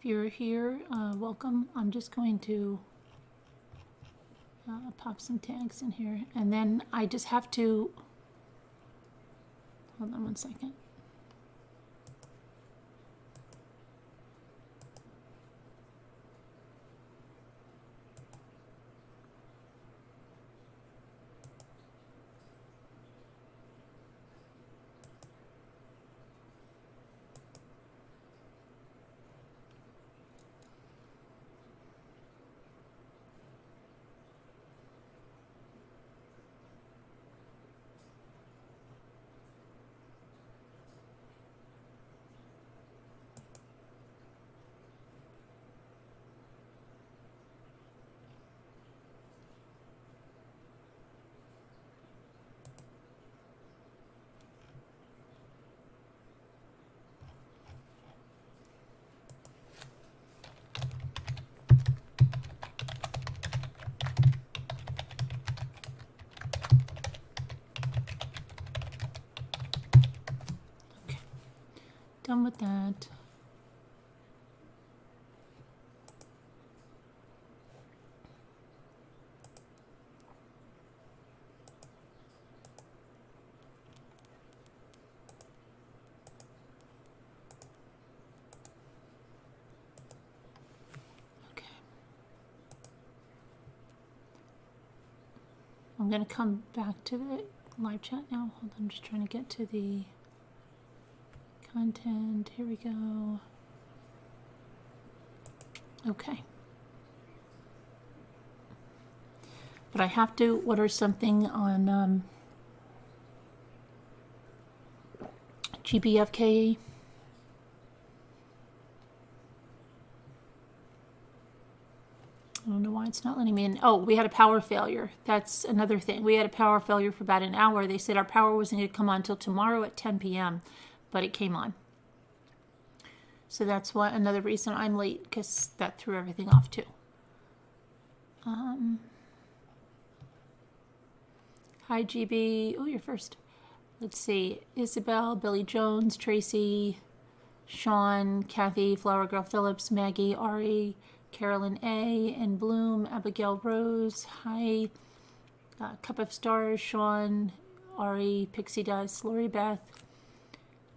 If you're here, welcome. I'm just going to pop some tags in here, and then I just have to, hold on one second. Done with that. Okay. I'm going to come back to the live chat now. Hold on, I'm just trying to get to the content. Here we go. Okay. But I have to order something on GBFK. I don't know why it's not letting me in. Oh, we had a power failure. That's another thing. We had a power failure for about an hour. They said our power wasn't going to come on until tomorrow at 10 p.m., but it came on. So that's why another reason I'm late, because that threw everything off too. Hi, GB. Oh, you're first. Let's see. Isabel, Billy Jones, Tracy, Sean, Kathy, Flower Girl Phillips, Maggie, Ari, Carolyn A, and Bloom, Abigail Rose. Hi. Cup of Stars, Sean, Ari, Pixie Dust, Lori Beth,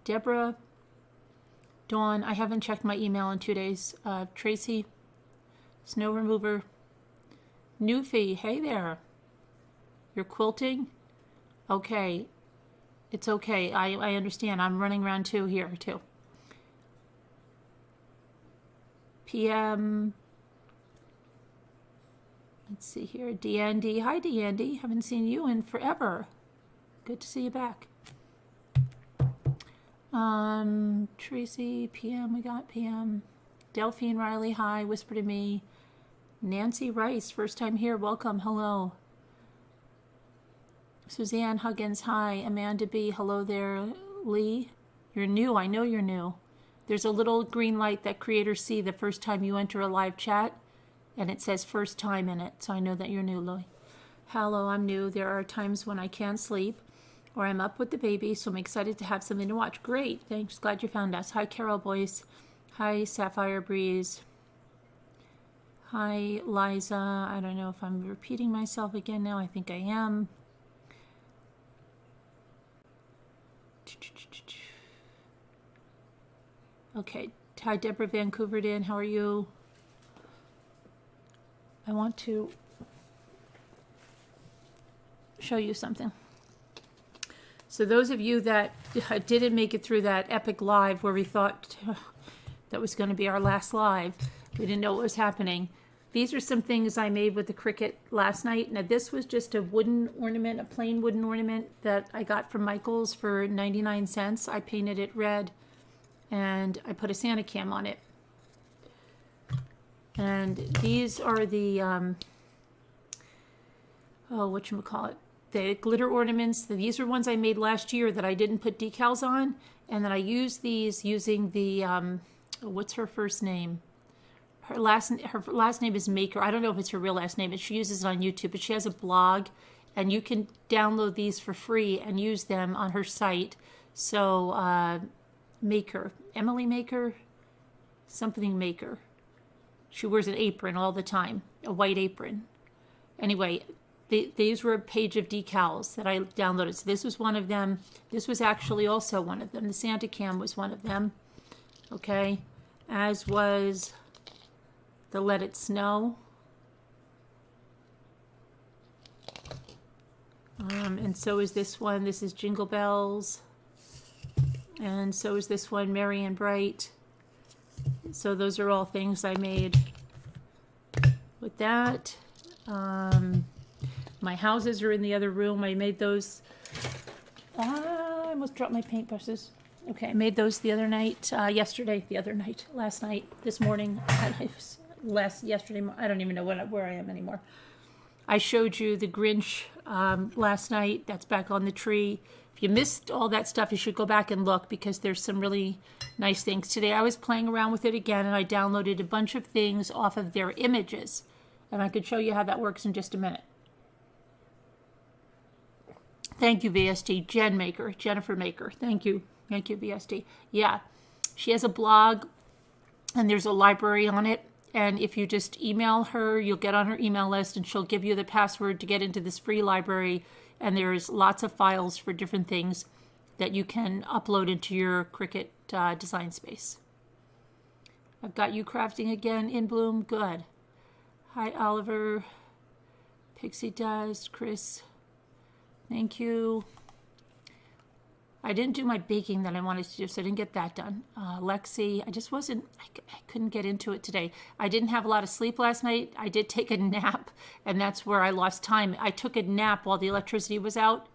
Deborah, Dawn. I haven't checked my email in 2 days. Tracy, Snow Remover, Newfie. Hey there. You're quilting? Okay. It's okay. I understand. I'm running around too here too. PM. Let's see here. DND. Hi, DND. Haven't seen you in forever. Good to see you back. Tracy, PM. We got PM. Delphine Riley. Hi. Whisper to me. Nancy Rice. First time here. Welcome. Hello. Suzanne Huggins. Hi. Amanda B. Hello there. Lee. You're new. I know you're new. There's a little green light that creators see the first time you enter a live chat, and it says first time in it, so I know that you're new, Louie. Hello, I'm new. There are times when I can't sleep or I'm up with the baby, so I'm excited to have something to watch. Great, thanks. Glad you found us. Hi, Carol Boyce. Hi, Sapphire Breeze. Hi, Liza. I don't know if I'm repeating myself again now. I think I am. Okay. Hi, Deborah Vancouver Dan. How are you? I want to show you something. So those of you that didn't make it through that epic live where we thought that was going to be our last live, we didn't know what was happening. These are some things I made with the Cricut last night. Now this was just a wooden ornament, a plain wooden ornament that I got from Michael's for 99 cents. I painted it red and I put a Santa cam on it. And these are the, whatchamacallit, the glitter ornaments. These are ones I made last year that I didn't put decals on. And then I used these using the, what's her first name? Her last name is Maker. I don't know if it's her real last name, but she uses it on YouTube. But she has a blog, and you can download these for free and use them on her site. So, Maker, Emily Maker, something Maker. She wears an apron all the time, a white apron. Anyway, these were a page of decals that I downloaded. So this was one of them. This was actually also one of them. The Santa Cam was one of them. Okay, as was the Let It Snow. And so is this one. This is Jingle Bells. And so is this one, Merry and Bright. So those are all things I made with that. My houses are in the other room. I made those. I almost dropped my paintbrushes. Okay, I made those the other night, last night, this morning. Yesterday, I don't even know where I am anymore. I showed you the Grinch last night. That's back on the tree. If you missed all that stuff, you should go back and look because there's some really nice things. Today I was playing around with it again and I downloaded a bunch of things off of their images. And I could show you how that works in just a minute. Thank you, VST. Jennifer Maker. Thank you. Thank you, VST. Yeah, she has a blog and there's a library on it. And if you just email her, you'll get on her email list and she'll give you the password to get into this free library. And there's lots of files for different things that you can upload into your Cricut design space. I've got you crafting again in Bloom. Good. Hi, Oliver. Pixie Dust. Chris. Thank you. I didn't do my baking that I wanted to do, so I didn't get that done. Lexi, I couldn't get into it today. I didn't have a lot of sleep last night. I did take a nap, and that's where I lost time. I took a nap while the electricity was out.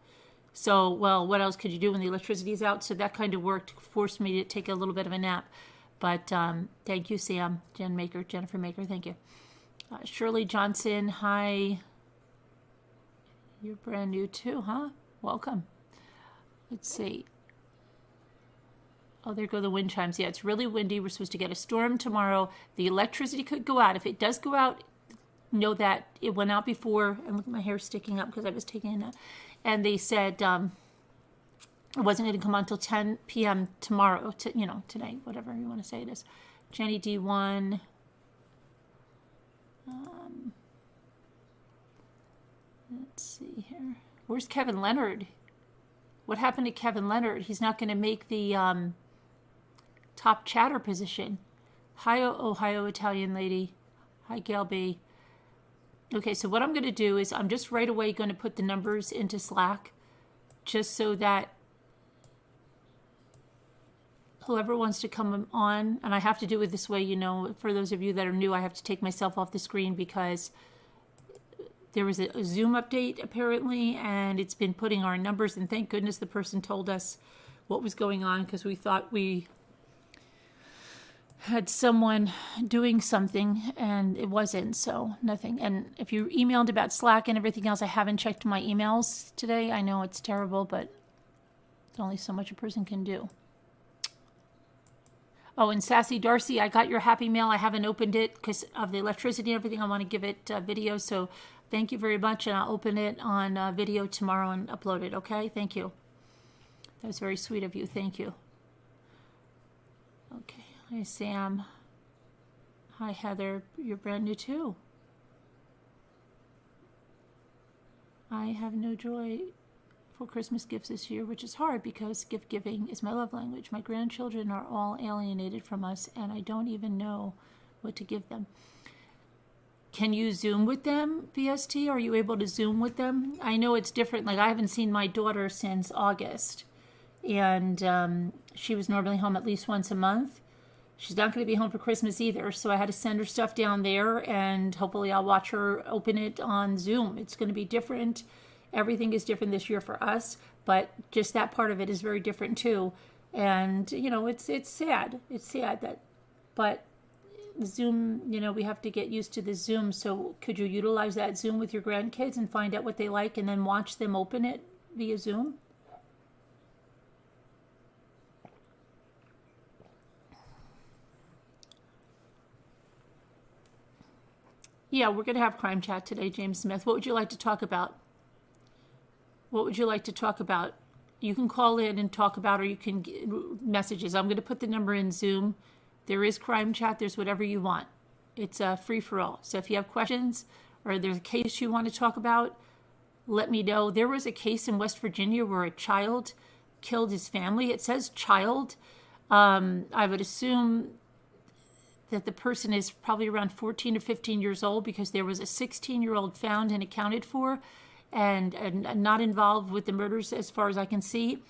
So, well, what else could you do when the electricity is out? So that kind of worked, forced me to take a little bit of a nap. But thank you, Sam, Jennifer Maker, thank you. Shirley Johnson, hi. You're brand new too, huh? Welcome. Let's see. Oh, there go the wind chimes. Yeah, it's really windy. We're supposed to get a storm tomorrow. The electricity could go out. If it does go out, know that it went out before. And look at my hair sticking up because I was taking a nap. And they said it wasn't going to come on until 10 p.m. tomorrow. Today, whatever you want to say it is. Jenny D1. Let's see here. Where's Kevin Leonard? What happened to Kevin Leonard? He's not going to make the top chatter position. Hi, Ohio Italian lady. Hi, Gail B. Okay, so what I'm going to do is I'm just right away going to put the numbers into Slack just so that whoever wants to come on, and I have to do it this way, for those of you that are new, I have to take myself off the screen because there was a Zoom update apparently, and it's been putting our numbers, and thank goodness the person told us what was going on because we thought we had someone doing something and it wasn't, so nothing. And if you emailed about Slack and everything else, I haven't checked my emails today. I know it's terrible, but there's only so much a person can do. Oh, and Sassy Darcy, I got your happy mail. I haven't opened it because of the electricity and everything. I want to give it video, so thank you very much, and I'll open it on video tomorrow and upload it, okay? Thank you. That was very sweet of you. Thank you. Okay. Hi, Sam. Hi, Heather. You're brand new, too. I have no joy for Christmas gifts this year, which is hard because gift giving is my love language. My grandchildren are all alienated from us, and I don't even know what to give them. can you Zoom with them, VST? Are you able to Zoom with them? I know it's different. Like, I haven't seen my daughter since August. And she was normally home at least once a month. She's not going to be home for Christmas either, so I had to send her stuff down there, and hopefully I'll watch her open it on Zoom. It's going to be different. Everything is different this year for us, but just that part of it is very different too. And, you know, it's sad. It's sad that, but Zoom, you know, we have to get used to the Zoom. So could you utilize that Zoom with your grandkids and find out what they like and then watch them open it via Zoom? Yeah, we're going to have crime chat today, James Smith. What would you like to talk about? What would you like to talk about? You can call in and talk about, or you can get messages. I'm going to put the number in Zoom. There is crime chat. There's whatever you want. It's a free-for-all. So if you have questions or there's a case you want to talk about, let me know. There was a case in West Virginia where a child killed his family. It says child. I would assume that the person is probably around 14 or 15 years old, because there was a 16-year-old found and accounted for and not involved with the murders as far as I can see.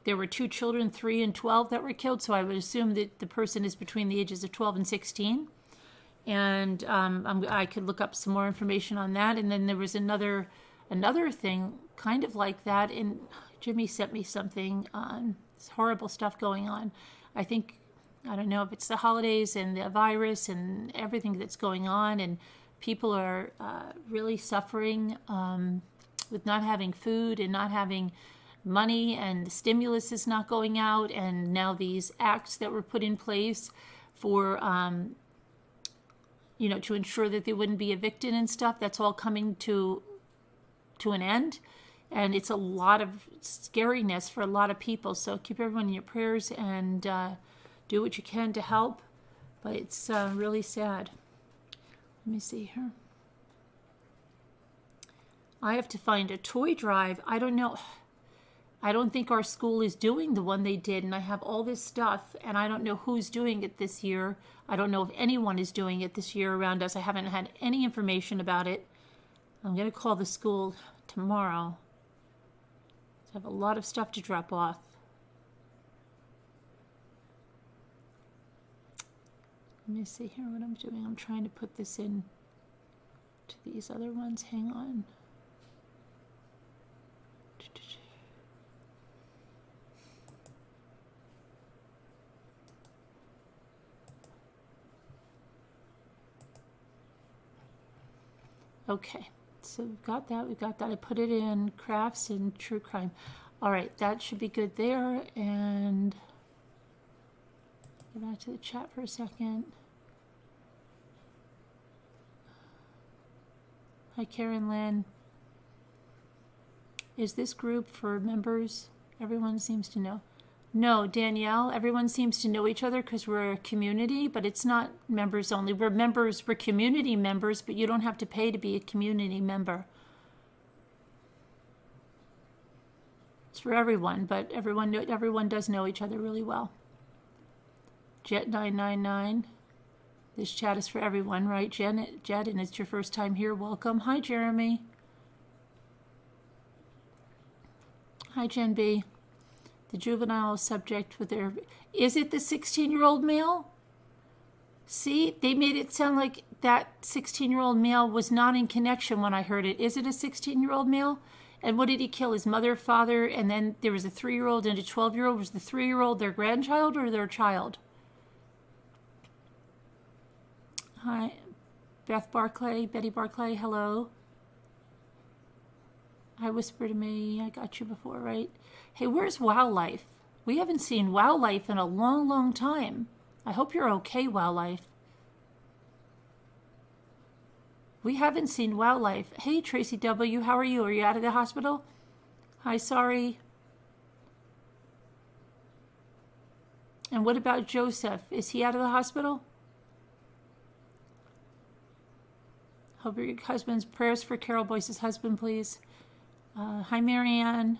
There were 2 children, 3 and 12, that were killed, so I would assume that the person is between the ages of 12 and 16. And I could look up some more information on that. And then there was another thing kind of like that, and Jimmy sent me something on horrible stuff going on. I don't know if it's the holidays and the virus and everything that's going on, and people are really suffering with not having food and not having money, and the stimulus is not going out, and now these acts that were put in place for, you know, to ensure that they wouldn't be evicted and stuff, that's all coming to an end. And it's a lot of scariness for a lot of people. So keep everyone in your prayers and do what you can to help. But it's really sad. Let me see here. I have to find a toy drive. I don't know. I don't think our school is doing the one they did, and I have all this stuff, and I don't know who's doing it this year. I don't know if anyone is doing it this year around us. I haven't had any information about it. I'm going to call the school tomorrow. I have a lot of stuff to drop off. Let me see here what I'm doing. I'm trying to put this in to these other ones. Hang on. Okay, so we've got that. I put it in crafts and true crime. All right, that should be good there. And go back to the chat for a second. Hi, Karen Lynn. Is this group for members? Everyone seems to know. No, Danielle, everyone seems to know each other because we're a community, but it's not members only. We're community members, but you don't have to pay to be a community member. It's for everyone, but everyone does know each other really well. Jet999. This chat is for everyone, right, Jet? And it's your first time here. Welcome. Hi, Jeremy. Hi, Jen B. The juvenile subject with their... Is it the 16-year-old male? See, they made it sound like that 16-year-old male was not in connection when I heard it. Is it a 16-year-old male? And what did he kill? His mother, father, and then there was a 3-year-old and a 12-year-old. Was the 3-year-old their grandchild or their child? Hi, Beth Barclay, Betty Barclay, hello. I whispered to me, I got you before, right? Hey, where's Wildlife? We haven't seen Wildlife in a long, long time. I hope you're okay, Wildlife. We haven't seen Wildlife. Hey, Tracy W., how are you? Are you out of the hospital? Hi, sorry. And what about Joseph? Is he out of the hospital? Hope your husband's prayers for Carol Boyce's husband, please. Hi, Marianne.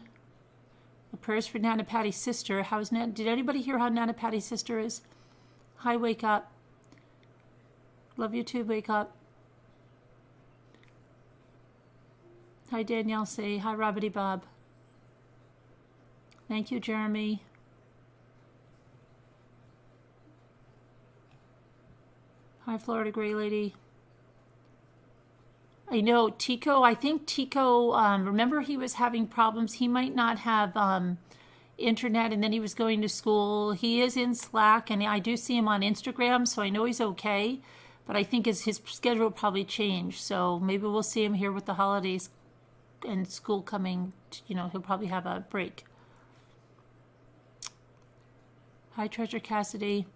Prayers for Nana Patty's sister. Did anybody hear how Nana Patty's sister is? Hi, Wake Up. Love you too, Wake Up. Hi, Danielle C. Hi, Robbity Bob. Thank you, Jeremy. Hi, Florida Gray Lady. I know Tico, I think Tico, remember he was having problems. He might not have internet, and then he was going to school. He is in Slack, and I do see him on Instagram, so I know he's okay. But I think his schedule probably changed. So maybe we'll see him here with the holidays and school coming. He'll probably have a break. Hi, Treasure Cassidy.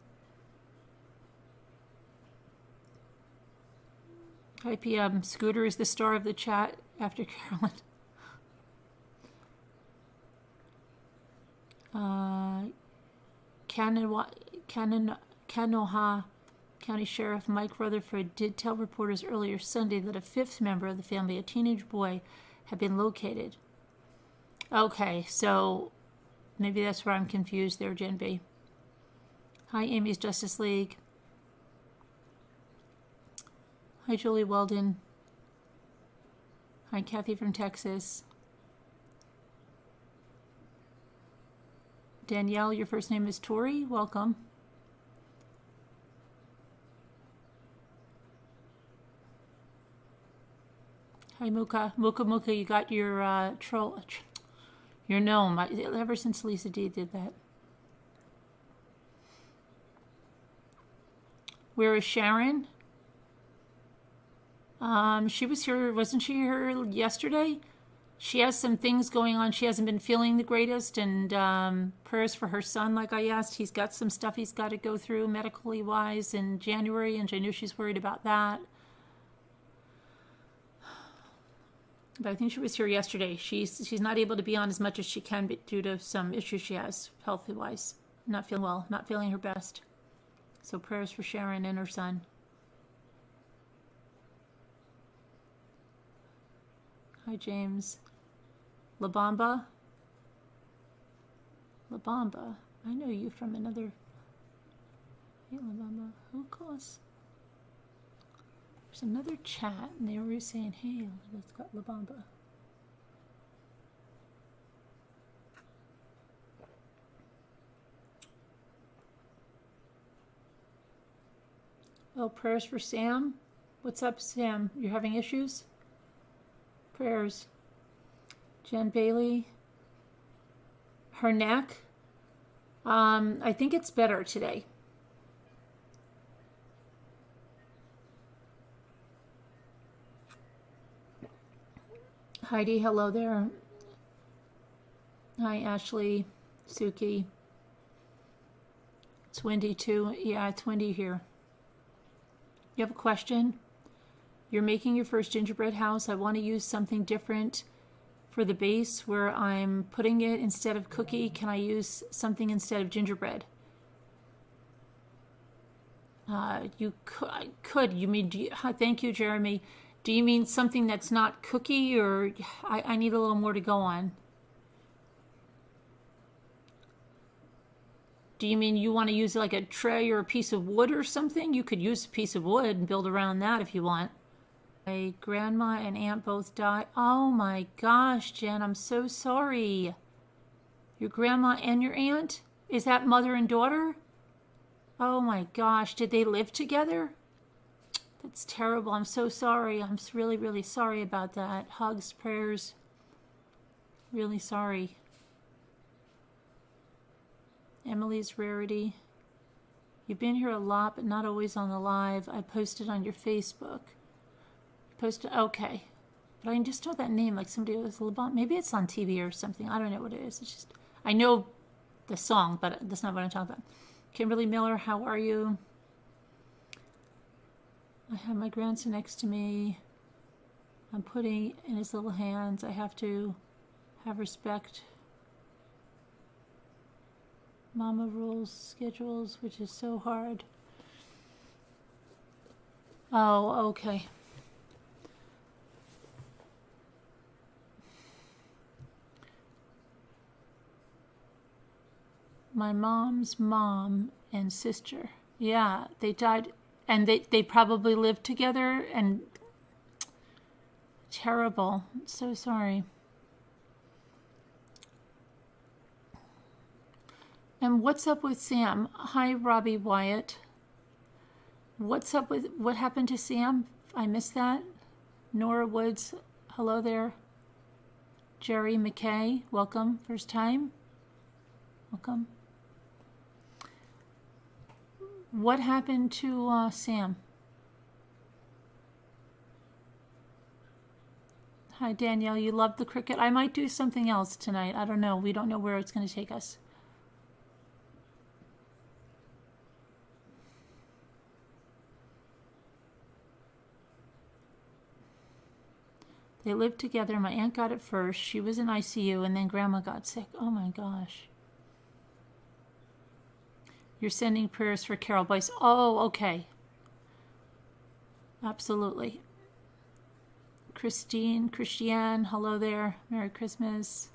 Hi, PM. Scooter is the star of the chat after Carolyn. Canoha County Sheriff Mike Rutherford did tell reporters earlier Sunday that a fifth member of the family, a teenage boy, had been located. Okay, so maybe that's where I'm confused there, Jen B. Hi, Amy's Justice League. Hi, Julie Weldon. Hi, Kathy from Texas. Danielle, your first name is Tori. Welcome. Hi, Muka. Muka, you got your your gnome. Ever since Lisa D did that. Where is Sharon? She was here, wasn't she here yesterday? She has some things going on. She hasn't been feeling the greatest, and prayers for her son, like I asked. He's got some stuff he's got to go through medically wise in January, and I know she's worried about that. But I think she was here yesterday. She's not able to be on as much as she can due to some issues she has healthy wise. Not feeling well, not feeling her best. So prayers for Sharon and her son. Hi, James. La Bamba. La Bamba. I know you from another. Hey, La Bamba. Who calls? There's another chat, and they were saying, hey, let's got La Bamba. Oh, prayers for Sam. What's up, Sam? You're having issues? Prayers. Jen Bailey. Her neck. I think it's better today. Heidi, hello there. Hi, Ashley, Suki. It's windy too. Yeah, it's windy here. You have a question? You're making your first gingerbread house. I want to use something different for the base where I'm putting it instead of cookie. Can I use something instead of gingerbread? You could. You mean? Thank you, Jeremy. Do you mean something that's not cookie, or I need a little more to go on? Do you mean you want to use like a tray or a piece of wood or something? You could use a piece of wood and build around that if you want. My grandma and aunt both died. Oh my gosh, Jen, I'm so sorry. Your grandma and your aunt? Is that mother and daughter? Oh my gosh, did they live together? That's terrible. I'm so sorry. I'm really, really sorry about that. Hugs, prayers. Really sorry. Emily's Rarity. You've been here a lot, but not always on the live. I posted on your Facebook. Okay. But I just know that name, like somebody was maybe it's on TV or something. I don't know what it is. It's just, I know the song, but that's not what I'm talking about. Kimberly Miller, how are you? I have my grandson next to me. I'm putting in his little hands. I have to have respect. Mama rules schedules, which is so hard. Oh, okay. My mom's mom and sister. Yeah, they died, and they probably lived together, and Terrible. So sorry. And what's up with Sam? Hi, Robbie Wyatt. What's up with what happened to Sam? I missed that. Nora Woods, hello there. Jerry McKay, welcome. First time. Welcome. What happened to Sam? Hi, Danielle. You love the Cricut. I might do something else tonight. I don't know. We don't know where it's going to take us. They lived together. My aunt got it first. She was in ICU, and then Grandma got sick. Oh, my gosh. You're sending prayers for Carol Boyce. Oh, okay. Absolutely. Christiane, hello there. Merry Christmas.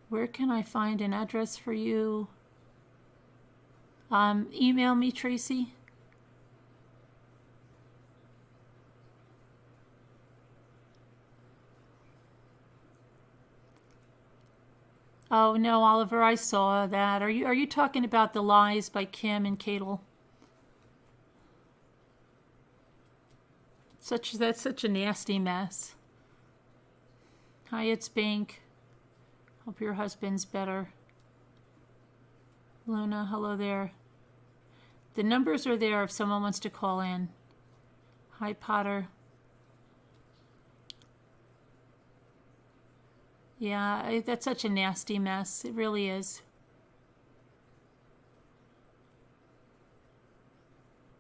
Where can I find an address for you? Email me, Tracy. Oh no, Oliver, I saw that. Are you talking about The Lies by Kim and Cadel? That's such a nasty mess. Hi, it's Bink. Hope your husband's better. Luna, hello there. The numbers are there if someone wants to call in. Hi, Potter. Yeah, that's such a nasty mess. It really is.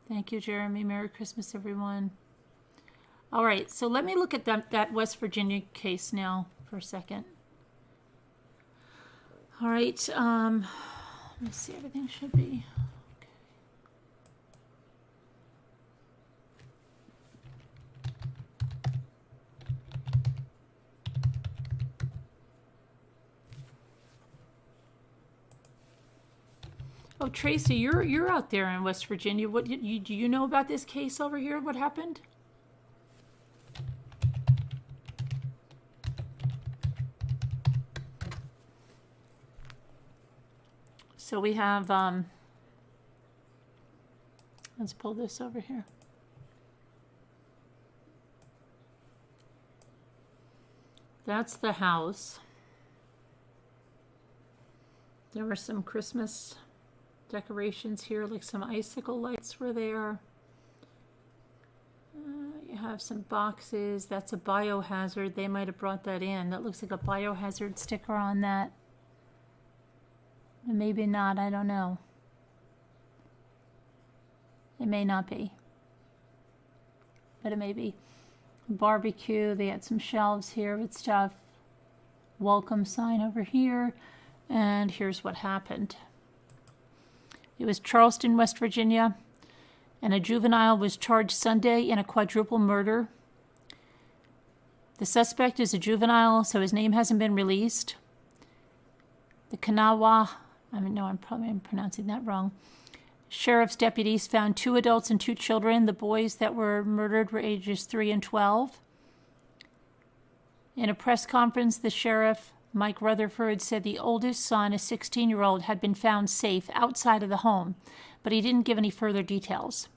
Thank you, Jeremy. Merry Christmas, everyone. All right, so let me look at that West Virginia case now for a second. All right, let's see, everything should be... Oh, Tracy, you're out there in West Virginia. What do you know about this case over here? What happened? So we have let's pull this over here. That's the house. There were some Christmas decorations here, like some icicle lights were there. You have some boxes. That's a biohazard. They might have brought that in. That looks like a biohazard sticker on that. Maybe not, I don't know. It may not be, but it may be. Barbecue, they had some shelves here with stuff. Welcome sign over here. And here's what happened. It was Charleston, West Virginia, and a juvenile was charged Sunday in a quadruple murder. The suspect is a juvenile, so his name hasn't been released. The Kanawha, I'm probably pronouncing that wrong. Sheriff's deputies found 2 adults and 2 children. The boys that were murdered were ages 3 and 12. In a press conference, the sheriff, Mike Rutherford, said the oldest son, a 16-year-old, had been found safe outside of the home, but he didn't give any further details.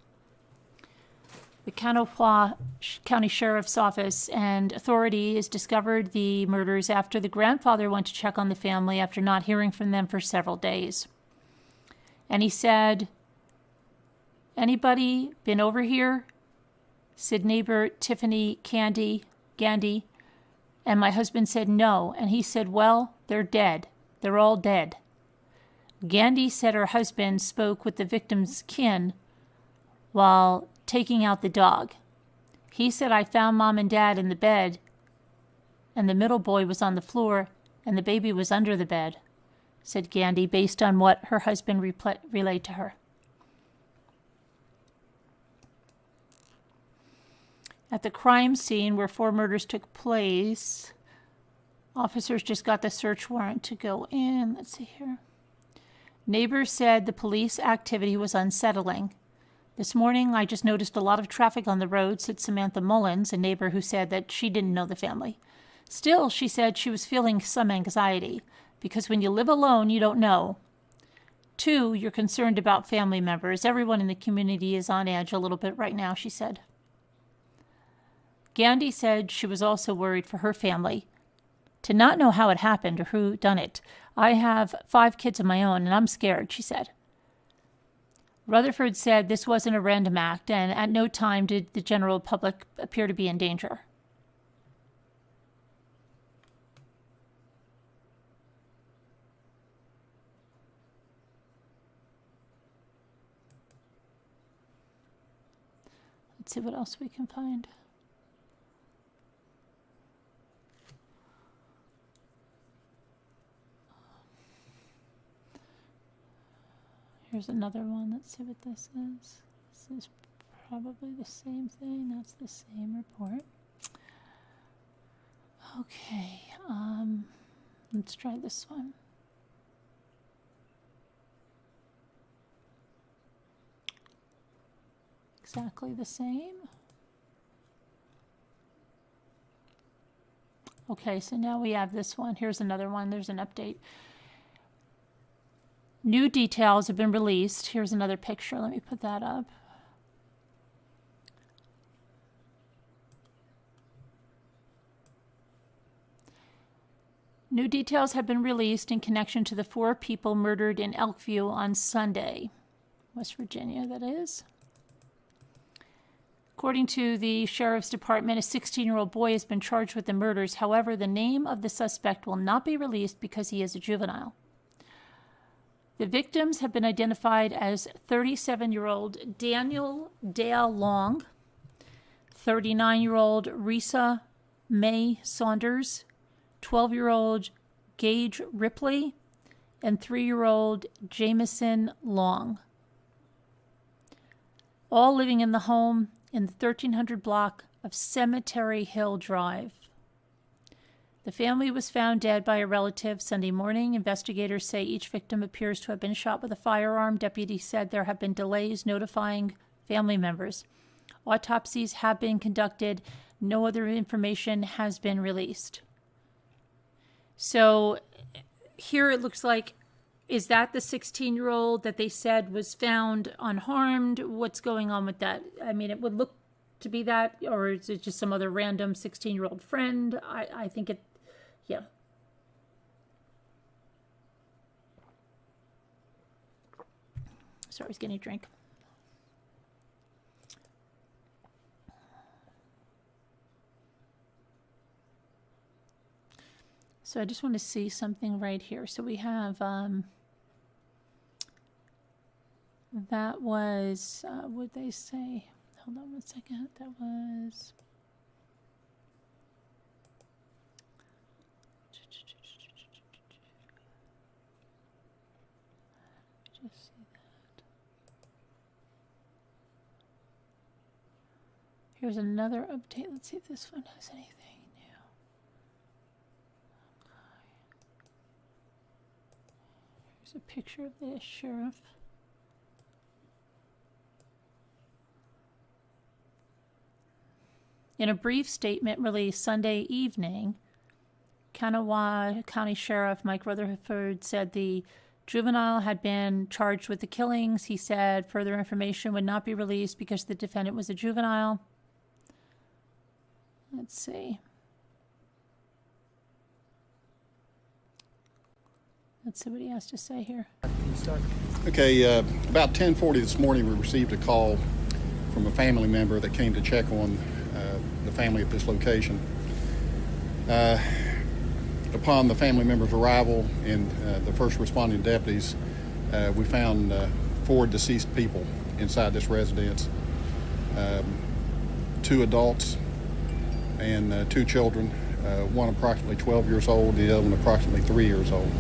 The Kanawha County Sheriff's Office and authorities discovered the murders after the grandfather went to check on the family after not hearing from them for several days. And he said, "Anybody been over here?" said neighbor Tiffany Gandy. And my husband said no, and he said, "Well, they're dead. They're all dead." Gandy said her husband spoke with the victim's kin while taking out the dog. He said, "I found Mom and Dad in the bed, and the middle boy was on the floor, and the baby was under the bed," said Gandy, based on what her husband relayed to her. At the crime scene where 4 murders took place, officers just got the search warrant to go in. Let's see here. Neighbors said the police activity was unsettling. This morning, I just noticed a lot of traffic on the road, said Samantha Mullins, a neighbor who said that she didn't know the family. Still, she said she was feeling some anxiety, because when you live alone, you don't know. 2, you're concerned about family members. Everyone in the community is on edge a little bit right now, she said. Gandhi said she was also worried for her family, to not know how it happened or who done it. I have 5 kids of my own, and I'm scared, she said. Rutherford said this wasn't a random act, and at no time did the general public appear to be in danger. Let's see what else we can find. Here's another one. Let's see what this is. This is probably the same thing. That's the same report. Okay, let's try this one. Exactly the same. Okay, so now we have this one. Here's another one. There's an update. New details have been released. Here's another picture. Let me put that up. New details have been released in connection to the 4 people murdered in Elkview on Sunday, West Virginia, that is. According to the Sheriff's Department, a 16-year-old boy has been charged with the murders. However, the name of the suspect will not be released because he is a juvenile. The victims have been identified as 37-year-old Daniel Dale Long, 39-year-old Risa Mae Saunders, 12-year-old Gage Ripley, and 3-year-old Jamison Long, all living in the home in the 1300 block of Cemetery Hill Drive. The family was found dead by a relative Sunday morning. Investigators say each victim appears to have been shot with a firearm. Deputies said there have been delays notifying family members. Autopsies have been conducted. No other information has been released. So here it looks like, is that the 16-year-old that they said was found unharmed? What's going on with that? I mean, it would look to be that, or is it just some other random 16-year-old friend? I think it, yeah. Sorry, I was getting a drink. So I just want to see something right here. So we have, that was, would they say, hold on one second, that was, just see that. Here's another update. Let's see if this one has anything new. Here's a picture of the sheriff. In a brief statement released Sunday evening, Kanawha County Sheriff Mike Rutherford said the juvenile had been charged with the killings. He said further information would not be released because the defendant was a juvenile. Let's see. Let's see what he has to say here. Okay, about 10:40 this morning, we received a call from a family member that came to check on the family at this location. Upon the family member's arrival and the first responding deputies, we found 4 deceased people inside this residence, 2 adults and 2 children, one approximately 12 years old, the other one approximately 3 years old.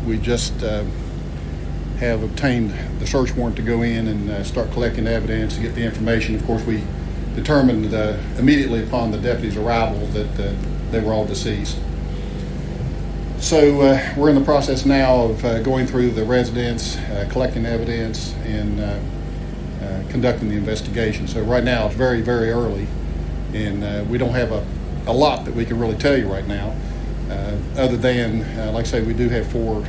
We just have obtained the search warrant to go in and start collecting evidence to get the information. Of course, we determined immediately upon the deputy's arrival that they were all deceased. So we're in the process now of going through the residence, collecting evidence, and conducting the investigation. So right now it's very, very early, and we don't have a lot that we can really tell you right now, other than, like I say, we do have 4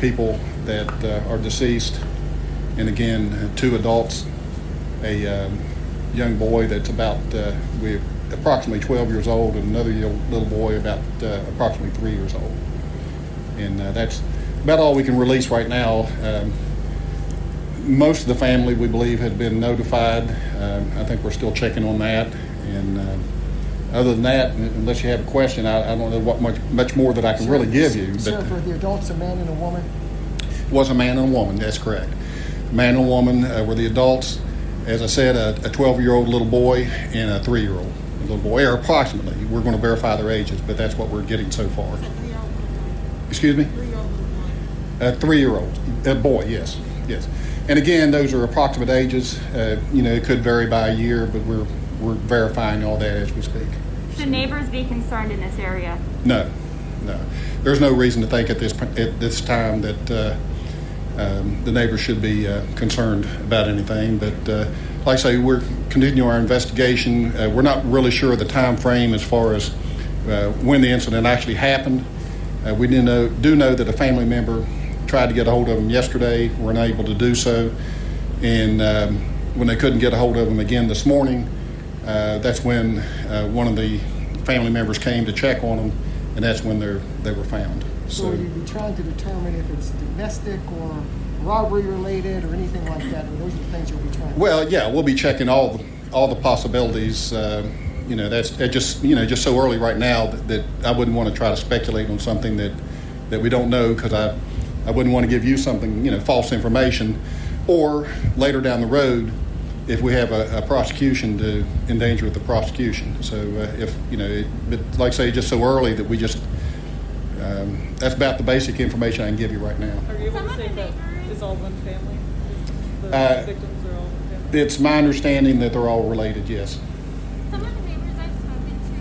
people that are deceased, and again, 2 adults, a young boy that's about approximately 12 years old, and another little boy about approximately 3 years old. And that's about all we can release right now. Most of the family, we believe, had been notified. I think we're still checking on that. And other than that, unless you have a question, I don't know what much more that I can really give you. Sir, for the adults, a man and a woman? Was a man and a woman, that's correct. Man and woman were the adults. As I said, a 12-year-old little boy and a 3-year-old little boy, or approximately. We're going to verify their ages, but that's what we're getting so far. Excuse me? 3-year-old boy, yes. And again, those are approximate ages. It could vary by a year, but we're verifying all that as we speak. Should neighbors be concerned in this area? No. There's no reason to think at this time that the neighbors should be concerned about anything. But like I say, we're continuing our investigation. We're not really sure of the time frame as far as when the incident actually happened. We do know that a family member tried to get a hold of him yesterday, were unable to do so, and when they couldn't get a hold of him again this morning, that's when one of the family members came to check on them, and that's when they were found. So you'd be trying to determine if it's domestic or robbery related or anything like that, or those are the things you'll be trying to... Well, yeah, we'll be checking all the possibilities. That's just so early right now that I wouldn't want to try to speculate on something that we don't know, because I wouldn't want to give you something, false information, or later down the road, if we have a prosecution, to endanger the prosecution. So but like I say, just so early that we just, that's about the basic information I can give you right now. Are you able to say that it's all one family? The victims are all one family? It's my understanding that they're all related, yes. Some of the neighbors I've spoken to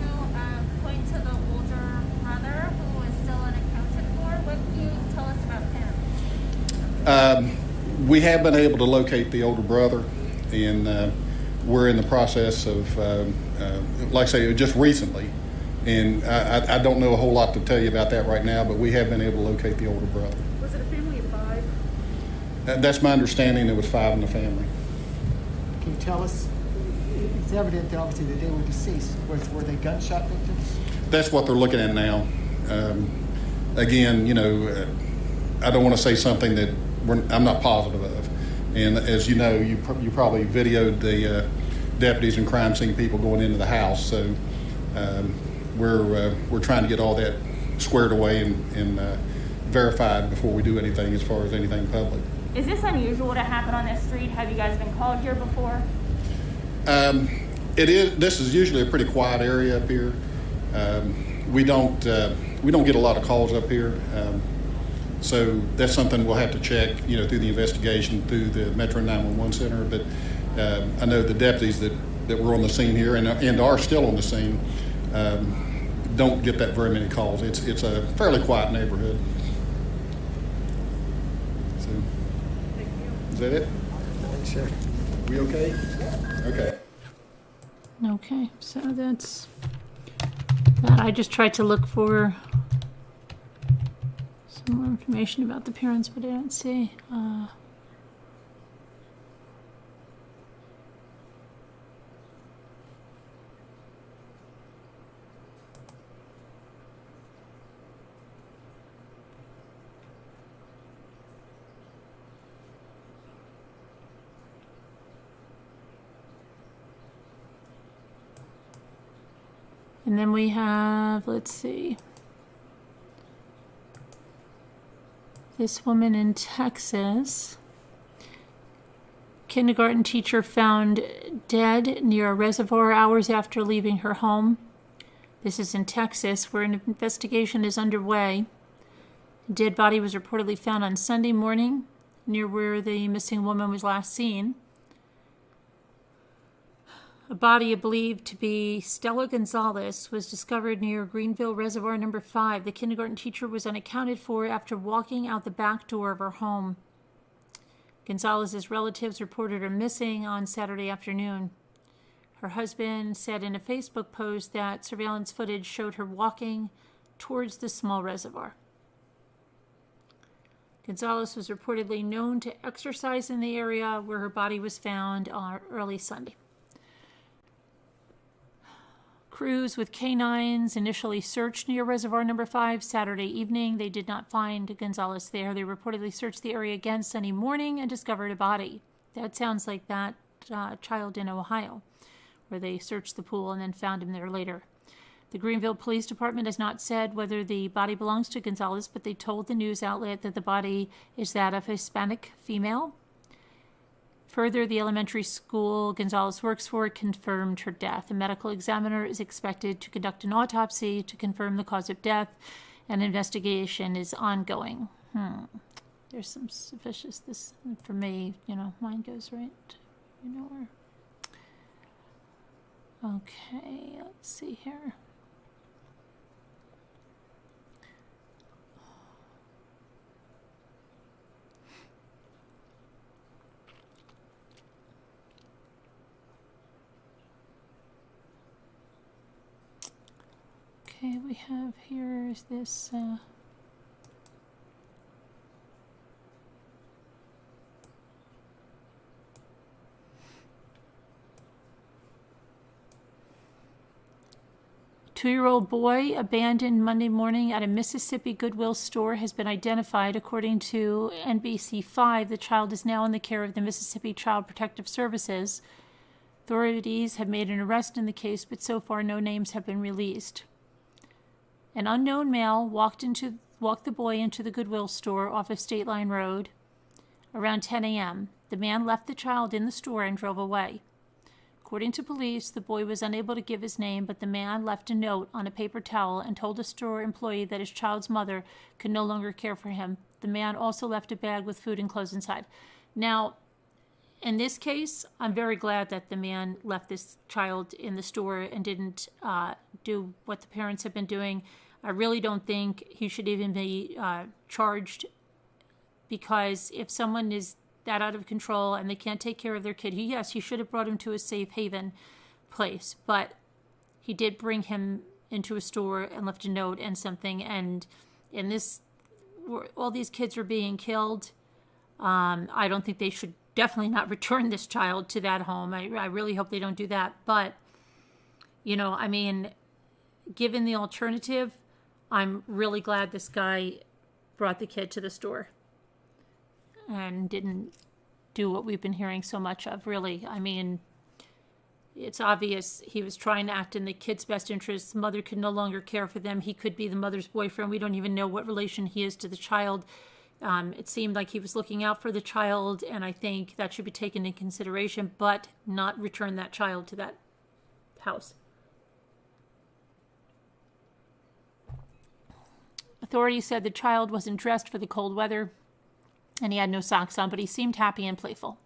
point to the older brother who is still unaccounted for. What can you tell us about him? We have been able to locate the older brother, and we're in the process of, like I say, just recently. And I don't know a whole lot to tell you about that right now, but we have been able to locate the older brother. Was it a family of 5? That's my understanding. There was 5 in the family. Can you tell us, it's evident that obviously that they were deceased. Were they gunshot victims? That's what they're looking at now. Again, I don't want to say something that I'm not positive of. And as you know, you probably videoed the deputies and crime scene people going into the house. So we're trying to get all that squared away and verified before we do anything as far as anything public. Is this unusual to happen on this street? Have you guys been called here before? It is. This is usually a pretty quiet area up here. We don't get a lot of calls up here. So that's something we'll have to check, through the investigation through the Metro 911 Center. But I know the deputies that were on the scene here and are still on the scene don't get that very many calls. It's a fairly quiet neighborhood. So, Thank you. is that it? Thanks, sir. We okay? Okay. Okay, so that's that. I just tried to look for some more information about the parents, but I don't see. And then we have, let's see, this woman in Texas. Kindergarten teacher found dead near a reservoir hours after leaving her home. This is in Texas, where an investigation is underway. The dead body was reportedly found on Sunday morning near where the missing woman was last seen. A body believed to be Stella Gonzalez was discovered near Greenville Reservoir number 5. The kindergarten teacher was unaccounted for after walking out the back door of her home. Gonzalez's relatives reported her missing on Saturday afternoon. Her husband said in a Facebook post that surveillance footage showed her walking towards the small reservoir. Gonzalez was reportedly known to exercise in the area where her body was found on early Sunday. Crews with canines initially searched near Reservoir Number 5 Saturday evening. They did not find Gonzalez there. They reportedly searched the area again Sunday morning and discovered a body. That sounds like that child in Ohio, where they searched the pool and then found him there later. The Greenville Police Department has not said whether the body belongs to Gonzalez, but they told the news outlet that the body is that of a Hispanic female. Further, the elementary school Gonzalez works for confirmed her death. A medical examiner is expected to conduct an autopsy to confirm the cause of death. An investigation is ongoing. There's some suspicious. This, for me, mine goes right nowhere. Okay, let's see here. Okay, we have here is this 2-year-old boy abandoned Monday morning at a Mississippi Goodwill store has been identified. According to NBC5, the child is now in the care of the Mississippi Child Protective Services. Authorities have made an arrest in the case, but so far no names have been released. An unknown male walked the boy into the Goodwill store off of State Line Road around 10 a.m. The man left the child in the store and drove away. According to police, the boy was unable to give his name, but the man left a note on a paper towel and told a store employee that his child's mother could no longer care for him. The man also left a bag with food and clothes inside. Now, in this case, I'm very glad that the man left this child in the store and didn't do what the parents have been doing. I really don't think he should even be charged, because if someone is that out of control and they can't take care of their kid, yes, he should have brought him to a safe haven place, but he did bring him into a store and left a note and something, and in this, all these kids are being killed. I don't think they should definitely not return this child to that home. I really hope they don't do that, but given the alternative, I'm really glad this guy brought the kid to the store and didn't do what we've been hearing so much of, really. It's obvious he was trying to act in the kid's best interests. The mother could no longer care for them. He could be the mother's boyfriend. We don't even know what relation he is to the child. It seemed like he was looking out for the child, and I think that should be taken into consideration, but not return that child to that house. Authorities said the child wasn't dressed for the cold weather and he had no socks on, but he seemed happy and playful.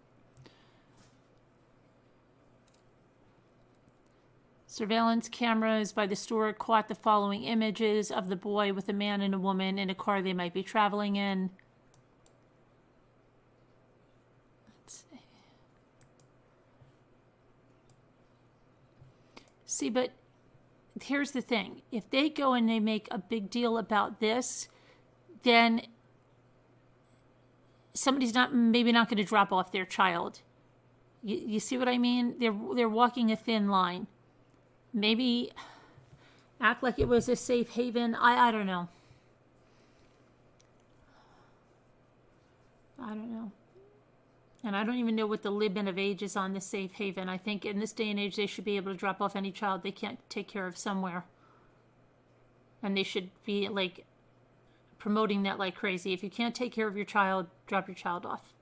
Surveillance cameras by the store caught the following images of the boy with a man and a woman in a car they might be traveling in. Let's see. See, but here's the thing. If they go and they make a big deal about this, then somebody's maybe not going to drop off their child. You see what I mean? They're walking a thin line. Maybe act like it was a safe haven. I don't know. I don't know. And I don't even know what the limit of age is on this safe haven. I think in this day and age, they should be able to drop off any child they can't take care of somewhere. And they should be promoting that like crazy. If you can't take care of your child, drop your child off.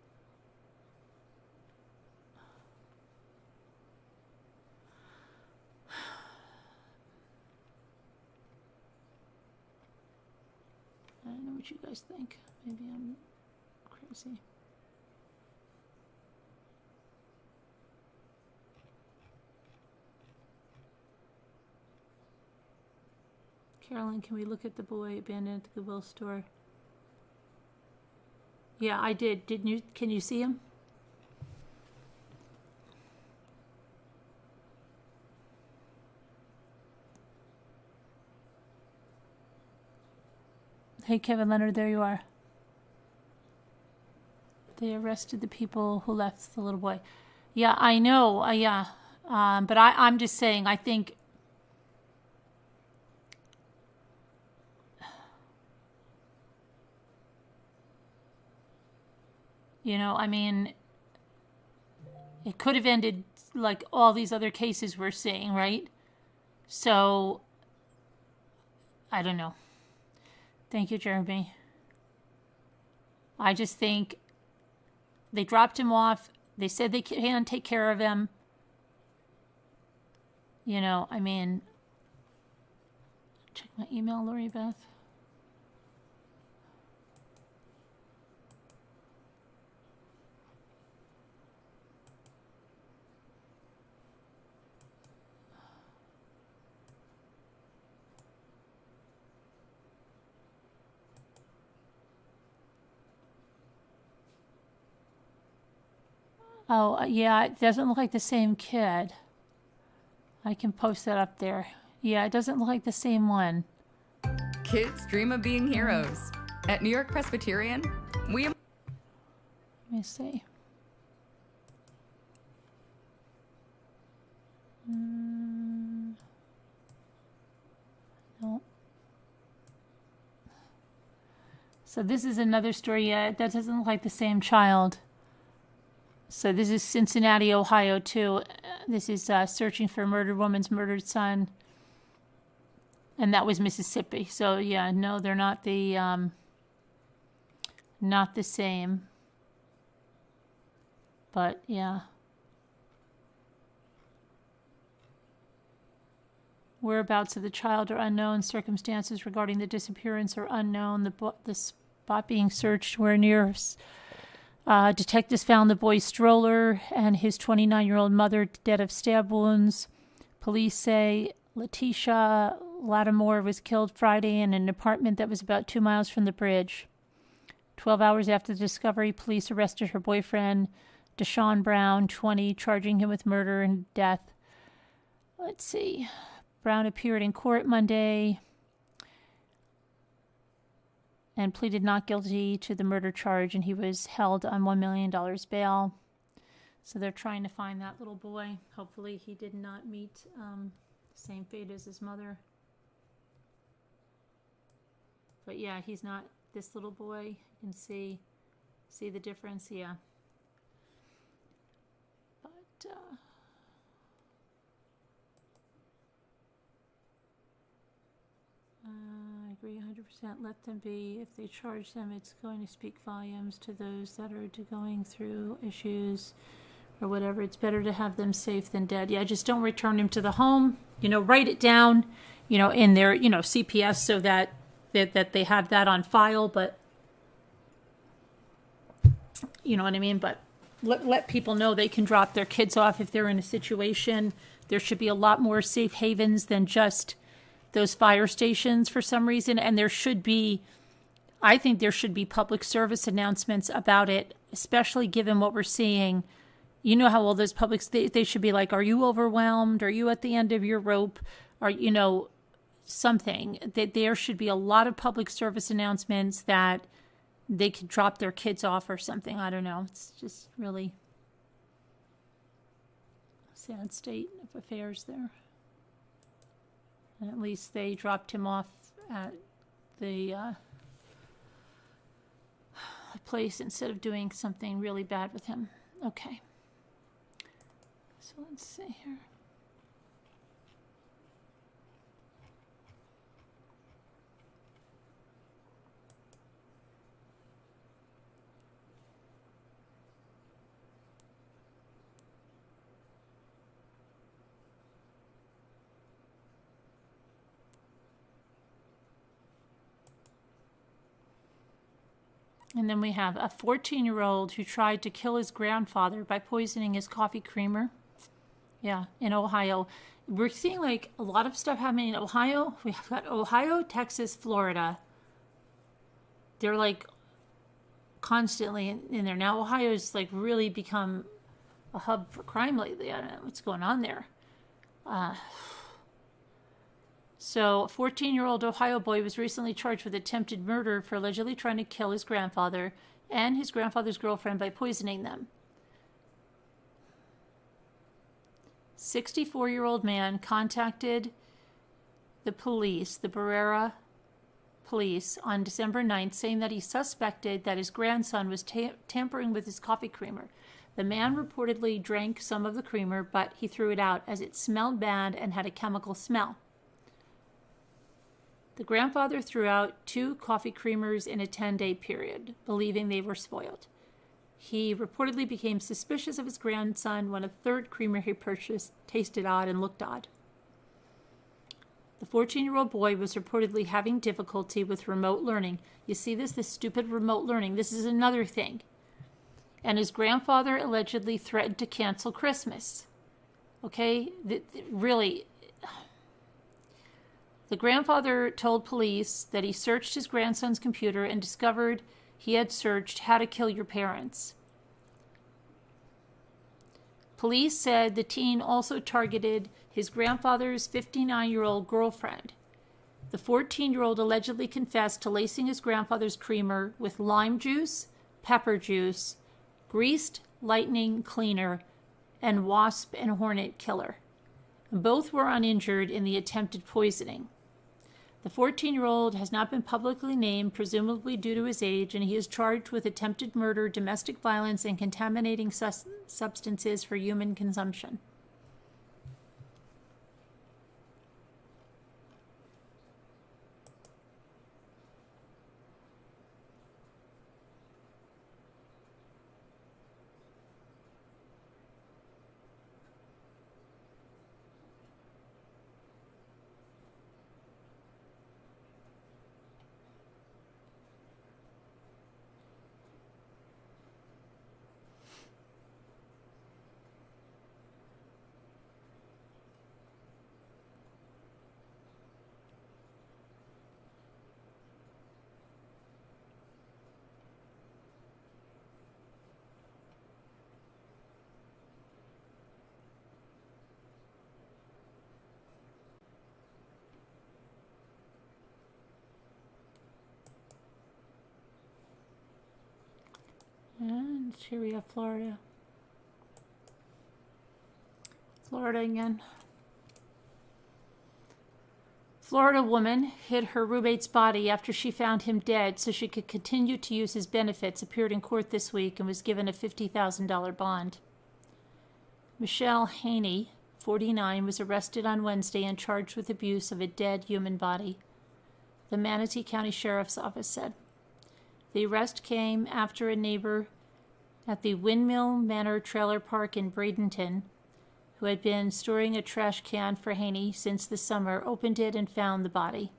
I don't know what you guys think. Maybe I'm crazy. Carolyn, can we look at the boy abandoned at the Goodwill store? Yeah, I did. Didn't you? Can you see him? Hey, Kevin Leonard, there you are. They arrested the people who left the little boy. Yeah, I know. Yeah. But I'm just saying, I think I mean, it could have ended like all these other cases we're seeing, right? So, I don't know. Thank you, Jeremy. I just think they dropped him off. They said they can take care of him. I mean, check my email, Lori Beth. Oh, yeah, it doesn't look like the same kid. I can post that up there. Yeah, it doesn't look like the same one. Kids dream of being heroes. At New York Presbyterian, we... Let me see. No. So this is another story. Yeah, that doesn't look like the same child. So this is Cincinnati, Ohio, too. This is searching for a murdered woman's murdered son. And that was Mississippi. So, yeah, no, they're not the same. But, yeah. Whereabouts of the child are unknown. Circumstances regarding the disappearance are unknown. The spot being searched were near... detectives found the boy's stroller and his 29-year-old mother dead of stab wounds. Police say Letitia Lattimore was killed Friday in an apartment that was about 2 miles from the bridge. 12 hours after the discovery, police arrested her boyfriend, Deshaun Brown, 20, charging him with murder and death. Let's see. Brown appeared in court Monday and pleaded not guilty to the murder charge, and he was held on $1 million bail. So they're trying to find that little boy. Hopefully he did not meet the same fate as his mother. But yeah, he's not this little boy. You can see the difference, yeah. But I agree 100%. Let them be. If they charge them, it's going to speak volumes to those that are going through issues or whatever. It's better to have them safe than dead. Yeah, just don't return them to the home. Write it down, in their, CPS so that they have that on file. But, you know what I mean? But let people know they can drop their kids off if they're in a situation. There should be a lot more safe havens than just those fire stations for some reason. And I think there should be public service announcements about it, especially given what we're seeing. You know how all those publics, they should be like, are you overwhelmed? Are you at the end of your rope? Or, something. That there should be a lot of public service announcements that they could drop their kids off or something. I don't know. It's just really a sad state of affairs there. And at least they dropped him off at the place instead of doing something really bad with him. Okay. So let's see here. And then we have a 14-year-old who tried to kill his grandfather by poisoning his coffee creamer. Yeah, in Ohio. We're seeing like a lot of stuff happening in Ohio. We've got Ohio, Texas, Florida. They're like constantly in there. Now Ohio's like really become a hub for crime lately. I don't know what's going on there. So, a 14-year-old Ohio boy was recently charged with attempted murder for allegedly trying to kill his grandfather and his grandfather's girlfriend by poisoning them. 64-year-old man contacted the police, the Barrera police, on December 9th, saying that he suspected that his grandson was tampering with his coffee creamer. The man reportedly drank some of the creamer, but he threw it out as it smelled bad and had a chemical smell. The grandfather threw out 2 coffee creamers in a 10-day period, believing they were spoiled. He reportedly became suspicious of his grandson when a 3rd creamer he purchased tasted odd and looked odd. The 14-year-old boy was reportedly having difficulty with remote learning. You see this stupid remote learning. This is another thing. And his grandfather allegedly threatened to cancel Christmas. Okay? Really. The grandfather told police that he searched his grandson's computer and discovered he had searched how to kill your parents. Police said the teen also targeted his grandfather's 59-year-old girlfriend. The 14-year-old allegedly confessed to lacing his grandfather's creamer with lime juice, pepper juice, greased lightning cleaner, and wasp and hornet killer. Both were uninjured in the attempted poisoning. The 14-year-old has not been publicly named, presumably due to his age, and he is charged with attempted murder, domestic violence, and contaminating substances for human consumption. And here we have Florida. Florida again. Florida woman hid her roommate's body after she found him dead so she could continue to use his benefits, appeared in court this week and was given a $50,000 bond. Michelle Haney, 49, was arrested on Wednesday and charged with abuse of a dead human body, the Manatee County Sheriff's Office said. The arrest came after a neighbor at the Windmill Manor Trailer Park in Bradenton, who had been storing a trash can for Haney since the summer, opened it and found the body.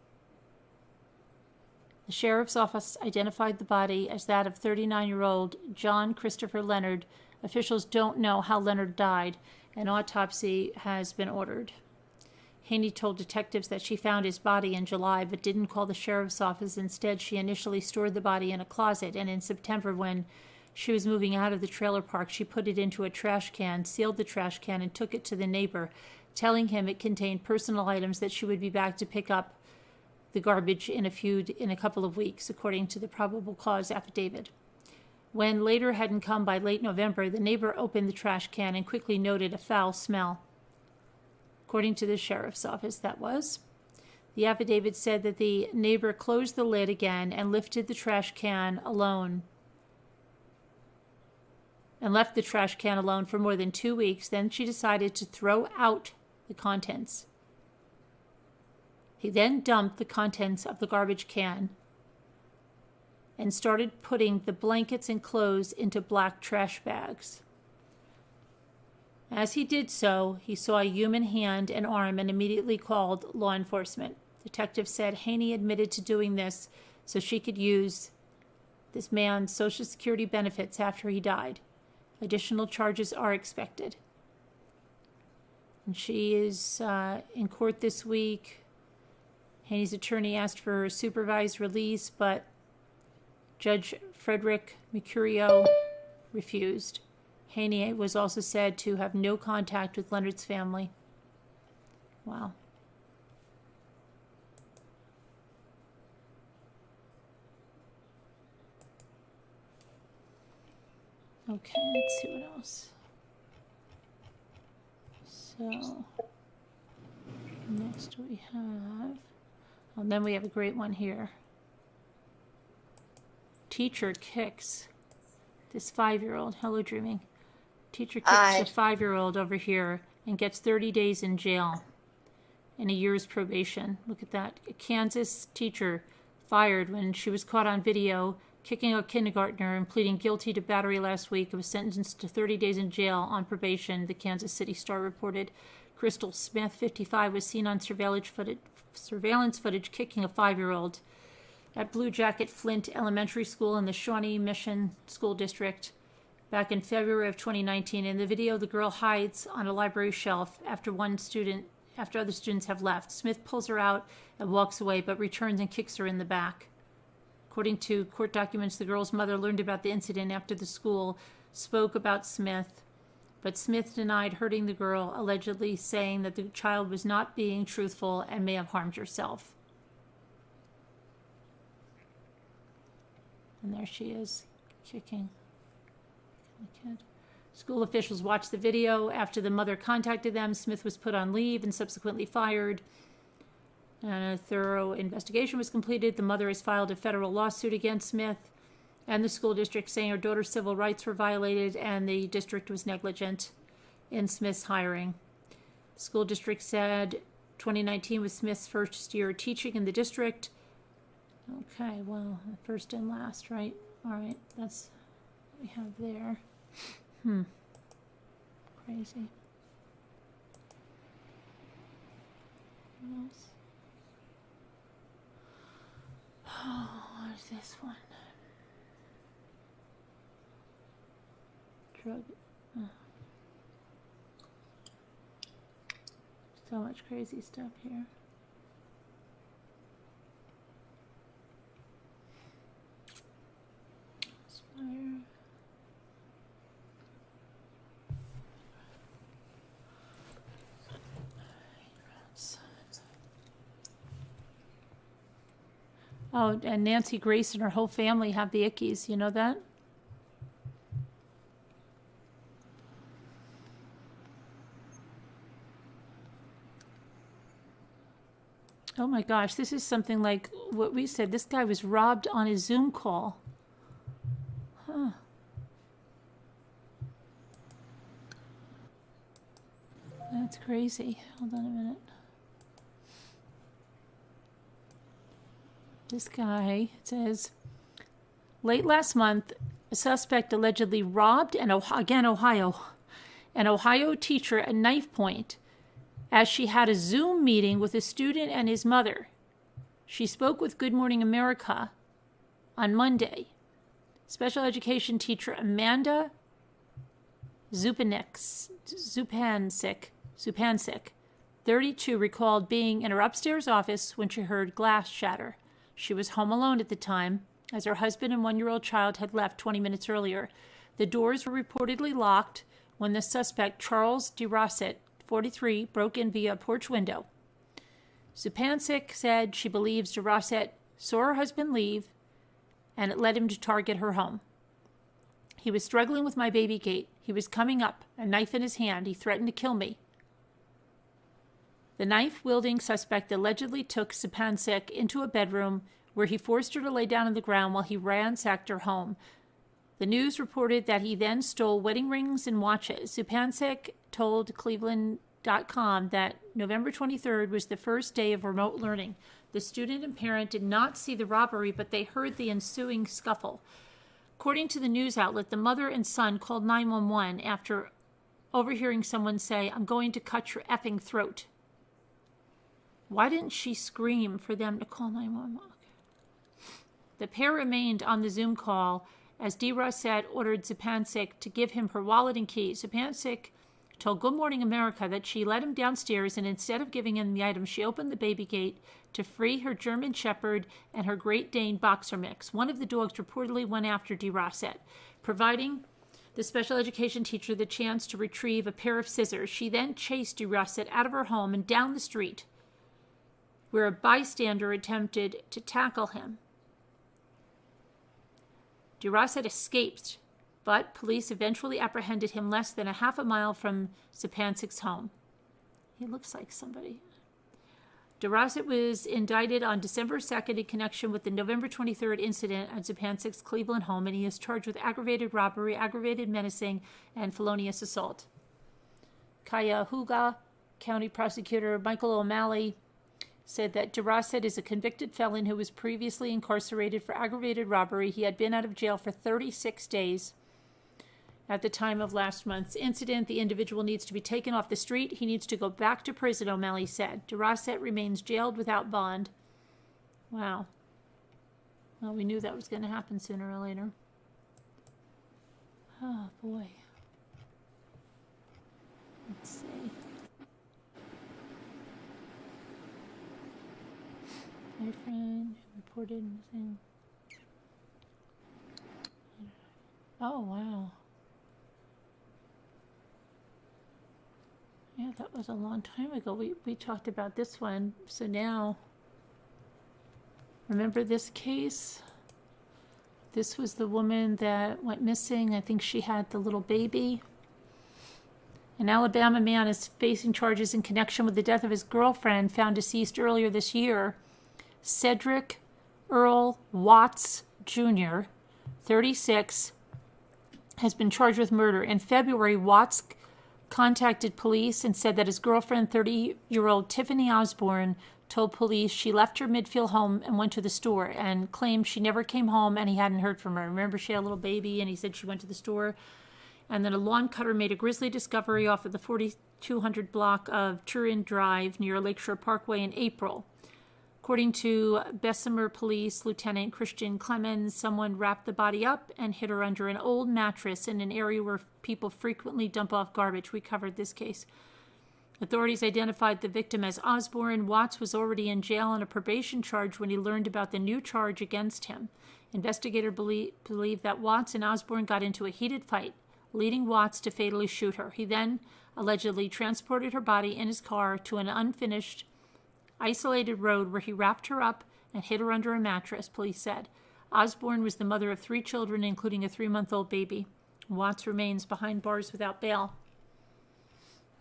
The sheriff's office identified the body as that of 39-year-old John Christopher Leonard. Officials don't know how Leonard died. An autopsy has been ordered. Haney told detectives that she found his body in July but didn't call the sheriff's office. Instead, she initially stored the body in a closet, and in September, when she was moving out of the trailer park, she put it into a trash can, sealed the trash can, and took it to the neighbor, telling him it contained personal items that she would be back to pick up the garbage in a couple of weeks, according to the probable cause affidavit. When later hadn't come by late November, the neighbor opened the trash can and quickly noted a foul smell. According to the sheriff's office, that was. The affidavit said that the neighbor closed the lid again and lifted the trash can alone and left the trash can alone for more than 2 weeks. Then she decided to throw out the contents. He then dumped the contents of the garbage can and started putting the blankets and clothes into black trash bags. As he did so, he saw a human hand and arm and immediately called law enforcement. Detectives said Haney admitted to doing this so she could use this man's Social Security benefits after he died. Additional charges are expected. And she is in court this week. Haney's attorney asked for her supervised release, but Judge Frederick Mercurio refused. Haney was also said to have no contact with Leonard's family. Wow. Okay, let's see what else. So, next we have, and then we have a great one here. Teacher kicks this 5-year-old. Hello, Dreaming. Teacher kicks Hi. a 5-year-old over here and gets 30 days in jail and a year's probation. Look at that. A Kansas teacher fired when she was caught on video kicking a kindergartner and pleading guilty to battery last week. Was sentenced to 30 days in jail on probation, the Kansas City Star reported. Crystal Smith, 55, was seen on surveillance footage kicking a 5-year-old at Blue Jacket Flint Elementary School in the Shawnee Mission School District back in February of 2019. In the video, the girl hides on a library shelf after other students have left. Smith pulls her out and walks away, but returns and kicks her in the back. According to court documents, the girl's mother learned about the incident after the school spoke about Smith, but Smith denied hurting the girl, allegedly saying that the child was not being truthful and may have harmed herself. And there she is, kicking the kid. School officials watched the video. After the mother contacted them, Smith was put on leave and subsequently fired. And a thorough investigation was completed. The mother has filed a federal lawsuit against Smith and the school district, saying her daughter's civil rights were violated and the district was negligent in Smith's hiring. The school district said 2019 was Smith's first year teaching in the district. Okay, well, first and last, right? All right, that's what we have there. Crazy. What else? Oh, what is this one? Drug. So much crazy stuff here. Spire. Oh, and Nancy Grace and her whole family have the ickies. You know that? Oh my gosh, this is something like what we said. This guy was robbed on a Zoom call. Huh. That's crazy. Hold on a minute. This guy, it says, late last month, a suspect allegedly robbed an Ohio teacher at knife point as she had a Zoom meeting with a student and his mother. She spoke with Good Morning America on Monday. Special education teacher Amanda Zupancic, 32, recalled being in her upstairs office when she heard glass shatter. She was home alone at the time, as her husband and 1-year-old child had left 20 minutes earlier. The doors were reportedly locked when the suspect, Charles DeRosset, 43, broke in via a porch window. Zupancic said she believes DeRosset saw her husband leave, and it led him to target her home. He was struggling with my baby gate. He was coming up, a knife in his hand. He threatened to kill me. The knife-wielding suspect allegedly took Zupancic into a bedroom where he forced her to lay down on the ground while he ransacked her home. The news reported that he then stole wedding rings and watches. Zupancic told Cleveland.com that November 23rd was the first day of remote learning. The student and parent did not see the robbery, but they heard the ensuing scuffle. According to the news outlet, the mother and son called 911 after overhearing someone say, "I'm going to cut your effing throat." Why didn't she scream for them to call 911? The pair remained on the Zoom call as DeRosset ordered Zupancic to give him her wallet and keys. Zupancic told Good Morning America that she led him downstairs, and instead of giving him the item, she opened the baby gate to free her German Shepherd and her Great Dane boxer mix. One of the dogs reportedly went after DeRosset, providing the special education teacher the chance to retrieve a pair of scissors. She then chased DeRosset out of her home and down the street, where a bystander attempted to tackle him. DeRosset escaped, but police eventually apprehended him less than a half a mile from Stepansik's home. He looks like somebody. Darasit was indicted on December 2nd in connection with the November 23rd incident at Stepansik's Cleveland home, and he is charged with aggravated robbery, aggravated menacing, and felonious assault. Cuyahoga County Prosecutor Michael O'Malley said that Darasit is a convicted felon who was previously incarcerated for aggravated robbery. He had been out of jail for 36 days at the time of last month's incident. The individual needs to be taken off the street. He needs to go back to prison, O'Malley said. Darasit remains jailed without bond. Wow. Well, we knew that was going to happen sooner or later. Oh, boy. Let's see. Boyfriend reported missing. Oh, wow. Yeah, that was a long time ago. We talked about this one. So now, remember this case? This was the woman that went missing. I think she had the little baby. An Alabama man is facing charges in connection with the death of his girlfriend, found deceased earlier this year. Cedric Earl Watts Jr., 36, has been charged with murder. In February, Watts contacted police and said that his girlfriend, 30-year-old Tiffany Osborne, told police she left her Midfield home and went to the store, and claimed she never came home and he hadn't heard from her. Remember, she had a little baby and he said she went to the store. And then a lawn cutter made a grisly discovery off of the 4200 block of Turin Drive near Lakeshore Parkway in April. According to Bessemer Police Lieutenant Christian Clemens, someone wrapped the body up and hid her under an old mattress in an area where people frequently dump off garbage. We covered this case. Authorities identified the victim as Osborne. Watts was already in jail on a probation charge when he learned about the new charge against him. Investigators believe that Watts and Osborne got into a heated fight, leading Watts to fatally shoot her. He then allegedly transported her body in his car to an unfinished, isolated road where he wrapped her up and hid her under a mattress, police said. Osborne was the mother of 3 children, including a 3-month-old baby. Watts remains behind bars without bail.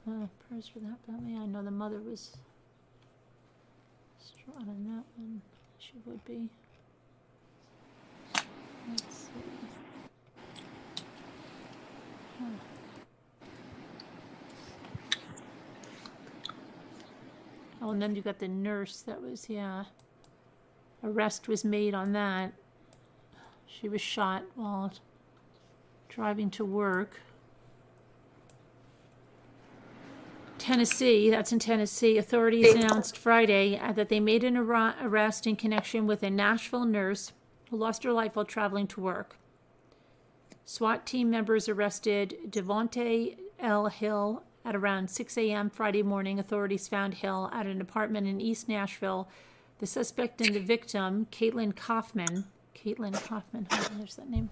Oh, prayers for that family. I know the mother was distraught on that one. She would be. Let's see. Oh, and then you got the nurse that was, arrest was made on that. She was shot while driving to work. Tennessee, that's in Tennessee. Authorities announced Friday that they made an arrest in connection with a Nashville nurse who lost her life while traveling to work. SWAT team members arrested Devontae L. Hill at around 6 a.m. Friday morning. Authorities found Hill at an apartment in East Nashville. The suspect and the victim, Caitlin Kaufman, there's that name,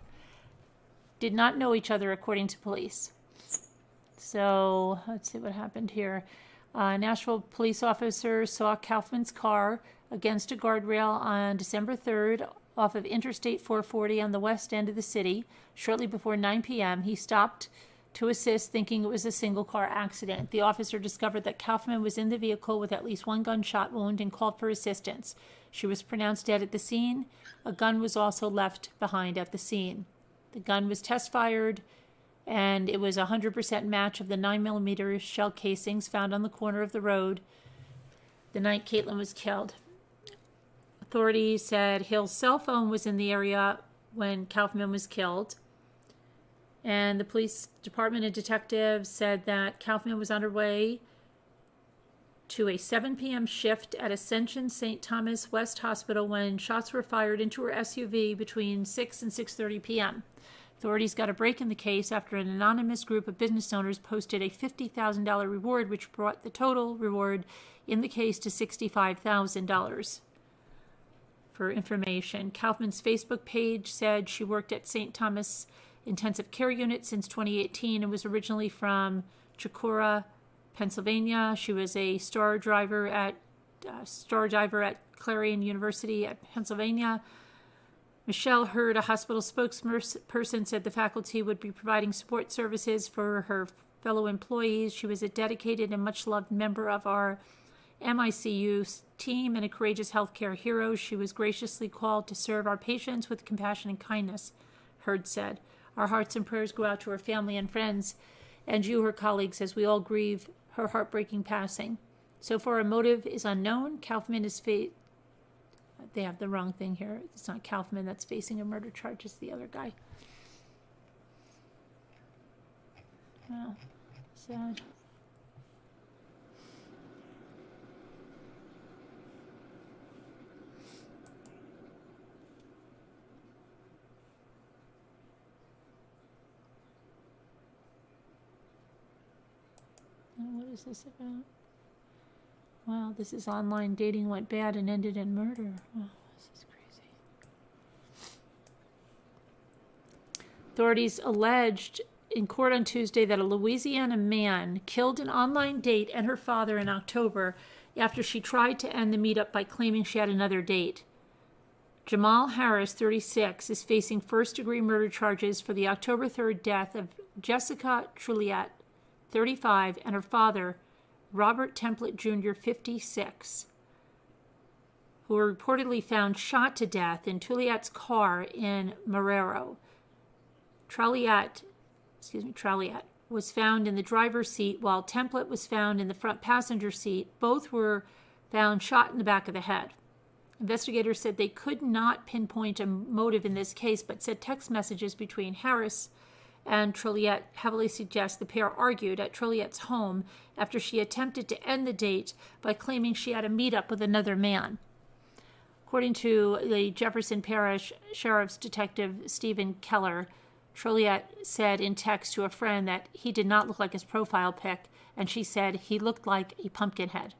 did not know each other, according to police. So let's see what happened here. A Nashville police officer saw Kaufman's car against a guardrail on December 3rd off of Interstate 440 on the west end of the city. Shortly before 9 p.m., he stopped to assist, thinking it was a single-car accident. The officer discovered that Kaufman was in the vehicle with at least 1 gunshot wound and called for assistance. She was pronounced dead at the scene. A gun was also left behind at the scene. The gun was test-fired, and it was a 100% match of the 9mm shell casings found on the corner of the road the night Caitlin was killed. Authorities said Hill's cell phone was in the area when Kaufman was killed. And the police department and detectives said that Kaufman was on her way to a 7 p.m. shift at Ascension St. Thomas West Hospital when shots were fired into her SUV between 6 and 6:30 p.m. Authorities got a break in the case after an anonymous group of business owners posted a $50,000 reward, which brought the total reward in the case to $65,000. For information, Kaufman's Facebook page said she worked at St. Thomas Intensive Care Unit since 2018 and was originally from Chicora, Pennsylvania. She was a star diver at Clarion University at Pennsylvania. Michelle Hurd, a hospital spokesperson, said the faculty would be providing support services for her fellow employees. She was a dedicated and much-loved member of our MICU team and a courageous healthcare hero. She was graciously called to serve our patients with compassion and kindness, Hurd said. Our hearts and prayers go out to her family and friends and you, her colleagues, as we all grieve her heartbreaking passing. So far, a motive is unknown. Kaufman is they have the wrong thing here. It's not Kaufman that's facing a murder charge. It's the other guy. Wow. Sad. What is this about? Wow, this is online dating went bad and ended in murder. Oh, this is crazy. Authorities alleged in court on Tuesday that a Louisiana man killed an online date and her father in October after she tried to end the meetup by claiming she had another date. Jamal Harris, 36, is facing first-degree murder charges for the October 3rd death of Jessica Truliette, 35, and her father, Robert Template Jr., 56, who were reportedly found shot to death in Truliette's car in Marrero. Truliette was found in the driver's seat while Template was found in the front passenger seat. Both were found shot in the back of the head. Investigators said they could not pinpoint a motive in this case, but said text messages between Harris and Truliette heavily suggest the pair argued at Truliette's home after she attempted to end the date by claiming she had a meetup with another man. According to the Jefferson Parish Sheriff's Detective Stephen Keller, Truliette said in text to a friend that he did not look like his profile pic, and she said he looked like a pumpkin head.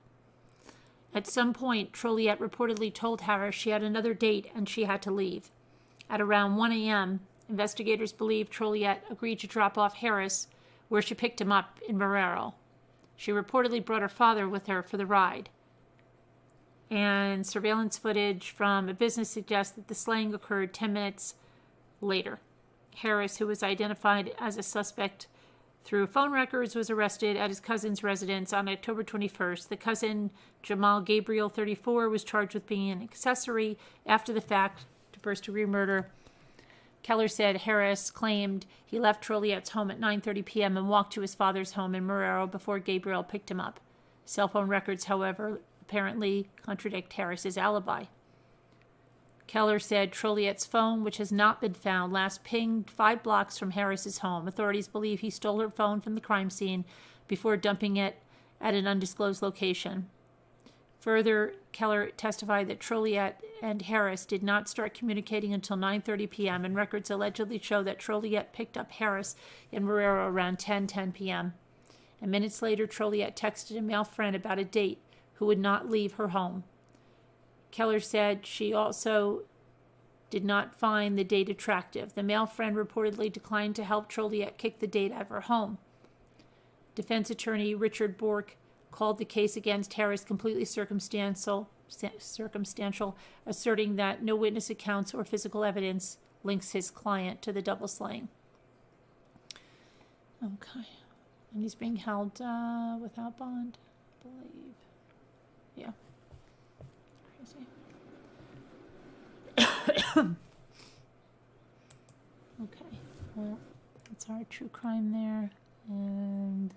At some point, Truliette reportedly told Harris she had another date and she had to leave. At around 1 a.m., investigators believe Truliette agreed to drop off Harris, where she picked him up in Marrero. She reportedly brought her father with her for the ride. And surveillance footage from a business suggests that the slaying occurred 10 minutes later. Harris, who was identified as a suspect through phone records, was arrested at his cousin's residence on October 21st. The cousin, Jamal Gabriel, 34, was charged with being an accessory after the fact to first-degree murder. Keller said Harris claimed he left Truliette's home at 9:30 p.m. and walked to his father's home in Marrero before Gabriel picked him up. Cell phone records, however, apparently contradict Harris's alibi. Keller said Truliette's phone, which has not been found, last pinged 5 blocks from Harris's home. Authorities believe he stole her phone from the crime scene before dumping it at an undisclosed location. Further, Keller testified that Truliette and Harris did not start communicating until 9:30 p.m., and records allegedly show that Truliette picked up Harris in Marrero around 10:10 p.m. And minutes later, Truliette texted a male friend about a date who would not leave her home. Keller said she also did not find the date attractive. The male friend reportedly declined to help Truliette kick the date out of her home. Defense attorney Richard Bork called the case against Harris completely circumstantial, asserting that no witness accounts or physical evidence links his client to the double slaying. Okay. And he's being held without bond, I believe. Yeah. Crazy. Okay. Well, that's our true crime there. And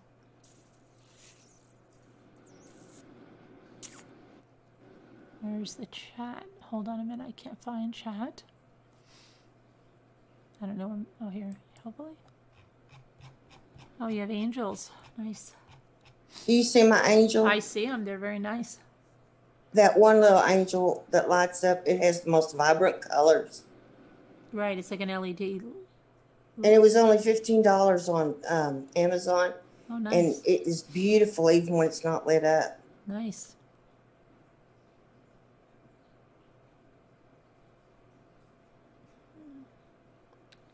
where's the chat? Hold on a minute. I can't find chat. I don't know. Oh, here. Hopefully. Oh, you have angels. Nice. Do you see my angel? I see them. They're very nice. That one little angel that lights up, it has the most vibrant colors. Right. It's like an LED. And it was only $15 on Amazon. Oh, nice. And it is beautiful even when it's not lit up. Nice.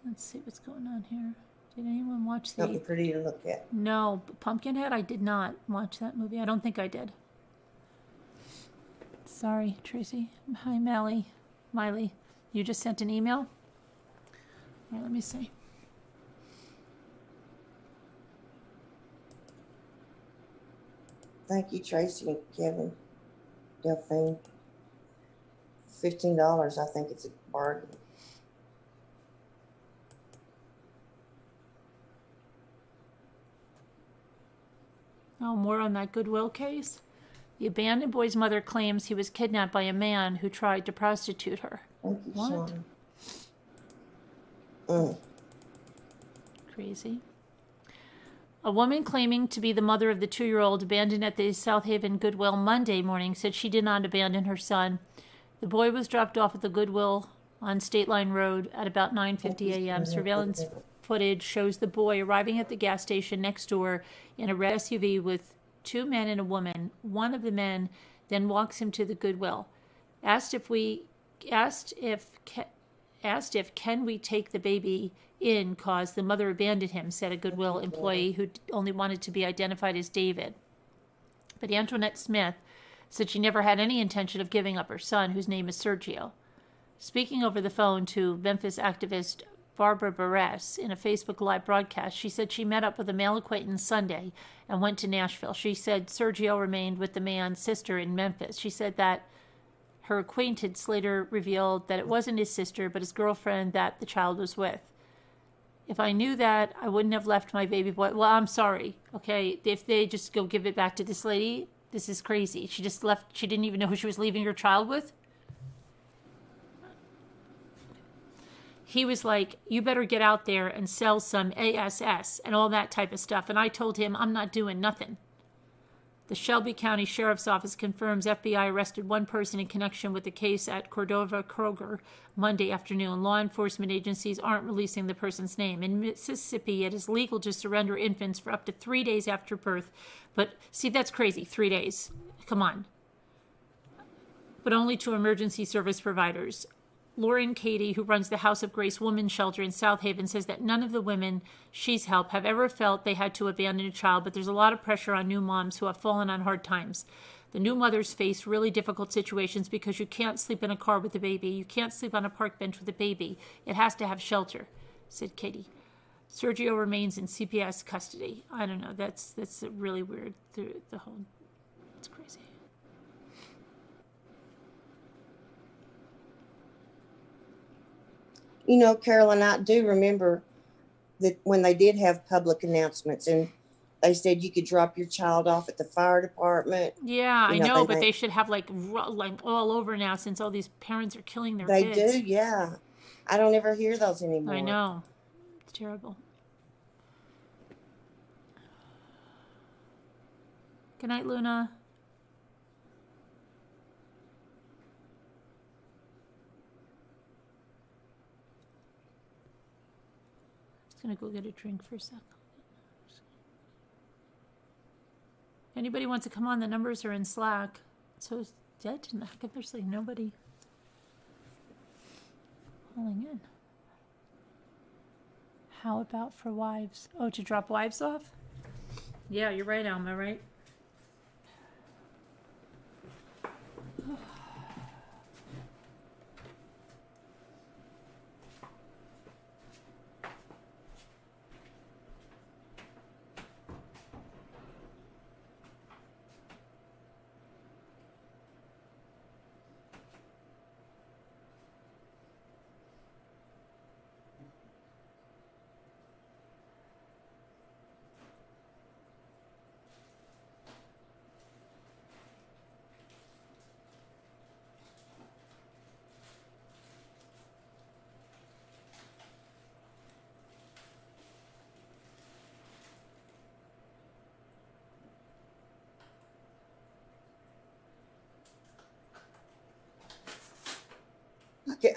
Let's see what's going on here. Did anyone watch the... Something pretty to look at. No, Pumpkinhead, I did not watch that movie. I don't think I did. Sorry, Tracy. Hi, Miley. You just sent an email? All right, let me see. Thank you, Tracy and Kevin. Delphine. $15. I think it's a bargain. Oh, more on that Goodwill case? The abandoned boy's mother claims he was kidnapped by a man who tried to prostitute her. Thank you, What? Sean. Crazy. A woman claiming to be the mother of the 2-year-old abandoned at the South Haven Goodwill Monday morning said she did not abandon her son. The boy was dropped off at the Goodwill on State Line Road at about 9:50 a.m. Surveillance footage shows the boy arriving at the gas station next door in a red SUV with 2 men and a woman. One of the men then walks him to the Goodwill. Asked if can we take the baby in cause the mother abandoned him, said a Goodwill employee who only wanted to be identified as David. But Antoinette Smith said she never had any intention of giving up her son, whose name is Sergio. Speaking over the phone to Memphis activist Barbara Barres in a Facebook Live broadcast, she said she met up with a male acquaintance Sunday and went to Nashville. She said Sergio remained with the man's sister in Memphis. She said that her acquaintance later revealed that it wasn't his sister, but his girlfriend that the child was with. If I knew that, I wouldn't have left my baby boy. Well, I'm sorry, okay? If they just go give it back to this lady, this is crazy. She just left. She didn't even know who she was leaving her child with. He was like, you better get out there and sell some ASS and all that type of stuff. And I told him, I'm not doing nothing. The Shelby County Sheriff's Office confirms FBI arrested one person in connection with the case at Cordova Kroger Monday afternoon. Law enforcement agencies aren't releasing the person's name. In Mississippi, it is legal to surrender infants for up to 3 days after birth. But see, that's crazy, 3 days. Come on. But only to emergency service providers. Lauren Cady, who runs the House of Grace Women's Shelter in South Haven, says that none of the women she's helped have ever felt they had to abandon a child, but there's a lot of pressure on new moms who have fallen on hard times. The new mothers face really difficult situations because you can't sleep in a car with a baby. You can't sleep on a park bench with a baby. It has to have shelter, said Cady. Sergio remains in CPS custody. I don't know. That's really weird. The whole, it's crazy. You know, Carolyn, I do remember that when they did have public announcements and they said you could drop your child off at the fire department. Yeah, You I know, but they they should have like all over now since all these parents are killing their They kids. do, yeah. I don't ever hear those anymore. I know. It's terrible. Good night, Luna. Gonna go get a drink for a second. Anybody wants to come on? The numbers are in Slack. So it's dead. How come there's like nobody calling in? How about for wives? Oh, to drop wives off? Yeah, you're right, Alma, right?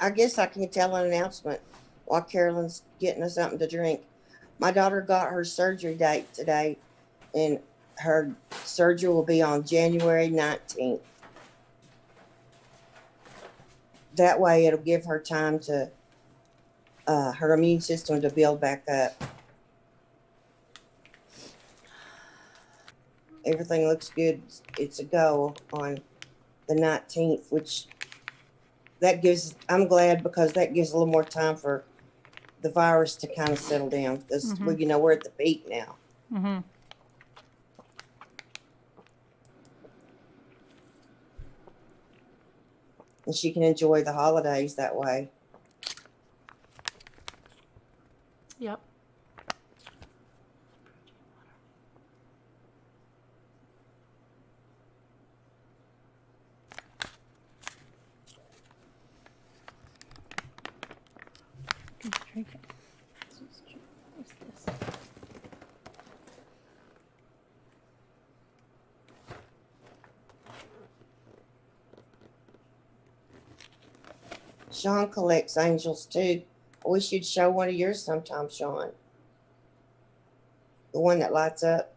I guess I can tell an announcement while Carolyn's getting us something to drink. My daughter got her surgery date today, and her surgery will be on January 19th. That way it'll give her time to, her immune system to build back up. Everything looks good. It's a go on the 19th, which I'm glad because that gives a little more time for the virus to kind of settle down because we're at the peak now. Mm-hmm. And she can enjoy the holidays that way. Yep. Drink it. What's this? Sean collects angels too. I wish you'd show one of yours sometime, Sean. The one that lights up.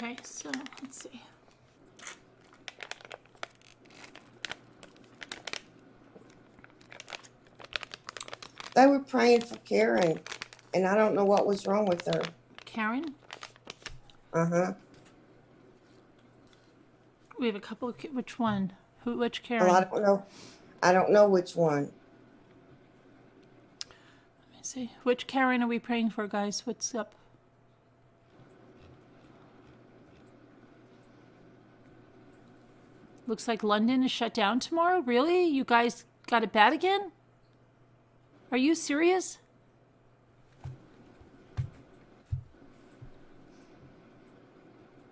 Okay, so let's see. They were praying for Karen, and I don't know what was wrong with her. Karen? Uh-huh. We have a couple of, which one? Which Karen? Well, I don't know. I don't know which one. Let me see. Which Karen are we praying for, guys? What's up? Looks like London is shut down tomorrow. Really? You guys got it bad again? Are you serious?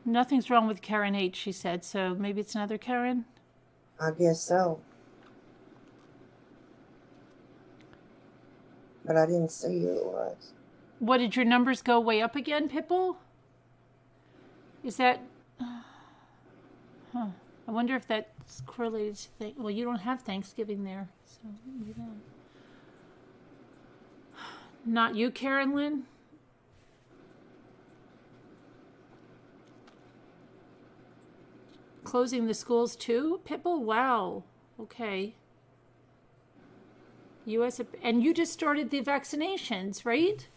Nothing's wrong with Karen H, she said, so maybe it's another Karen? I guess so. But I didn't see who it was. What, did your numbers go way up again, Pitbull? Is that... Huh. I wonder if that's correlated to... Well, you don't have Thanksgiving there, so maybe that. Not you, Karen Lynn? Closing the schools too? Pitbull? Wow. Okay. U.S. And you just started the vaccinations, right?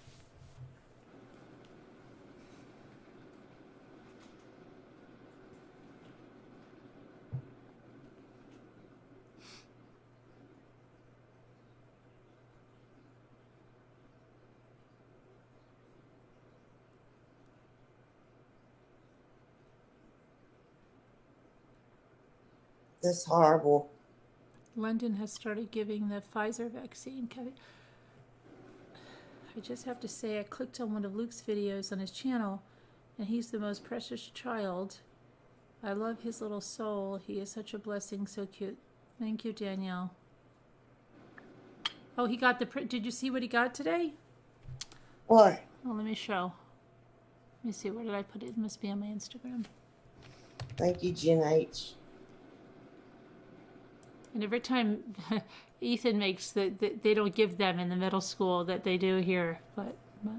That's horrible. London has started giving the Pfizer vaccine. I just have to say, I clicked on one of Luke's videos on his channel, and he's the most precious child. I love his little soul. He is such a blessing, so cute. Thank you, Danielle. Oh, he got the print. Did you see what he got today? What? Oh, let me show. Let me see. Where did I put it? It must be on my Instagram. Thank you, Jen H. And every time Ethan makes they don't give them in the middle school that they do here. But what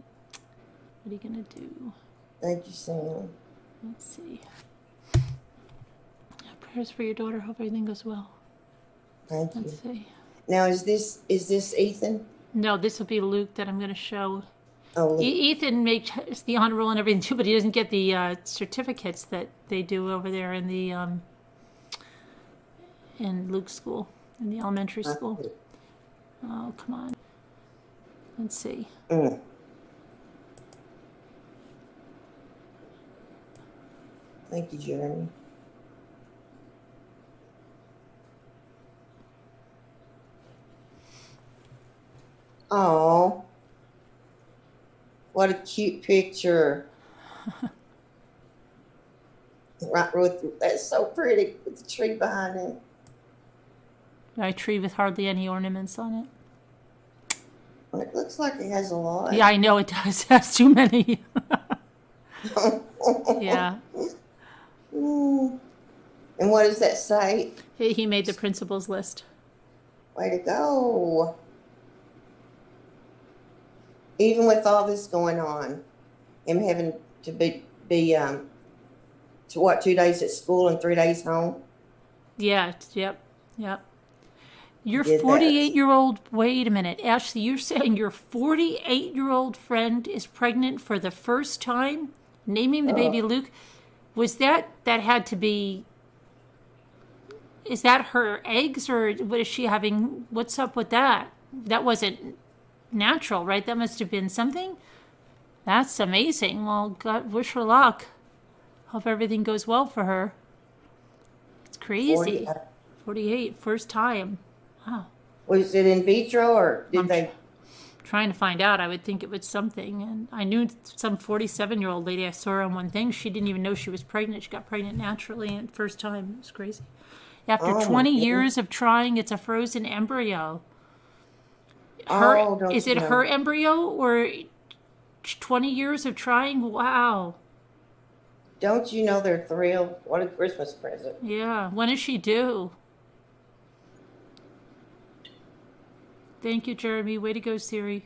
are you going to do? Thank you, Sam. Let's see. Prayers for your daughter. Hope everything goes well. Thank you. Let's see. Now, is this Ethan? No, this will be Luke that I'm going to show. Oh, Luke. Ethan makes the honor roll and everything too, but he doesn't get the certificates that they do over there in the in Luke's school, in the elementary school. Oh, come on. Let's see. Thank you, Jeremy. Oh, what a cute picture. Right with that's so pretty with the tree behind it. A tree with hardly any ornaments on it. It looks like it has a lot. Yeah, I know it does. It has too many. Yeah. And what does that say? He made the principal's list. Way to go. Even with all this going on, him having to to what, 2 days at school and 3 days home? Yeah, yep. Your Did that. 48-year-old, wait a minute, Ashley, you're saying your 48-year-old friend is pregnant for the first time? Naming the baby Luke? Was that had to be, is that her eggs, or what is she having? What's up with that? That wasn't natural, right? That must have been something. That's amazing. Well, God, wish her luck. Hope everything goes well for her. It's crazy. 48, first time. Wow. Was it in vitro or did they? Trying to find out. I would think it was something. And I knew some 47-year-old lady, I saw her on one thing. She didn't even know she was pregnant. She got pregnant naturally and first time. It was crazy. After 20 years of trying, it's a frozen embryo. Is it her embryo or 20 years of trying? Wow. Don't you know they're thrilled? What a Christmas present. Yeah. When is she due? Thank you, Jeremy. Way to go, Siri.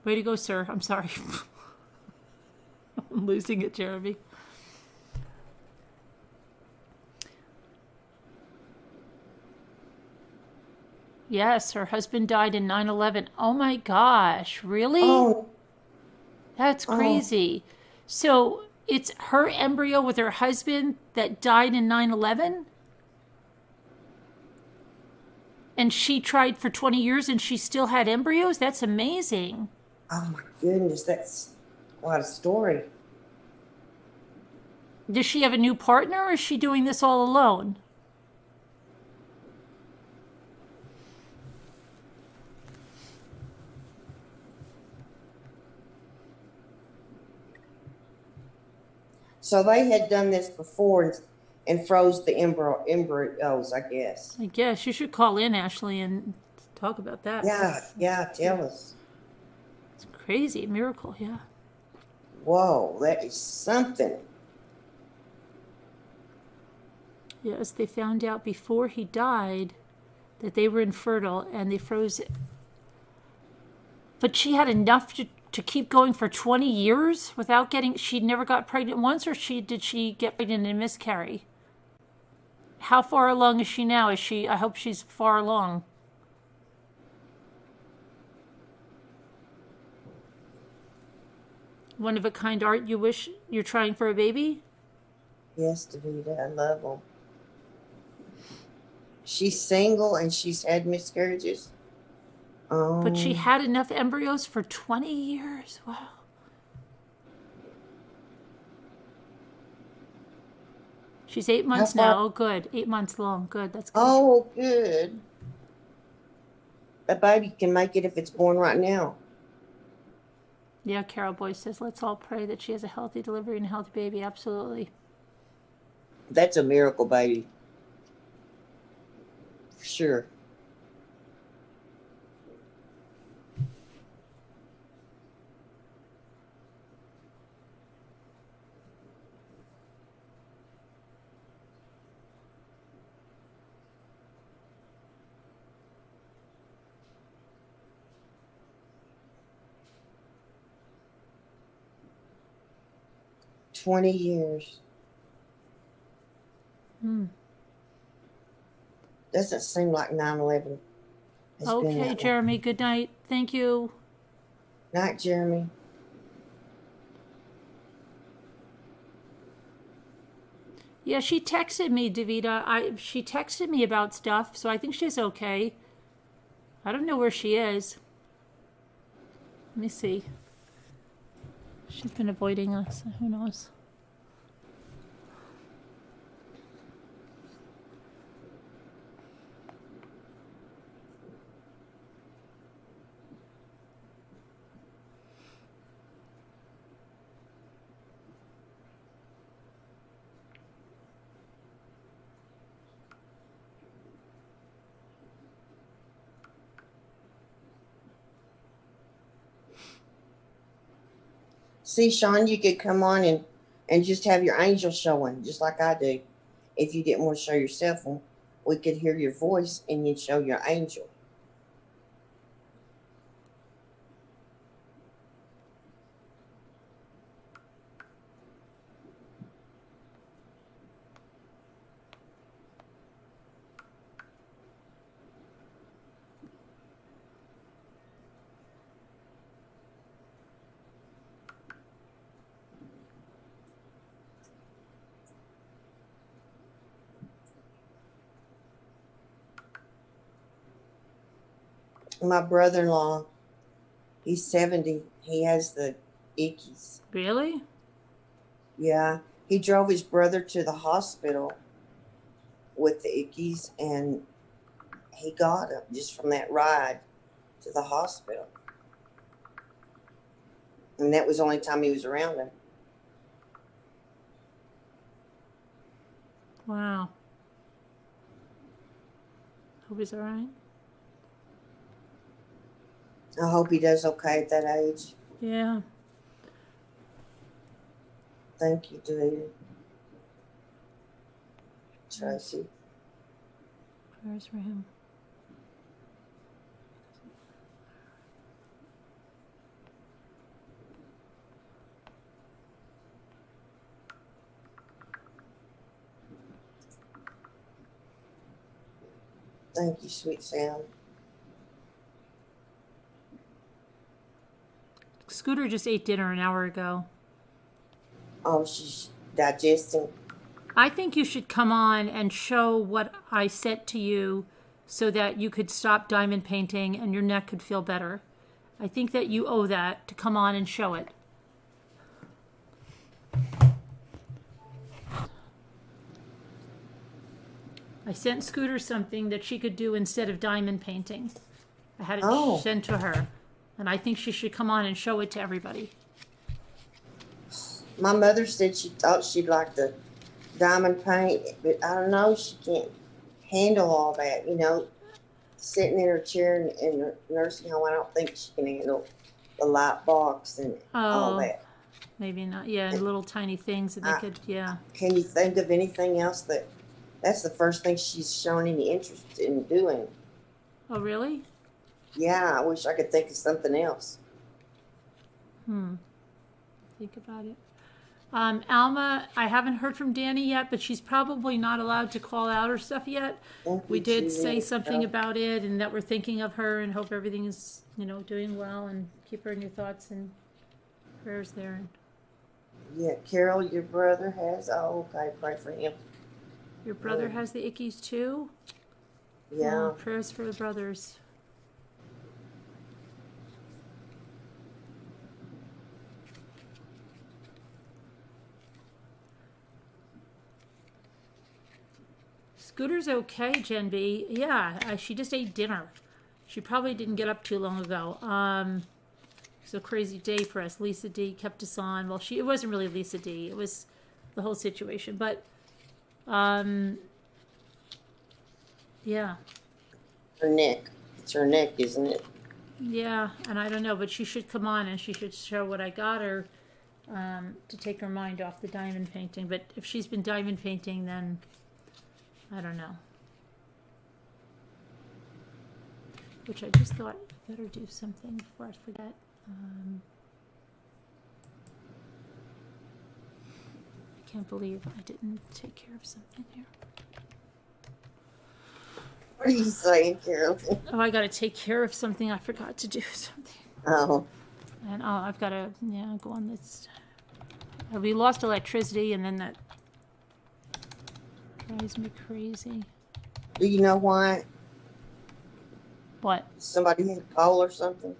Way to go, sir. I'm sorry. I'm losing it, Jeremy. Yes, her husband died in 9/11. Oh my gosh, really? Oh. That's crazy. So it's her embryo with her husband that died in 9/11? And she tried for 20 years and she still had embryos? That's amazing. Oh my goodness, that's quite a story. Does she have a new partner or is she doing this all alone? So they had done this before and froze the embryos, I guess. I guess you should call in, Ashley, and talk about that. Yeah, tell us. It's crazy. Miracle, yeah. Whoa, that is something. Yes, they found out before he died that they were infertile and they froze it. But she had enough to keep going for 20 years without getting, she never got pregnant once, or did she get pregnant and miscarry? How far along is she now? I hope she's far along. One of a kind art, you wish you're trying for a baby? Yes, Davida, I love them. She's single and she's had miscarriages. But she had enough embryos for 20 years. Wow. She's 8 months now. Oh, good. 8 months long. Good. That's good. Oh, good. A baby can make it if it's born right now. Yeah, Carol Boyce says, let's all pray that she has a healthy delivery and a healthy baby. Absolutely. That's a miracle baby. For sure. "20 years. Doesn't seem like 9/11 has been Okay, that Jeremy. Good night. Thank you. long. Night, Jeremy. Yeah, she texted me, Davida. She texted me about stuff, so I think she's okay. I don't know where she is. Let me see. She's been avoiding us. Who knows? See, Sean, you could come on and just have your angel showing, just like I do. If you didn't want to show yourself, we could hear your voice and you'd show your angel. My brother-in-law, he's 70. He has the ickies. Really? Yeah. He drove his brother to the hospital with the ickies, and he got him just from that ride to the hospital. And that was the only time he was around him. Wow. Hope he's all right. I hope he does okay at that age. Yeah. Thank you, Davida. Tracy. Prayers for him. Thank you, sweet Sam. Scooter just ate dinner an hour ago. Oh, she's digesting. I think you should come on and show what I sent to you so that you could stop diamond painting and your neck could feel better. I think that you owe that to come on and show it. I sent Scooter something that she could do instead of diamond painting. I had it sent to her. And I think she should come on and show it to everybody. My mother said she thought she'd like the diamond paint, but I don't know. She can't handle all that, you know. Sitting in her chair in her nursing home, I don't think she can handle the light box and all that. Maybe not. Yeah, and little tiny things that they could, yeah. Can you think of anything else that's the first thing she's shown any interest in doing? Oh, really? Yeah, I wish I could think of something else. Think about it. Alma, I haven't heard from Danny yet, but she's probably not allowed to call out her stuff yet. We did say something about it and that we're thinking of her and hope everything is, doing well, and keep her in your thoughts and prayers there. Yeah, Carol, your brother has. Oh, okay, pray for him. Your brother has the ickies too? Yeah. Oh, prayers for the brothers. Scooter's okay, Jen B. Yeah, she just ate dinner. She probably didn't get up too long ago. It's a crazy day for us. Lisa D kept us on. Well, it wasn't really Lisa D. It was the whole situation. But, yeah. Her neck. It's her neck, isn't it? Yeah, and I don't know, but she should come on and she should show what I got her to take her mind off the diamond painting. But if she's been diamond painting, then I don't know. Which I just thought I better do something before I forget. I can't believe I didn't take care of something here. What are you saying, Carol? Oh, I got to take care of something. I forgot to do something. Oh. And I've got to, go on this. We lost electricity, and then that drives me crazy. Do you know why? What? Somebody hit a pole or something?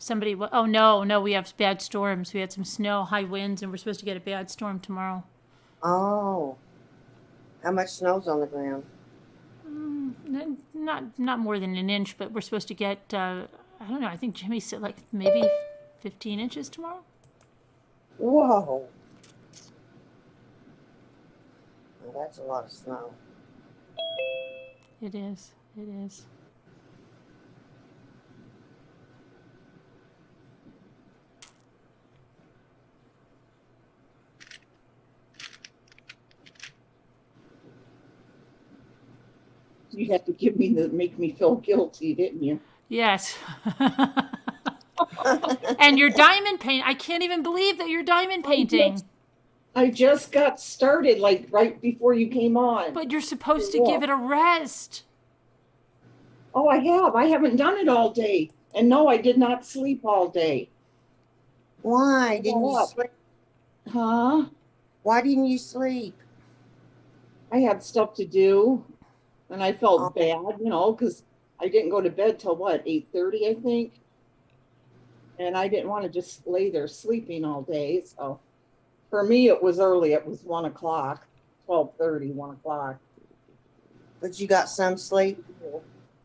Somebody, oh no, we have bad storms. We had some snow, high winds, and we're supposed to get a bad storm tomorrow. Oh. How much snow's on the ground? Not more than an inch, but we're supposed to get, I don't know, I think Jimmy said like maybe 15 inches tomorrow. Whoa. Well, that's a lot of snow. It is. You had to make me feel guilty, didn't you? Yes. And your diamond paint. I can't even believe that you're diamond painting. I just got started like right before you came on. But you're supposed to give it a rest. Oh, I have. I haven't done it all day. And no, I did not sleep all day. Why didn't you sleep? Huh? Why didn't you sleep? I had stuff to do, and I felt bad, because I didn't go to bed till what, 8:30, I think. And I didn't want to just lay there sleeping all day. So for me, it was early. It was 1 o'clock, 12:30, 1 o'clock. But you got some sleep?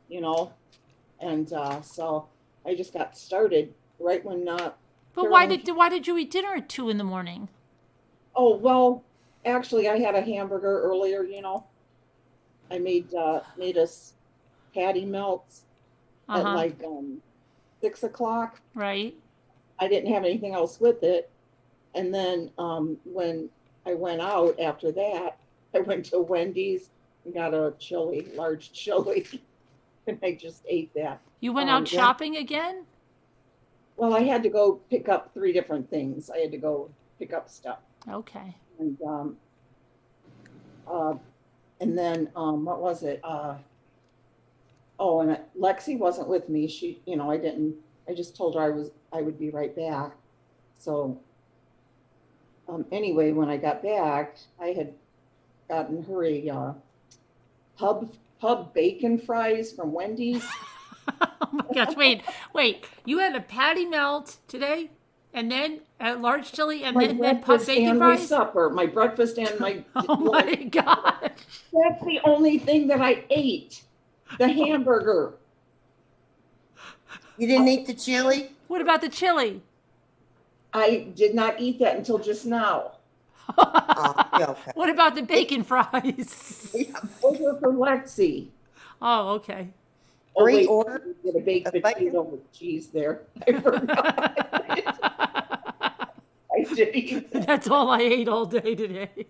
And so I just got started right when. But why did you eat dinner at 2 a.m? Oh, well, actually, I had a hamburger earlier. I made us patty melts at like 6 o'clock. Right. I didn't have anything else with it. And then when I went out after that, I went to Wendy's and got a large chili, and I just ate that. You went out shopping again? Well, I had to go pick up 3 different things. I had to go pick up stuff. Okay. And then what was it? And Lexi wasn't with me. She, I just told her I would be right back. So anyway, when I got back, I had gotten her a pub bacon fries from Wendy's. Oh my gosh, wait. You had a patty melt today? And then a large chili, and then pub bacon fries? My supper, my breakfast and my oh my gosh. That's the only thing that I ate. The hamburger. You didn't eat the chili? What about the chili? I did not eat that until just now. Okay. What about the bacon fries? Those were for Lexi. Oh, okay. Great order. Get a baked potato with cheese there. I forgot. I did eat that. That's all I ate all day today.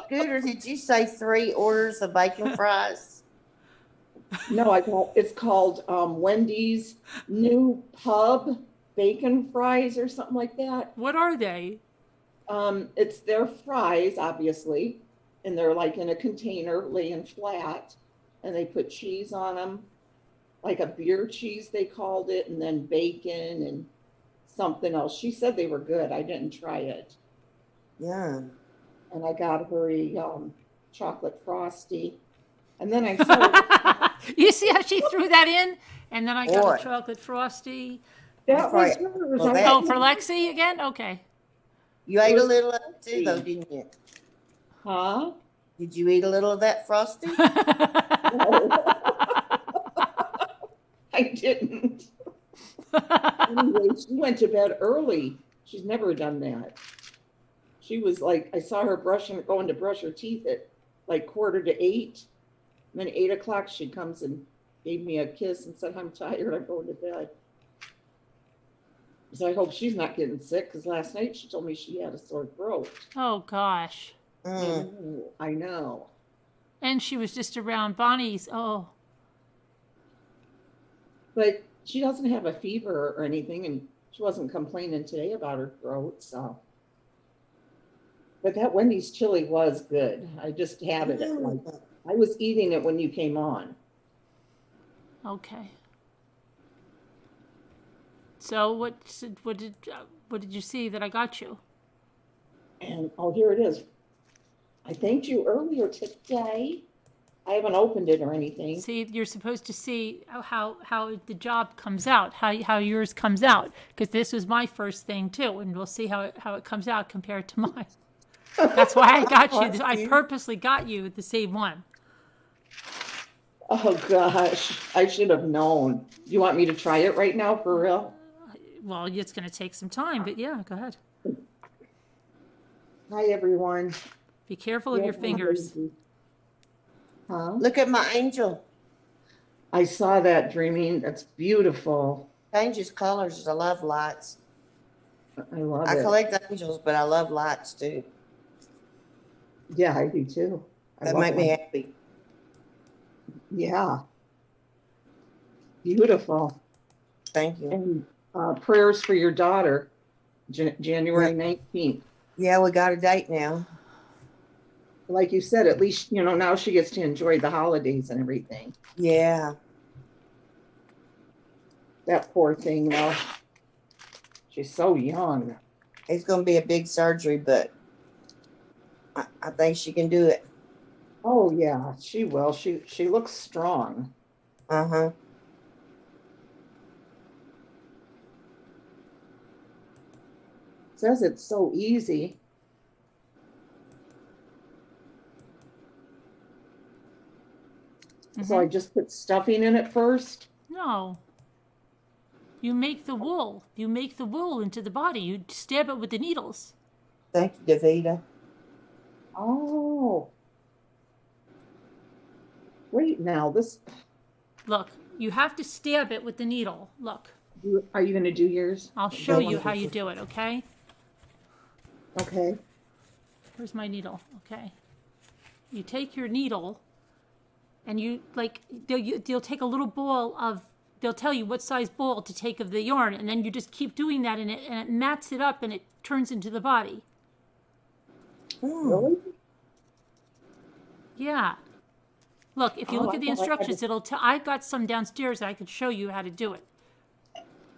Scooter, did you say 3 orders of bacon fries? No, it's called Wendy's new pub bacon fries or something like that. What are they? It's their fries, obviously, and they're like in a container laying flat, and they put cheese on them, like a beer cheese they called it, and then bacon and something else. She said they were good. I didn't try it. Yeah. And I got her a chocolate frosty. And then I saw you see how she threw that in? And then I got a chocolate frosty. That was hers. Oh, for Lexi again? Okay. You ate a little of it too, though, didn't you? Huh? Did you eat a little of that frosty? I didn't. Anyway, she went to bed early. She's never done that. She was like, I saw her going to brush her teeth at like 7:45. And then 8 o'clock, she comes and gave me a kiss and said, I'm tired, I'm going to bed. So I hope she's not getting sick, because last night she told me she had a sore throat. Oh, gosh. I know. And she was just around Bonnie's. Oh. But she doesn't have a fever or anything, and she wasn't complaining today about her throat, so. But that Wendy's chili was good. I just had it I was eating it when you came on. Okay. So what did you see that I got you? And here it is. I thanked you earlier today. I haven't opened it or anything. See, you're supposed to see how the job comes out, how yours comes out, because this was my first thing too, and we'll see how it comes out compared to mine. That's why I got you. I purposely got you the same one. Oh gosh, I should have known. You want me to try it right now for real? Well, it's going to take some time, but yeah, go ahead. Hi everyone. Be careful of your fingers. Huh? Look at my angel. I saw that, Dreaming. That's beautiful. Changes colors. I love lights. I love it. I collect angels, but I love lights too. Yeah, I do too. That make me happy. Yeah. Beautiful. Thank you. And prayers for your daughter, January 19th. Yeah, we got a date now. Like you said, at least, now she gets to enjoy the holidays and everything. Yeah. That poor thing, though. She's so young. It's going to be a big surgery, but I think she can do it. Oh, yeah, she will. She looks strong. Uh-huh. Says it's so easy. So I just put stuffing in it first? No. You make the wool. You make the wool into the body. You stab it with the needles. Thank you, Davida. Oh. Wait now, this... Look, you have to stab it with the needle. Look. Are you going to do yours? I'll show you how you do it, okay? Okay. Where's my needle? Okay. You take your needle and you, like, they'll take a little ball of, they'll tell you what size ball to take of the yarn, and then you just keep doing that, and it mats it up and it turns into the body. Really? Yeah. Look, if you look at the instructions, it'll tell, I got some downstairs that I could show you how to do it.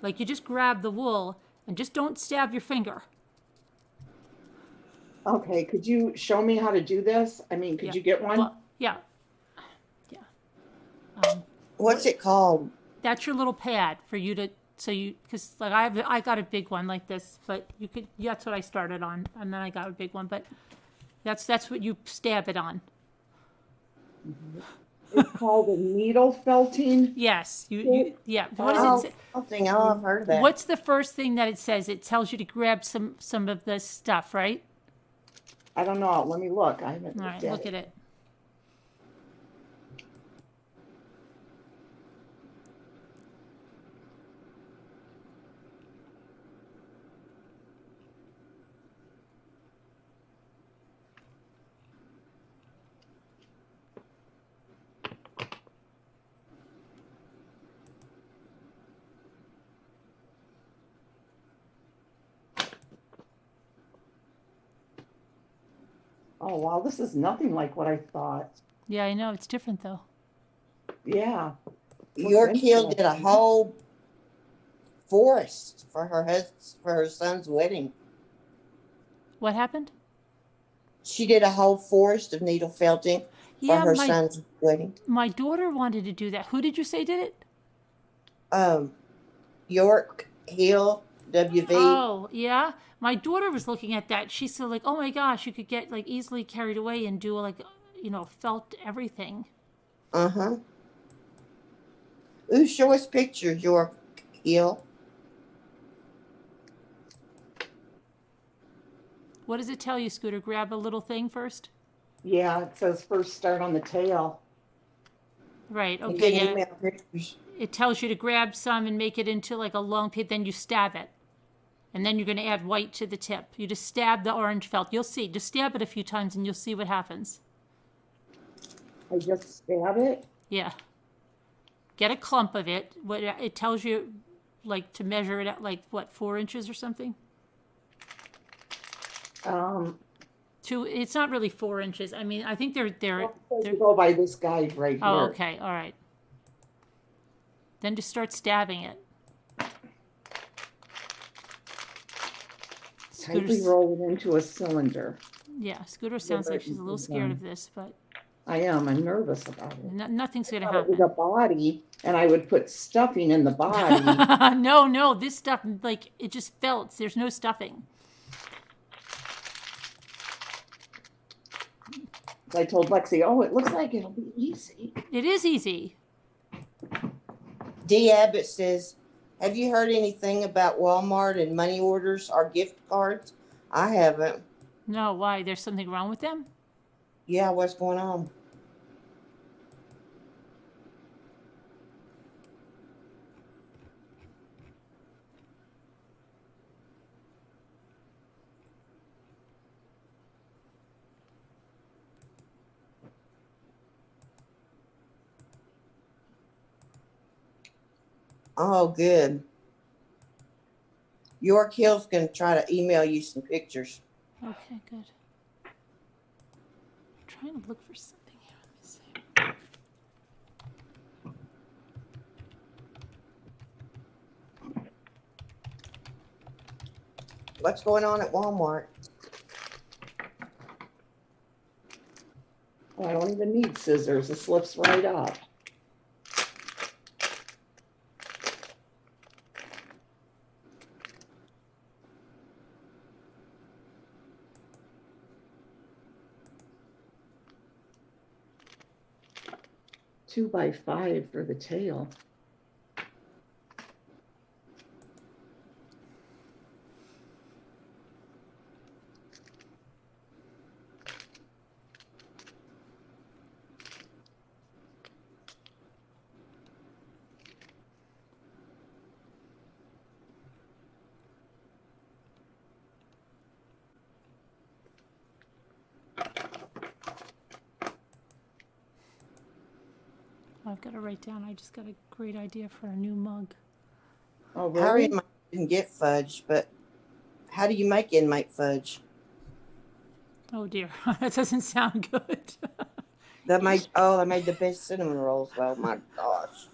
Like, you just grab the wool and just don't stab your finger. Okay, could you show me how to do this? I mean, could you get one? Well, yeah. Yeah. What's it called? That's your little pad for you to, so you, because like I got a big one like this, but you could, that's what I started on, and then I got a big one, but that's what you stab it on. It's called a needle felting. Yes, yeah. What does it say? Something. Oh, I've heard of that. What's the first thing that it says? It tells you to grab some of the stuff, right? I don't know. Let me look. I haven't All right, looked look at it. Oh, wow. This is nothing like what I thought. Yeah, I know. It's different, though. Yeah. York Hill did a whole forest for her son's wedding. What happened? She did a whole forest of needle felting for her son's wedding. My daughter wanted to do that. Who did you say did it? York Hill, WV. Oh, yeah. My daughter was looking at that. She said, like, oh my gosh, you could get like easily carried away and do like, felt everything. Uh-huh. Ooh, show us pictures, York Hill. What does it tell you, Scooter? Grab a little thing first? Yeah, it says first start on the tail. Right, You okay, can yeah. email pictures. It tells you to grab some and make it into like a long piece, then you stab it. And then you're going to add white to the tip. You just stab the orange felt. You'll see. Just stab it a few times and you'll see what happens. I just stab it? Yeah. Get a clump of it. What it tells you, like, to measure it at, like, what, 4 inches or something? It's not really 4 inches. I mean, I think they're go by this guide right here. Oh, okay. All right. Then just start stabbing it. Tightly roll it into a cylinder. Yeah, Scooter sounds like she's a little scared of this, but I am. I'm nervous about it. Nothing's going to It happen. was a body, and I would put stuffing in the body. No, this stuff, like, it just felts. There's no stuffing. I told Lexi, oh, it looks like it'll be easy. It is easy. D. Abbott says, have you heard anything about Walmart and money orders or gift cards? I haven't. No, why? There's something wrong with them? Yeah, what's going on? Oh, good. York Hill's going to try to email you some pictures. Okay, good. I'm trying to look for something here. Let me see. What's going on at Walmart? Oh, I don't even need scissors. It slips right up. Two by 5 for the tail. I've got to write down. I just got a great idea for a new mug. Oh, Harry really? and I didn't get fudge, but how do you make inmate fudge? Oh dear, that doesn't sound good. They made the best cinnamon rolls. Oh my gosh.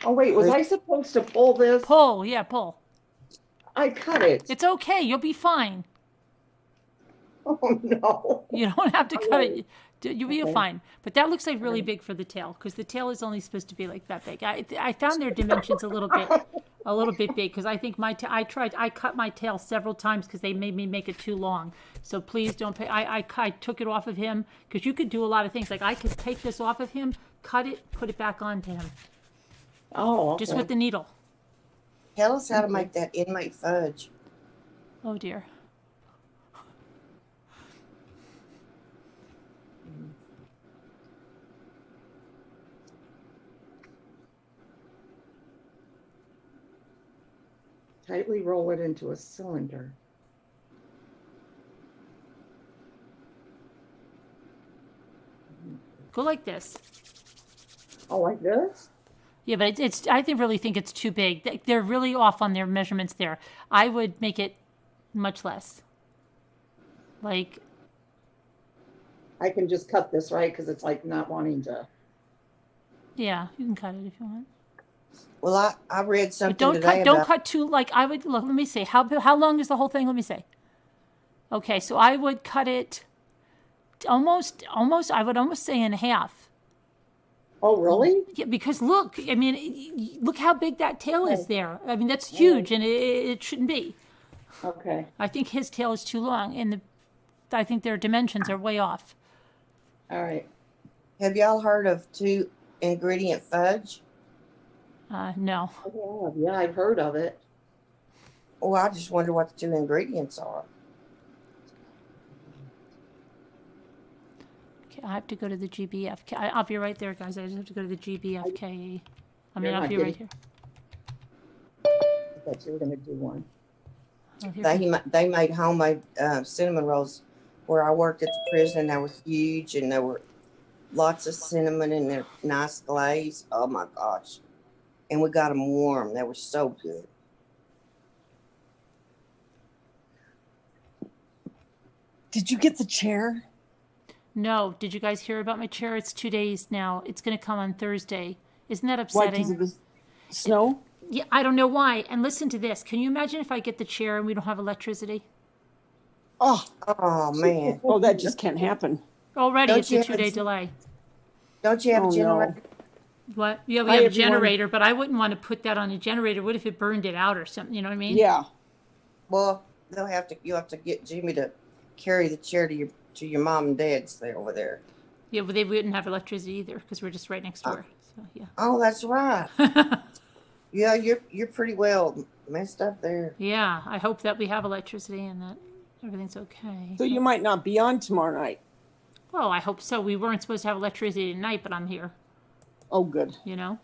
Oh, wait, was I supposed to pull this? Pull, yeah, pull. I cut it. It's okay. You'll be fine. Oh, no. You don't have to cut it. You'll be Okay. fine. But that looks like really big for the tail, because the tail is only supposed to be like that big. I found their dimensions a little bit big, because I think I cut my tail several times because they made me make it too long. So please don't pay. I took it off of him, because you could do a lot of things. Like I could take this off of him, cut it, put it back onto him, Oh, okay. just with the needle. Tell us how to make that inmate fudge. Oh dear. Tightly roll it into a cylinder. Go like this. Oh, like this? Yeah, but it's I really think it's too big. They're really off on their measurements there. I would make it much less. Like, I can just cut this, right? Because it's like not wanting to. yeah, you can cut it if you want. Well, I read But something don't today cut. Don't about cut too. Like I would. Look, let me see. How long is the whole thing? Let me see. Okay, so I would cut it almost. I would almost say in half. Oh, really? Yeah, because look. I mean, look how big that tail is there. I mean, that's huge, and it shouldn't be. Okay. I think his tail is too long, and I think their dimensions are way off. All right. Have y'all heard of 2-ingredient fudge? No. Oh, yeah, I've heard of it. Oh, I just wonder what the 2 ingredients are. Okay, I have to go to the GBF. I'll be right there, guys. I just have to go to the GBFK. You're I'll not be right getting- here. I thought you were going to do one. Oh, here They made homemade cinnamon rolls where I worked at the prison, and they were huge, and there were lots of cinnamon and they're nice glaze. Oh my gosh. And we got them warm. They were so good. Did you get the chair? No, did you guys hear about my chair? It's 2 days now. It's going to come on Thursday. Isn't that Why? upsetting? Because of the snow? Yeah, I don't know why. And listen to this. Can you imagine if I get the chair and we don't have electricity? Oh, Oh man. oh, that just can't happen. Already, Don't it's a you have 2 day a- delay. Don't you have Oh, a no. generator? What? Yeah, we Hi, have a everyone. generator, but I wouldn't want to put that on a generator. What if it burned it out or something? You know what I mean? Yeah. Well, you'll have to get Jimmy to carry the chair to your mom and dad's there over there. Yeah, but they wouldn't have electricity either because we're just right next door. So yeah. Oh, that's right. Yeah, you're pretty well messed up there. Yeah, I hope that we have electricity and that everything's okay. So you might not be on tomorrow night. Well, I hope so. We weren't supposed to have electricity tonight, but I'm here, Oh, good. you know?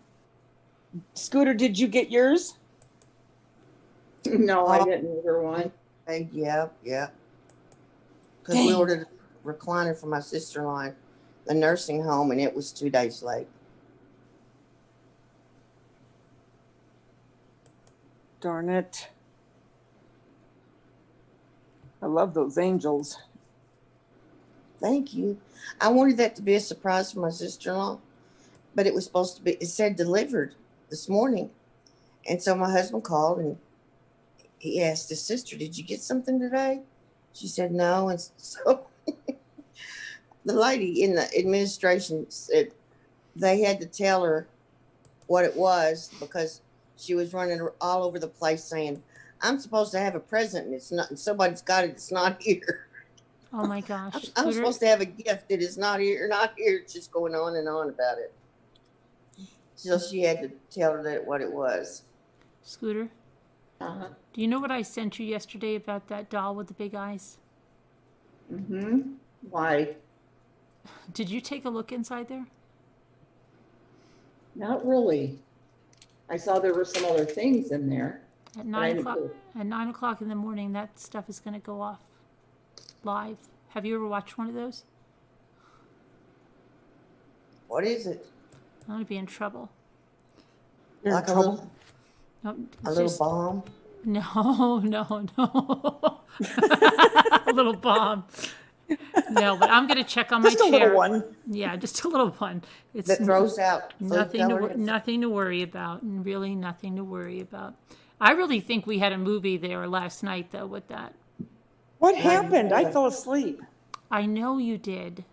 Scooter, did you get yours? No, I didn't order one. Hey, yeah. Because we Dang. ordered a recliner for my sister-in-law. the nursing home, and it was 2 days late. Darn it. I love those angels. Thank you. I wanted that to be a surprise for my sister-in-law, but it was supposed to be, it said delivered this morning. And so my husband called and he asked his sister, did you get something today? She said no. And so the lady in the administration said they had to tell her what it was because she was running all over the place saying, I'm supposed to have a present and it's not, and somebody's got it, it's not here. Oh my gosh. I'm Scooter, supposed to have a gift. It is not here, not here. It's just going on and on about it. So she had to tell her that what it was. Scooter, Uh-huh. do you know what I sent you yesterday about that doll with the big eyes? Mm-hmm. Why? Did you take a look inside there? Not really. I saw there were some other things in there. At I 9 didn't o'clock. do At 9 o'clock in the morning, that stuff is going to go off live. Have you ever watched one of those? What is it? I'm going to be in trouble. You're in Like a trouble. little, No, a little bomb? No. A little bomb. No, but I'm going to check on my Just a chair. little one. Yeah, just a little one. It's That throws out food coloring? nothing to worry about, and really nothing to worry about. I really think we had a movie there last night, though, with that. What happened? I fell asleep. I know you did.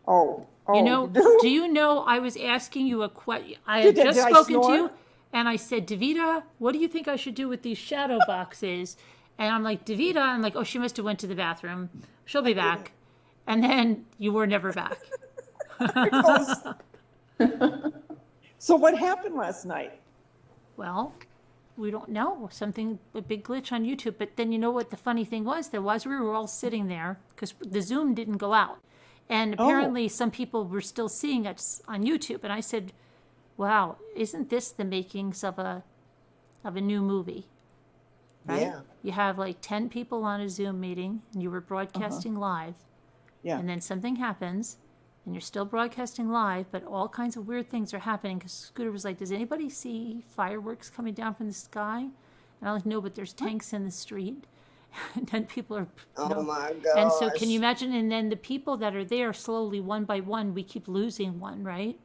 Oh. You know, do you know I was asking you a question? I had just Did I spoken to snore? you, and I said, Davida, what do you think I should do with these shadow boxes? And I'm like, Davida, I'm like, oh, she must have went to the bathroom. She'll be back. And then you were never back. So what happened last night? Well, we don't know. A big glitch on YouTube. But then you know what the funny thing was? We were all sitting there because the Zoom didn't go out. And apparently some people were still seeing us on YouTube. And I said, wow, isn't this the makings of a new movie? Right? Yeah. You have like 10 people on a Zoom meeting and you were broadcasting live. Yeah. And then something happens and you're still broadcasting live, but all kinds of weird things are happening because Scooter was like, does anybody see fireworks coming down from the sky? And I was like, no, but there's tanks in the street. And then people are... Oh my gosh. And so can you imagine? And then the people that are there slowly, one by one, we keep losing one, right?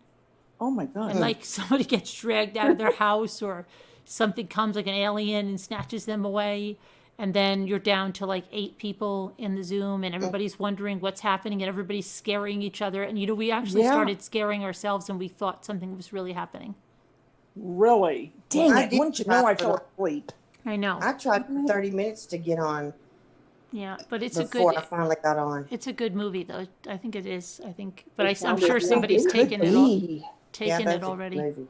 Oh my God. And like somebody gets dragged out of their house or something comes like an alien and snatches them away. And then you're down to like 8 people in the Zoom and everybody's wondering what's happening and everybody's scaring each other. And, you know, we actually started scaring ourselves and we thought something was really happening. Really? Dang I it. did Wouldn't you know try I for fell asleep? I know. I tried for 30 minutes to get on Yeah, but it's before I finally got on. it's a good movie though. I think it is. But I'm sounded sure like somebody's it taken could it all, be. taken that's it a already. movie.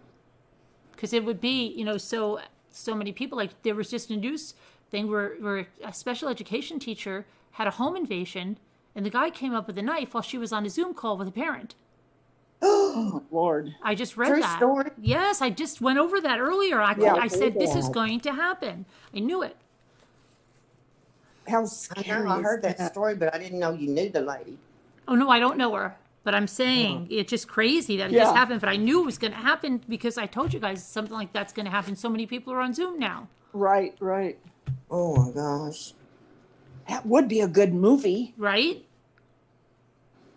Because it would be, you know, so many people. Like there was just a news thing where a special education teacher had a home invasion and the guy came up with a knife while she was on a Zoom call with a parent. Oh my Lord. I just read True that. story? Yes, I just went over that earlier. I said this is going to happen. I knew it. How I scary know, I is heard that story, but I didn't know you knew the lady. Oh no, I don't know her. But I'm saying it's just crazy that it just happened. But I knew it was going to happen because I told you guys something like that's going to happen. So many people are on Zoom now. Right, right. Oh my gosh. That would be a good movie. Right?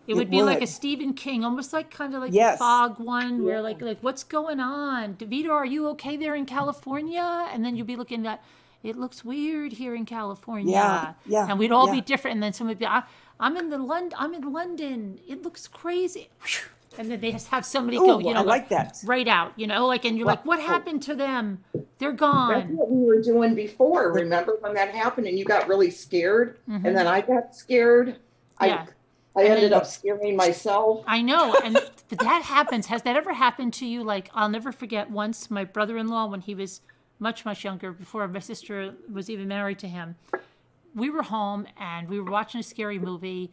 It would be like a Stephen King, almost like kind of like the Fog one, where like what's going on? DeVito, are you okay there in California? And then you'd be looking at, it looks weird here in California. Yeah. And we'd all be different. And then somebody would be, I'm in London. It looks crazy. And then they just have somebody go, you know, I like that. right out, you know, like, and you're like, what happened to them? They're That's gone. what we were doing before. Remember when that happened and you got really scared? And then I got scared. Yeah. I ended up scaring myself. I know. But that happens. Has that ever happened to you? Like, I'll never forget once my brother-in-law, when he was much, much younger, before my sister was even married to him, we were home and we were watching a scary movie.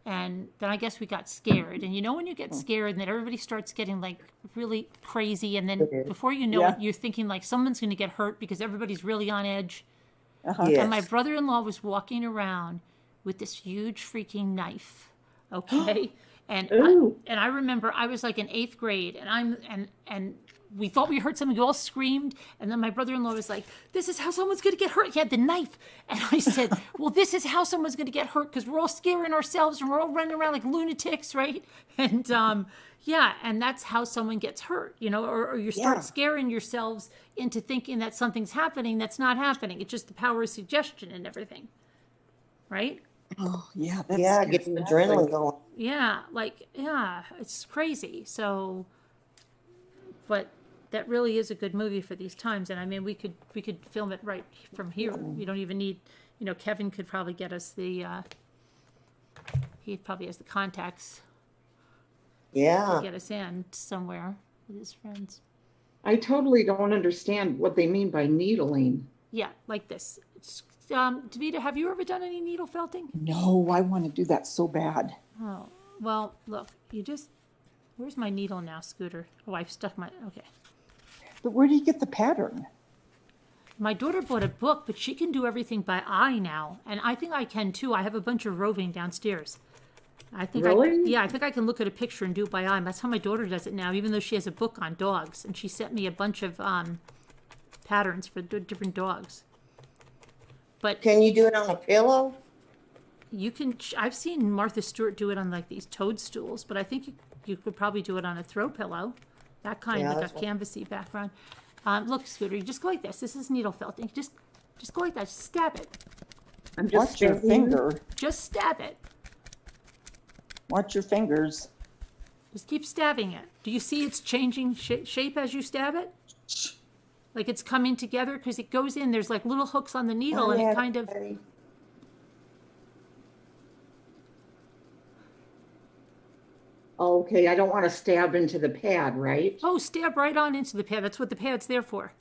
And then I guess we got scared. And you know when you get scared and then everybody starts getting like really crazy. And then before you know it, you're thinking like someone's going to get hurt because everybody's really on edge. Yes. And my brother-in-law was walking around with this huge freaking knife. Okay. And Ooh. I remember I was like in 8th grade, and we thought we heard something. We all screamed, and then my brother-in-law was like, "This is how someone's going to get hurt." He had the knife, and I said, "Well, this is how someone's going to get hurt because we're all scaring ourselves and we're all running around like lunatics, right?" And yeah, and that's how someone gets hurt, or you start scaring yourselves into thinking that something's happening that's not happening. It's just the power of suggestion and everything, right? Oh, yeah. That's Yeah, get the adrenaline going. Yeah, it's crazy. So, but that really is a good movie for these times. And I mean, we could film it right from here. We don't even need, Kevin could probably get us he probably has the contacts Yeah. to get us in somewhere with his friends. I totally don't understand what they mean by needling. Yeah, like this. Davida, have you ever done any needle felting? No, I want to do that so bad. Oh, well, look, where's my needle now, Scooter? Oh, I've stuck okay. But where do you get the pattern? My daughter bought a book, but she can do everything by eye now. And I think I can too. I have a bunch of roving downstairs. I think Really? I think I can look at a picture and do it by eye. That's how my daughter does it now, even though she has a book on dogs. And she sent me a bunch of patterns for different dogs. But Can you do it on a pillow? you can, I've seen Martha Stewart do it on like these toadstools, but I think you could probably do it on a throw pillow. That kind, Yeah, like a that's what- canvasy background. Look, Scooter, you just go like this. This is needle felting. Just go like that. Just stab it. I'm just Watch your thinking- finger. Just stab it. Watch your fingers. Just keep stabbing it. Do you see it's changing shape as you stab it? Like it's coming together because it goes in. There's like little hooks on the needle, and it kind of. Okay, I don't want to stab into the pad, right? Oh, stab right on into the pad. That's what the pad's there for.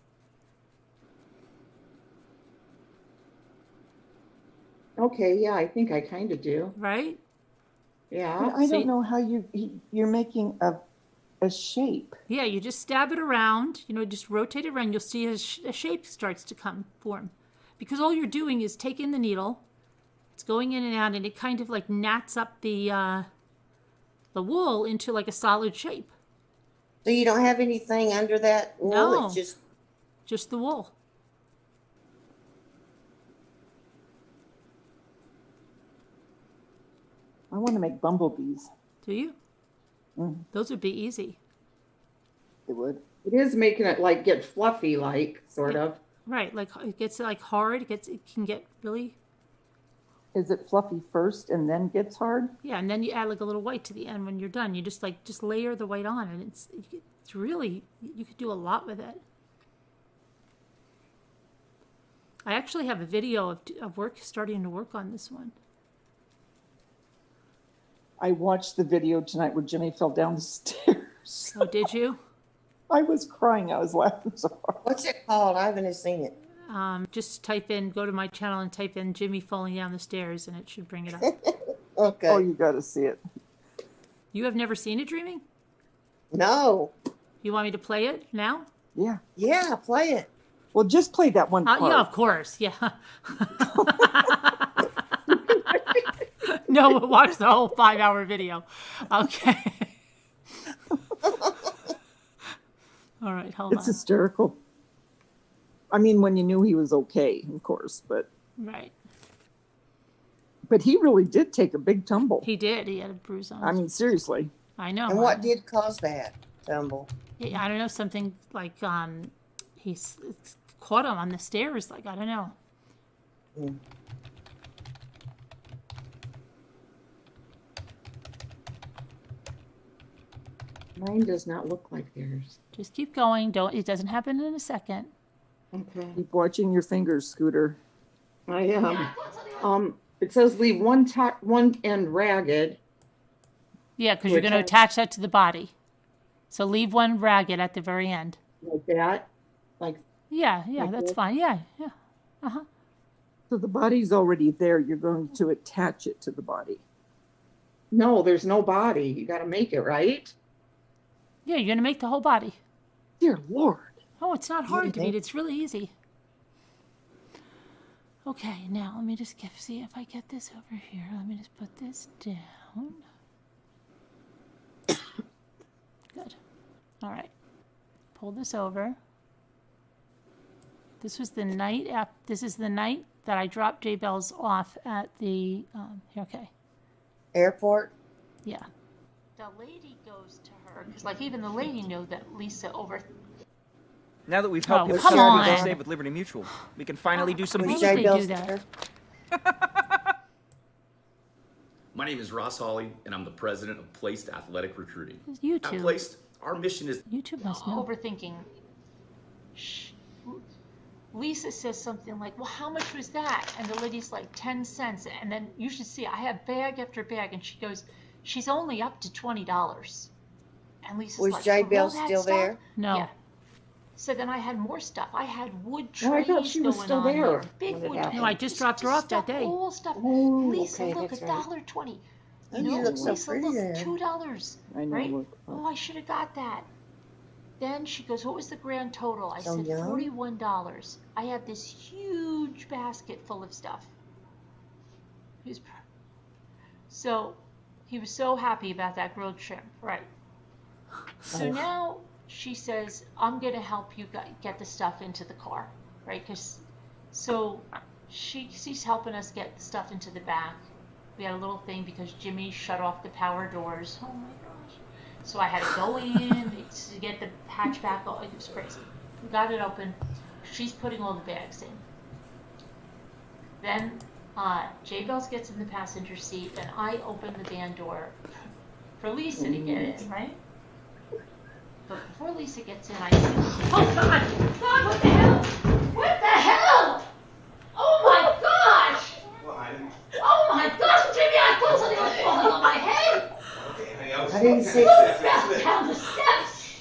Okay, yeah, I think I kind of do. Right? Yeah. I See? don't know how you're making a shape. Yeah, you just stab it around. Just rotate it around. You'll see a shape starts to form, because all you're doing is taking the needle. It's going in and out, and it kind of like knats up the wool into like a solid shape. So you don't have anything under that wool? No. It's Just the wool. I want to make bumblebees. Do you? Mm. Those would be easy. It would. It is making it like get fluffy, like sort of. Right, like it gets like hard. It can get really. Is it fluffy first and then gets hard? Yeah, and then you add like a little white to the end when you're done. You just layer the white on, and it's really, you could do a lot with it. I actually have a video of starting to work on this one. I watched the video tonight where Jimmy fell down the stairs. Oh, did you? I was crying. I was laughing so hard. what's it called? I haven't seen it. Just go to my channel and type in Jimmy falling down the stairs, and it should bring it up. Okay. Oh, you got to see it. You have never seen it, Dreaming? No. You want me to play it now? Yeah. Yeah, play it. Well, just play that one part. Yeah, of course. Yeah. No, we'll watch the whole 5-hour video. Okay. All right, hold It's on. hysterical. I mean, when you knew he was okay, of course, but Right. he really did take a big tumble. He did. He had a bruise on I his. mean, seriously. I know. And what did cause that tumble? I don't know, something like he's caught him on the stairs. Like, I don't know. Mm. Mine does not look like theirs. Just keep going. It doesn't happen in a second. Okay. Keep watching your fingers, Scooter. I am. It says leave one end ragged. Yeah, because you're going to attach that to the body. So leave one ragged at the very end. Like that. Like Yeah, Like that's this? fine. Yeah. So the body's already there. You're going to attach it to the body. no, there's no body. You got to make it, right? Yeah, you're going to make the whole body. Dear Lord. Oh, it's not hard to think- beat. It's really easy. Okay, now let me just see if I get this over here. Let me just put this down. Good. All right. Pull this over. This was the night this is the night that I dropped J Bells off at the okay. Airport? Yeah. The lady goes to her because, like, even the lady knew that Lisa over. Now that we've helped Oh, people come on. feel safe with Liberty Mutual, we can finally do some Was Why decent. would J they Bell's do that? there? My name is Ross Hawley, and I'm the president of Placed Athletic Recruiting. You At two. Placed, our mission is YouTube must know. Overthinking. Lisa says something like, well, how much was that? And the lady's like, 10 cents. And then you should see, I have bag after bag. And she goes, she's only up to $20. And Lisa's Was like, J for Bell all that still stuff? there? No. Yeah. So then I had more stuff. I had wood trays Oh, I thought she was going still on there Big when it wood happened. No, I just dropped her off that day. Whole stuff. Oh, Lisa, okay, look, that's right. $1.20. Oh, You you know, look so Lisa, pretty look, there. $2. I know. Right? Look, Oh, I should have got that. Then she goes, what was the grand total? I So said, young. $41. I have this huge basket full of stuff. So he was so happy about that grilled shrimp, right? So now she says, I'm going to help you get the stuff into the car, right? So she's helping us get the stuff into the back. We had a little thing because Jimmy shut off the power doors. Oh my gosh. So I had to go in to get the hatchback. Oh, it was crazy. We got it open. She's putting all the bags in. Then J Bells gets in the passenger seat, and I open the van door for Lisa to get in, right? But before Lisa gets in, I say, oh God, God, what the hell? What the hell? Oh my gosh! Oh my gosh, Jimmy, I thought something was falling on my head! I didn't see. Fell down the steps!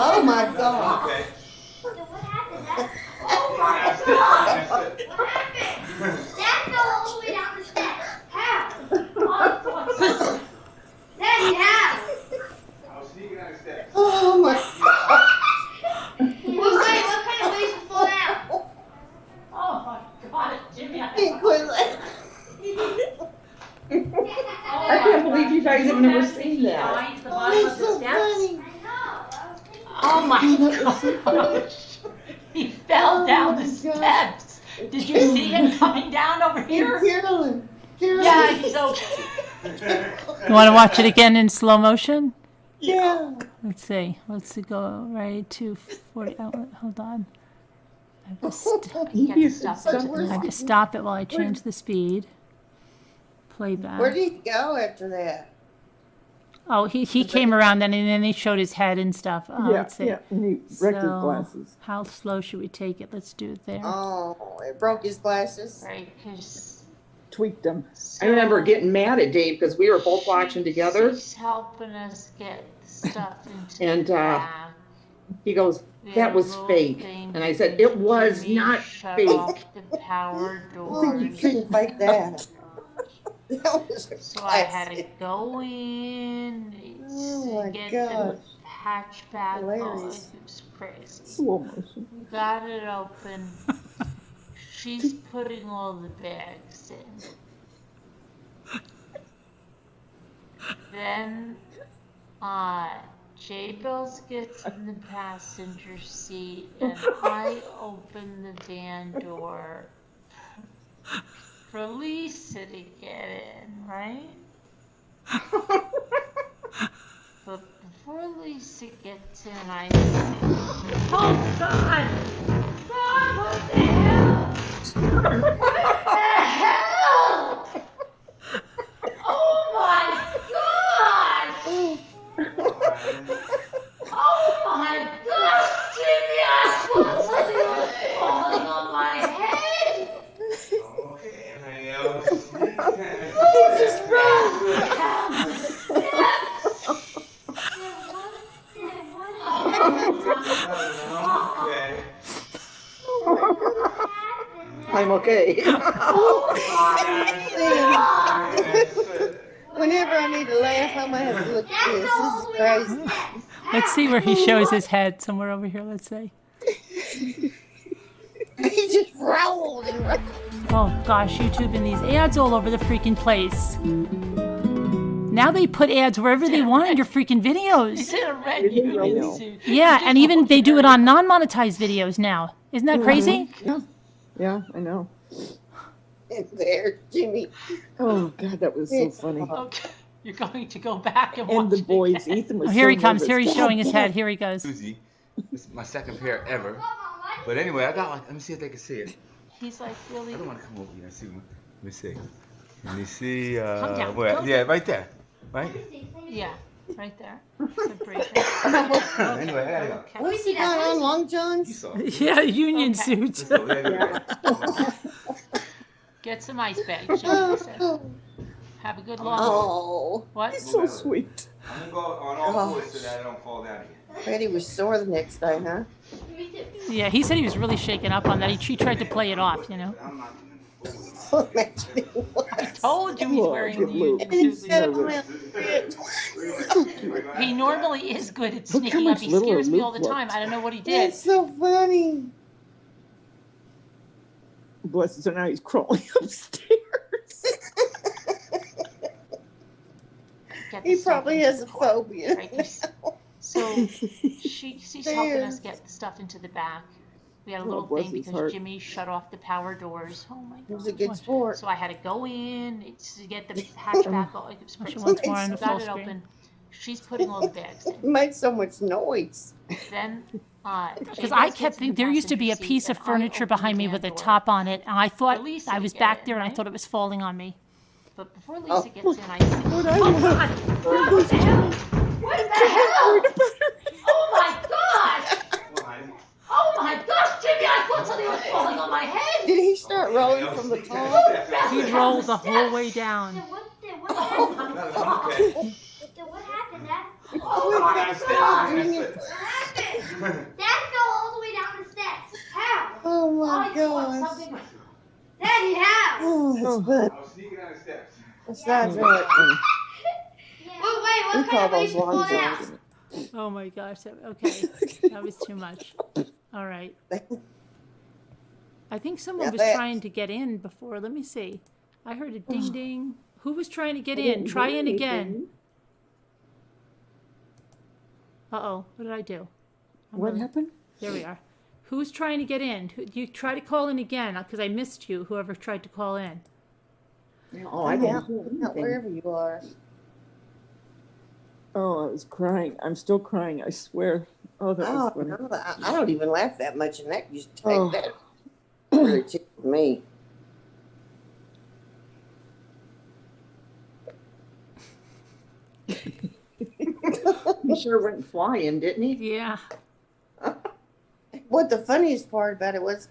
Oh my God. What happened? That, Oh my God! what happened? That fell all the way down the steps. How? I thought something. Daddy, how? Oh my God. What kind of ways to fall out? Oh my God, Jimmy, Can't quit laughing. I can't believe you guys have never seen that. The Oh, bottom of it's the so steps. funny. I know. I was thinking. Oh my gosh. He fell down the steps. Did you see him coming down over here? Carolyn. Yeah, he's okay. You want to watch it again in slow motion? Yeah. Let's see. Let's go right to 40. Oh, hold on. I have to Get the stuff So into the I have to stop it while I change the speed. Playback. Where did he go after that? Oh, he came around then, and then he showed his head and stuff. Oh, yeah, let's see. yeah. And he wrecked his So, glasses. how slow should we take it? Let's do it there. Oh, it broke his glasses. Right, because Tweaked them. I remember getting mad at Dave because we were both watching together. She's helping us get the stuff into And, the bag. He goes, We that had a was little fake. thing And I said, it was Jimmy not shut fake. off the power Oh, you doors. couldn't fake that. That was a So I had to classic. go in Oh to my get gosh. the hatchback. Oh, Hilarious. it was crazy. Slow motion. We got it open. She's putting all the bags in. Then J Bells gets in the passenger seat, and I open the van door for Lisa to get in, right? But before Lisa gets in, I say, oh God! God, what the hell? What the hell? Oh my gosh! Oh my gosh, Jimmy! I thought something was falling on my head! Jesus Christ. I'm okay. Whenever I need to laugh, I'm gonna have to look at this. This is crazy. Let's see where he shows his head. Somewhere over here, let's see. He just rolled and rolled. Oh gosh, YouTube and these ads all over the freaking place. Now they put ads wherever they want in your freaking He's videos. in a red union suit. Yeah, and even they do it on non-monetized videos now. Isn't that crazy? Yeah. Yeah, I know. There, Jimmy. Oh, God, that was so funny. Okay, you're going to go back and watch And the it boys, again. Ethan was Oh, here so he comes. nervous. Here he's God, showing his God. head. Here he goes. Susie. This is my second pair ever. But anyway, I got like, let me see if they can see it. He's like, really? I don't want to come over here and see. Let me see. Let me see. Come down. Where? Go Yeah, right there. Right? Yeah, right there. Good break. Anyway, I gotta go. Okay. What's he got on, long johns? You saw. Yeah, union Okay. suits. Let's go. Yeah. Get some ice bags, Jimmy said. Have a good long Oh, What? So sweet. I'm gonna go on all fours so that I don't fall down again. Betty was sore the next day, huh? Yeah, he said he was really shaken up on that. He tried to play it off, you know. I'm not doing Imagine it was. Told you he's Oh, wearing good the Lord. union And suit. instead of him, He normally is good at Look how sneaking much up. He littler scares me Luke all the time. looked. I don't know what he did. that's so funny. Bless him. So now he's crawling upstairs. Get He the stuff probably into has the a car, phobia. right? 'Cause- So she's helping us get the stuff into the back. We had a little bless thing his because heart. Jimmy shut off the power doors. Oh my He was god. a good sport. So I had to go in to get the hatchback. She wants more on the Got full it screen. open. She's putting all the bags It in. made so much noise. Then Because I kept thinking there used to be a piece of furniture behind me with a top on it, and I thought Lisa I would was get back in, there and I right? thought it was falling on me. But before Lisa gets in, I see. What I Oh love. God! What the hell? What the hell? Oh my gosh! Oh my gosh, Jimmy! I thought something was falling on my head. Did he start rolling from the top? He rolled the whole way down. What happened? What happened, Dad? Oh my gosh! What happened? Dad fell all the way down the steps. How? Oh my I thought gosh. something. Daddy, how? Oh, that's good. I was sneaking down the steps. Besides that, Wait, we what call kind of way those you pull long it out? johns. Oh my gosh. Okay. That was too much. All right. I think someone Now was that's- trying to get in before. Let me see. I heard a ding ding. Who was trying to get in? Try in again. Uh-oh. What did I do? What happened? There we are. Who's trying to get in? You try to call in again because I missed you, whoever tried to call in. Oh, I didn't Out, hear out anything. wherever you are. Oh, I was crying. I'm still crying. I swear. Oh, that was Oh, funny. no, I don't even laugh that much, and that used to take Oh. that really tickled me. He sure went flying, didn't he? Yeah. What the funniest part about it was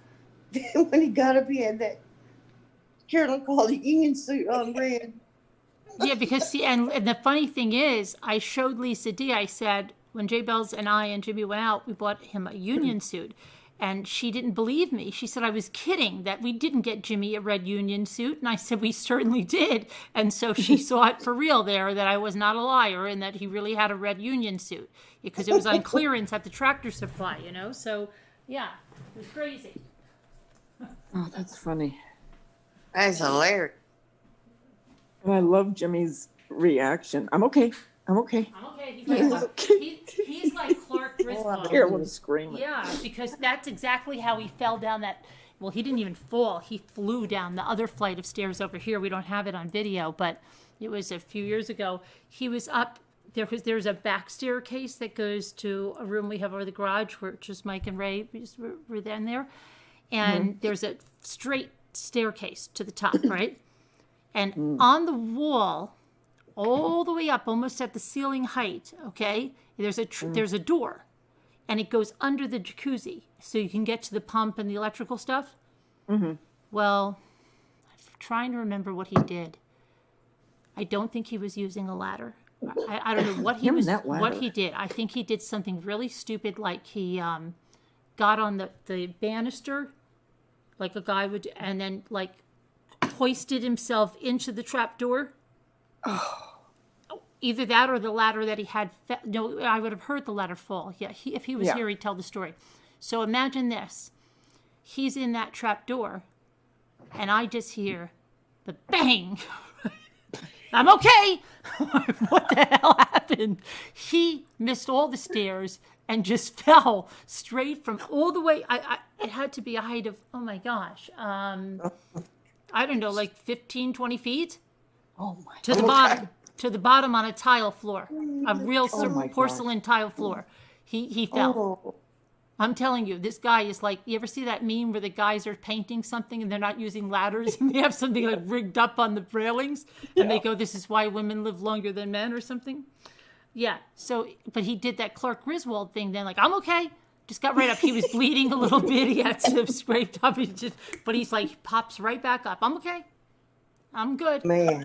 when he got up, he had that Carolyn called a union suit on red. Yeah, because see, and the funny thing is, I showed Lisa D. I said when Jay Bells and I and Jimmy went out, we bought him a union suit, and she didn't believe me. She said I was kidding that we didn't get Jimmy a red union suit, and I said we certainly did. And so she saw it for real there that I was not a liar and that he really had a red union suit because it was on clearance at the Tractor Supply, you know. So yeah, it was crazy. Oh, that's funny. That's hilarious. And I love Jimmy's reaction. I'm okay. I'm okay. I'm okay. He's like Clark Griswold. Carolyn's screaming. Yeah, because that's exactly how he fell down that. Well, he didn't even fall. He flew down the other flight of stairs over here. We don't have it on video, but it was a few years ago. He was up. There's a back staircase that goes to a room we have over the garage, where just Mike and Ray were then there, and there's a straight staircase to the top, right? And on the wall, all the way up, almost at the ceiling height, okay, there's a door, and it goes under the jacuzzi, so you can get to the pump and the electrical stuff. Well, I'm trying to remember what he did. I don't think he was using a ladder. I don't know what he was. What he did. I think he did something really stupid, like he got on the banister, like a guy would, and then like hoisted himself into the trap door. Either that or the ladder that he had. No, I would have heard the ladder fall. Yeah, if he was here, he'd tell the story. So imagine this. He's in that trap door, and I just hear the bang. I'm okay. What the hell happened? He missed all the stairs and just fell straight from all the way. It had to be a height of, oh my gosh, I don't know, like 15, 20 feet. Oh my. To the bottom. To the bottom on a tile floor. A real porcelain tile floor. He fell. Oh. I'm telling you, this guy is like, you ever see that meme where the guys are painting something and they're not using ladders and they have something like rigged up on the railings and they go, this is why women live longer than men or something? Yeah. So, but he did that Clark Griswold thing then, like, I'm okay. Just got right up. He was bleeding a little bit. He had some scraped up. But he's like, he pops right back up. I'm okay. I'm good. Man.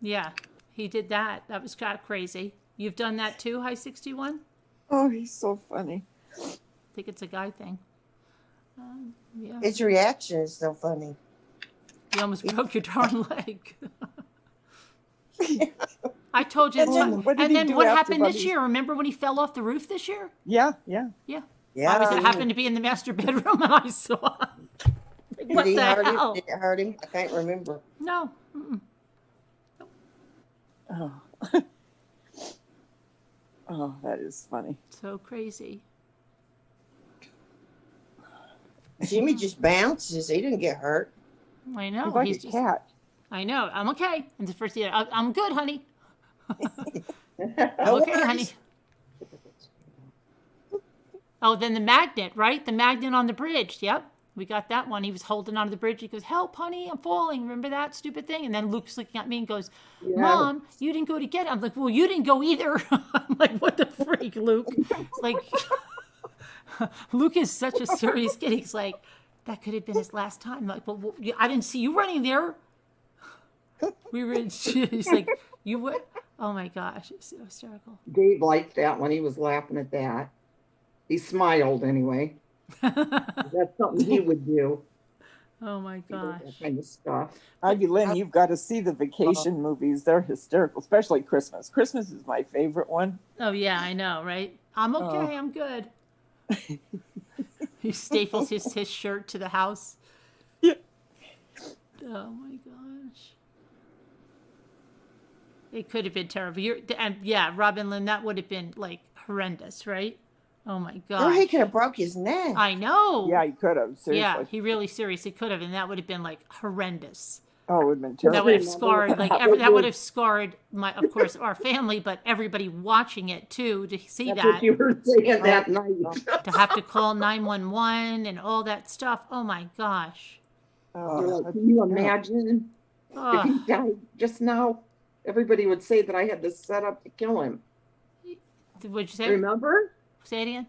Yeah. He did that. That was kind of crazy. You've done that too, High 61? Oh, he's so funny. I think it's a guy thing. Yeah. His reaction is so funny. You almost broke your darn leg. I told you. And then what happened this year? Remember when he fell off the roof this year? Yeah. I happened to be in the master bedroom and I saw. What Did the him? hell? Did it hurt him? I can't remember. No. Mm-mm. Oh. Oh, that is funny. So crazy. Jimmy just bounces. He didn't get hurt. I know. He's like He's a just, cat. I know. I'm okay. And the first year, I'm good, honey. I'm No okay, worries. honey. Oh, then the magnet, right? The magnet on the bridge. Yep. We got that one. He was holding onto the bridge. He goes, help, honey, I'm falling. Remember that stupid thing? And then Luke's looking at me and goes, Mom, you didn't go to get it. I'm like, well, you didn't go either. I'm like, what the freak, Luke? Like, Luke is such a serious kid. He's like, that could have been his last time. I'm like, well, I didn't see you running there. We were in shit. He's like, you would? Oh my gosh, it's so hysterical. Dave liked that when he was laughing at that. He smiled anyway. That's something he would do. Oh my gosh. That kind of stuff. Ivy Lynn, you've got to see the vacation movies. They're hysterical, especially Christmas. Christmas is my favorite one. Oh yeah, I know, right? I'm okay. I'm good. He staples his shirt to the house. Yeah. Oh my gosh. It could have been terrible. And yeah, Robin Lynn, that would have been like horrendous, right? Oh my god. Or he could have broke his neck. I know. Yeah, he could have. Seriously. Yeah, he really seriously could have, and that would have been like horrendous. Oh, it would have been terrible. That would have scarred that would have scarred of course, our family, but everybody watching it too to see That's that. what you were saying that night. To have to call 911 and all that stuff. Oh my gosh. Can you imagine if he died just now? Everybody would say that I had this set up to kill him. What'd you say? Remember? Say it again.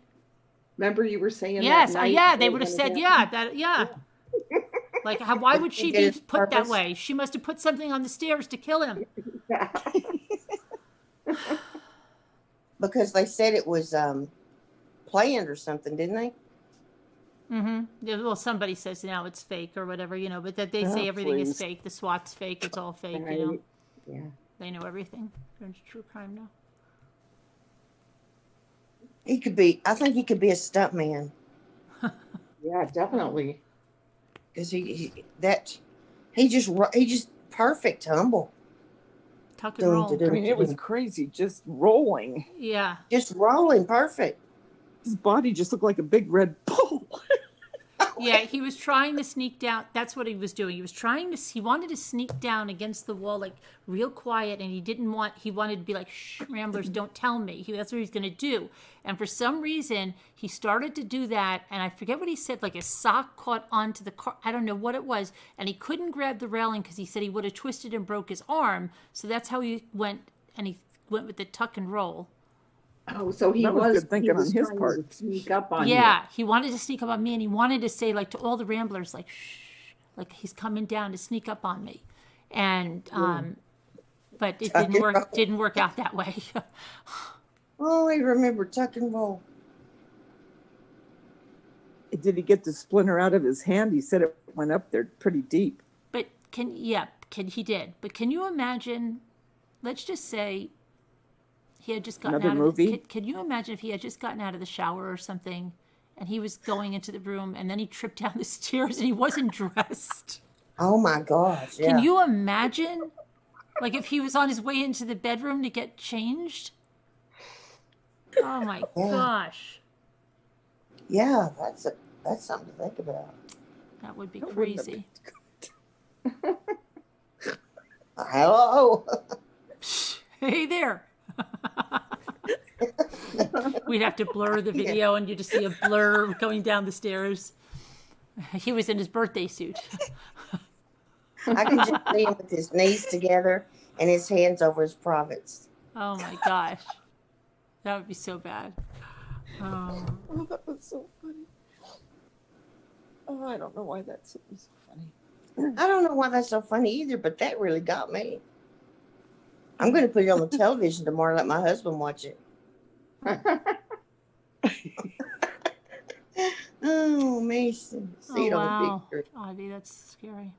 Remember you were saying yes, that night yeah, they would have said, yeah. Like, why would she be put that way? She must have put something on the stairs to kill him. Because they said it was planned or something, didn't they? Mm-hmm. Yeah, well, somebody says now it's fake or whatever, but that they say everything is fake. The SWAT's fake. It's all fake, Yeah. They know everything. It's true crime now. I think he could be a stuntman. Yeah, definitely. Because he just perfect, humble. Tuck and roll. I mean, it was crazy, just rolling. Yeah. Just rolling, perfect. His body just looked like a big red bull. Yeah, he was trying to sneak down. That's what he was doing. He wanted to sneak down against the wall, like real quiet, and he wanted to be like, shh, Ramblers, don't tell me. That's what he's going to do. And for some reason, he started to do that, and I forget what he said, like a sock caught onto the car. I don't know what it was, and he couldn't grab the railing because he said he would have twisted and broke his arm. So that's how he went, and he went with the tuck and roll. Oh, so he was good thinking on his part. To sneak up on you. Yeah, he wanted to sneak up on me, and he wanted to say, like, to all the Ramblers, like, shh, like he's coming down to sneak up on me. And, but it didn't work out that way. Oh, I remember tuck and roll. Did he get the splinter out of his hand? He said it went up there pretty deep. But he did. But can you imagine, let's just say, he had just gotten Another movie? Can you imagine if he had just gotten out of the shower or something and he was going into the room and then he tripped down the stairs and he wasn't dressed? Oh my gosh. Yeah. Can you imagine? Like if he was on his way into the bedroom to get changed. Oh my gosh. Yeah, that's something to think about. That would be crazy. Hello. Hey there. We'd have to blur the video and you just see a blur going down the stairs. He was in his birthday suit. I can just see him with his knees together and his hands over his privates. Oh my gosh. That would be so bad. Oh, that was so funny. Oh, I don't know why that's so funny. I don't know why that's so funny either, but that really got me. I'm going to put it on the television tomorrow, let my husband watch it. Oh, Mason. See it on the big screen. Audie, that's scary.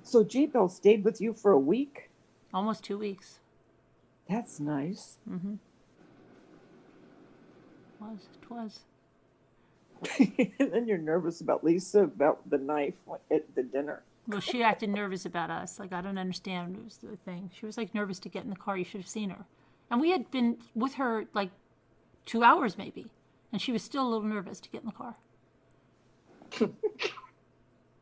So J-Bell stayed with you for a week? Almost 2 weeks. That's nice. Mm-hmm. It was. And then you're nervous about Lisa, about the knife at the dinner. Well, she acted nervous about us. Like, I don't understand. It was the thing. She was like nervous to get in the car. You should have seen her. And we had been with her like 2 hours maybe. And she was still a little nervous to get in the car.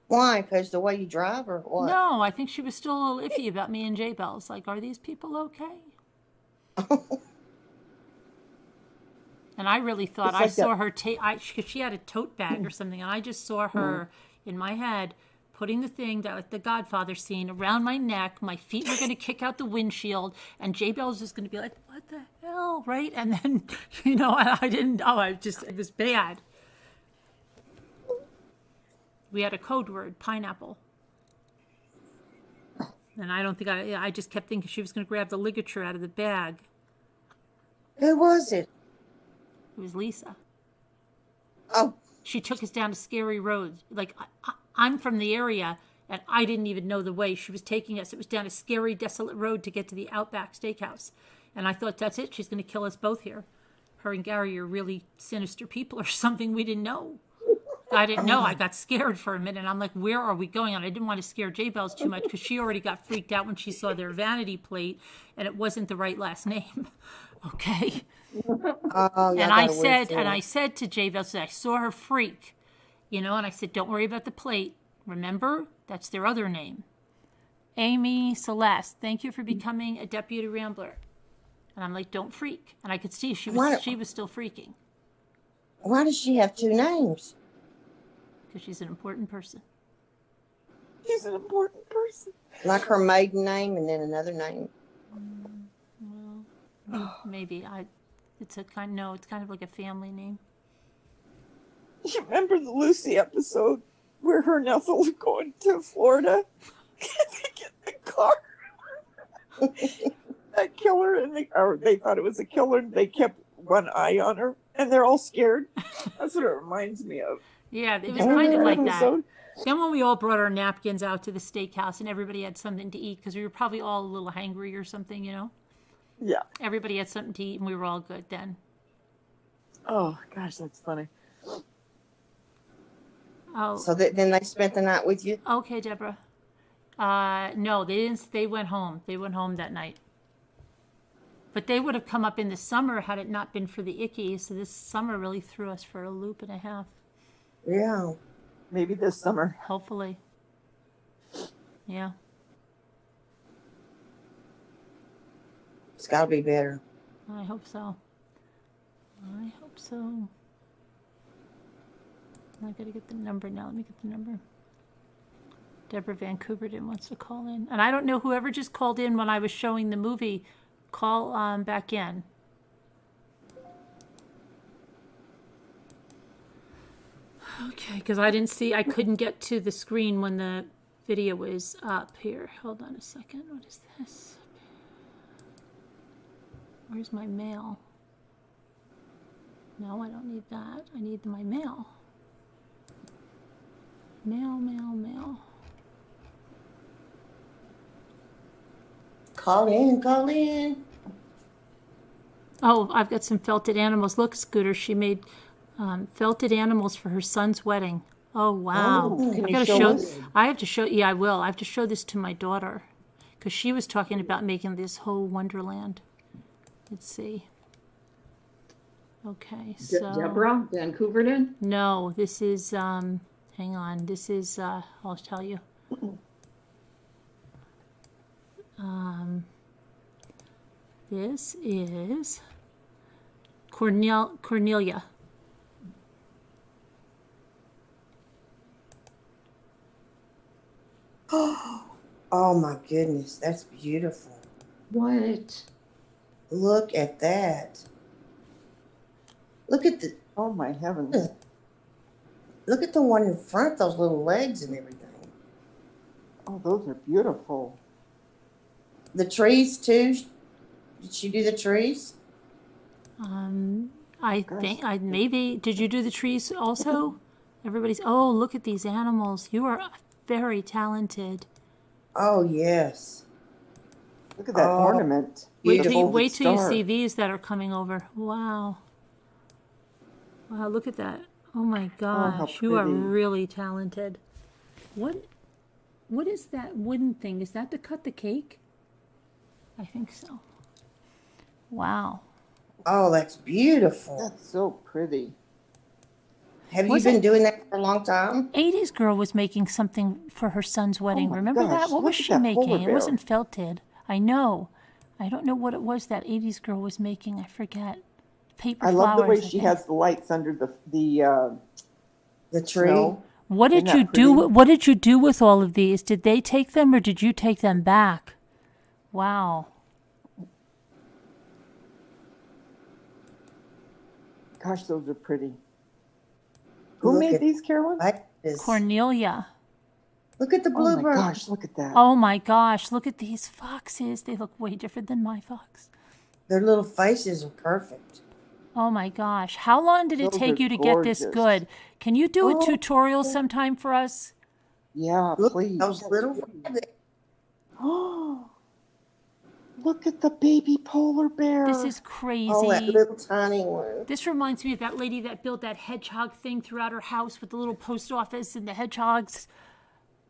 Why? Because the way you drive or what? No, I think she was still a little iffy about me and J-Bells. Like, are these people okay? And I really thought I saw her take. She had a tote bag or something, and I just saw her in my head putting the thing that, like the Godfather scene, around my neck. My feet were going to kick out the windshield, and J-Bell was just going to be like, "What the hell?" Right? And then, I didn't. Oh, it was bad. We had a code word, pineapple. And I don't think I just kept thinking she was going to grab the ligature out of the bag. Who was it? It was Lisa. Oh. She took us down to scary roads. Like, I'm from the area, and I didn't even know the way. She was taking us. It was down a scary, desolate road to get to the Outback Steakhouse. And I thought, that's it. She's going to kill us both here. Her and Gary are really sinister people or something we didn't know. I didn't know. I got scared for a minute. I'm like, where are we going? And I didn't want to scare J-Bells too much because she already got freaked out when she saw their vanity plate, and it wasn't the right last name. Okay. Oh, and I said to J-Bells, I saw her freak, and I said, don't worry about the plate. Remember, that's their other name. Amy Celeste, thank you for becoming a deputy rambler. And I'm like, don't freak. And I could see she was still freaking. Why does she have two names? Because she's an important person. She's an important person. Like her maiden name and then another name. Well, maybe it's kind of like a family name. You remember the Lucy episode where her and Ethel were going to Florida? They get in the car. That killer, and they thought it was a killer, and they kept one eye on her, and they're all scared. That's what it reminds me of. Yeah, it was kind of like that. Then when we all brought our napkins out to the steakhouse and everybody had something to eat, because we were probably all a little hangry or something, Yeah. Everybody had something to eat and we were all good then. Oh, gosh, that's funny. Oh. So then they spent the night with you? Okay, Deborah. No, they didn't. They went home. They went home that night. But they would have come up in the summer had it not been for the icky. So this summer really threw us for a loop and a half. Yeah. Maybe this summer. Hopefully. Yeah. It's got to be better. I hope so. I hope so. I got to get the number now. Let me get the number. Deborah Vancouverton wants to call in. And I don't know, whoever just called in when I was showing the movie, call back in. Okay, because I couldn't get to the screen when the video was up here. Hold on a second. What is this? Where's my mail? No, I don't need that. I need my mail. Mail. Call in. Oh, I've got some felted animals. Look, Scooter, she made felted animals for her son's wedding. Oh, wow. Oh, can you show us? I have to show, yeah, I will. I have to show this to my daughter. because she was talking about making this whole wonderland. Let's see. Okay, so Deborah, Vancouverton? no, this is hang on. This is I'll tell you. This is Cornelia. Oh my goodness, that's beautiful. What? Look at that. Look at the Oh my heavens. look at the one in front, those little legs and everything. Oh, those are beautiful. The trees too. Did she do the trees? I think I maybe did you do the trees also? Everybody's oh look at these animals. You are very talented. Oh yes. Look at that ornament. Wait till you Star. see these that are coming over. Wow. Wow, look at that. Oh my gosh, you are pretty. really talented. What is that wooden thing? Is that to cut the cake? I think so. Wow. Oh, that's beautiful. That's so pretty. Have you been doing that for a long time? 80s girl was making something for her son's wedding. my Remember gosh, that? What was look at she that making? polar It bear. wasn't felted. I know. I don't know what it was that 80s girl was making. I forget. Paper I love flowers. the way she has the lights under the tree. snow. What did Isn't you that do? pretty? What did you do with all of these? Did they take them or did you take them back? Wow. Gosh, those are pretty. Who Look made at these, Carolyn? Cornelia. Look at the Oh my bluebird. gosh, look at that. Oh my gosh, look at these foxes. They look way different than my fox. Their little faces are perfect. Oh my gosh. How long did it Those take are you to get this gorgeous. good? Can you do a Oh. tutorial sometime for us? Yeah, Look please. at those little. Oh, look at the baby polar bear. This is crazy. Oh, that little tiny one. This reminds me of that lady that built that hedgehog thing throughout her house with the little post office and the hedgehogs.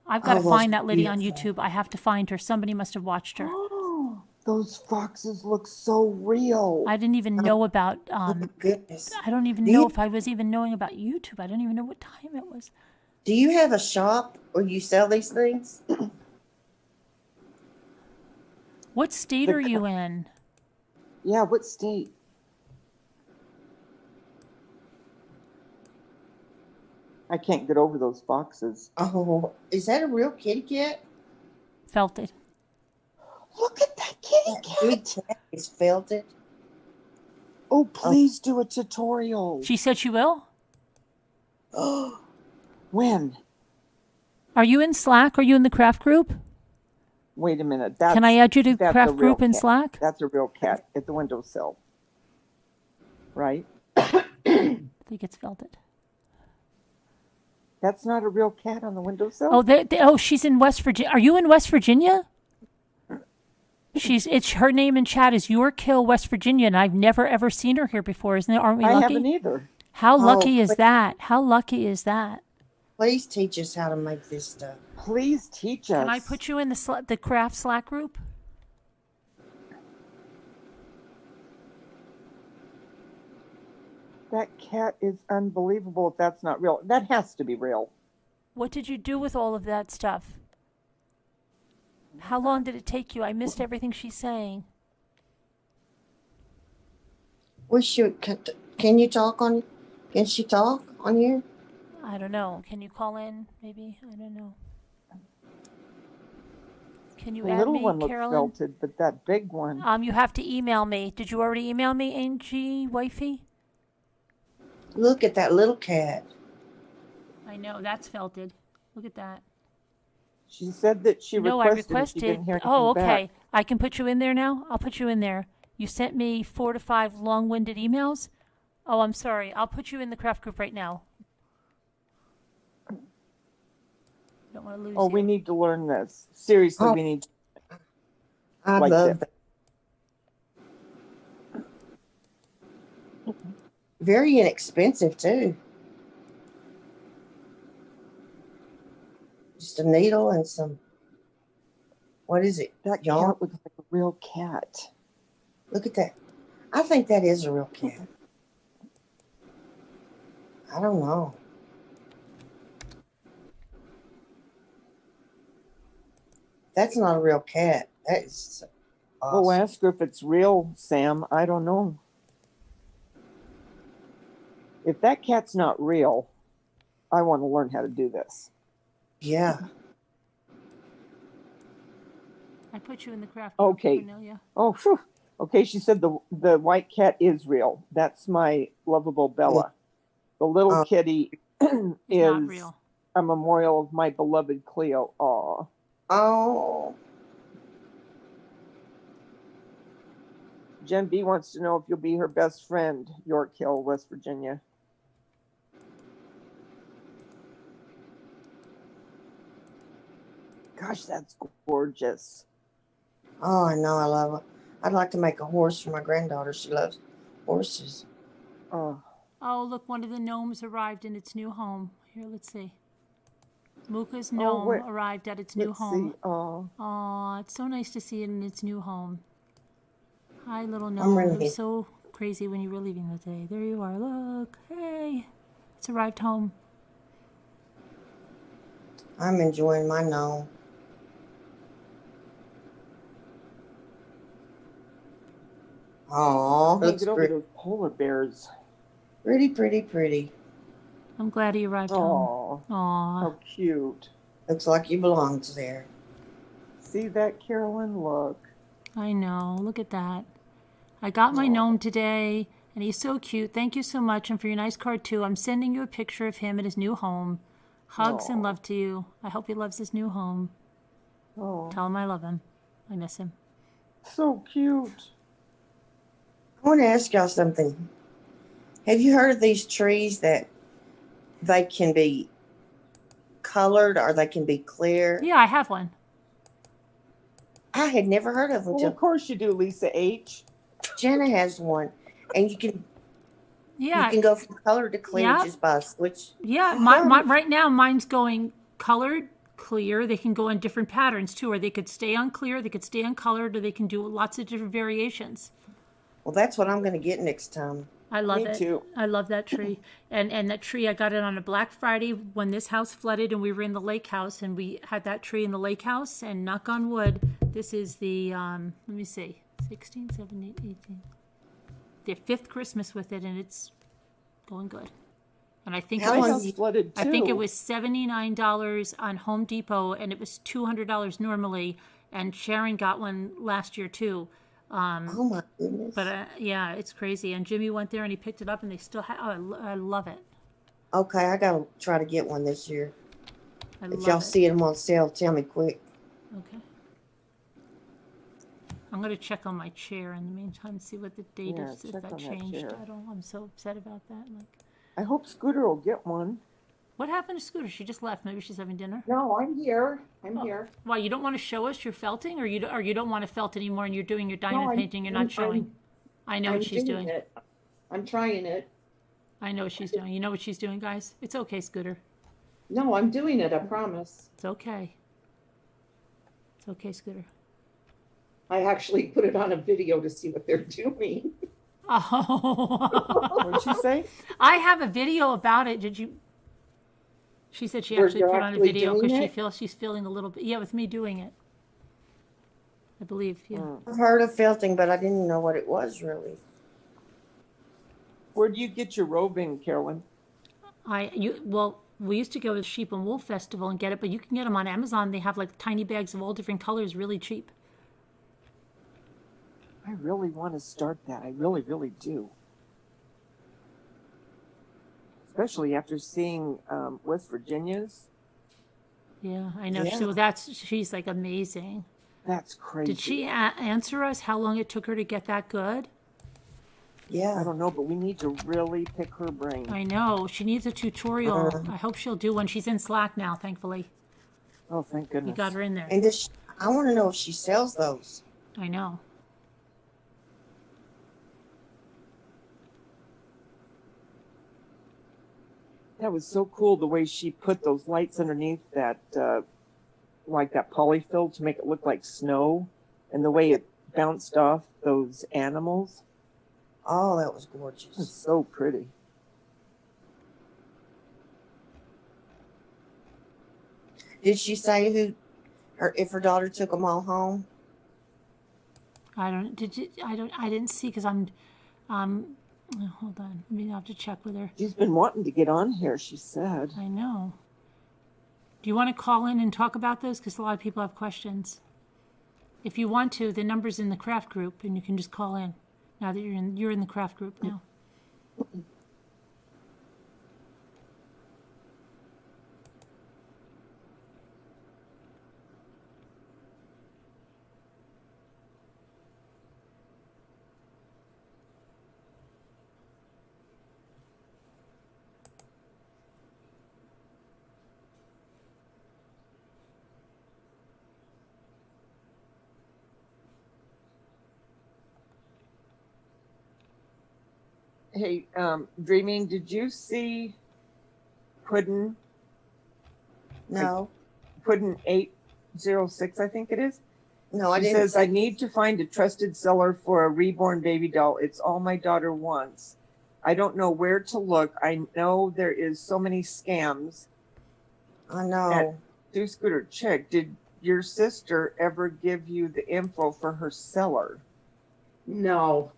I've got to Oh, find that's that lady on beautiful. YouTube. I have to find her. Somebody must have watched her. Oh, those foxes look so real. I didn't even know about. Oh my goodness. I don't even Do know you- if I was even knowing about YouTube. I don't even know what time it was. Do you have a shop where you sell these things? What state are you in? Yeah, what state? I can't get over those foxes. Oh, is that a real kitty cat? Felted. Look at that kitty That big cat. cat is felted. Oh, please do a tutorial. She said she will. When? Are you in Slack? Are you in the craft group? Wait a minute. That's, Can I add you to that's a craft real group in cat. Slack? That's a real cat at the windowsill. Right? I think it's felted. That's not a real cat on the windowsill? Oh, she's in West Virginia. Are you in West Virginia? It's her name in chat is York Hill, West Virginia, and I've never ever seen her here before. Isn't it? Aren't we I lucky? haven't either. How lucky is but- that? How lucky is that? Please teach us how to make this stuff. Please teach us. Can I put you in the craft Slack group? That cat is unbelievable if that's not real. That has to be real. What did you do with all of that stuff? How long did it take you? I missed everything she's saying. We should. Can you talk on? Can she talk on here? I don't know. Can you call in? Maybe I don't know. Can you The add little me, one looks Carolyn? felted, but that big one. You have to email me. Did you already email me, Angie Wifey? Look at that little cat. I know that's felted. Look at that. She said that she No, I requested. She requested. didn't hear Oh, anything okay. back. I can put you in there now. I'll put you in there. You sent me 4 to 5 long-winded emails. Oh, I'm sorry. I'll put you in the craft group right now. Don't want to lose Oh, you. we need to learn this. Seriously, Oh. we need. I Like love that. that. Very inexpensive too. Just a needle and some. What is it? That Yawn? cat looks like a real cat. Look at that. I think that is a real cat. I don't know. That's not a real cat. That is Well, awesome. ask her if it's real, Sam. I don't know. If that cat's not real, I want to learn how to do this. Yeah. I put you in the craft. Okay. Cornelia. Oh, phew. Okay, she said the white cat is real. That's my lovable Bella. The little kitty It's is not real. a memorial of my beloved Cleo. Aw. Oh. Jen B wants to know if you'll be her best friend, York Hill, West Virginia. Gosh, that's gorgeous. Oh, I know. I love it. I'd like to make a horse for my granddaughter. She loves horses. Oh. Oh, look, one of the gnomes arrived in its new home. Here, let's see. Muka's Oh, gnome wait. arrived at its new Let's home. see. Oh. Aw, it's so nice to see it in its new home. Hi, little I'm gnome. It ready. was so crazy when you were leaving that day. There you are. Look. Hey. It's arrived home. I'm enjoying my gnome. Oh, Can't looks get over pretty, those polar bears. pretty, pretty, pretty. I'm glad he arrived home. Oh, Aw. how cute. Looks like he belongs there. See that, Carolyn? Look. I know. Look at that. I got my gnome today, and he's so cute. Thank you so much, and for your nice card, too. I'm sending you a picture of him at his new home. Hugs and love to you. I hope he loves his new home. Oh, Tell him I love him. I miss him. so cute. I want to ask y'all something. Have you heard of these trees that they can be colored or they can be clear? Yeah, I have one. I had never heard of them Well, until of course you do, Lisa H. Jenna has one, and you can Yeah. go from color to clear Yeah. just by a switch. Yeah, my right now mine's going colored, clear. They can go in different patterns too, or they could stay on clear, they could stay on colored, or they can do lots of different variations. Well, that's what I'm going to get next time. I love Me it. too. I love that tree. And that tree, I got it on a Black Friday when this house flooded and we were in the lake house, and we had that tree in the lake house, and knock on wood, this is the, let me see, 16, 17, 18. The 5th Christmas with it, and it's going good. And I think How it long was, you- flooded I think it too. was $79 on Home Depot, and it was $200 normally. And Sharon got one last year too. Oh my goodness. But yeah, it's crazy. And Jimmy went there and he picked it up, and they still have. Oh, I love it. Okay, I got to try to get one this year. I If love y'all it. see them on sale, tell me quick. Okay. I'm gonna check on my chair in the meantime, see what the date Yeah, is, if check that on that changed. chair. I'm so upset about that. Like, I hope Scooter will get one. what happened to Scooter? She just left. Maybe she's having dinner. No, I'm here. I'm Oh. here. Why, you don't want to show us your felting, or you don't want to felt anymore, and you're doing your diamond I'm- painting? You're not showing. I know I'm what she's doing. it. I'm trying it. I know what she's doing. You know what she's doing, guys. It's okay, Scooter. No, I'm doing it. I promise. It's okay. It's okay, Scooter. I actually put it on a video to see what they're doing. Oh. What did she say? I have a video about it. Did you? She said she Where actually you're put on a actually video because doing she it? feels she's feeling a little bit. Yeah, with me doing it. I believe. Yeah. I've heard of felting, but I didn't know what it was really. Where do you get your roving, Carolyn? Well, we used to go to the Sheep and Wool Festival and get it, but you can get them on Amazon. They have like tiny bags of all different colors, really cheap. I really want to start that. I really, really do. Especially after seeing West Virginia's. Yeah, I know. Yeah. So she's like amazing. That's crazy. Did she answer us how long it took her to get that good? Yeah. I don't know, but we need to really pick her brain. I know. She needs a tutorial. I hope she'll do one. She's in Slack now, thankfully. Oh, thank goodness. You got her in there. And I want to know if she sells those. I know. That was so cool the way she put those lights underneath that like that polyfill to make it look like snow, and the way it bounced off those animals. Oh, that was It was gorgeous. so pretty. Did she say if her daughter took them all home? I didn't see because I'm, hold on. Maybe I'll have to check with her. She's been wanting to get on here, she said. I know. Do you want to call in and talk about those? Because a lot of people have questions. If you want to, the number's in the craft group, and you can just call in. Now that you're in the craft group now. Hey, Dreaming, did you see Puddin? No. Puddin 806, I think it is. No, I She didn't. says, I need to find a trusted seller for a reborn baby doll. It's all my daughter wants. I don't know where to look. I know there is so many scams. I know. At Do Scooter Chick, did your sister ever give you the info for her seller? No.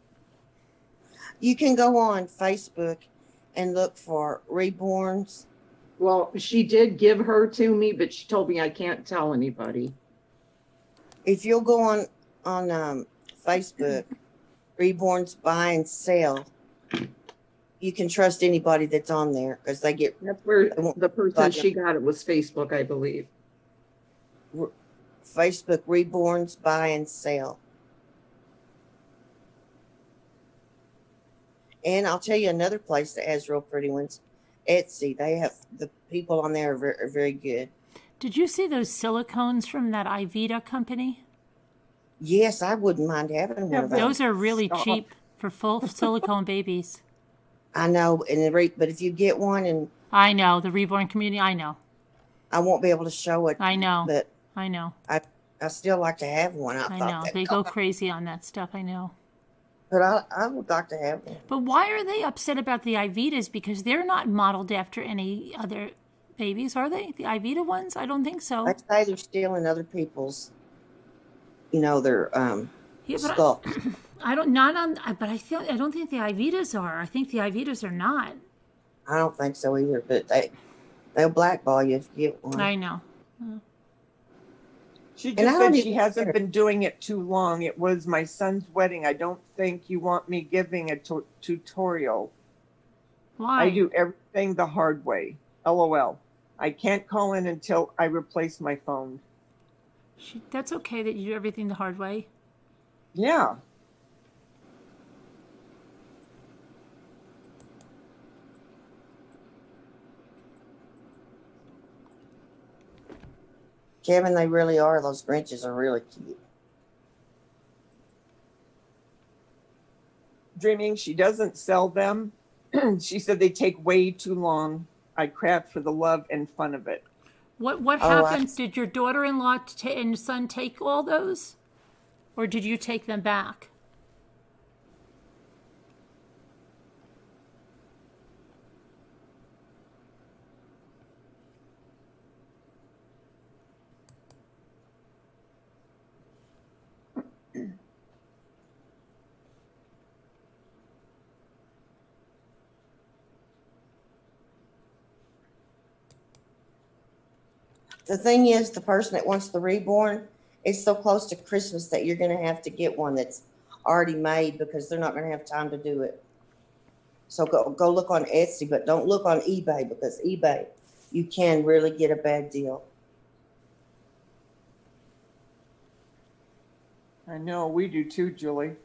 You can go on Facebook and look for reborns. Well, she did give her to me, but she told me I can't tell anybody. If you'll go on Facebook, reborns buy and sell, you can trust anybody that's on there because they get. That's where the person she got it was Facebook, I believe. Facebook reborns buy and sell. And I'll tell you another place that has real pretty ones, Etsy. They have the people on there are very good. Did you see those silicones from that Ivita company? Yes, I wouldn't mind having one of those. Those are really cheap for full silicone babies. I know, but if you get one, and I know the reborn community. I know. I won't be able to show it. I know. But I know. I still like to have one. I know they go crazy on that stuff. I know. But I would like to have one. But why are they upset about the Ivitas? Because they're not modeled after any other babies, are they? The Ivita ones? I don't think so. I say they're stealing other people's, their sculpt. I don't think the Ivitas are. I think the Ivitas are not. I don't think so either. But they'll blackball you if you get one. I know. She just said she hasn't been doing it too long. It was my son's wedding. I don't think you want me giving a tutorial. Why? I do everything the hard way. LOL. I can't call in until I replace my phone. That's okay that you do everything the hard way. Yeah. Kevin, they really are. Those Grinches are really cute. Dreaming, she doesn't sell them. She said they take way too long. I craft for the love and fun of it. What happened? Did your daughter-in-law and son take all those? Or did you take them back? The thing is, the person that wants the reborn, it's so close to Christmas that you're going to have to get one that's already made because they're not going to have time to do it. So go look on Etsy, but don't look on eBay because eBay, you can really get a bad deal. I know, we do too, Julie.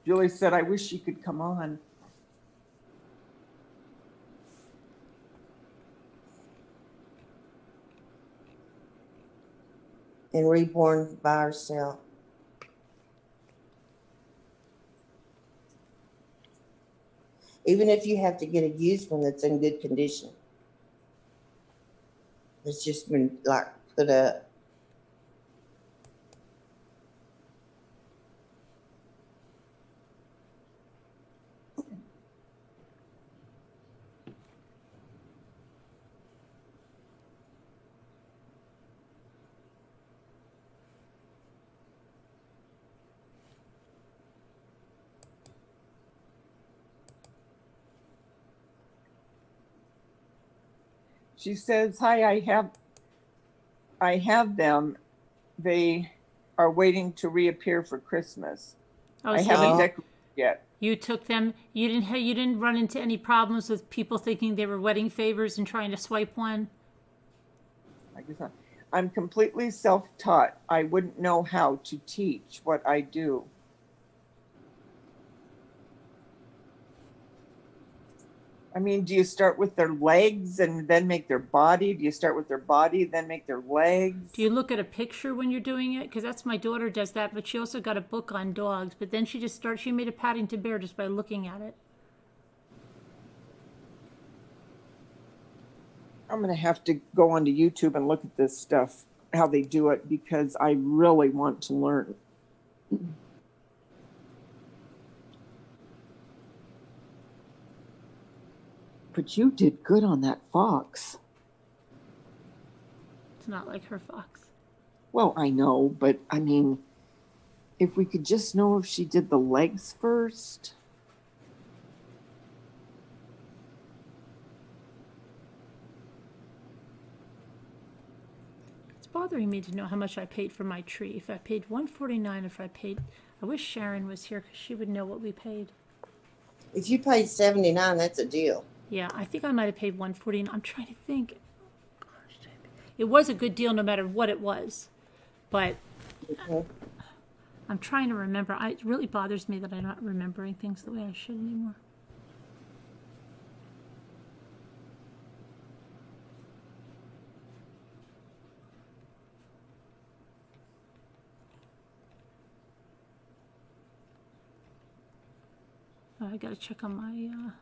Julie said, I wish she could come on. And reborn by herself. Even if you have to get a used one that's in good condition. It's just been put up. She says, "Hi, I have them. They are waiting to reappear for Christmas. Oh, I so haven't you- decorated yet." You took them. You didn't run into any problems with people thinking they were wedding favors and trying to swipe one. I guess not. "I'm completely self-taught. I wouldn't know how to teach what I do." I mean, do you start with their legs and then make their body? Do you start with their body, then make their legs? Do you look at a picture when you're doing it? Because that's my daughter does that, but she also got a book on dogs. But then she made a Paddington Bear just by looking at it. I'm going to have to go onto YouTube and look at this stuff, how they do it, because I really want to learn. But you did good on that fox. It's not like her fox. Well, I know, but I mean, if we could just know if she did the legs first. It's bothering me to know how much I paid for my tree. If I paid $149, I wish Sharon was here because she would know what we paid. If you paid $79, that's a deal. Yeah, I think I might have paid $149. I'm trying to think. It was a good deal no matter what it was. But I'm trying to remember. It really bothers me that I'm not remembering things the way I should anymore. I got to check on my...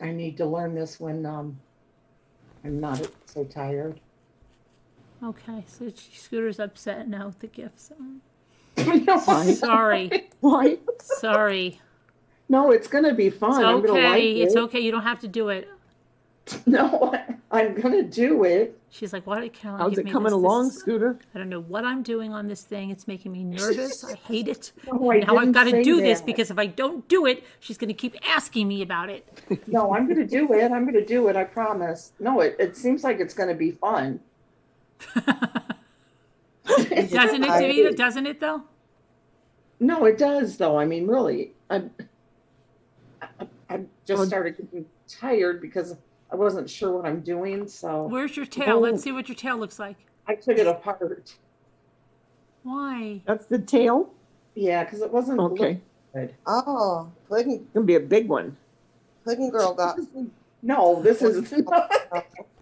I need to learn this when I'm not so tired. Okay, so Scooter's upset now with the gifts. Why? Sorry. Why? Sorry. No, it's gonna be fun. It's I'm gonna like okay. it. It's okay. You don't have to do it. No, I'm gonna do it. She's like, why did Carolyn How's give it me coming this? along, This is- Scooter? I don't know what I'm doing on this thing. It's making me nervous. I hate it. No, I Now I've didn't got to say do this that. because if I don't do it, she's going to keep asking me about it. No, I'm gonna do it. I'm gonna do it. I promise. No, it seems like it's gonna be fun. Doesn't it, Davida? Doesn't it, though? No, it does though. I mean, really, I just started getting tired because I wasn't sure what I'm doing. So Where's your tail? Let's see what your tail looks like. I took it apart. Why? That's the tail? Yeah, because it wasn't Okay. good. Oh, Pudding, It's going to be a big one. Pudding Girl got. No, this is this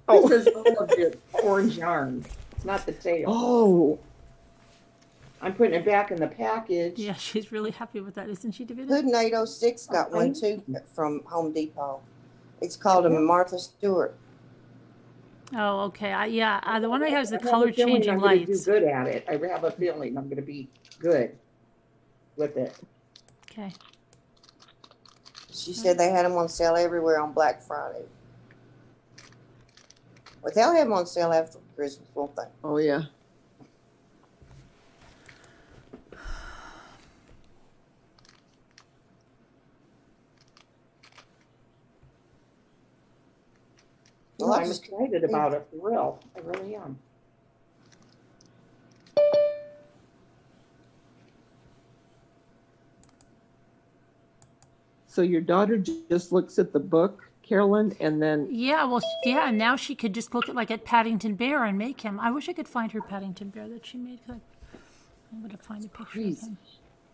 Oh. is all of the orange yarn. It's not the tail. Oh, I'm putting it back in the package. Yeah, she's really happy with that, isn't she, Davida? Pudding 806 got one too from Home Depot. It's called a Martha Stewart. Oh, okay. The one I have is the I have a color feeling changing I'm gonna lights. do good at it. I have a feeling I'm going to be good with it. Okay. She said they had them on sale everywhere on Black Friday. Well, they'll have them on sale after Christmas, won't they? oh yeah. Well, I'm excited about it, for real. I really am. So your daughter just looks at the book, Carolyn, and then Yeah, well, yeah, now she could just look at Paddington Bear and make him. I wish I could find her Paddington Bear that she made. I'm going to find a picture of him.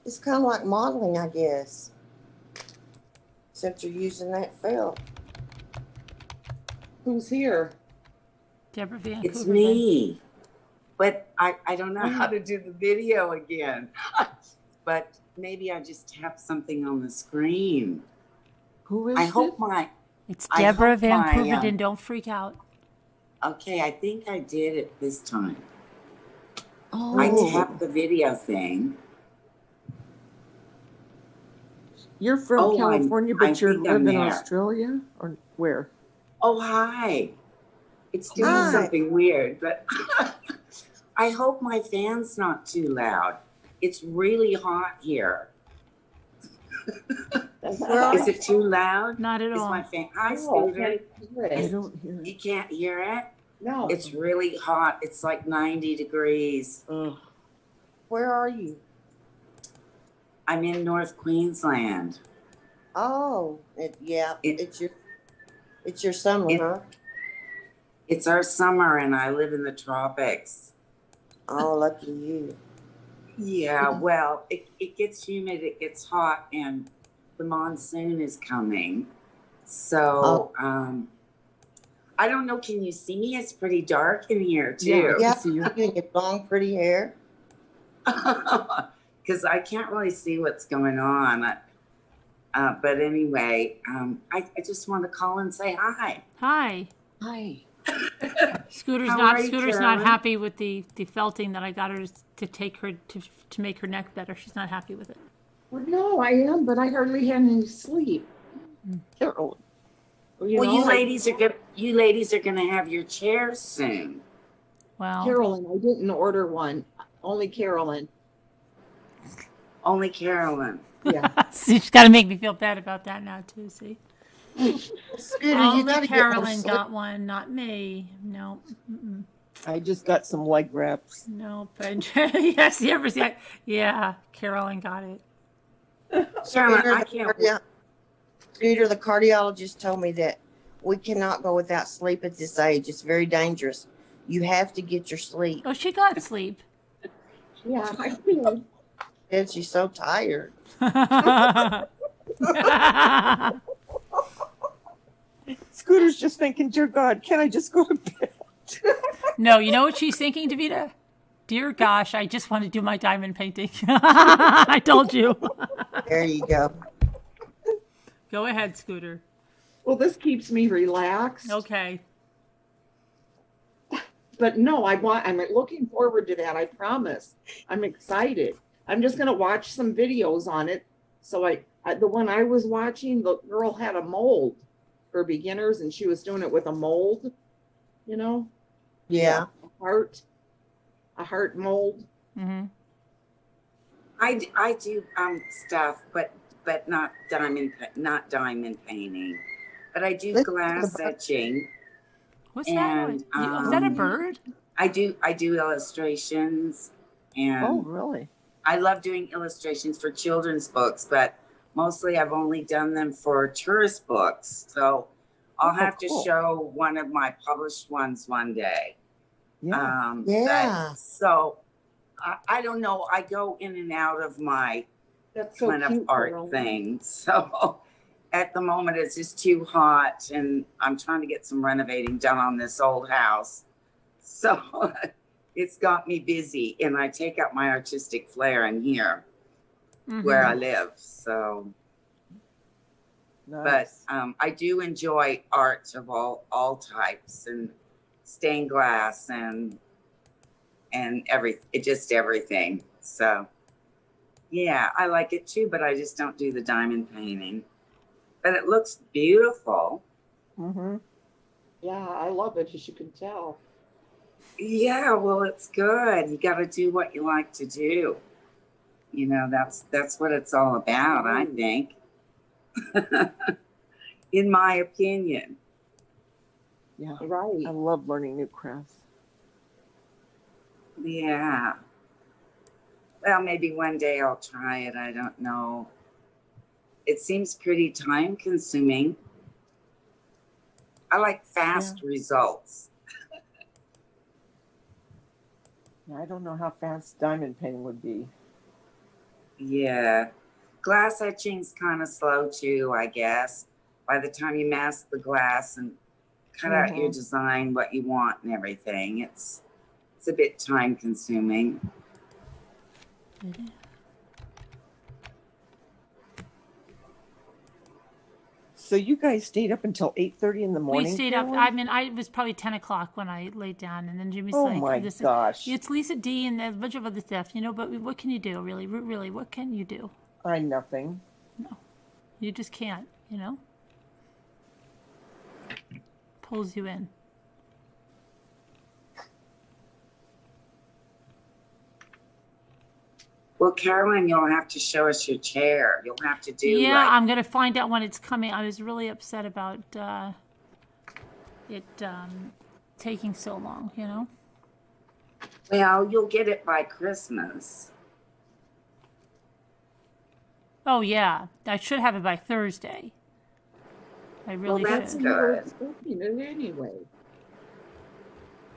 It's kind of like modeling, I guess. Except you're using that felt. Who's here? Deborah Vancouver. It's me. But I don't know how to do the video again. But maybe I just tap something on the screen. who is I it? hope my... It's I Deborah hope my, Vancouver. Don't freak out. Okay, I think I did it this time. Oh, I tapped the video thing. You're from Oh, California, I but you think live I'm in there. Australia? Or where? Oh, hi. It's doing Hi. something weird, but I hope my fan's not too loud. It's really hot here. Where are Is it too loud? Not at Is all. my fan? Hi, Oh, Scooter. I hear it. I don't hear it. You can't hear it? No. It's really hot. It's like 90 degrees. Ugh. Where are you? I'm in North Queensland. Oh, it's your summer, huh? It's our summer, and I live in the tropics. Oh, lucky you. Yeah, well, it gets humid, it gets hot, and the monsoon is coming. So, I don't know, can you see me? It's pretty dark in here, too. Yeah, you get long, pretty hair. Because I can't really see what's going on. But anyway, I just want to call and say hi. Hi. Hi. Scooter's How not are you, not Carolyn? happy with the felting that I got her to take her to make her neck better. She's not happy with it. Well, no, I am, but I hardly had any sleep. Carolyn. Well, you ladies are gonna have your chairs soon. Well, Carolyn, I didn't order one. Only Carolyn. Only Carolyn. Yeah. See, she's got to make me feel bad about that now too. See, Scooter, you only gotta Carolyn got one, not me. No, I just got some leg wraps. no. But yes, you ever see? Yeah, Carolyn got it. Carolyn, I can't. Scooter, the cardiologist told me that we cannot go without sleep at this age. It's very dangerous. You have to get your sleep. Oh, she got sleep. Yeah, I did. And she's so tired. Scooter's just thinking, dear God, can I just go to bed? No, you know what she's thinking, Davida? Dear gosh, I just want to do my diamond painting. I told you. There you go. Go ahead, Scooter. Well, this keeps me relaxed. Okay. But no, I'm looking forward to that. I promise. I'm excited. I'm just going to watch some videos on it. So the one I was watching, the girl had a mold for beginners, and she was doing it with a mold, you know? Yeah. A heart mold. Mm-hmm. I do stuff, but not diamond painting. But I do glass etching. What's that one? Is that a bird? I do illustrations, and Oh, really? I love doing illustrations for children's books, but mostly I've only done them for tourist books. So I'll have to show one of my published ones one day. Yeah. So I don't know. I go in and out of my kind of art thing. So at the moment, it's just too hot, and I'm trying to get some renovating done on this old house. So it's got me busy, and I take out my artistic flair in here where I live. So, Nice. but I do enjoy art of all types, and stained glass and everything. So yeah, I like it too, but I just don't do the diamond painting. But it looks beautiful. Mm-hmm. Yeah, I love it, as you can tell. Yeah, well, it's good. You got to do what you like to do. You know, that's what it's all about, I think. In my opinion. Yeah. Right. I love learning new crafts. Yeah. Well, maybe one day I'll try it. I don't know. It seems pretty time consuming. I like fast results. I don't know how fast diamond painting would be. Yeah. Glass etching's kind of slow too, I guess. By the time you mask the glass and cut out your design, what you want and everything, it's a bit time consuming. So you guys stayed up until 8:30 in the morning? We stayed up. Carolyn? I mean, it was probably 10 o'clock when I laid down, and then Jimmy's Oh like, my "This gosh. it's Lisa D and a bunch of other stuff, you know." But what can you do, really? Really, what can you do? Nothing. No, you just can't. You know, pulls you in. Well, Carolyn, you'll have to show us your chair. You'll have to do Yeah, like, I'm gonna find out when it's coming. I was really upset about it taking so long, you know? well, you'll get it by Christmas. Oh, yeah. I should have it by Thursday. I really Well, that's should. good. Expecting it anyway.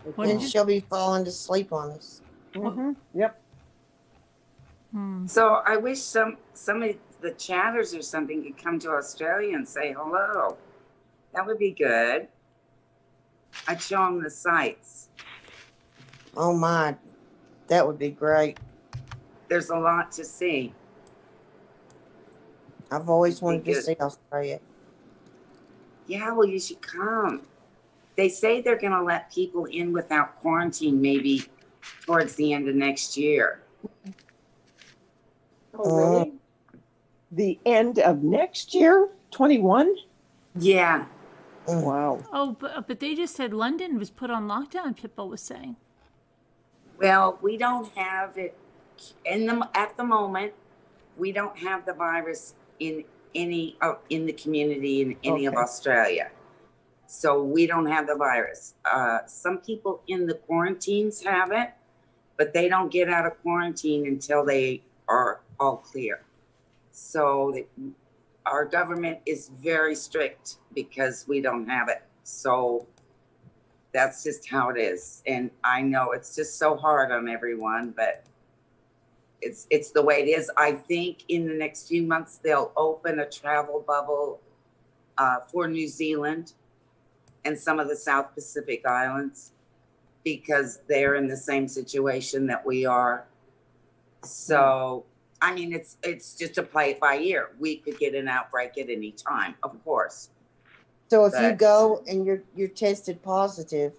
What Then did you- she'll be falling to sleep on us. Yep. So I wish some of the chatters or something could come to Australia and say hello. That would be good. I'd show them the sights. Oh my, that would be great. There's a lot to see. I've always wanted to good. see Australia. Yeah, well, you should come. They say they're going to let people in without quarantine maybe towards the end of next year. Oh, really? The end of next year, 21? Yeah. Wow. Oh, but they just said London was put on lockdown, Pippa was saying. Well, we don't have it at the moment. We don't have the virus in in the community in any of Australia. So we don't have the virus. Some people in the quarantines have it, but they don't get out of quarantine until they are all clear. So our government is very strict because we don't have it. So that's just how it is. And I know it's just so hard on everyone, but it's the way it is. I think in the next few months, they'll open a travel bubble for New Zealand and some of the South Pacific Islands because they're in the same situation that we are. So, I mean, it's just to play it by ear. We could get an outbreak at any time, of course. So if you go and you're tested positive,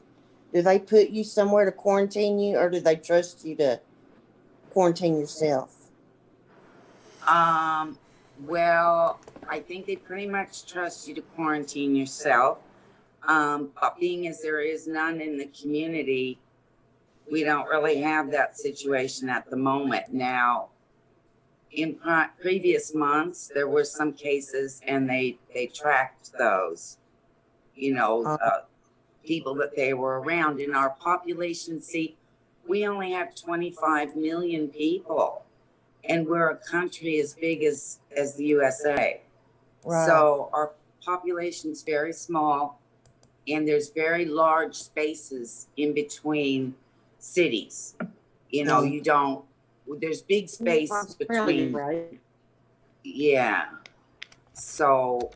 do they put you somewhere to quarantine you, or do they trust you to quarantine yourself? Well, I think they pretty much trust you to quarantine yourself. But being as there is none in the community, we don't really have that situation at the moment. Now, in previous months, there were some cases and they tracked those, people that they were around. In our population, see, we only have 25 million people, and we're a country as big as the USA. Right. So our population's very small, and there's very large spaces in between cities. There's big space between. Right. Yeah. So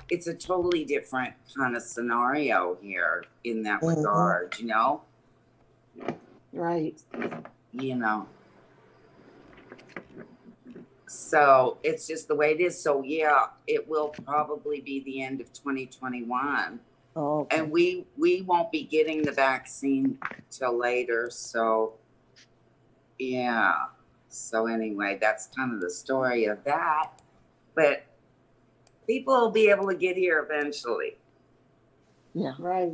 it's a totally different kind of scenario here in that regard, Right. So it's just the way it is. So yeah, it will probably be the end of 2021. Oh, okay. And we won't be getting the vaccine till later. So yeah. So anyway, that's kind of the story of that. But people will be able to get here eventually. Yeah. Right.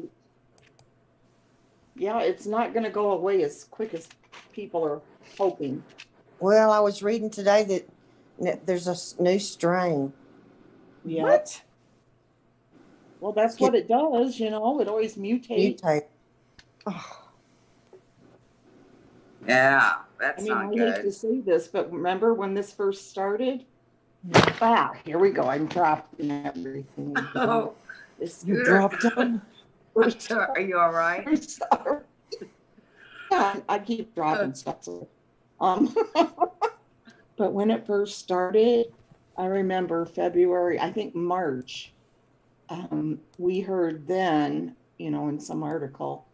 Yeah, it's not going to go away as quick as people are hoping. Well, I was reading today that there's a new strain. Yeah. What? Well, that's what it does, it always mutates. Mutate. Yeah, that's not I good. hate to say this, but remember when this first started? Here we go. I'm dropping everything. Oh, You dropped them? are you all right? I'm sorry. Yeah, I keep dropping stuff. But when it first started, I remember February, I think March, we heard then, in some article,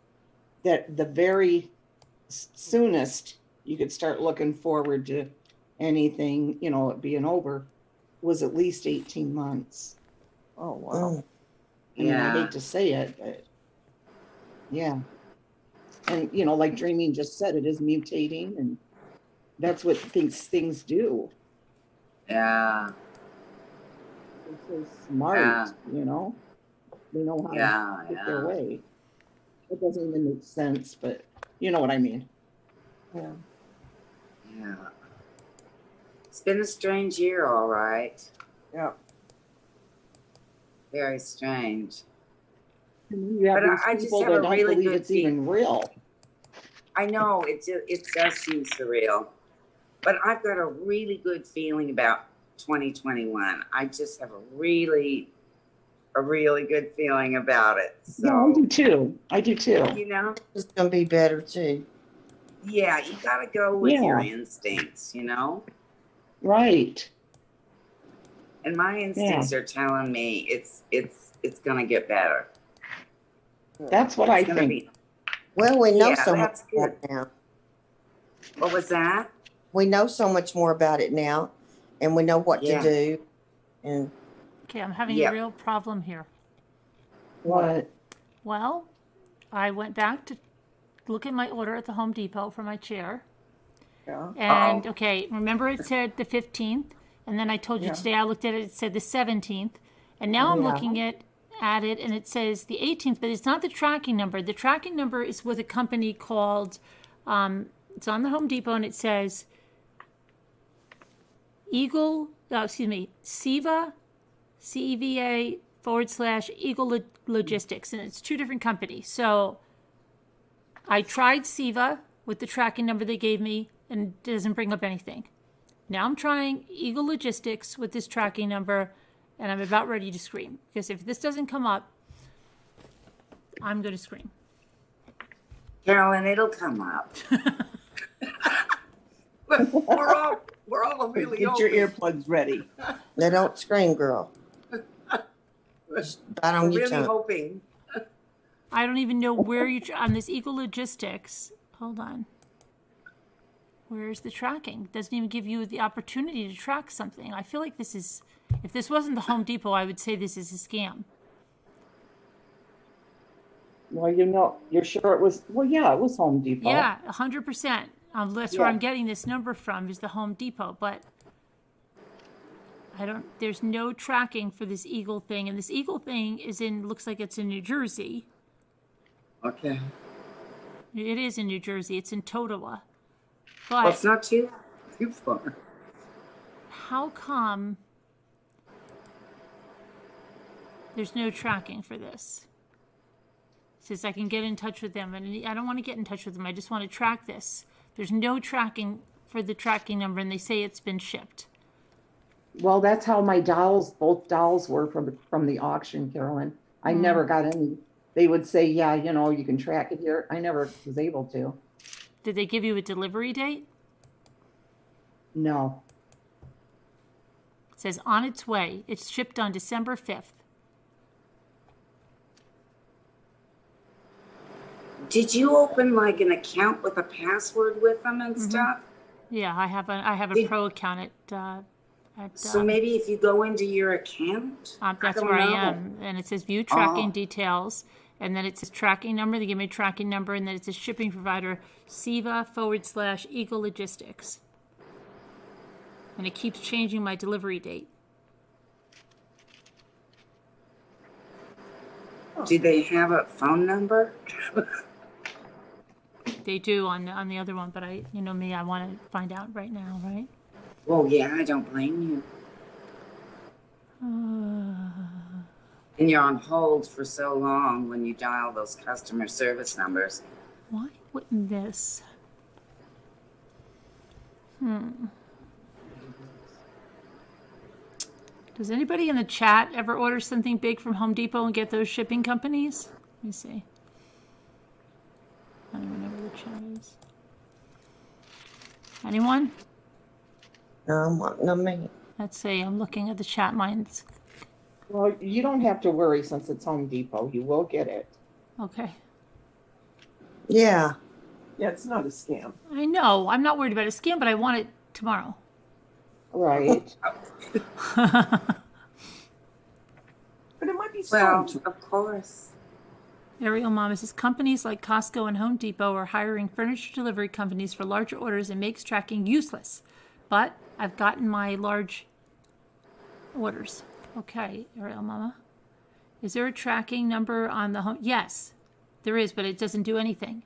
that the very soonest you could start looking forward to anything, it being over, was at least 18 months. Oh, wow. I mean, I hate to say it, but yeah. And, like Dreaming just said, it is mutating, and that's what things do. Yeah. They're so smart, They know how to get their way. It doesn't even make sense, but you know what I mean. Yeah. Yeah. It's been a strange year, all right. Yeah. Very strange. You have But these I just people have that a don't really believe good it's even real. I know it does seem surreal, but I've got a really good feeling about 2021. I just have a really good feeling about it. So, Yeah, I do too. I do too. you know, It's gonna be better too. yeah, you got to go with your Yeah. instincts, you know? Right. And my instincts are telling me it's going to get better. That's what I It's gonna think. be. Well, we know Yeah, so much that's more good. now. What was that? We know so much more about it now, and we know what Yeah. to do. And Okay, I'm having Yep. a real problem here. What? Well, I went back to look at my order at the Home Depot for my chair. Yeah. And okay, remember it said the 15th, and then I told you Yeah. today I looked at it, it said the 17th, and now I'm Yeah. looking at it and it says the 18th, but it's not the tracking number. The tracking number is with a company called, it's on the Home Depot, and it says CEVA, CEVA / Eagle Logistics, and it's two different companies. So I tried CEVA with the tracking number they gave me, and it doesn't bring up anything. Now I'm trying Eagle Logistics with this tracking number, and I'm about ready to scream. Because if this doesn't come up, I'm going to scream. Carolyn, it'll come up. we're all really Get your earplugs ready. they don't scream, girl. Just bite on your really tongue. hoping. I don't even know where you on this Eagle Logistics. Hold on. Where's the tracking? It doesn't even give you the opportunity to track something. I feel like this is, if this wasn't the Home Depot, I would say this is a scam. Well, you're sure it was, well, yeah, it was Home Depot. Yeah, 100%. That's where I'm getting this number from, is the Home Depot. But there's no tracking for this Eagle thing. And this Eagle thing looks like it's in New Jersey. Okay. It is in New Jersey. It's in Totowa. Well, But it's not too far. how come there's no tracking for this? It says I can get in touch with them, and I don't want to get in touch with them. I just want to track this. There's no tracking for the tracking number, and they say it's been shipped. Well, that's how my both dolls were from the auction, Carolyn. I never got any. They would say, yeah, you can track it here. I never was able to. Did they give you a delivery date? No. It says on its way. It's shipped on December 5th. Did you open like an account with a password with them and stuff? Yeah, I have a pro account at So maybe if you go into your account, that's where I am, and it says view tracking details, and then it says tracking number. They give me a tracking number, and then it says shipping provider CEVA / Eagle Logistics, and it keeps changing my delivery date. Do they have a phone number? They do on the other one, but me, I want to find out right now, right? Well, yeah, I don't blame you. And you're on hold for so long when you dial those customer service numbers. Why wouldn't this? Does anybody in the chat ever order something big from Home Depot and get those shipping companies? Let me see. I don't even know where the chat is. Anyone? No, me. Let's see. I'm looking at the chat. Mine's Well, you don't have to worry since it's Home Depot. You will get it. okay. Yeah. Yeah, it's not a scam. I know. I'm not worried about a scam, but I want it tomorrow. Right. But it might be Well, scam. of course. Ariel Mama says companies like Costco and Home Depot are hiring furniture delivery companies for larger orders and makes tracking useless. But I've gotten my large orders. Okay, Ariel Mama. Is there a tracking number on the home? Yes, there is, but it doesn't do anything.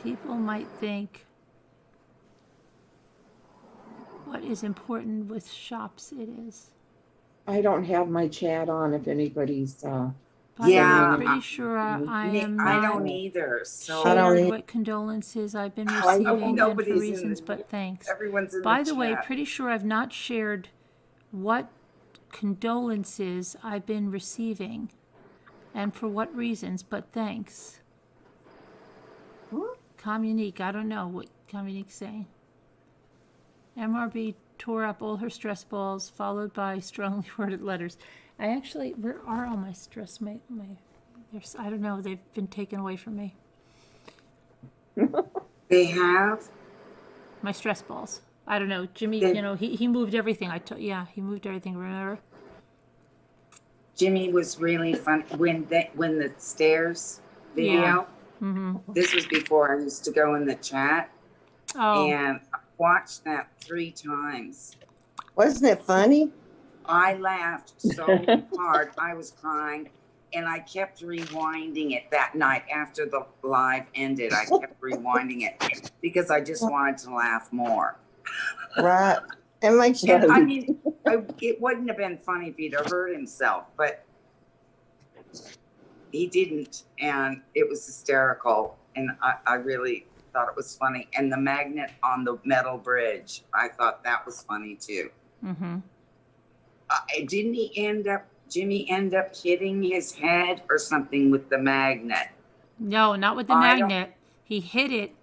People might think what is important with shops it is. I don't have my chat on if anybody's, I'm pretty sure I am I not don't either. So shared what condolences I've been I know receiving and for nobody's in reasons the- but thanks. everyone's in By the the way, chat. pretty sure I've not shared what condolences I've been receiving and for what reasons but thanks. Communique, I don't know what Communique's saying. MRB tore up all her stress balls, followed by strongly worded letters. I actually, where are all my stress, my I don't know, they've been taken away from me. They have? My stress balls. I don't know. Jimmy, They- you know, he moved everything. Yeah, he moved everything, remember? Jimmy was really fun when the stairs video. Yeah. Mm-hmm. This was before I used to go in the chat. Oh. And I watched that 3 times. Wasn't it funny? I laughed so hard. I was crying. And I kept rewinding it that night after the live ended. I kept rewinding it because I just wanted to laugh more. Right. It makes you. And I mean, it wouldn't have been funny if he'd have hurt himself, but he didn't. And it was hysterical. And I really thought it was funny. And the magnet on the metal bridge, I thought that was funny too. Mm-hmm. Didn't Jimmy end up hitting his head or something with the magnet? No, not with the magnet. He hit it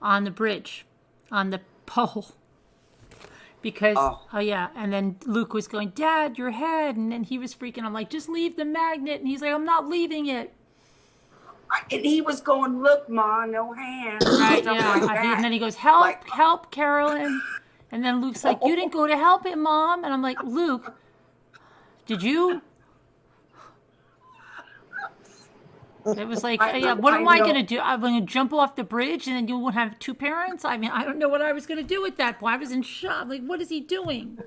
on the bridge, on the pole. Because, oh yeah, and then Luke was going, Dad, your head. And then he was freaking. I'm like, just leave the magnet. And he's like, I'm not leaving it. And he was going, look, Ma, no hands. Right, Stuff yeah. like that. And then he goes, help, Carolyn. And then Luke's like, you didn't go to help him, Mom. And I'm like, Luke, did you? It was like, yeah, what am I going to do? I'm going to jump off the bridge and then you won't have 2 parents? I mean, I don't know what I was going to do at that point. I was in shock. Like, what is he doing?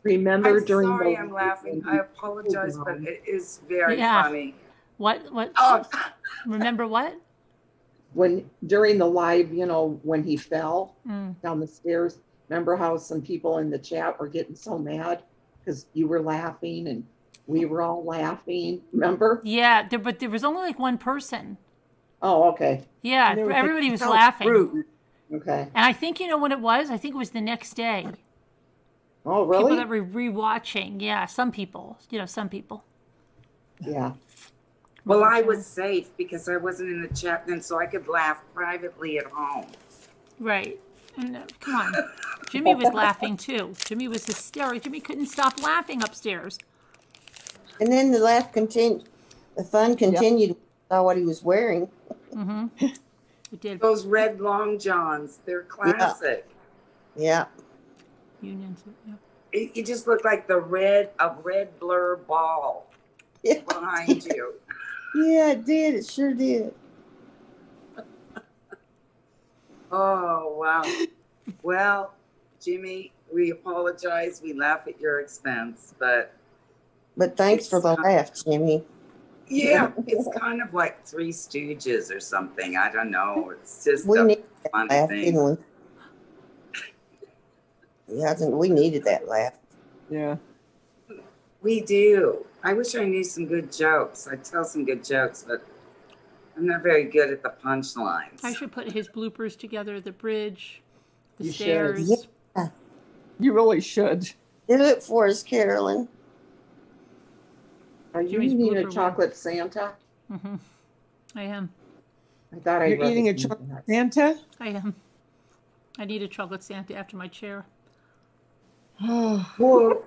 Remember I'm during sorry the I'm laughing. I apologize, but it is very funny. What? Oh. Remember what? When during the live, when he fell down the stairs, remember how some people in the chat were getting so mad because you were laughing and we were all laughing, remember? Yeah, but there was only like one person. Oh, okay. Yeah, everybody was laughing. Rude. Okay. And I think you know what it was? I think it was the next day. Oh, really? People that were rewatching. Yeah, some people. Some people. Yeah. Well, I was safe because I wasn't in the chat then, so I could laugh privately at home. Right. And, come on. Jimmy was laughing too. Jimmy was hysterical. Jimmy couldn't stop laughing upstairs. And then the laugh continued. The fun continued. Yep. Saw what he was wearing. Mm-hmm. It did. Those red long johns, they're classic. Yeah. Unions. Yeah. It just looked like a red blur ball behind you. Yeah, it did. It sure did. Oh, wow. Well, Jimmy, we apologize. We laugh at your expense, but thanks for the laugh, Jimmy. Yeah, it's kind of like Three Stooges or something. I don't know. It's just We a needed that funny laugh, thing. didn't we? Yeah, I think we needed that laugh. Yeah. We do. I wish I knew some good jokes. I tell some good jokes, but I'm not very good at the punchlines. I should put his bloopers together, the bridge, the You stairs. should. Yeah. You really should. Do it for us, Carolyn. Are you Jimmy's eating a blooper chocolate Santa? Mm-hmm. I am. I thought You're eating a chocolate Santa? I am. I need a chocolate Santa after my chair. Whoa.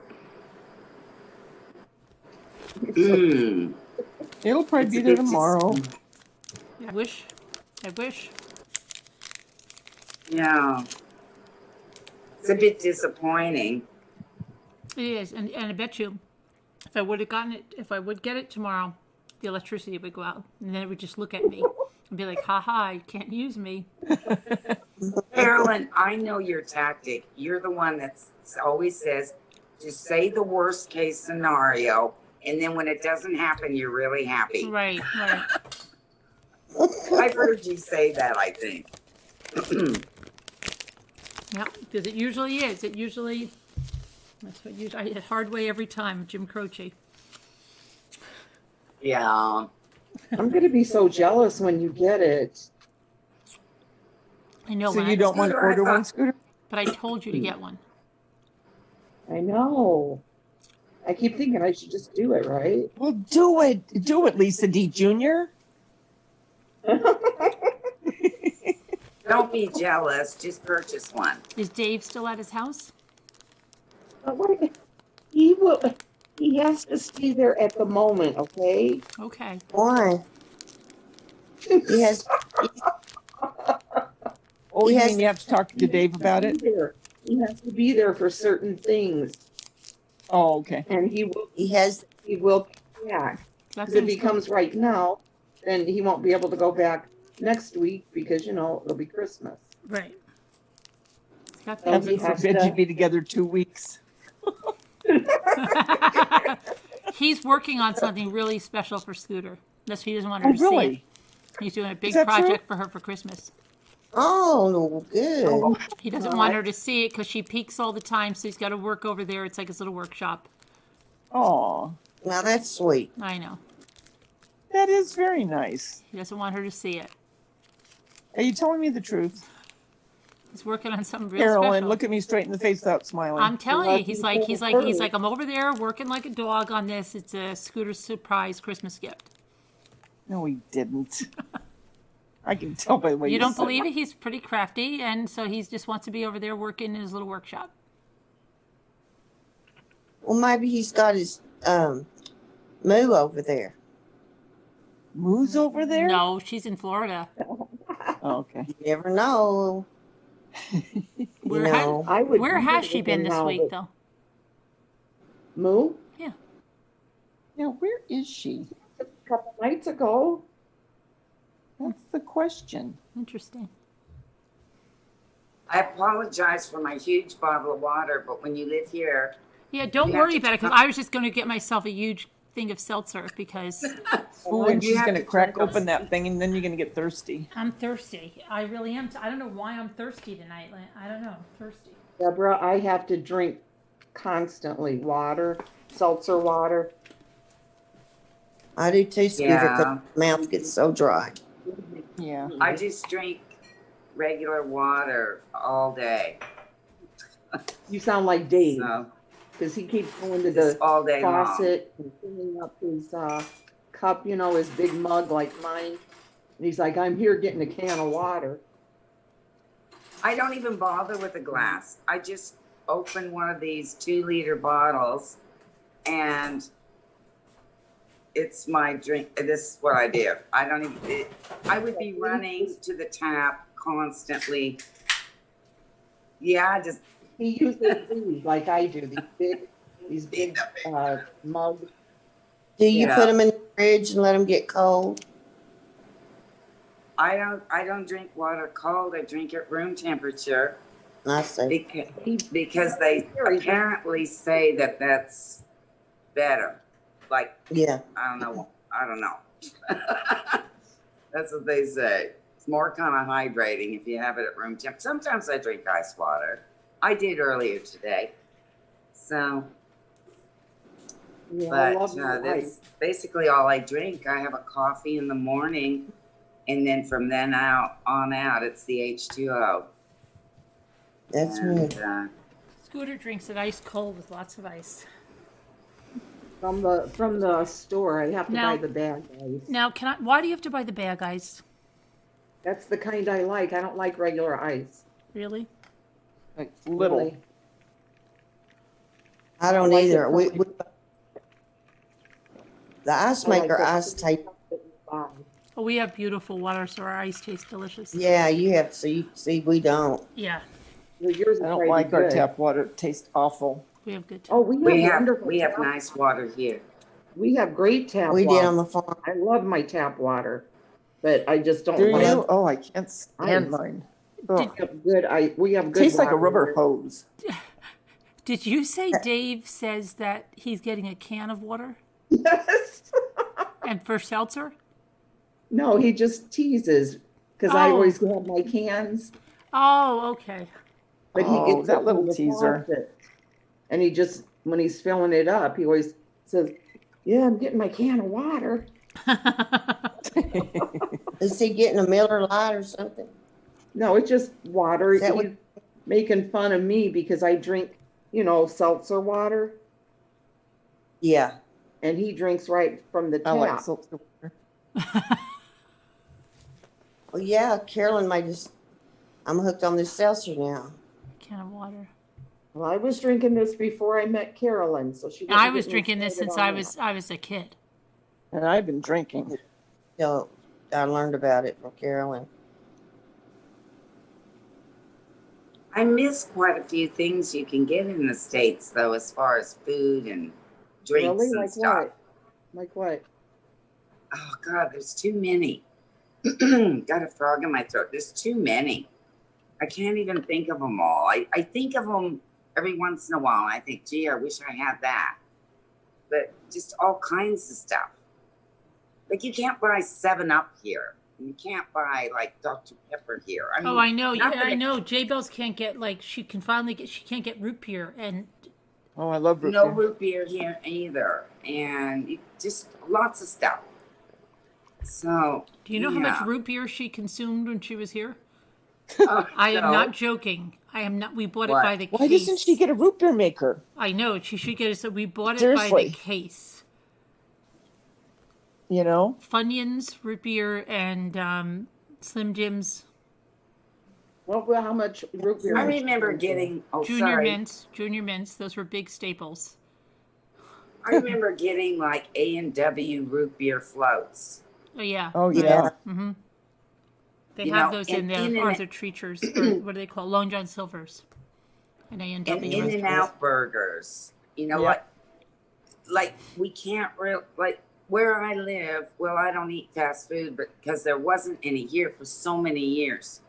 It'll probably be there tomorrow. I wish. Yeah. It's a bit disappointing. It is, and I bet you, if I would get it tomorrow, the electricity would go out, and then it would just look at me and be like, "Ha ha, you can't use me." Carolyn, I know your tactic. You're the one that always says, just say the worst case scenario, and then when it doesn't happen, you're really happy. Right. I've heard you say that, I think. Yeah, because it usually is. It usually, that's what usually, I hit hard way every time, Jim Croce. Yeah. I'm going to be so jealous when you get it. I know. So you don't want to order one, Scooter? But I told you to get one. I know. I keep thinking I should just do it, right? Well, do it. Do it, Lisa D. Jr. Don't be jealous. Just purchase one. Is Dave still at his house? He will. He has to stay there at the moment, okay? Okay. Why? He has. Oh, you mean you have to talk to Dave about it? He has to be there for certain things. Oh, okay. And he will. He has. He will come back. Because if he comes right now, then he won't be able to go back next week because it'll be Christmas. Right. Heaven forbid you be together 2 weeks. He's working on something really special for Scooter. That's why he doesn't want her to really? see it. He's doing a big that project true? for her for Christmas. Oh, good. He doesn't want her to see it because she peeks all the time, so he's got to work over there. It's like his little workshop. Oh, now that's sweet. I know. That is very nice. He doesn't want her to see it. Are you telling me the truth? He's working on something real Carolyn, special. look at me straight in the face without smiling. I'm telling you, he's like, I'm over there working like a dog on this. It's a Scooter surprise Christmas gift. No, he didn't. I can tell by the way You don't said believe it? He's pretty crafty, and so he just wants to be over there working in his little workshop. Well, maybe he's got his moo over there. Moo's over there? No, she's in Florida. Oh, okay. You never know. Where has she been this week, though? Moo? Yeah. Now, where is she? A couple nights ago. That's the question. Interesting. I apologize for my huge bottle of water, but when you live here, Yeah, don't worry about it, because I was just going to get myself a huge thing of seltzer because Oh, and she's going to crack open that thing, and then you're going to get thirsty. I'm thirsty. I really am. I don't know why I'm thirsty tonight. I don't know. I'm thirsty. Deborah, I have to drink constantly water, seltzer water. I do too, Scooter, because my mouth gets so dry. Yeah. I just drink regular water all day. You sound like Dave. So, because he keeps going to the all day faucet and filling up his cup, his big mug like mine. And he's like, I'm here getting a can of water. I don't even bother with a glass. I just open one of these 2-liter bottles and it's my drink. This is what I do. I don't even, I would be running to the tap constantly. Yeah, just. He uses these like I do, these big mugs. Do you put them in the fridge and let them get cold? I don't drink water cold. I drink it room temperature. I see. Because they apparently say that that's better. Like, yeah. I don't know. That's what they say. It's more kind of hydrating if you have it at room temp. Sometimes I drink ice water. I did earlier today. So, Yeah, but that's basically all I drink. I have a coffee in the morning, and then from then on out, it's the H2O. That's right. Scooter drinks it ice cold with lots of ice. From the store, I have to buy the bag ice. Now, why do you have to buy the bag ice? That's the kind I like. I don't like regular ice. Really? Like little. Really. I don't like either. it The ice maker ice tastes. Oh, we have beautiful water, so our ice tastes delicious. Yeah, you have to see. We don't. Yeah. Well, yours is I don't pretty like our good. tap water. It tastes awful. We have good. Oh, we have nice water here. We have great tap We water. did on the farm. I love my tap water, but I just don't Do like you? Oh, I can't stand Ice. mine. We have good Tastes like a water rubber here. hose. Did you say Dave says that he's getting a can of water? Yes. And for seltzer? No, he just teases because I always have my cans, Oh, okay. but he Oh, gets that it little from the teaser. faucet. And he just, when he's filling it up, he always says, "Yeah, I'm getting my can of water." Is he getting a Miller Lite or something? No, it's just water. Is that He's making fun of me because I drink, seltzer water. Yeah. And he drinks right from the tap. I like seltzer water. Well, yeah, Carolyn I'm hooked on this seltzer now. Can of water. Well, I was drinking this before I met Carolyn, so she. I was drinking this since I was a kid. And I've been drinking. So I learned about it from Carolyn. I miss quite a few things you can get in the States, though, as far as food and drinks Really? and Like stuff. what? Like what? Oh, God, there's too many. Got a frog in my throat. There's too many. I can't even think of them all. I think of them every once in a while, and I think, gee, I wish I had that. But just all kinds of stuff. Like, you can't buy 7-Up here. You can't buy, like, Dr. Pepper here. I mean, I know. not Yeah, that I know. J-Bells can't get, she can't get root beer. And oh, I love root no beer. root beer here either. And just lots of stuff. So, do you know how much root beer she consumed when she was here? I am no. not joking. I am not. We bought What? it by the case. Why doesn't she get a root beer maker? I know. She should get it. So we bought it by Seriously. the case. You know? Funyuns, root beer, and Slim Jims. Well, how much root beer? I remember getting Junior mints. Those were big staples. I remember getting like A&W root beer floats. Oh yeah. Oh yeah. Mm-hmm. They You have know, those and in in the and- Arthur Treachers, or what do they call Long John Silver's, and A&W. And In-N-Out burgers. You know what? Like we can't like where I live. Well, I don't eat fast food, but because there wasn't any here for so many years.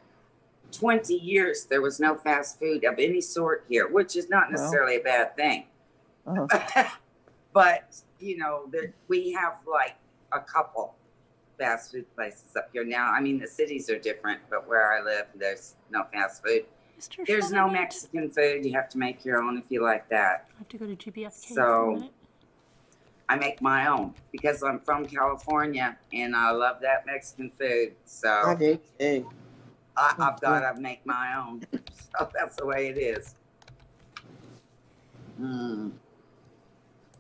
20 years there was no fast food of any sort here, which is not necessarily a bad thing. But we have like a couple fast food places up here now. I mean, the cities are different, but where I live, there's no fast food. There's no Mexican food. You have to make your own if you like that. I have to go to GBFK. So I make my own because I'm from California and I love that Mexican food. So I do too. I've got to make my own. So that's the way it is.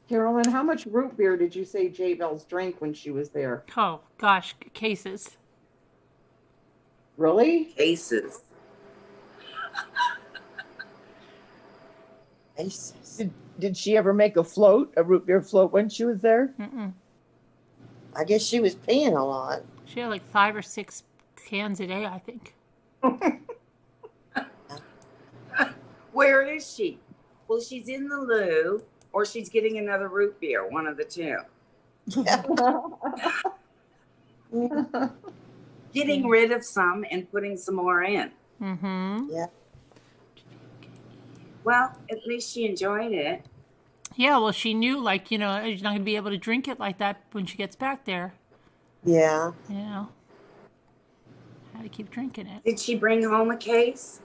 Carolyn, how much root beer did you say J-Bells drank when she was there? Oh gosh, cases. Really? Cases. Did she ever make a root beer float when she was there? Mm-mm. I guess she was peeing a lot. She had like 5 or 6 cans a day, I think. Where is she? Well, she's in the loo or she's getting another root beer, one of the two. Getting rid of some and putting some more in. Mm-hmm. Yeah. Well, at least she enjoyed it. Yeah, well, she knew, she's not going to be able to drink it like that when she gets back there. Yeah. Had to keep drinking it. Did she bring home a case?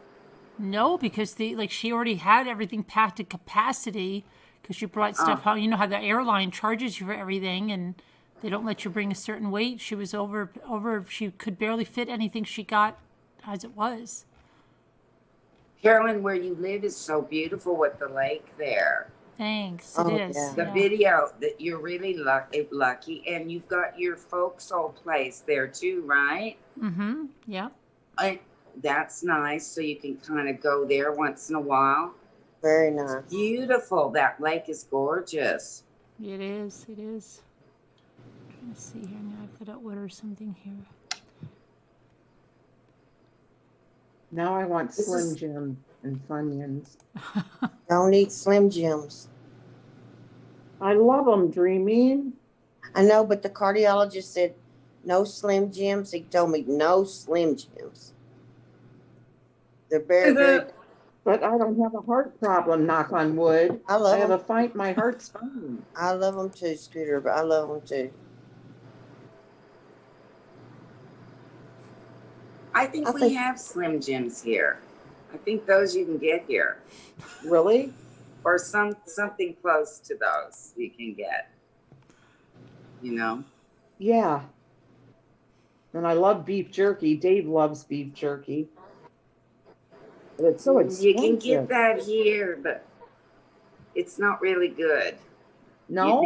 No, because she already had everything packed to capacity because she brought stuff home. You know how the airline charges you for everything and they don't let you bring a certain weight. She was over. She could barely fit anything she got as it was. Carolyn, where you live is so beautiful with the lake there. Thanks. It is. Yeah. The video that you're really lucky, and you've got your folks all place there too, right? Mm-hmm. Yeah. That's nice. So you can kind of go there once in a while. Very nice. Beautiful. That lake is gorgeous. It is. It is. I'm trying to see here now. I've got to order something here. Now I want Slim Jim and Funyuns. Don't eat Slim Jims. I love them, Dreaming. I know, but the cardiologist said no Slim Jims. He told me no Slim Jims. They're very good. But I don't have a heart problem, knock on wood. I love have them. a fight, my heart's fine. I love them too, Scooter, but I love them too. I think we have Slim Jims here. I think those you can get here. Really? Or something close to those you can get. You know? Yeah. And I love beef jerky. Dave loves beef jerky. But it's so expensive. You can get that here, but it's not really good. No?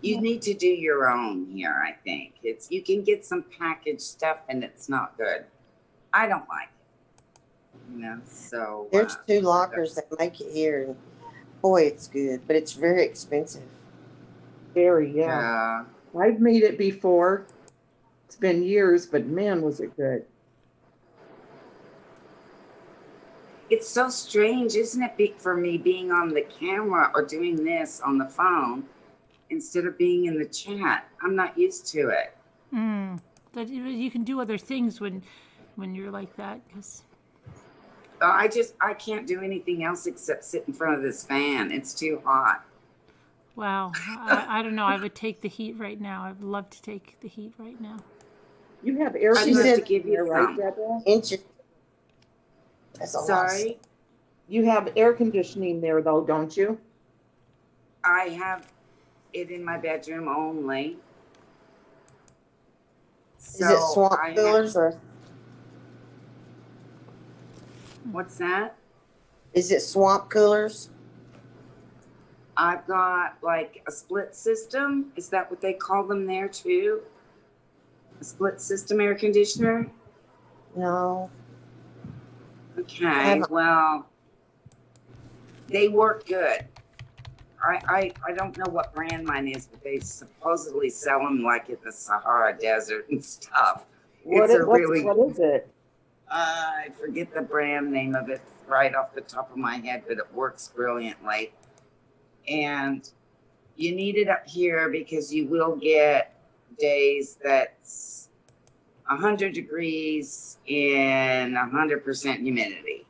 You need to do your own here, I think. You can get some packaged stuff and it's not good. I don't like it. You know, so There's 2 lockers that make it here, and boy, it's good, but it's very expensive. Very, yeah. I've made it before. It's been years, but man, was it good. It's so strange, isn't it, for me being on the camera or doing this on the phone instead of being in the chat? I'm not used to it. But you can do other things when you're like that, because I can't do anything else except sit in front of this fan. It's too hot. wow, I don't know. I would take the heat right now. I would love to take the heat right now. You have air conditioning to give you right, Deborah? Sorry? You have air conditioning there, though, don't you? I have it in my bedroom only. Is it swamp coolers or? What's that? Is it swamp coolers? I've got like a split system. Is that what they call them there too? A split system air conditioner? No. Okay, well, they work good. I don't know what brand mine is, but they supposedly sell them like in the Sahara Desert and stuff. What is it? I forget the brand name of it right off the top of my head, but it works brilliantly. And you need it up here because you will get days that's 100 degrees in 100% humidity.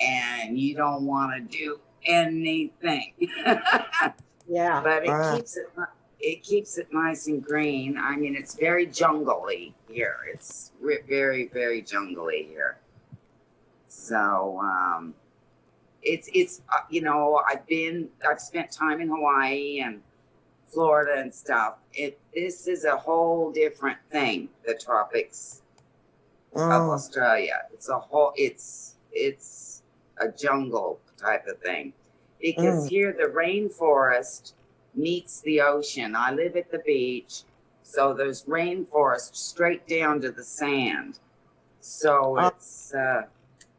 And you don't want to do anything. Yeah. But it keeps it nice and green. I mean, it's very jungly here. It's very, very jungly here. So, it's you know, I've spent time in Hawaii and Florida and stuff. This is a whole different thing, the tropics of Australia. It's a jungle type of thing. Because here the rainforest meets the ocean. I live at the beach, so there's rainforest straight down to the sand. So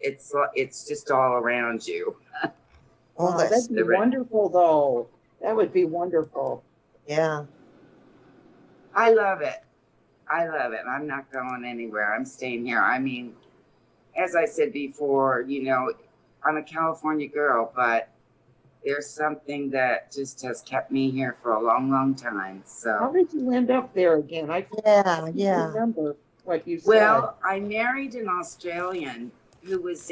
it's just all around you. Oh, that'd be wonderful, though. That would be wonderful. Yeah. I love it. I'm not going anywhere. I'm staying here. I mean, as I said before, you know, I'm a California girl, but there's something that just has kept me here for a long, long time. So how did you end up there again? I can't remember what you said. Well, I married an Australian who was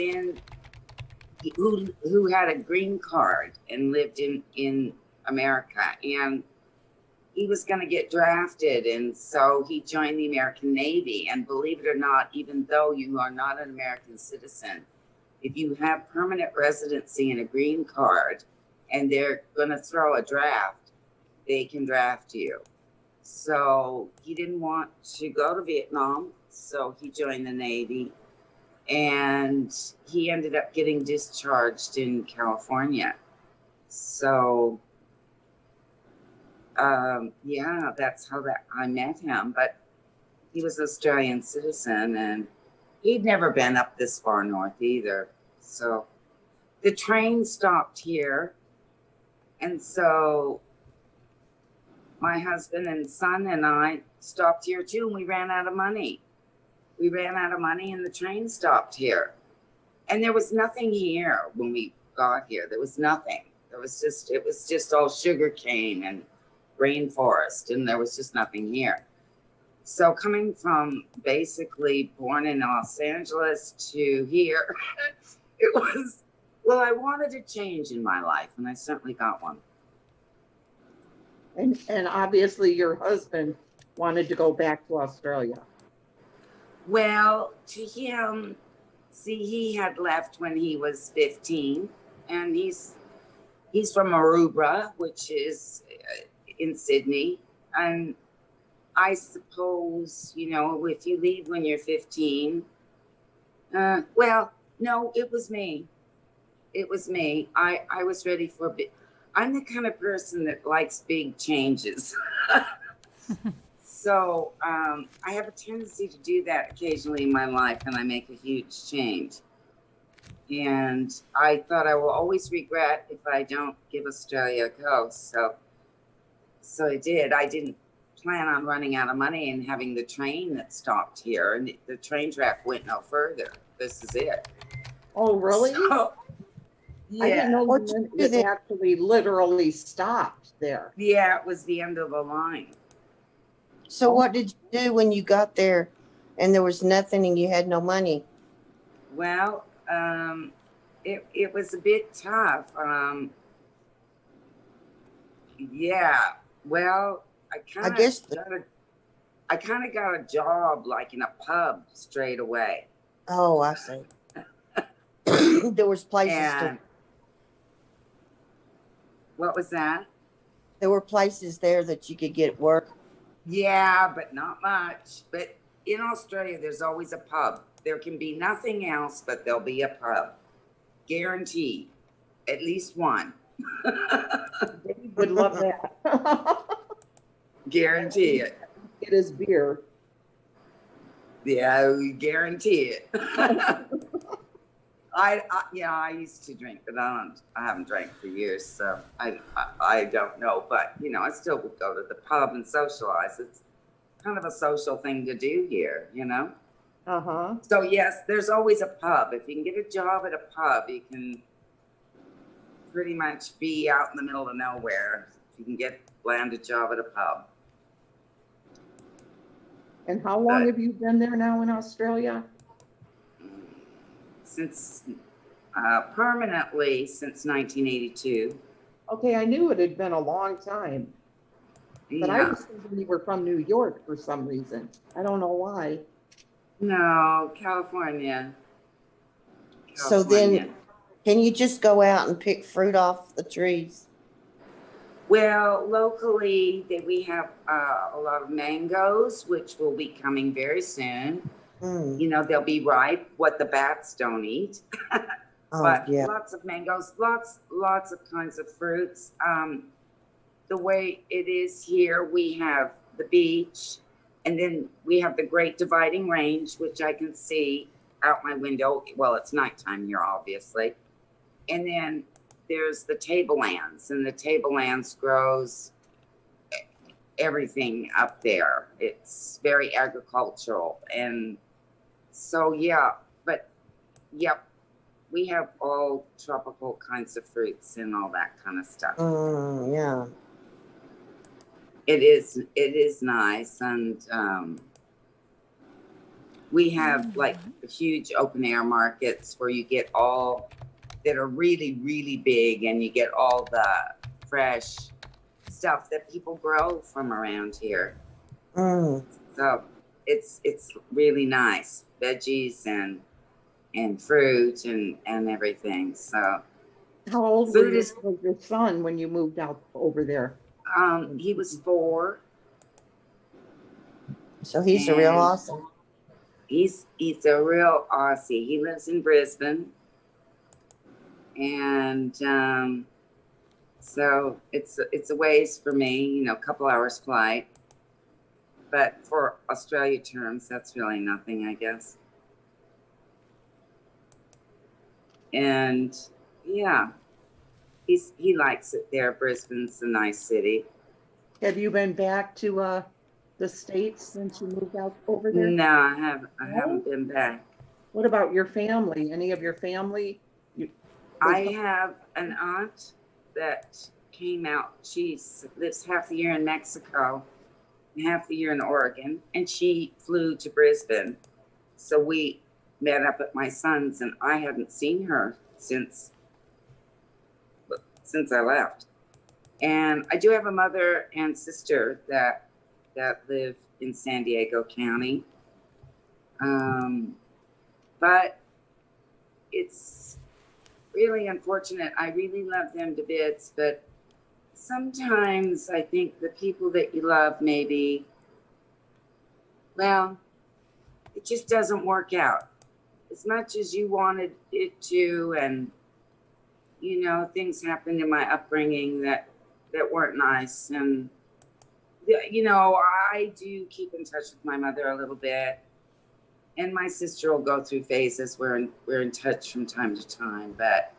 who had a green card and lived in America, and he was going to get drafted, and so he joined the American Navy. And believe it or not, even though you are not an American citizen, if you have permanent residency and a green card and they're going to throw a draft, they can draft you. So he didn't want to go to Vietnam, so he joined the Navy, and he ended up getting discharged in California. So yeah, that's how I met him. But he was an Australian citizen, and he'd never been up this far north either. So the train stopped here. And so my husband and son and I stopped here too, and we ran out of money. We ran out of money and the train stopped here. And there was nothing here when we got here. There was nothing. It was just all sugar cane and rainforest, and there was just nothing here. So coming from basically born in Los Angeles to here, it was, well, I wanted a change in my life, and I certainly got one. And obviously your husband wanted to go back to Australia. Well, to him, see, he had left when he was 15, and he's from Aruba, which is in Sydney. And I suppose, you know, if you leave when you're 15, well, no, it was me. It was me. I was ready for I'm the kind of person that likes big changes. So I have a tendency to do that occasionally in my life, and I make a huge change. And I thought I will always regret if I don't give Australia a go. So I did. I didn't plan on running out of money and having the train that stopped here, and the train track went no further. This is it. Oh, really? So, yeah. I didn't know it actually literally stopped there. Yeah, it was the end of the line. So what did you do when you got there and there was nothing and you had no money? Well, it was a bit tough. Yeah. Well, I kind of got a job like in a pub straight away. Oh, I see. There was places What was that? There were places there that you could get work. Yeah, but not much. But in Australia, there's always a pub. There can be nothing else, but there'll be a pub. Guaranteed. At least one. Dave would love that. Guarantee it. It is beer. Yeah, we guarantee it. I used to drink, but I haven't drank for years, so I don't know. But you know, I still would go to the pub and socialize. It's kind of a social thing to do here, you know. So yes, there's always a pub. If you can get a job at a pub, you can pretty much be out in the middle of nowhere. If you can land a job at a pub. And how long have you been there now in Australia? Since permanently since 1982. Okay, I knew it had been a long time. But I was thinking you were from New York for some reason. I don't know why. No, California. So then, can you just go out and pick fruit off the trees? Well, locally, we have a lot of mangoes, which will be coming very soon. You know, they'll be ripe, what the bats don't eat. But lots of mangoes, lots of kinds of fruits. The way it is here, we have the beach, and then we have the Great Dividing Range, which I can see out my window. Well, it's nighttime here, obviously. And then there's the tablelands, and the tablelands grows everything up there. It's very agricultural. And so, we have all tropical kinds of fruits and all that kind of stuff. Yeah. It is nice. And we have like huge open air markets where you get all that are really, really big, and you get all the fresh stuff that people grow from around here. So it's really nice. Veggies and fruit and everything. So how old was your son when you moved out over there? He was 4. So he's a real Aussie. He's a real Aussie. He lives in Brisbane. And so it's a ways for me, you know, a couple hours flight. But for Australia terms, that's really nothing, I guess. And yeah, he likes it there. Brisbane's a nice city. Have you been back to the States since you moved out over there? No, I haven't been back. What about your family? Any of your family? I have an aunt that came out. She lives half the year in Mexico and half the year in Oregon, and she flew to Brisbane. So we met up at my son's, and I hadn't seen her since I left. And I do have a mother and sister that live in San Diego County. But it's really unfortunate. I really love them to bits, but sometimes I think the people that you love, maybe, well, it just doesn't work out as much as you wanted it to. And, you know, things happened in my upbringing that weren't nice. And, you know, I do keep in touch with my mother a little bit. And my sister will go through phases. We're in touch from time to time, but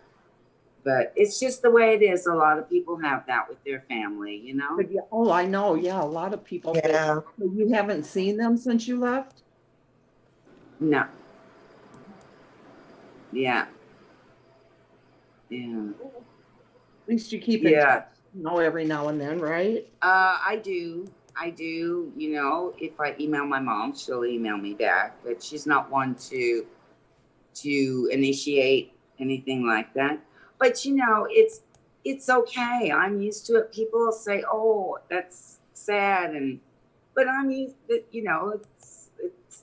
it's just the way it is. A lot of people have that with their family, you know? But yeah, oh, I know. Yeah, a lot of people. Yeah. So you haven't seen them since you left? No. Yeah. Yeah. At least you keep in touch, you know, every now and then, right? I do. You know, if I email my mom, she'll email me back, but she's not one to initiate anything like that. But you know, it's okay. I'm used to it. People will say, "Oh, that's sad," but I'm used. You know, it's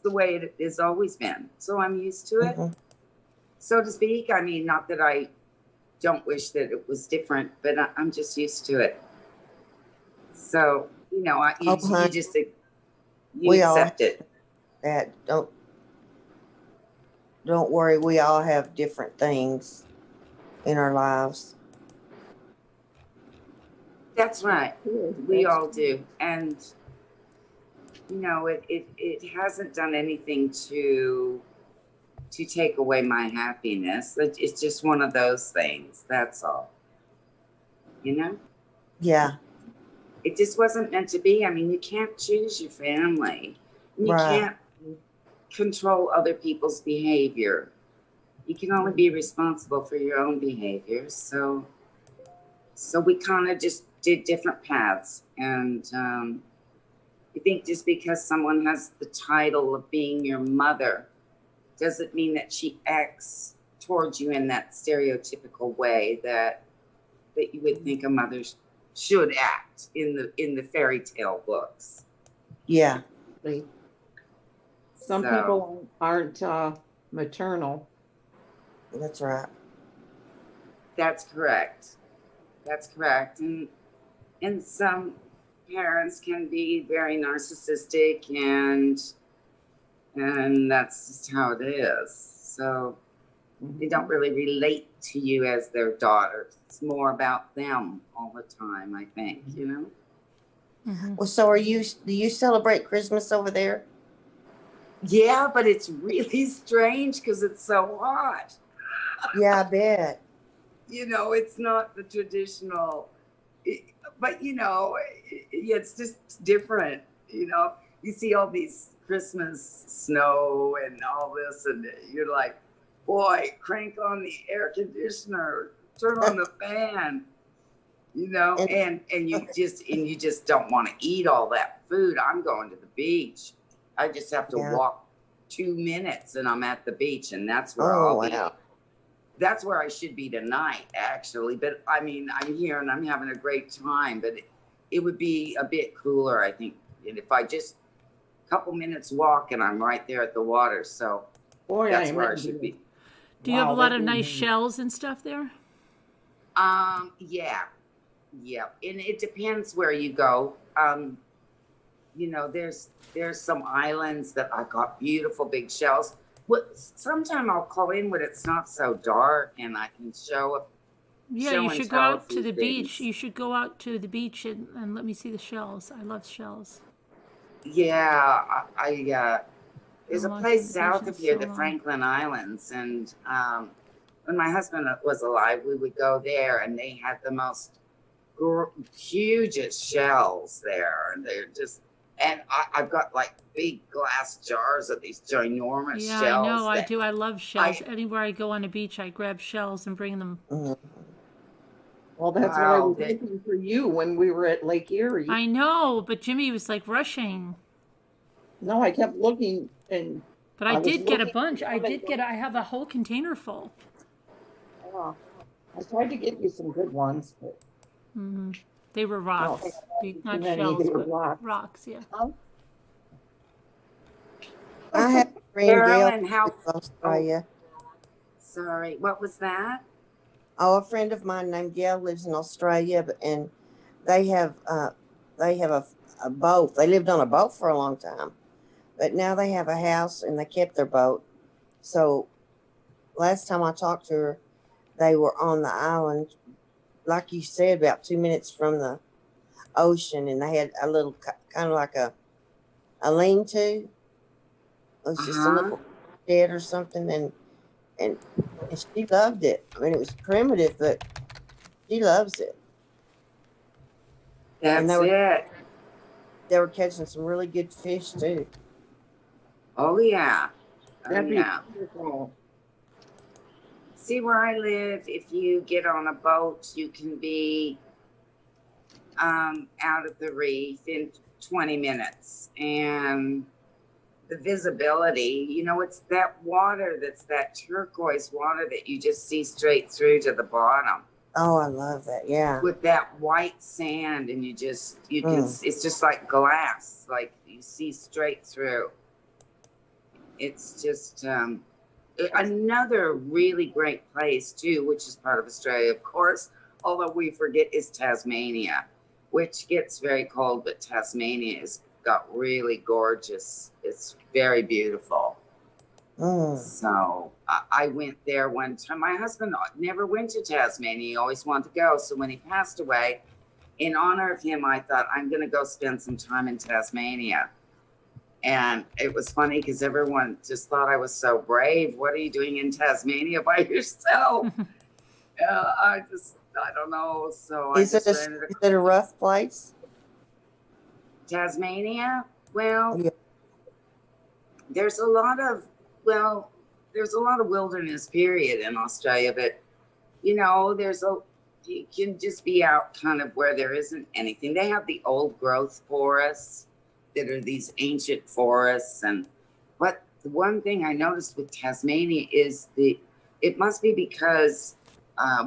the way it has always been. So I'm used to it, so to speak. I mean, not that I don't wish that it was different, but I'm just used to it. So you know, you just accept it. That don't worry. We all have different things in our lives. That's right. We all do. And, you know, it hasn't done anything to take away my happiness. It's just one of those things. That's all. You know? Yeah. It just wasn't meant to be. I mean, you can't choose your family. You can't control other people's behavior. You can only be responsible for your own behavior. So we kind of just did different paths. And I think just because someone has the title of being your mother doesn't mean that she acts towards you in that stereotypical way that you would think a mother should act in the fairy tale books. Yeah. Some people aren't maternal. That's right. That's correct. And some parents can be very narcissistic, and that's just how it is. So they don't really relate to you as their daughter. It's more about them all the time, I think, you know? Well, so do you celebrate Christmas over there? Yeah, but it's really strange because it's so hot. Yeah, I bet. You know, it's not the traditional, but you know, it's just different. You know, you see all these Christmas snow and all this, and you're like, boy, crank on the air conditioner, turn on the fan. You know, and you just don't want to eat all that food. I'm going to the beach. I just have to walk 2 minutes and I'm at the beach, and that's where I'll be. That's where I should be tonight, actually. But I mean, I'm here and I'm having a great time, but it would be a bit cooler, I think. And if I just a couple minutes walk and I'm right there at the water. So that's where I should be. Do you have a lot of nice shells and stuff there? Yeah. And it depends where you go. You know, there's some islands that I got beautiful big shells. Sometime I'll call in when it's not so dark and I can show. Yeah, you should go out to the beach. You should go out to the beach and let me see the shells. I love shells. Yeah, there's a place south of here, the Franklin Islands, and when my husband was alive, we would go there, and they had the most hugest shells there, and they're just. And I've got like big glass jars of these ginormous shells. Yeah, I know, I do. I love shells. Anywhere I go on a beach, I grab shells and bring them. Well, that's what I was looking for you when we were at Lake Erie. I know, but Jimmy was like rushing. No, I kept looking and. But I did get a bunch. I have a whole container full. I tried to get you some good ones, but. They were rocks, not shells, but rocks, yeah. I have friend Gail Carolyn, how? lives in Australia. Sorry, what was that? Oh, a friend of mine named Gail lives in Australia, and they have a boat. They lived on a boat for a long time, but now they have a house and they kept their boat. So last time I talked to her, they were on the island, like you said, about 2 minutes from the ocean, and they had a little kind of like a lean-to. It was just a little shed or something, and she loved it. I mean, it was primitive, but she loves it. That's it. They were catching some really good fish too. Oh yeah. That'd be yeah. wonderful. See, where I live, if you get on a boat, you can be out of the reef in 20 minutes. And the visibility, you know, it's that water that's that turquoise water that you just see straight through to the bottom. Oh, I love that. Yeah. With that white sand, and you can, it's just like glass, like you see straight through. It's just another really great place too, which is part of Australia, of course, although we forget, is Tasmania, which gets very cold, but Tasmania has got really gorgeous. It's very beautiful. So I went there one time. My husband never went to Tasmania. He always wanted to go. So when he passed away, in honor of him, I thought, I'm going to go spend some time in Tasmania. And it was funny because everyone just thought I was so brave. What are you doing in Tasmania by yourself? I don't know. So Is it a rough place? Tasmania? Well, there's a lot of wilderness period in Australia, but you know, you can just be out kind of where there isn't anything. They have the old growth forests that are these ancient forests. But the one thing I noticed with Tasmania is it must be because,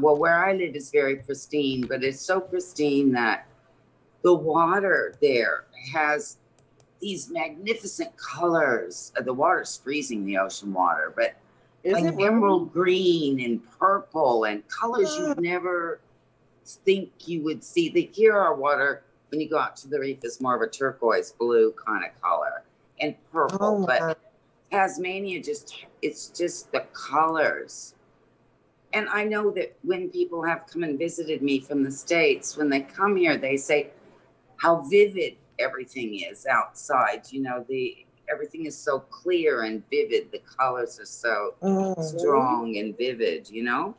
where I live is very pristine, but it's so pristine that the water there has these magnificent colors. The water's freezing, the ocean water, but like emerald green and purple and colors you'd never think you would see. Here our water, when you go out to the reef, is more of a turquoise blue kind of color and purple. But Tasmania, it's just the colors. And I know that when people have come and visited me from the States, when they come here, they say how vivid everything is outside. You know, everything is so clear and vivid. The colors are so strong and vivid, you know?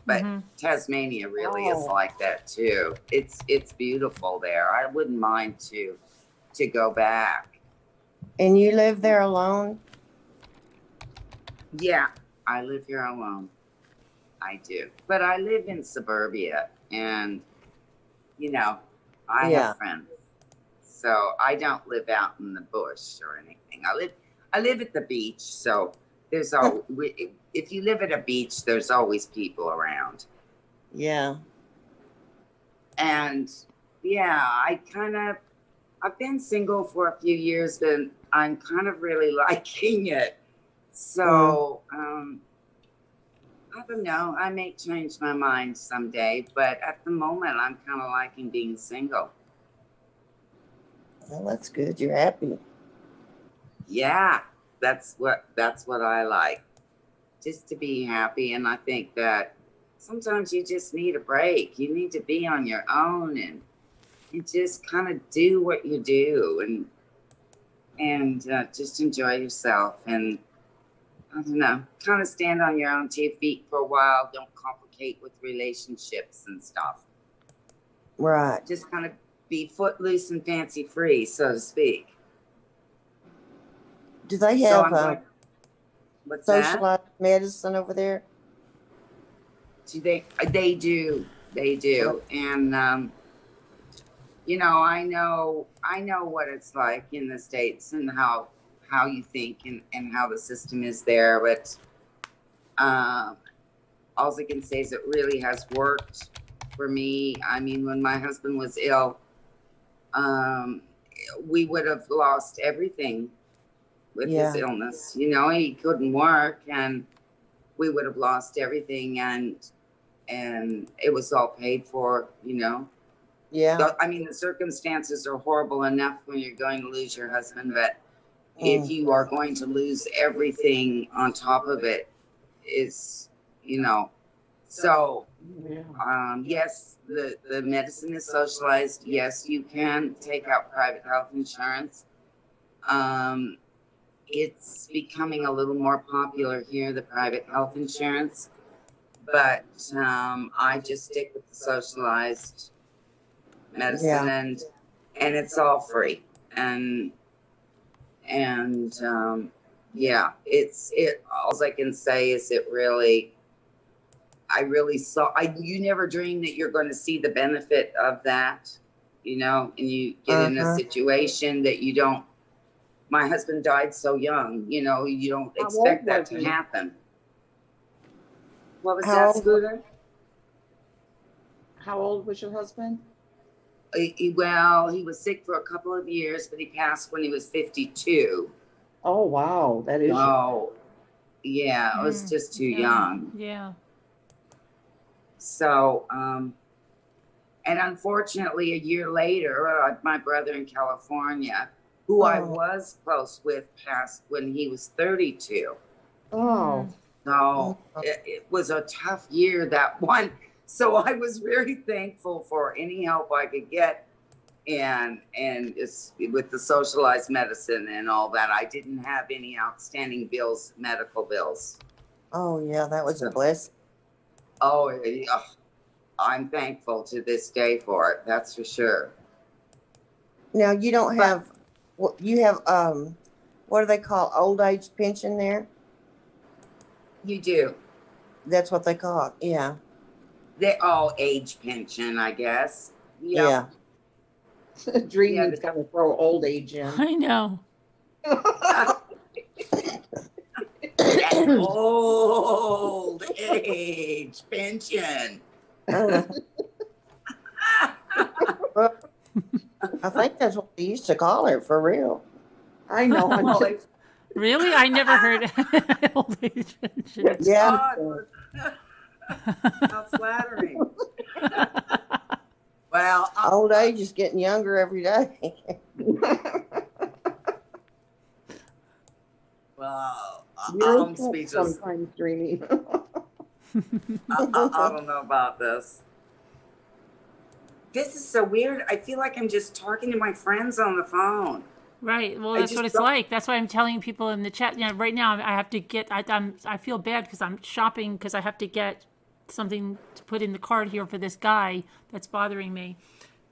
But Tasmania really is like that too. It's beautiful there. I wouldn't mind to go back. And you live there alone? Yeah, I live here alone. I do. But I live in suburbia, and you know, I have friends. So I don't live out in the bush or anything. I live at the beach, so there's if you live at a beach, there's always people around. Yeah. And yeah, I've been single for a few years, but I'm kind of really liking it. So, I don't know. I may change my mind someday, but at the moment, I'm kind of liking being single. Well, that's good. You're happy. Yeah, that's what I like. Just to be happy. And I think that sometimes you just need a break. You need to be on your own and you just kind of do what you do and just enjoy yourself. And I don't know, kind of stand on your own 2 feet for a while. Don't complicate with relationships and stuff. Right. Just kind of be footloose and fancy free, so to speak. Do they have socialized medicine over there? They do. And you know, I know what it's like in the States and how you think and how the system is there, but all I can say is it really has worked for me. I mean, when my husband was ill, we would have lost everything with Yeah. his illness. You know, he couldn't work, and we would have lost everything, and it was all paid for. You know. Yeah. So, I mean, the circumstances are horrible enough when you're going to lose your husband, but if you are going to lose everything on top of it, is, you know, so yes, the medicine is socialized. Yes, you can take out private health insurance. It's becoming a little more popular here, the private health insurance, but I just stick with the socialized medicine, and it's all free, and yeah, all I can say is you never dream that you're going to see the benefit of that, you know, and you get in a situation that you don't. My husband died so young, you know, you don't expect that to happen. What was that, Scooter? How old was your husband? Well, he was sick for a couple of years, but he passed when he was 52. Oh, wow. That is. Oh, yeah, it was just too young. Yeah. So, and unfortunately, a year later, my brother in California, who I was close with, passed when he was 32. Oh. So it was a tough year, that one. So I was very thankful for any help I could get, and it's with the socialized medicine and all that. I didn't have any outstanding bills, medical bills. Oh yeah, that was a blessing. Oh, yeah. I'm thankful to this day for it. That's for sure. Now you don't have, you have what do they call old age pension there? You do. That's what they call it. Yeah. They all age pension, I guess. Yeah. Dreaming's got to throw old age in. I know. Old age pension. I think that's what they used to call it for real. I know. Really? I never heard old age pension. Yeah. How flattering. Well, old age is getting younger every day. Well, You're speechless. sometimes dreaming. I don't know about this. This is so weird. I feel like I'm just talking to my friends on the phone. Right. Well, that's what it's like. That's why I'm telling people in the chat. You know, right now I have to get. I feel bad because I'm shopping because I have to get something to put in the cart here for this guy that's bothering me.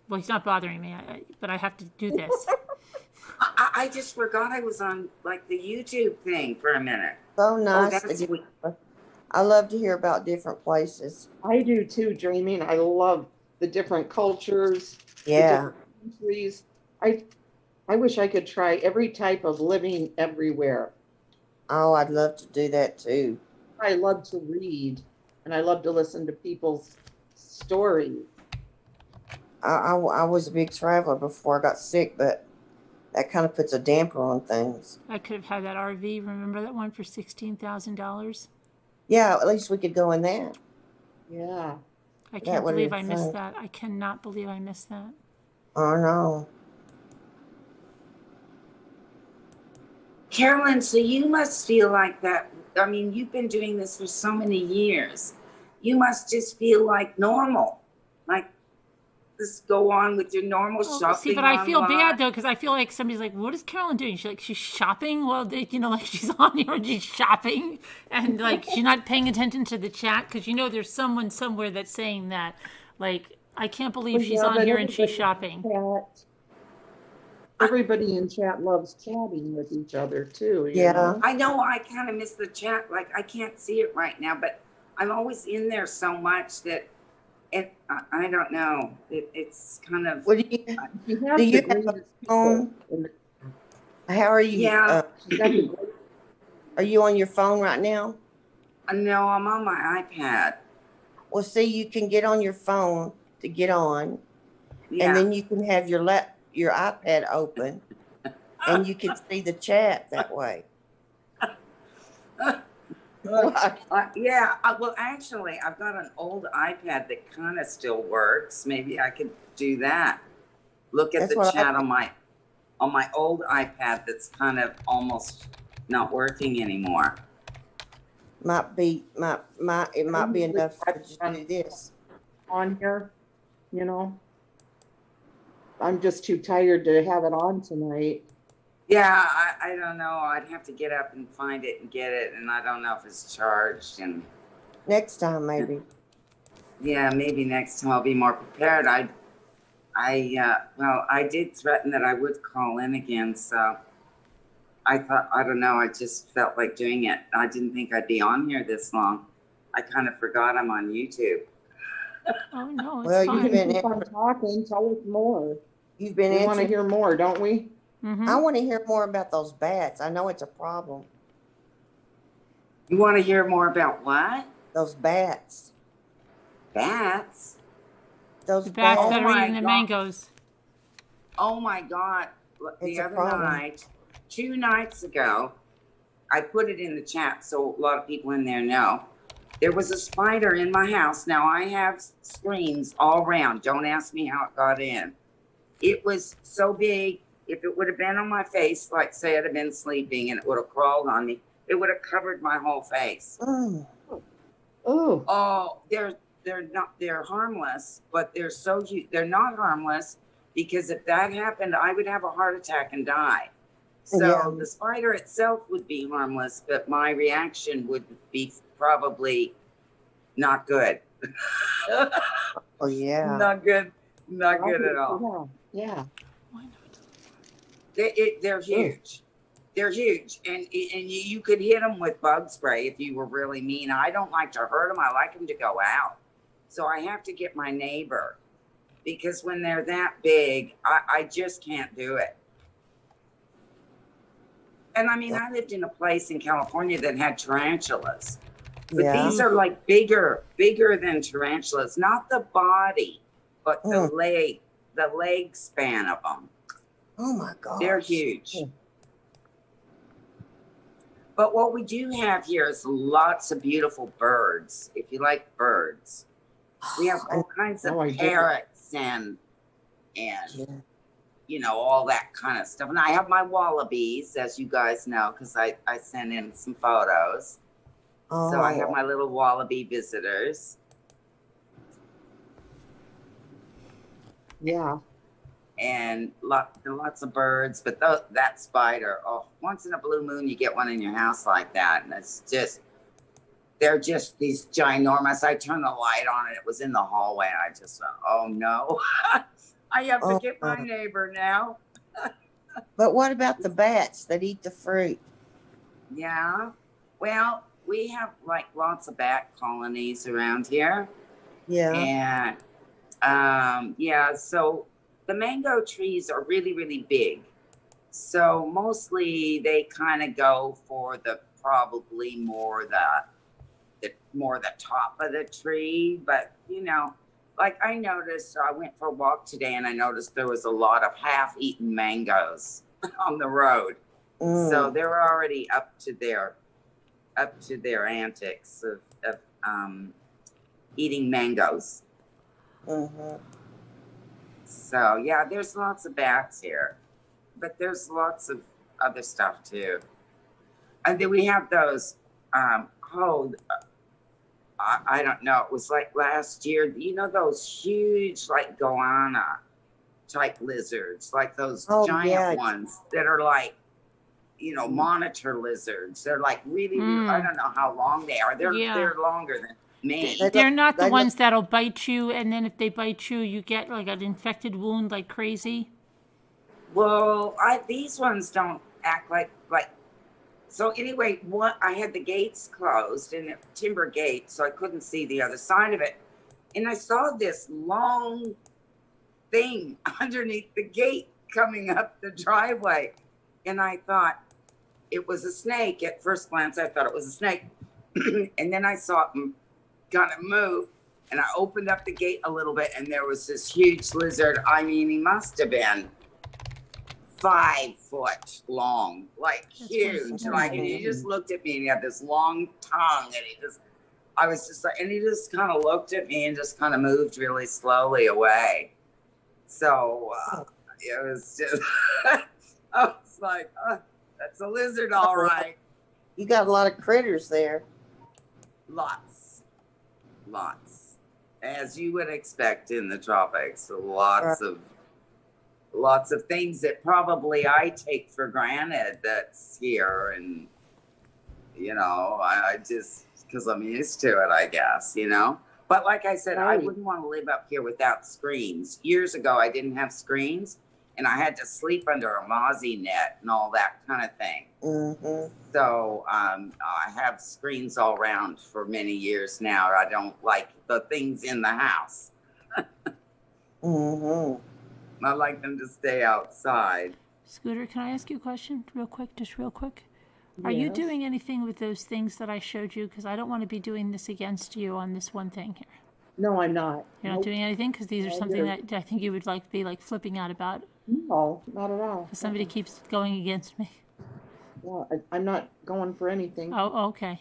Well, he's not bothering me, but I have to do this. I just forgot I was on like the YouTube thing for a minute. So nice. That's sweet. I love to hear about different places. I do too, Dreaming. I love the different cultures. Yeah. The different countries. I wish I could try every type of living everywhere. Oh, I'd love to do that too. I love to read, and I love to listen to people's stories. I was a big traveler before I got sick, but that kind of puts a damper on things. I could have had that RV. Remember that one for $16,000? Yeah, at least we could go in that. Yeah. I can't believe I missed that. I cannot believe I missed that. Oh, no. Carolyn, so you must feel like that. I mean, you've been doing this for so many years. You must just feel like normal. Like, just go on with your normal shopping. See, but I feel bad though, because I feel like somebody's like, "What is Carolyn doing?" She's shopping. Well, you know, like she's on here and she's shopping, and like she's not paying attention to the chat because you know there's someone somewhere that's saying that. Like, I can't believe she's on here and she's shopping. Everybody in chat loves chatting with each other too. Yeah. Know? I know I kind of miss the chat. Like, I can't see it right now, but I'm always in there so much that I don't know. It's kind of. What do you have a phone? How are you? Yeah. Are you on your phone right now? No, I'm on my iPad. Well, see, you can get on your phone to get on, and then you can have your iPad open, And you can see the chat that way. Yeah, well, actually, I've got an old iPad that kind of still works. Maybe I could do that. Look at the chat on my old iPad that's kind of almost not working anymore. Might be enough to just do this. On here, you know. I'm just too tired to have it on tonight. Yeah, I don't know. I'd have to get up and find it and get it, and I don't know if it's charged. And next time, maybe. Yeah, maybe next time I'll be more prepared. Well, I did threaten that I would call in again, so I thought, I don't know, I just felt like doing it. I didn't think I'd be on here this long. I kind of forgot I'm on YouTube. Oh no, it's Well, fine. you can keep on talking. Tell us more. You've been. We want to hear more, don't we? Mm-hmm. I want to hear more about those bats. I know it's a problem. You want to hear more about what? Those bats. Bats? Those The bats that Oh are my eating the God. mangoes. Oh my God. The It's a other problem. night, 2 nights ago, I put it in the chat so a lot of people in there know. There was a spider in my house. Now I have screens all around. Don't ask me how it got in. It was so big. If it would have been on my face, like say I'd have been sleeping and it would have crawled on me, it would have covered my whole face. Mm. Oh, they're harmless, but they're so huge. They're not harmless because if that happened, I would have a heart attack and die. So Yeah. the spider itself would be harmless, but my reaction would be probably not good. Oh yeah. Not good. Not good at all. Yeah. They're huge. They're huge, and you could hit them with bug spray if you were really mean. I don't like to hurt them. I like them to go out. So I have to get my neighbor, because when they're that big, I just can't do it. And I mean, I lived in a place in California that had tarantulas, but Yeah. these are like bigger than tarantulas. Not the body, but the leg span of them. Oh my God. They're huge. But what we do have here is lots of beautiful birds. If you like birds, we have all kinds of Oh, I do. parrots and you know, all that kind of stuff. And I have my wallabies, as you guys know, because I sent in some photos. So I have my little wallaby visitors. Yeah. And lots of birds, but that spider, oh, once in a blue moon you get one in your house like that, and they're just these ginormous. I turned the light on and it was in the hallway. I just thought, oh no, I have to get my neighbor now. But what about the bats that eat the fruit? Yeah, well, we have like lots of bat colonies around here. Yeah. And yeah, so the mango trees are really, really big. So mostly they kind of go for probably more the top of the tree. But you know, like I noticed, I went for a walk today and I noticed there was a lot of half-eaten mangoes on the road. So they're already up to their antics of eating mangoes. Mm-hmm. So yeah, there's lots of bats here, but there's lots of other stuff too. And then we have those, I don't know, it was like last year, you know, those huge like goanna type lizards, like those giant ones that are like, you know, monitor lizards. They're like really, I don't know how long they are. They're longer than me. They're not the ones that'll bite you, and then if they bite you, you get like an infected wound like crazy. Well, these ones don't act like. So anyway, I had the gates closed and a timber gate, so I couldn't see the other side of it. And I saw this long thing underneath the gate coming up the driveway. And I thought it was a snake. At first glance, I thought it was a snake. And then I saw it kind of move. And I opened up the gate a little bit and there was this huge lizard. I mean, he must have been 5 foot long, like That's huge. awesome. Like, and he just looked at me and he had this long tongue, and I was just like, and he just kind of looked at me and just kind of moved really slowly away. So it was just, I was like, that's a lizard, all right. You got a lot of critters there. Lots, as you would expect in the tropics. Lots of things that probably I take for granted that's here, and I just, because I'm used to it, I guess, But like I said, I wouldn't want to live up here without screens. Years ago, I didn't have screens, and I had to sleep under a mozzie net and all that kind of thing. Mm-hmm. So I have screens all around for many years now. I don't like the things in the house. Mm-hmm. I like them to stay outside. Scooter, can I ask you a question real quick? Are you doing anything with those things that I showed you? Because I don't want to be doing this against you on this one thing here. No, I'm not. You're not doing anything? Because these are something that I think you would be flipping out about. No, not at all. Somebody keeps going against me. Well, I'm not going for anything. Oh, okay.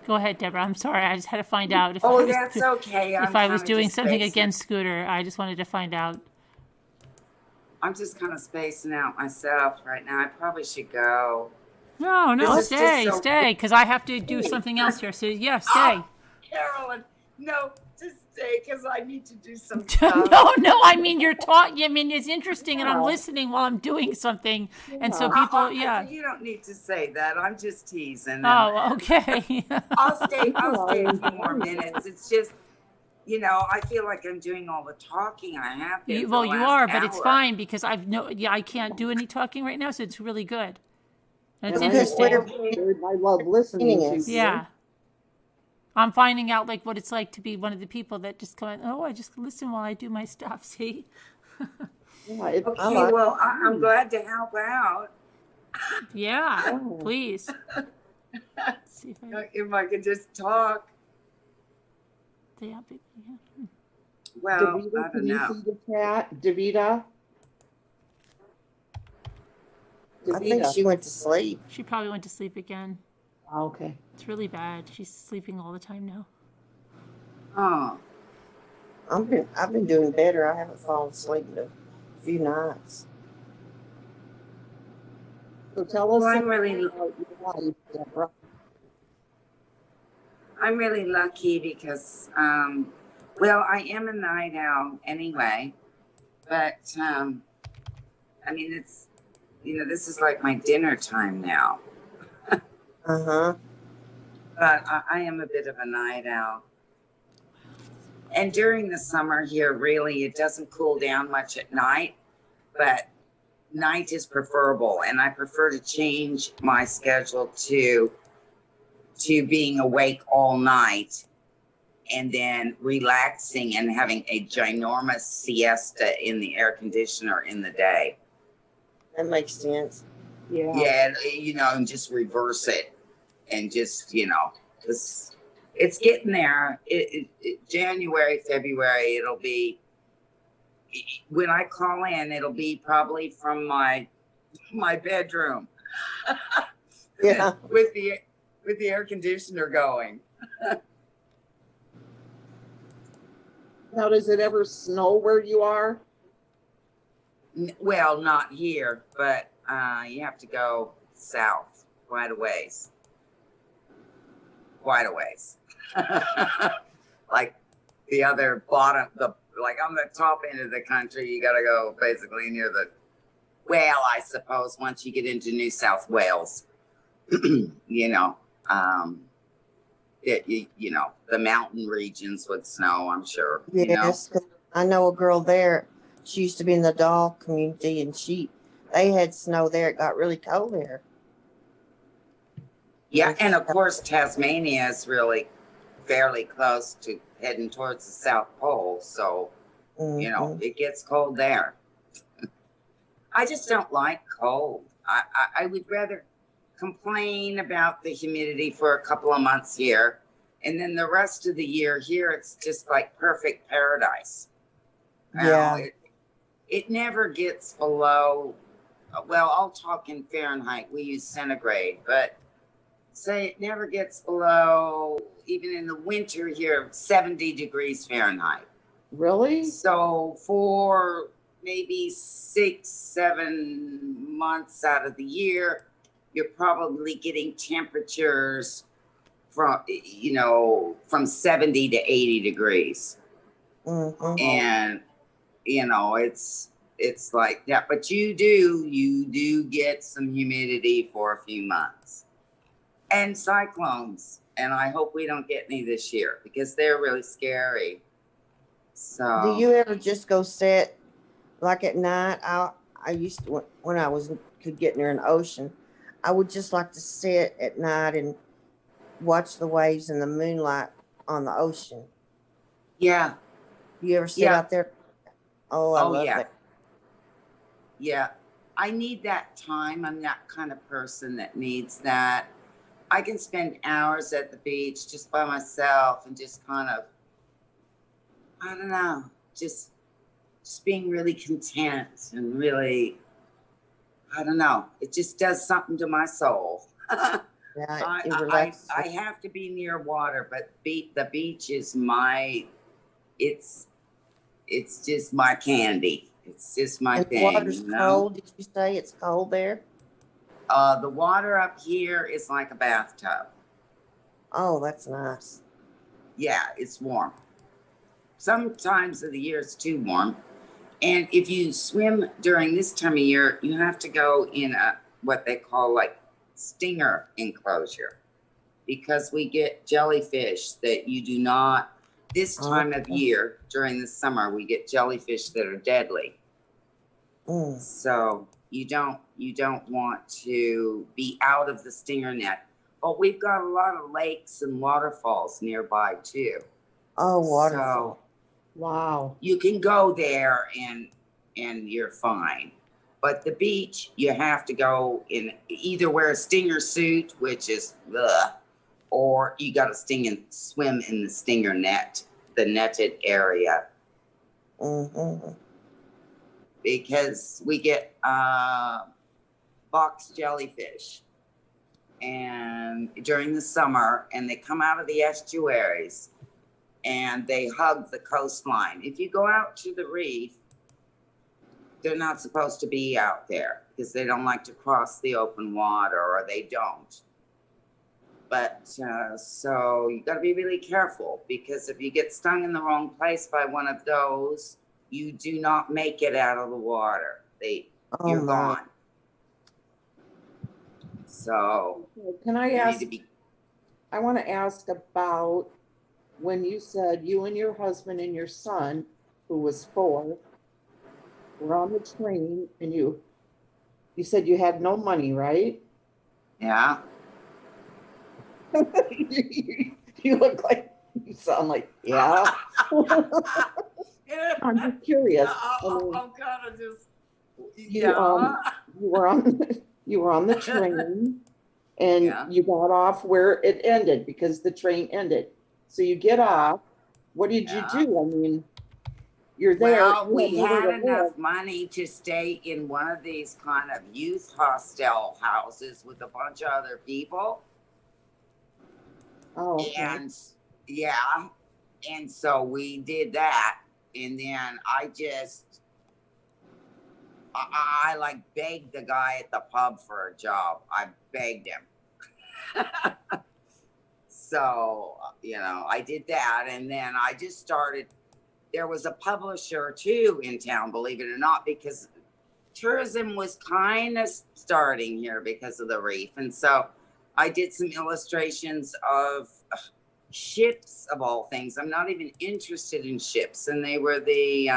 Go ahead, Deborah. I'm sorry. I just had to find out if that's okay. If I was doing something against Scooter. I just wanted to find out. I'm just kind of spacing out myself right now. I probably should go. No, stay, because I have to do something else here. So, yeah, stay. Oh, Carolyn, no, just stay, because I need to do some stuff. No, I mean, you're talking. I mean, it's interesting, and I'm listening while I'm doing something. And so people, You don't need to say that. I'm just teasing. Oh, okay. I'll stay a few more minutes. It's just, I feel like I'm doing all the talking. I have to. Well, you are, but it's fine because I can't do any talking right now, so it's really good. It's interesting. I love listening to you. Yeah. I'm finding out what it's like to be one of the people that just come. I just listen while I do my stuff. See. Well, I'm glad to help out. Yeah, please. Let's see if I could just talk. Yeah. Well, Davida, I don't know. Can you see the chat? Davida? I think she went to sleep. She probably went to sleep again. Okay. It's really bad. She's sleeping all the time now. Oh. I've been doing better. I haven't fallen asleep in a few nights. So tell us I'm really about your life, Deborah. I'm really lucky because, I am a night owl anyway, but, it's, this is like my dinner time now. Uh-huh. But I am a bit of a night owl. And during the summer here, really, it doesn't cool down much at night, but night is preferable. And I prefer to change my schedule to being awake all night and then relaxing and having a ginormous siesta in the air conditioner in the day. That makes sense. Yeah, and just reverse it. And just, it's getting there. January, February, it'll be, when I call in, it'll be probably from my bedroom. Yeah. with the air conditioner going. Now, does it ever snow where you are? Well, not here, but you have to go south quite a ways. Like the other bottom, like on the top end of the country, you got to go basically near I suppose once you get into New South Wales, the mountain regions would snow, I'm sure. Yes, I know a girl there. She used to be in the doll community, and they had snow there. It got really cold there. Yeah, and of course Tasmania is really fairly close to heading towards the South Pole, so it gets cold there. I just don't like cold. I would rather complain about the humidity for a couple of months here, and then the rest of the year here it's just like perfect paradise. Yeah. It never gets below, well, I'll talk in Fahrenheit. We use centigrade, but say it never gets below, even in the winter here, 70 degrees Fahrenheit. Really? So for maybe 6-7 months out of the year, you're probably getting temperatures from 70 to 80 degrees. Mm-hmm. And it's like that, but you do get some humidity for a few months and cyclones, and I hope we don't get any this year because they're really scary. So Do you ever just go sit like at night? I used to, when I could get near an ocean, I would just like to sit at night and watch the waves and the moonlight on the ocean. Yeah. You ever sit out there? Oh, I love yeah. that. Yeah. I need that time. I'm that kind of person that needs that. I can spend hours at the beach just by myself and just kind of, I don't know, just being really content and really, I don't know, it just does something to my soul. Yeah, I have to be near water, but the beach is it's just my candy. It's just my and thing. The water's cold. Did you say it's cold there? The water up here is like a bathtub. Oh, that's nice. Yeah, it's warm. Sometimes of the year it's too warm. And if you swim during this time of year, you have to go in what they call like stinger enclosure, because we get jellyfish that you do not, this time of year during the summer, we get jellyfish that are deadly. So you don't want to be out of the stinger net. But we've got a lot of lakes and waterfalls nearby too. Oh, waterfall. So wow. You can go there and you're fine. But the beach, you have to go in, either wear a stinger suit, which is or you got to swim in the stinger net, the netted area. Mm-hmm. Because we get box jellyfish and during the summer, and they come out of the estuaries and they hug the coastline. If you go out to the reef, they're not supposed to be out there because they don't like to cross the open water, or they don't. But so you got to be really careful, because if you get stung in the wrong place by one of those, you do not make it out of the water. You're gone. So can I ask? I want to ask about when you said you and your husband and your son, who was 4, were on the train, and you said you had no money, right? Yeah. You look like, you sound like, yeah. I'm just curious. God, I just, you were on the train, and you got off where it ended because the train ended. So you get off. What did you do? I mean, you're there. Well, we had enough money to stay in one of these kind of youth hostel houses with a bunch of other people. Oh, okay. And yeah, and so we did that, and then I like begged the guy at the pub for a job. I begged him. So, I did that, and then I just started. There was a publisher too in town, believe it or not, because tourism was kind of starting here because of the reef. And so I did some illustrations of ships, of all things. I'm not even interested in ships. And they were the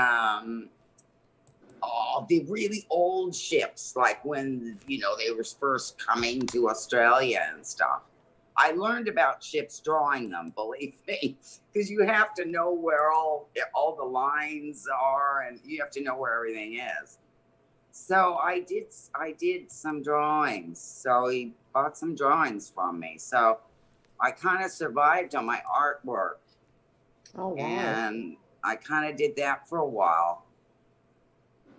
really old ships, like when, they were first coming to Australia and stuff. I learned about ships drawing them, believe me, because you have to know where all the lines are, and you have to know where everything is. So I did some drawings. So he bought some drawings from me. So I kind of survived on my artwork. Oh, wow. And I kind of did that for a while.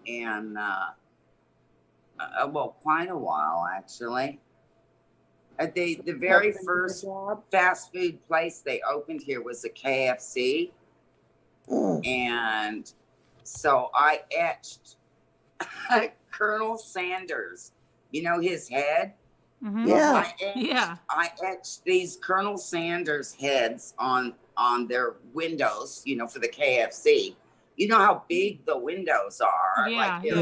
and well, quite a while actually. The very first fast food place they opened here was a KFC, and so I etched Colonel Sanders. You know his head. Yeah. I etched these Colonel Sanders heads on their windows, you know, for the KFC. You know how big the windows are. Yeah, like they're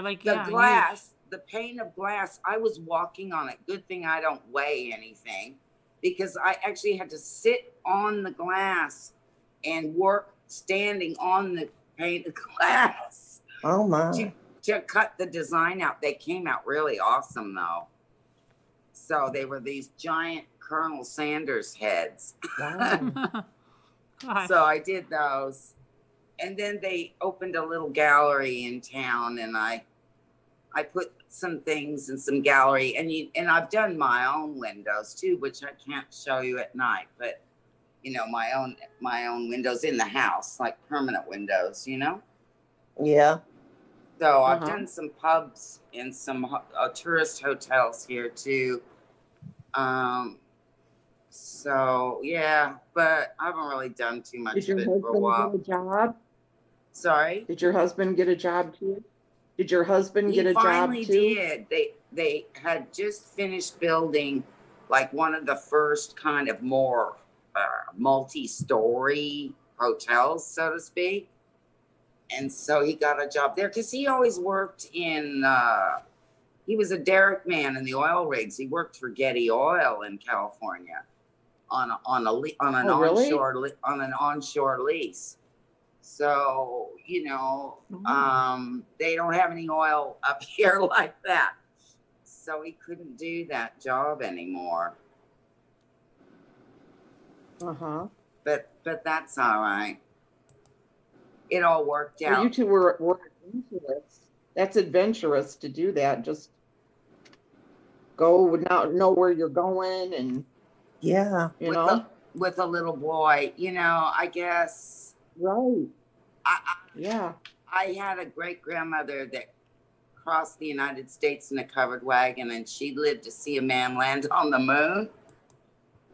like the huge. glass, the pane of glass. I was walking on it. Good thing I don't weigh anything, because I actually had to sit on the glass and work standing on the pane of glass. Oh my. To cut the design out. They came out really awesome though. So they were these giant Colonel Sanders heads. Wow. So I did those. And then they opened a little gallery in town, and I put some things in some gallery, and I've done my own windows too, which I can't show you at night, but you know, my own windows in the house, like permanent windows, you know? Yeah. So I've done some pubs and some tourist hotels here too. So yeah, but I haven't really done too much Did your of it for a while. husband get a job? Sorry? Did your husband get a job too? Did your husband get a job too? He finally did. They had just finished building like one of the first kind of more multi-story hotels, so to speak. And so he got a job there because he always worked in, he was a derrick man in the oil rigs. He worked for Getty Oil in California on an onshore lease. So, you know, they don't have any oil up here like that. So he couldn't do that job anymore. But that's all right. It all worked out. Well, you two were adventurous. That's adventurous to do that. Just go without know where you're going, and yeah, you know, with a little boy. You know, I guess. Right. Yeah. I had a great grandmother that crossed the United States in a covered wagon, and she lived to see a man land on the moon.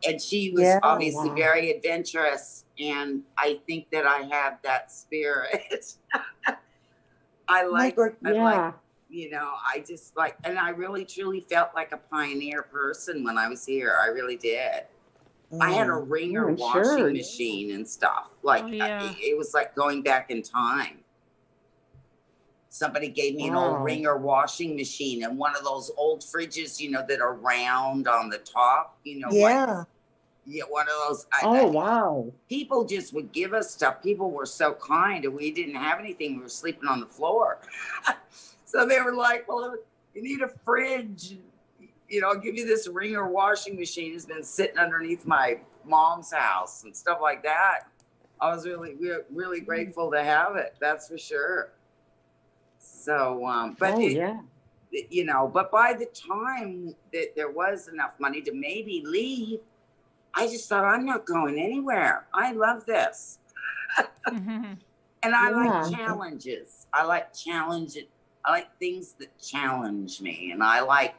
And she was obviously very adventurous, and I think that I have that spirit. I like, you know, I just like, and I really truly felt like a pioneer person when I was here. I really did. I had a Ringer washing machine and stuff. Like, it was like going back in time. Somebody gave me an old Ringer washing machine and one of those old fridges, you know, that are round on the top, you know. Like, yeah, one of those. Wow. People just would give us stuff. People were so kind, and we didn't have anything. We were sleeping on the floor. So they were like, well, you need a fridge. You know, I'll give you this Ringer washing machine. It's been sitting underneath my mom's house and stuff like that. I was really grateful to have it. That's for sure. So, but you know, but by the time that there was enough money to maybe leave, I just thought, I'm not going anywhere. I love this. And I like challenges. I like challenges. I like things that challenge me, and I like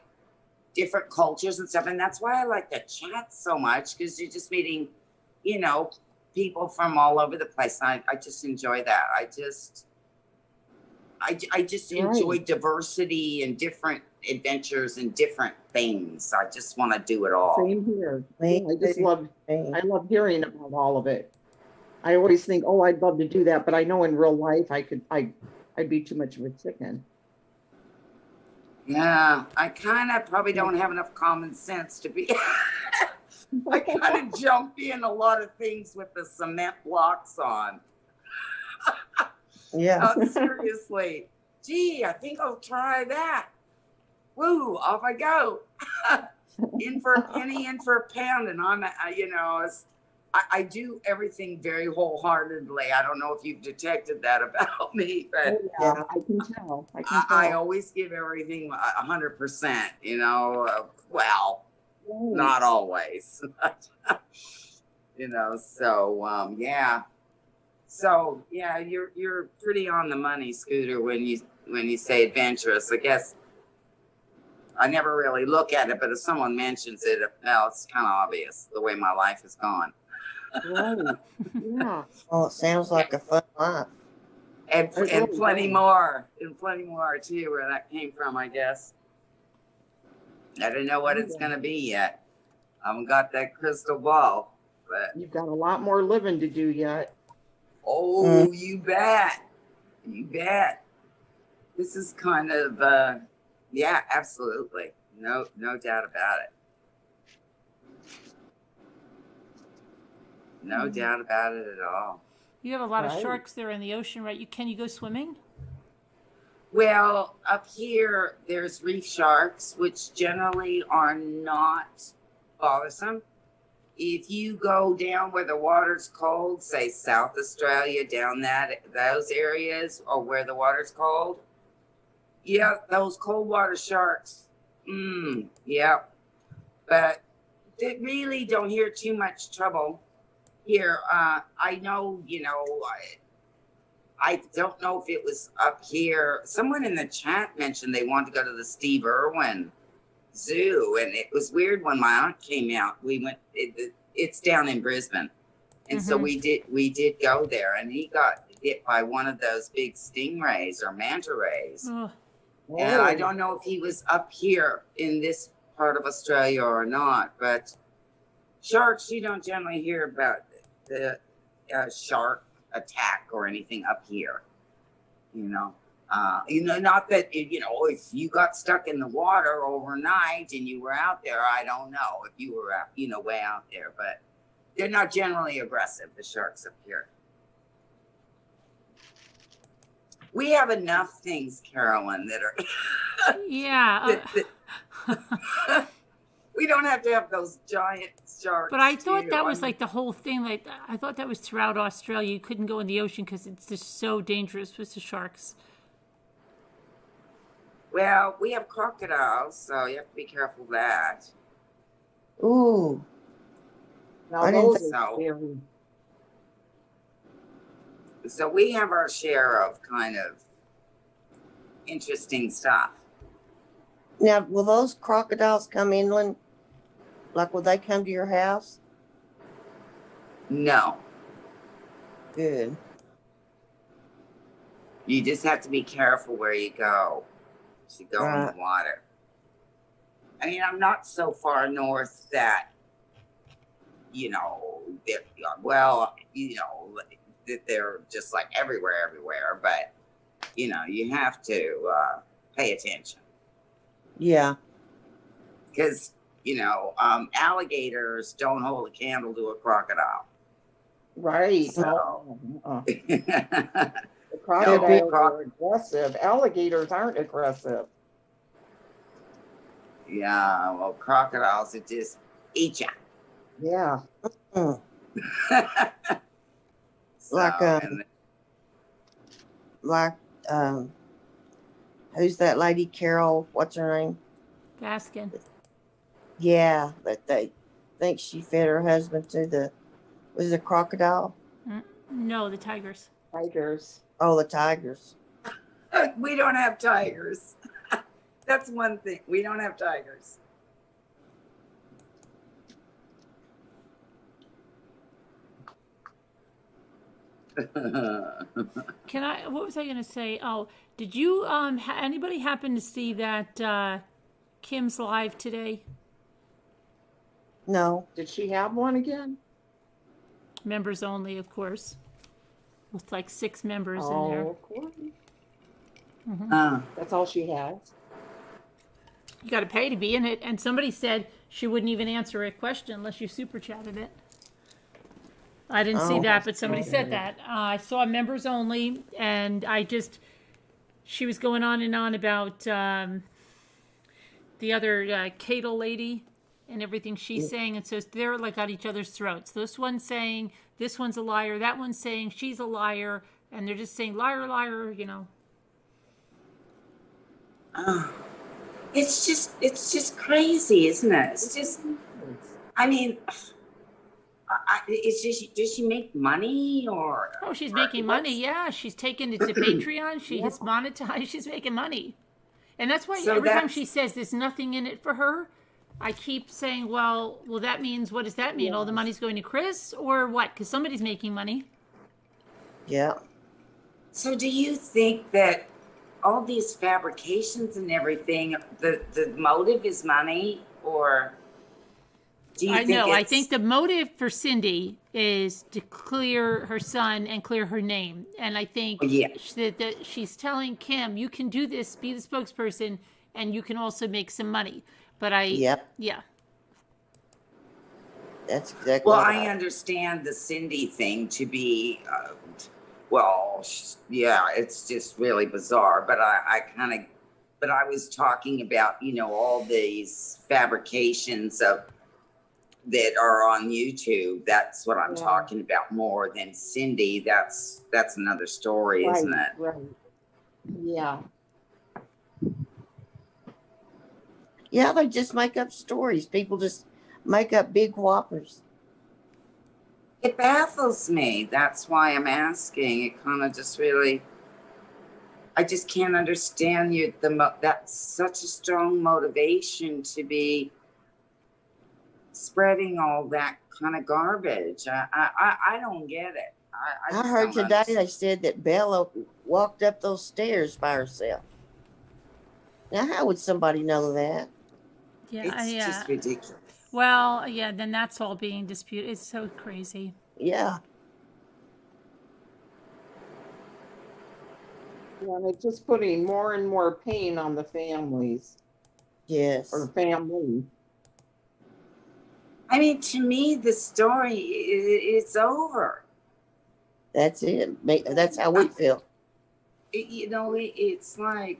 different cultures and stuff. And that's why I like to chat so much, because you're just meeting, you know, people from all over the place. I just enjoy that. I just enjoy diversity and different adventures and different things. I just want to do it all. Same here. I love hearing about all of it. I always think, oh, I'd love to do that, but I know in real life I'd be too much of a chicken. Yeah, I kind of probably don't have enough common sense to be. I kind of jump in a lot of things with the cement blocks on. Yeah. Seriously. Gee, I think I'll try that. Woo, off I go. In for a penny, in for a pound. And I'm, you know, I do everything very wholeheartedly. I don't know if you've detected that about me, but I can tell. I always give everything 100%, you know, well, not always, you know, so, yeah. So yeah, you're pretty on the money, Scooter, when you say adventurous. I guess I never really look at it, but if someone mentions it, well, it's kind of obvious the way my life has gone. Right. Yeah. Well, it sounds like a fun life. And really plenty does. more, and plenty more too, where that came from, I guess. I don't know what it's gonna be yet. I haven't got that crystal ball, but You've got a lot more living to do yet. oh, you bet, you bet. This is kind of, yeah, absolutely, no doubt about it. No doubt about it at all. You have a lot of Right. sharks there in the ocean, right? Can you go swimming? Well, up here, there's reef sharks, which generally are not bothersome. If you go down where the water's cold, say South Australia, down those areas, or where the water's cold, yeah, those cold water sharks, yeah. But they really don't hear too much trouble here. I know, I don't know if it was up here. Someone in the chat mentioned they wanted to go to the Steve Irwin Zoo, and it was weird when my aunt came out. We went. It's down in Brisbane, and so we did go there, and he got hit by one of those big stingrays or manta rays. Oh, And I don't know if he was up here in this part of Australia or not, but sharks, you don't generally hear about the shark attack or anything up here. Not that, if you got stuck in the water overnight and you were out there, I don't know if you were, way out there, but they're not generally aggressive, the sharks up here. We have enough things, Carolyn, that are. yeah. We don't have to have those giant sharks. But I thought too. that was like the whole thing. Like I thought that was throughout Australia. You couldn't go in the ocean because it's just so dangerous with the sharks. Well, we have crocodiles, so you have to be careful of that. Ooh. Now I didn't those think are scary. So we have our share of kind of interesting stuff. Now, will those crocodiles come inland? Like, will they come to your house? No, Good. you just have to be careful where you go to go in Right. the water. I mean, I'm not so far north that, that they're just like everywhere, but, you have to pay attention. Yeah. Because, alligators don't hold a candle to a crocodile. Right. So, The No, crocodiles croc- are aggressive. Alligators aren't aggressive. yeah, well, crocodiles would just eat ya. Yeah. Mm. So, Like, and Like, who's that lady, Carol? What's her name? Baskin. Yeah, that they think she fed her husband to was it a crocodile? No, the tigers. Tigers. Oh, the tigers. we don't have tigers. That's one thing. We don't have tigers. What was I going to say? Oh, did you, anybody happen to see that Kim's live today? No. Did she have one again? Members only, of course. With like 6 members in Oh, there. of course. Uh, That's all she has. You got to pay to be in it. And somebody said she wouldn't even answer a question unless you super chatted it. I didn't see Oh. that, but somebody said that. I saw members only, and she was going on and on about the other Cadle lady and everything she's saying. And so they're like at each other's throats. This one's saying this one's a liar. That one's saying she's a liar. And they're just saying liar, liar, it's just crazy, isn't it? It's just, I mean, does she make money or? Oh, she's making money. Yeah, she's taken it to Patreon. She has monetized. She's making money. And that's why So every time that's- she says there's nothing in it for her, I keep saying, well, that means, what does that mean? All the money's going to Chris or what? Because somebody's making money. Yeah. So do you think that all these fabrications and everything, the motive is money, or do you I think know. I it's- think the motive for Cindy is to clear her son and clear her name. And I think that she's telling Kim, you can do this, be the spokesperson, and you can also make some money. But yeah. That's exactly Well, right. I understand the Cindy thing to be, it's just really bizarre. But but I was talking about, all these fabrications that are on YouTube. That's what I'm talking about more than Cindy. That's another story, isn't it? Right. Yeah. Yeah, they just make up stories. People just make up big whoppers. It baffles me. That's why I'm asking. It kind of just really, I just can't understand you. That's such a strong motivation to be spreading all that kind of garbage. I don't get it. I heard today they said that Bella walked up those stairs by herself. Now, how would somebody know that? Yeah, It's just ridiculous. Well, yeah, then that's all being disputed. It's so crazy. Yeah. Yeah, and it's just putting more and more pain on the families. Yes. Or family. I mean, to me, the story it's over. That's it. That's how we feel. It's like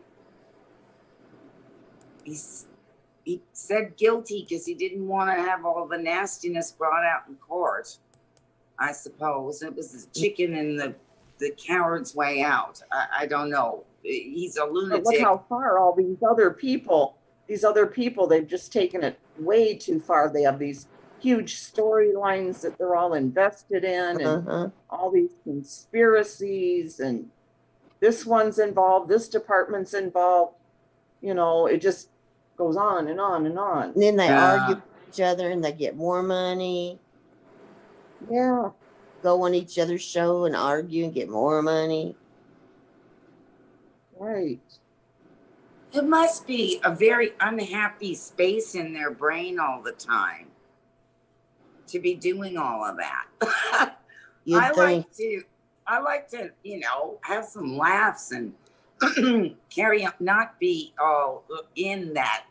he said guilty because he didn't want to have all the nastiness brought out in court. I suppose it was the chicken and the coward's way out. I don't know. He's a lunatic. But look how far all these other people, they've just taken it way too far. They have these huge storylines that they're all invested in, and all these conspiracies, and this one's involved, this department's involved. It just goes on and on and on. And then they argue with each other and they get more money. Yeah. Go on each other's show and argue and get more money. Right. It must be a very unhappy space in their brain all the time to be doing all of that. I like to, have some laughs and carry on, not be all in that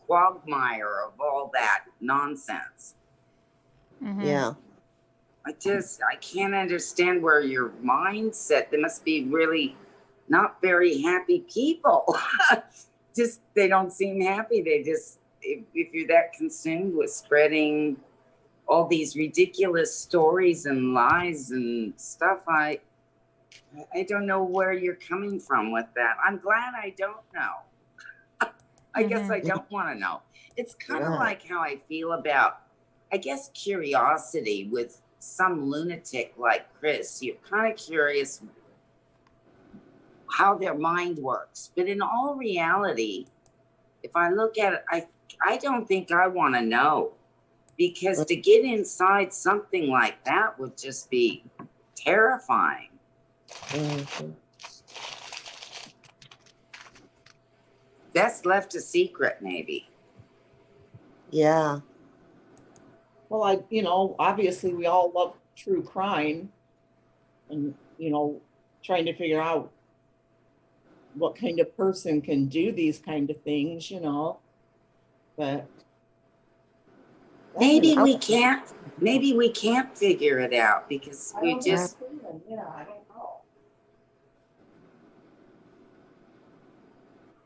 quagmire of all that nonsense. Mm-hmm. Yeah. I can't understand where your mindset, they must be really not very happy people. They don't seem happy. They just, if you're that consumed with spreading all these ridiculous stories and lies and stuff, I don't know where you're coming from with that. I'm glad I don't know. I guess I don't want to know. It's kind of like how I feel about, I guess, curiosity with some lunatic like Chris. You're kind of curious how their mind works. But in all reality, if I look at it, I don't think I want to know. Because to get inside something like that would just be terrifying. Mm-hmm. That's left a secret, maybe. Yeah. Well, obviously we all love true crime and, trying to figure out what kind of person can do these kind of things, but maybe we can't figure it out because we just, I don't know.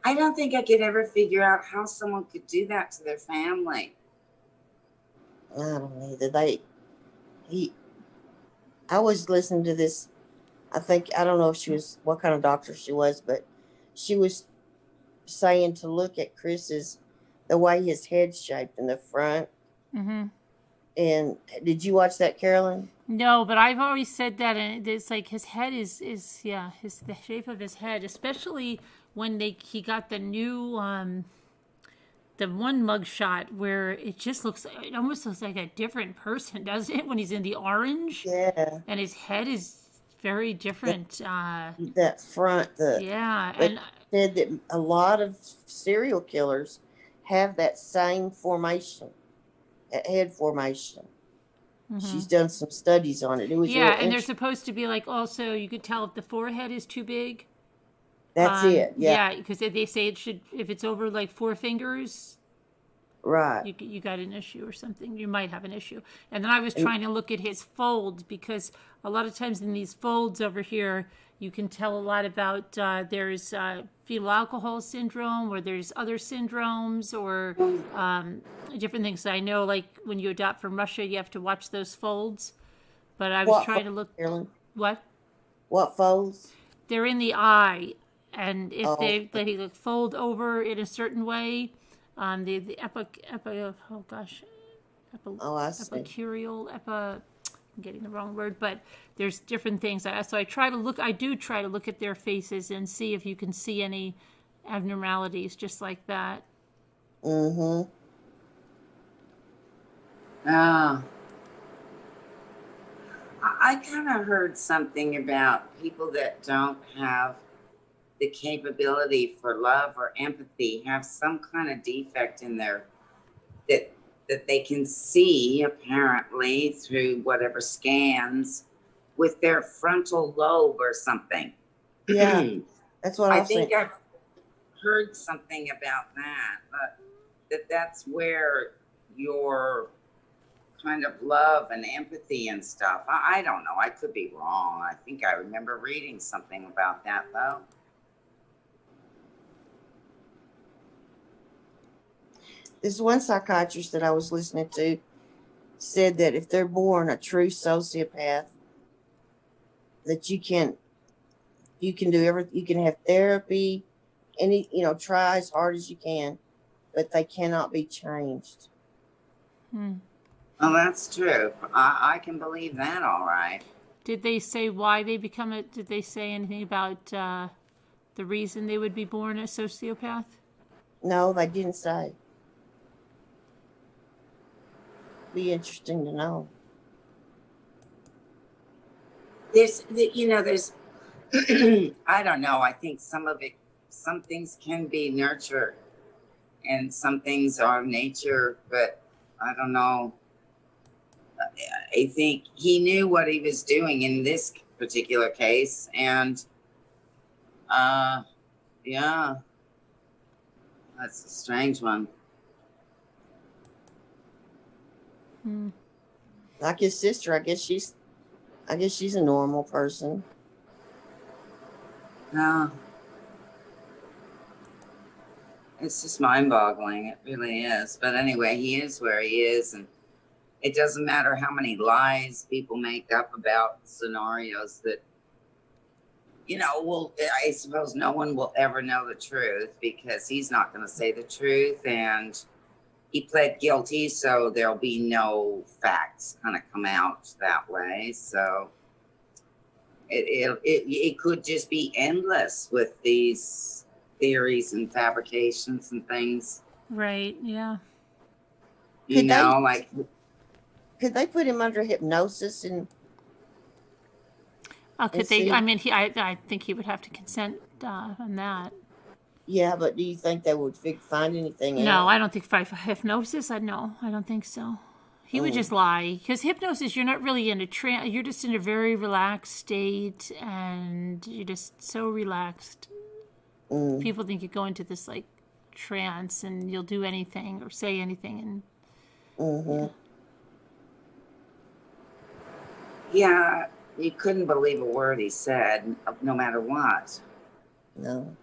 I don't think I could ever figure out how someone could do that to their family. I don't know either. I was listening to this. I don't know if what kind of doctor she was, but she was saying to look at the way his head's shaped in the front. Mm-hmm. And did you watch that, Carolyn? No, but I've always said that, and it's like his head is the shape of his head, especially when he got the new the one mug shot where it almost looks like a different person, doesn't it? When he's in the orange, Yeah. and his head is very different. That front, yeah, they and said that a lot of serial killers have that same formation, that head formation. She's done some studies on it. It was yeah, and they're supposed to be like also you could tell if the forehead is too big. That's it. Yeah. Yeah, because they say it should if it's over like 4 fingers. Right. You got an issue or something. You might have an issue. And then I was trying to look at his folds because a lot of times in these folds over here, you can tell a lot about there's fetal alcohol syndrome or there's other syndromes or different things. I know like when you adopt from Russia, you have to watch those folds. But I was trying to look. Carolyn? What? What folds? They're in the eye. And if they fold over in a certain way, the epicurial, I'm getting the wrong word, but there's different things. So I do try to look at their faces and see if you can see any abnormalities just like that. I kind of heard something about people that don't have the capability for love or empathy have some kind of defect in their that they can see apparently through whatever scans with their frontal lobe or something. Yeah, that's what I think I've heard something about that, but that's where your kind of love and empathy and stuff. I don't know. I could be wrong. I think I remember reading something about that though. This one psychiatrist that I was listening to said that if they're born a true sociopath, that you can do everything. You can have therapy, try as hard as you can, but they cannot be changed. Well, that's true. I can believe that. All right. Did they say why they become it? Did they say anything about the reason they would be born a sociopath? No, they didn't say. Be interesting to know. There's I don't know. I think some things can be nurture and some things are nature, but I don't know. I think he knew what he was doing in this particular case, and yeah, that's a strange one. Like his sister, I guess she's a normal person. No. It's just mind-boggling. It really is. But anyway, he is where he is, and it doesn't matter how many lies people make up about scenarios that, I suppose no one will ever know the truth because he's not going to say the truth, and he pled guilty, so there'll be no facts kind of come out that way. So it could just be endless with these theories and fabrications and things. Right. Yeah. Could they put him under hypnosis and? Could they? I mean, I think he would have to consent on that. Yeah, but do you think they would find anything? No, I don't think hypnosis. I don't think so. He would just lie because hypnosis, you're not really in a trance. You're just in a very relaxed state, and you're just so relaxed. People think you go into this like trance, and you'll do anything or say anything, and yeah, you couldn't believe a word he said, no matter what. No.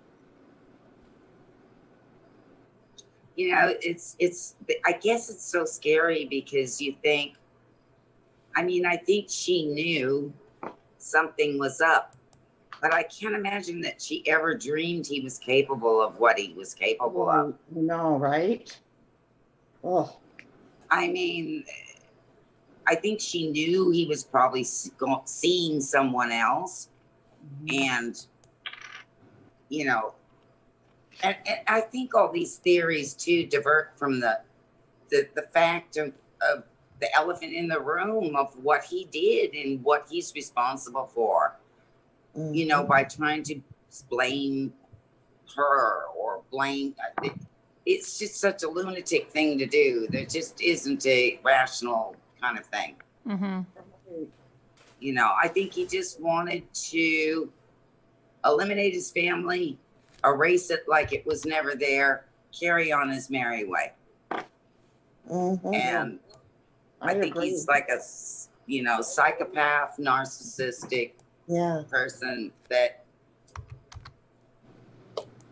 It's I guess it's so scary because you think, I think she knew something was up, but I can't imagine that she ever dreamed he was capable of what he was capable of. No, right? Oh. I mean, I think she knew he was probably seeing someone else. And, you know, and I think all these theories too divert from the fact of the elephant in the room of what he did and what he's responsible for. You know, by trying to blame her or blame, it's just such a lunatic thing to do. There just isn't a rational kind of thing. You know, I think he just wanted to eliminate his family, erase it like it was never there, carry on his merry way. And I think he's like a, you know, psychopath, narcissistic person that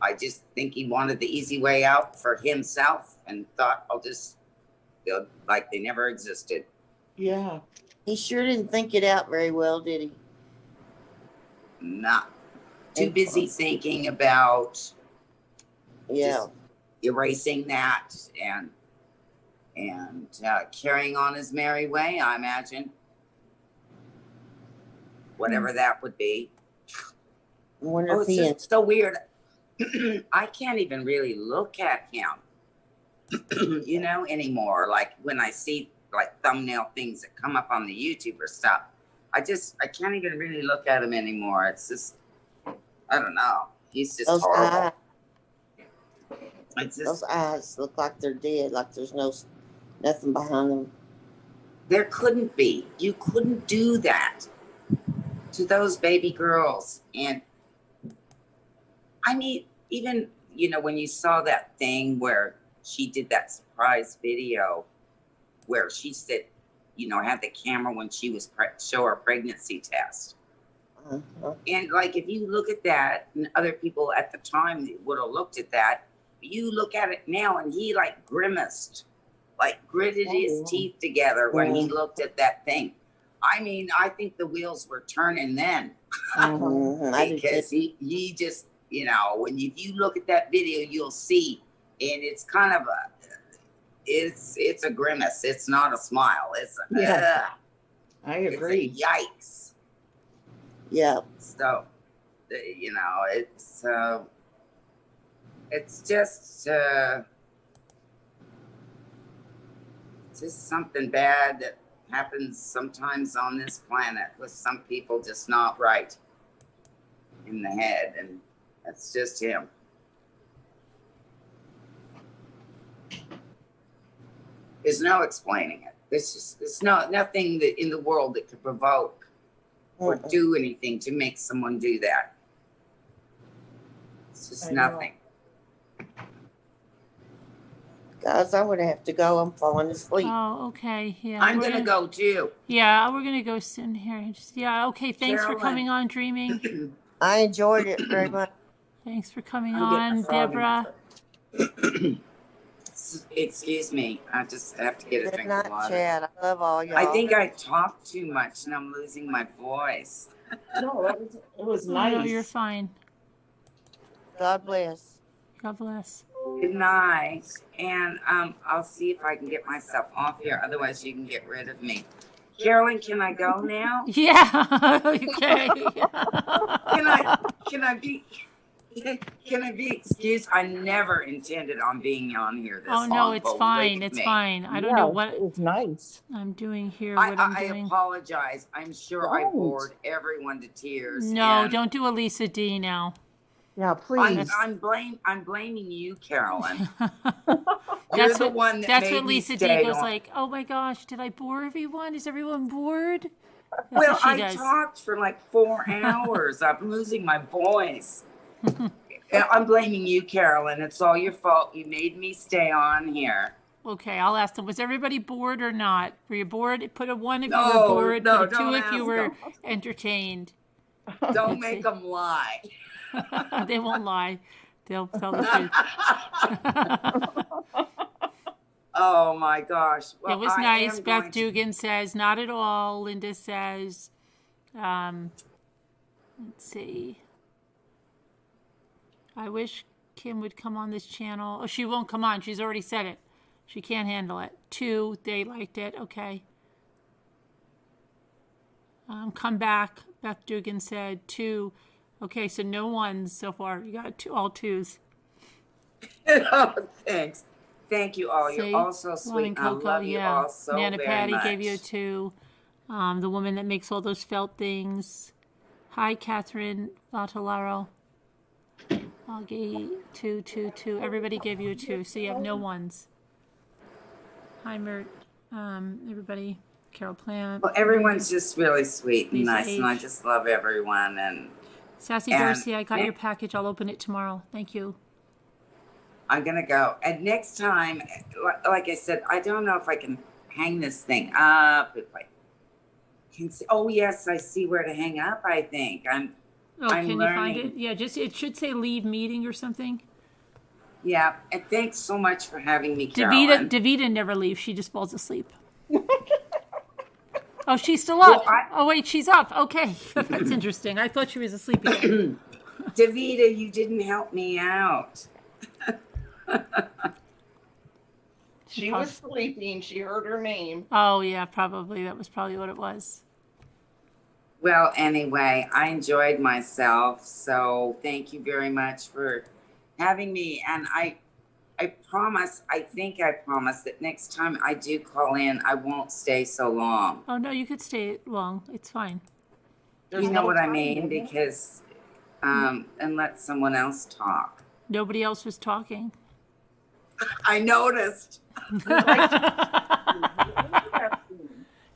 I just think he wanted the easy way out for himself and thought, I'll just feel like they never existed. Yeah. He sure didn't think it out very well, did he? Not too busy thinking about just erasing that and carrying on his merry way, I imagine. Whatever that would be. I wonder if he it's so weird. I can't even really look at him, you know, anymore. Like when I see like thumbnail things that come up on the YouTube or stuff, I can't even really look at him anymore. It's just, I don't know. He's just horrible. Those eyes look like they're dead, like there's nothing behind them. There couldn't be. You couldn't do that to those baby girls. And I mean, even, you know, when you saw that thing where she did that surprise video where she said, you know, had the camera when she was show her pregnancy test. And like, if you look at that, and other people at the time would have looked at that, you look at it now and he like grimaced, like gritted his teeth together when he looked at that thing. I mean, I think the wheels were turning then because he just, you know, when you look at that video, you'll see, and it's kind of it's a grimace. It's not a smile. It's I agree. It's a yikes. Yeah. So, you know, it's just something bad that happens sometimes on this planet with some people just not right in the head, and that's just him. There's no explaining it. There's nothing that in the world that could provoke or do anything to make someone do that. It's just nothing. Guys, I would have to go. I'm falling asleep. Oh, okay. Yeah. I'm going to go too. Yeah, we're going to go soon here. Okay. Thanks for coming on, Dreaming. I enjoyed it very much. Thanks for coming on, Deborah. Excuse me. I just have to get a drink of water. Chad. I love all y'all. I think I talk too much and I'm losing my voice. No, it was nice. No, you're fine. God bless. God bless. Good night. And I'll see if I can get myself off here. Otherwise, you can get rid of me. Carolyn, can I go now? Yeah. Okay. Can I be excused? I never intended on being on here this long. Oh no, it's fine. It's fine. I don't know what it's nice. I'm doing here. I doing. apologize. I'm sure I bored everyone to tears. No, don't do Elisa D now. Yeah, please. I'm blaming you, Carolyn. That's the one that that's made what me Lisa D stay goes on. like. Oh my gosh, did I bore everyone? Is everyone bored? That's Well, what she I does. talked for like 4 hours. I'm losing my voice. I'm blaming you, Carolyn. It's all your fault. You made me stay on here. Okay, I'll ask them. Was everybody bored or not? Were you bored? Put a 1 if you No, were bored. no, Put a 2 don't if you ask were them. entertained. Don't make them lie. They won't lie. They'll tell the truth. Oh my gosh. Well, It was I nice. am Beth going to- Dugan says, not at all. Linda says, let's see. I wish Kim would come on this channel. Oh, she won't come on. She's already said it. She can't handle it. 2, they liked it. Okay. Come back. Beth Dugan said 2. Okay, so no ones so far. You got all 2s. Oh, thanks. Thank you all. See? You're all so sweet. I love you all so Nana very Patty much. gave you a 2. The woman that makes all those felt things. Hi, Catherine Vatalaro. Augie, 2, 2, 2. Everybody gave you a 2, so you have no ones. Hi, Mert. Everybody. Carol Plant. Well, everyone's just really sweet and Lisa nice, and I H. just love everyone. And Sassy Darcy, I got your package. I'll open it tomorrow. Thank you. I'm gonna go. And next time, like I said, I don't know if I can hang this thing up. If I can see, oh yes, I see where to hang up. I think I'm can learning. You find it? Yeah, it should say leave meeting or something. Yeah, and thanks so much for having me, Carolyn. Davida never leaves. She just falls asleep. Oh, she's still up. Oh, wait, she's up. Okay. That's interesting. I thought she was asleep again. Davida, you didn't help me out. She was sleeping. She heard her name. Oh, yeah, probably. That was probably what it was. Well, anyway, I enjoyed myself. So thank you very much for having me. And I promise that next time I do call in, I won't stay so long. Oh, no, you could stay long. It's fine. You know what I mean? Because, and let someone else talk. Nobody else was talking. I noticed.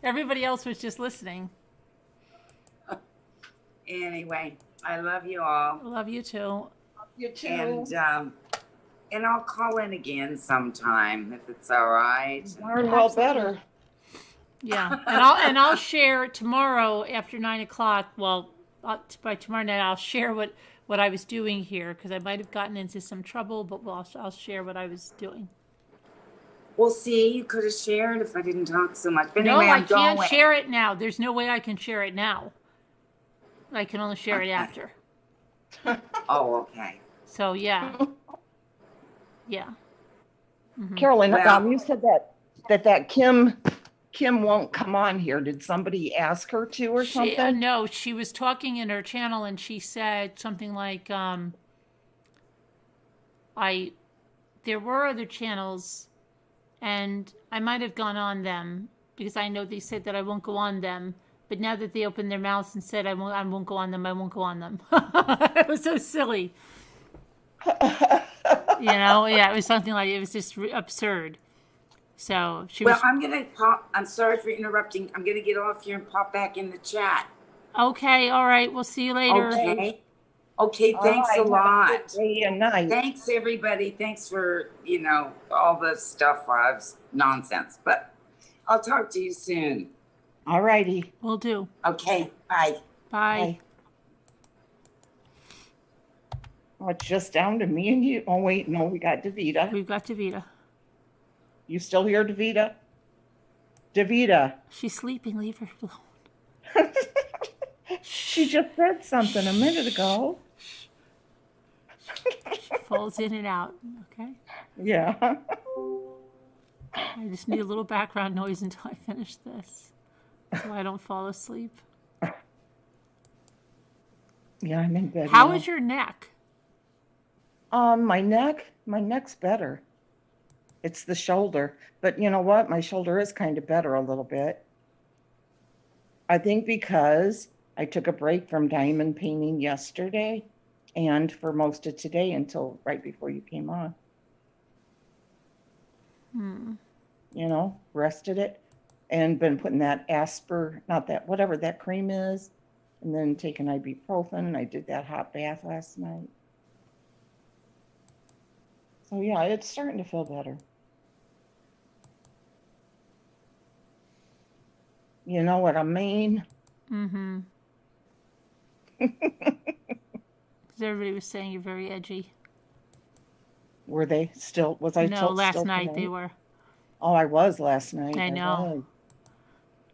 Everybody else was just listening. Anyway, I love you all. I love you too. You too. And I'll call in again sometime if it's all right. Learn well better. Yeah, and I'll share tomorrow after 9:00. Well, by tomorrow night I'll share what I was doing here because I might have gotten into some trouble, but I'll share what I was doing. Well, see, you could have shared if I didn't talk so much. But No, anyway, I can't share it now. There's no way I can share it now. I can only share it after. Oh, okay. So yeah. Yeah. Mm-hmm. Carolyn, you said that Kim won't come on here. Did somebody ask her to or something? No, she was talking in her channel and she said something like, there were other channels and I might have gone on them because I know they said that I won't go on them. But now that they opened their mouths and said I won't go on them, I won't go on them. It was so silly. Yeah, it was something like, it was just absurd. So she was. Well, I'm sorry for interrupting. I'm going to get off here and pop back in the chat. Okay, all right. We'll see you later. Okay, thanks a lot. Have a good day and night. Thanks, everybody. Thanks for, all the stuff. Nonsense. But I'll talk to you soon. All righty. Will do. Okay, bye. Bye. Oh, it's just down to me and you. Oh, wait, no, we got Davida. We've got Davida. You still here, Davida? Davida. She's sleeping. Leave her alone. She just said something a minute ago. She falls in and out. Okay. Yeah. I just need a little background noise until I finish this, so I don't fall asleep. Yeah, I'm in bed. How is your neck? My neck's better. It's the shoulder, but you know what? My shoulder is kind of better a little bit. I think because I took a break from diamond painting yesterday and for most of today until right before you came on. Rested it and been putting that whatever that cream is, and then taking ibuprofen. I did that hot bath last night. So yeah, it's starting to feel better. You know what I mean? Mm-hmm. Everybody was saying you're very edgy. Were they still? Was I? No, last still night today? they were. Oh, I was last night. I know. was.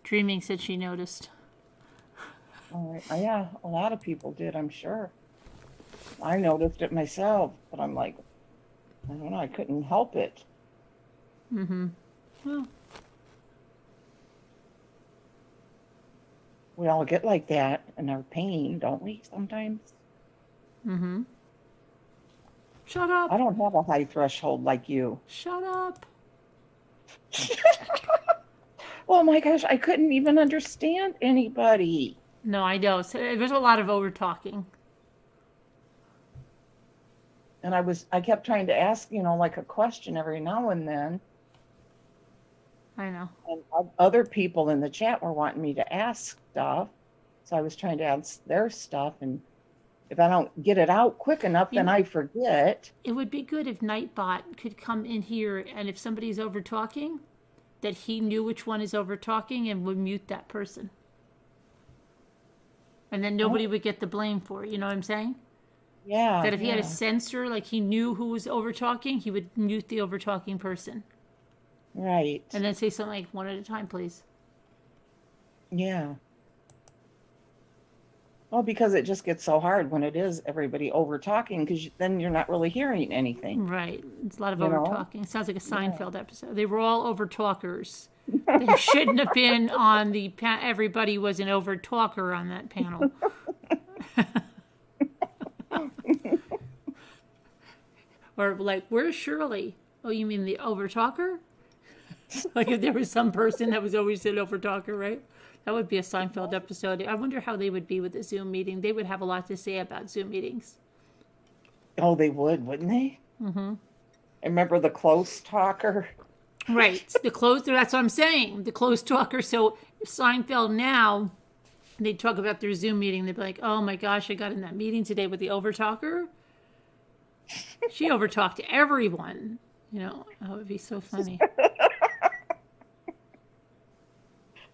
Dreaming said she noticed. Oh, yeah, a lot of people did, I'm sure. I noticed it myself, but I'm like, I don't know, I couldn't help it. Mm-hmm. Well. We all get like that in our pain, don't we, sometimes? Mm-hmm. Shut up. I don't have a high threshold like you. Shut up. Oh my gosh, I couldn't even understand anybody. No, I know. So there's a lot of over talking. And I kept trying to ask, like a question every now and then. I know. And other people in the chat were wanting me to ask stuff. So I was trying to ask their stuff. And if I don't get it out quick enough, then I forget. It would be good if Nightbot could come in here, and if somebody's over talking, that he knew which one is over talking and would mute that person. And then nobody would get the blame for it. You know what I'm saying? Yeah. That if he had a sensor, like he knew who was over talking, he would mute the over talking person. Right. And then say something like, one at a time, please. Yeah. Well, because it just gets so hard when it is everybody over talking, because then you're not really hearing anything. Right. It's a lot of over talking. It sounds like a Seinfeld episode. They were all over talkers. They shouldn't have been on the everybody was an over talker on that panel. Or like, where's Shirley? Oh, you mean the over talker? Like if there was some person that was always an over talker, right? That would be a Seinfeld episode. I wonder how they would be with a Zoom meeting. They would have a lot to say about Zoom meetings. Oh, they would, wouldn't they? Mm-hmm. I remember the close talker. Right. That's what I'm saying. The close talker. So Seinfeld now, they talk about their Zoom meeting. They'd be like, oh my gosh, I got in that meeting today with the over talker. She over talked to everyone. That would be so funny.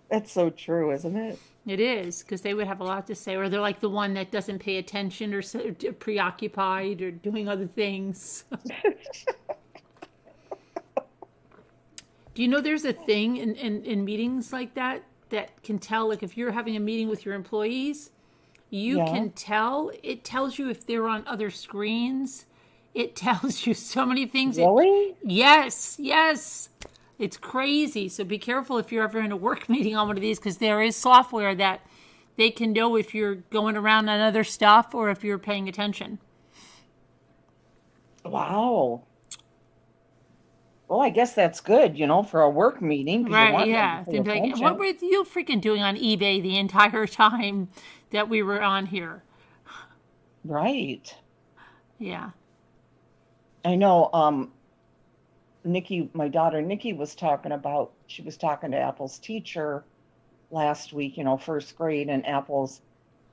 That's so true, isn't it? It is, because they would have a lot to say, or they're like the one that doesn't pay attention or preoccupied or doing other things. Do you know there's a thing in meetings like that can tell, like if you're having a meeting with your employees, you can tell, it tells you if they're on other screens. It tells you so many things. Really? Yes. It's crazy. So be careful if you're ever in a work meeting on one of these, because there is software that they can know if you're going around on other stuff or if you're paying attention. Wow. Well, I guess that's good, for a work meeting. Right, yeah. Like, what were you freaking doing on eBay the entire time that we were on here? Right. Yeah. I know, Nikki, my daughter Nikki she was talking to Apple's teacher last week, first grade, and Apple's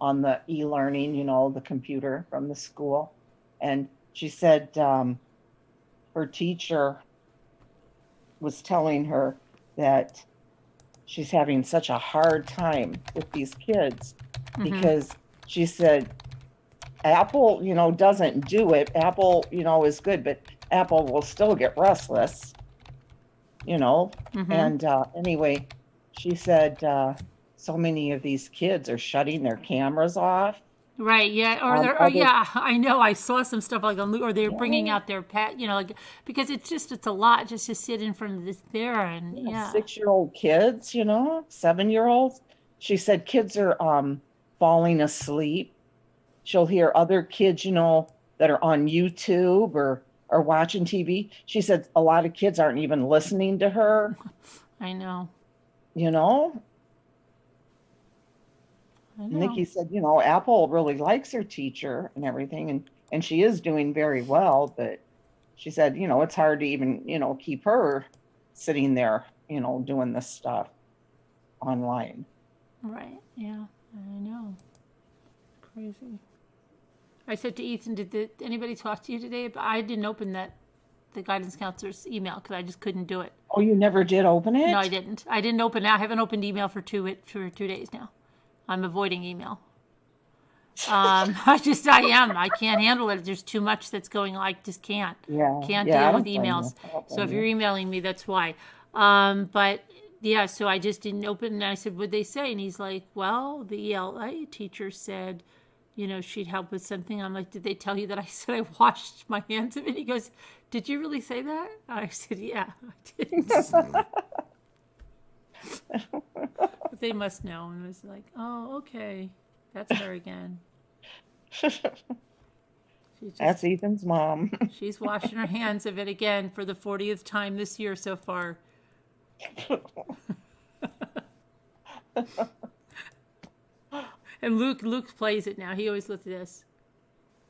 on the e-learning, the computer from the school. And she said her teacher was telling her that she's having such a hard time with these kids because she said Apple, doesn't do it. Apple, is good, but Apple will still get restless, And anyway, she said so many of these kids are shutting their cameras off. Right, yeah, I know. I saw some stuff like or they're bringing out their pet, because it's a lot just to sit in front of this there and 6-year-old kids, 7-year-olds. She said kids are falling asleep. She'll hear other kids, that are on YouTube or watching TV. She said a lot of kids aren't even listening to her. I know. Nikki said, Apple really likes her teacher and everything, and she is doing very well, but she said, it's hard to even, keep her sitting there, doing this stuff online. Right, yeah, I know. Crazy. I said to Ethan, did anybody talk to you today? But I didn't open the guidance counselor's email because I just couldn't do it. Oh, you never did open it? No, I didn't. I didn't open it. I haven't opened email for 2 days now. I'm avoiding email. I am. I can't handle it. There's too much that's going on. I just can't. Can't deal with emails. So if you're emailing me, that's why. But yeah, so I just didn't open. And I said, what'd they say? And he's like, well, the ELA teacher said, she'd help with something. I'm like, did they tell you that I said I washed my hands of it? He goes, did you really say that? I said, yeah, I did. But they must know. And it was like, oh, okay. That's her again. That's Ethan's mom. She's washing her hands of it again for the 40th time this year so far. And Luke plays it now. He always looks at this.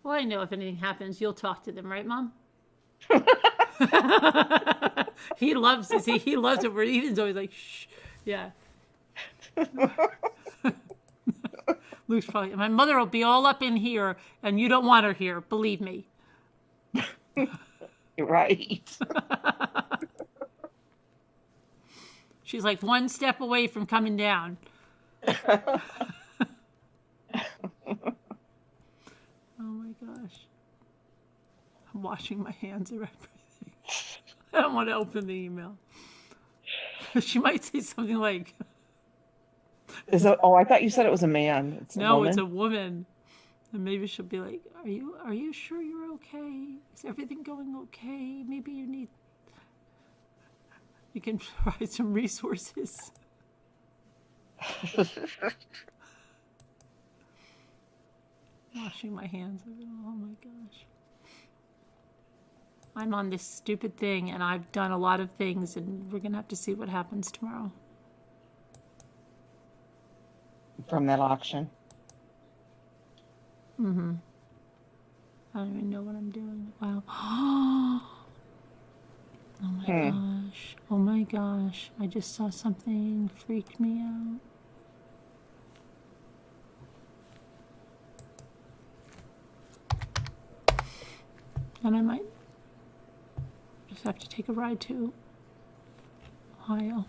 Well, I know if anything happens, you'll talk to them, right, Mom? He loves it. See, he loves it where Ethan's always like, shh. Yeah. Luke's probably, my mother will be all up in here, and you don't want her here. Believe me. You're right. She's like one step away from coming down. Oh my gosh. I'm washing my hands of everything. I don't want to open the email. She might say something like, Oh, I thought you said it was a man. It's a woman? It's a woman. And maybe she'll be like, are you sure you're okay? Is everything going okay? Maybe you can provide some resources. Washing my hands. Oh my gosh. I'm on this stupid thing, and I've done a lot of things, and we're going to have to see what happens tomorrow. From that auction? Mm-hmm. I don't even know what I'm doing. Wow. Oh my gosh. Oh my gosh. I just saw something freaked me out. And I might just have to take a ride to Ohio.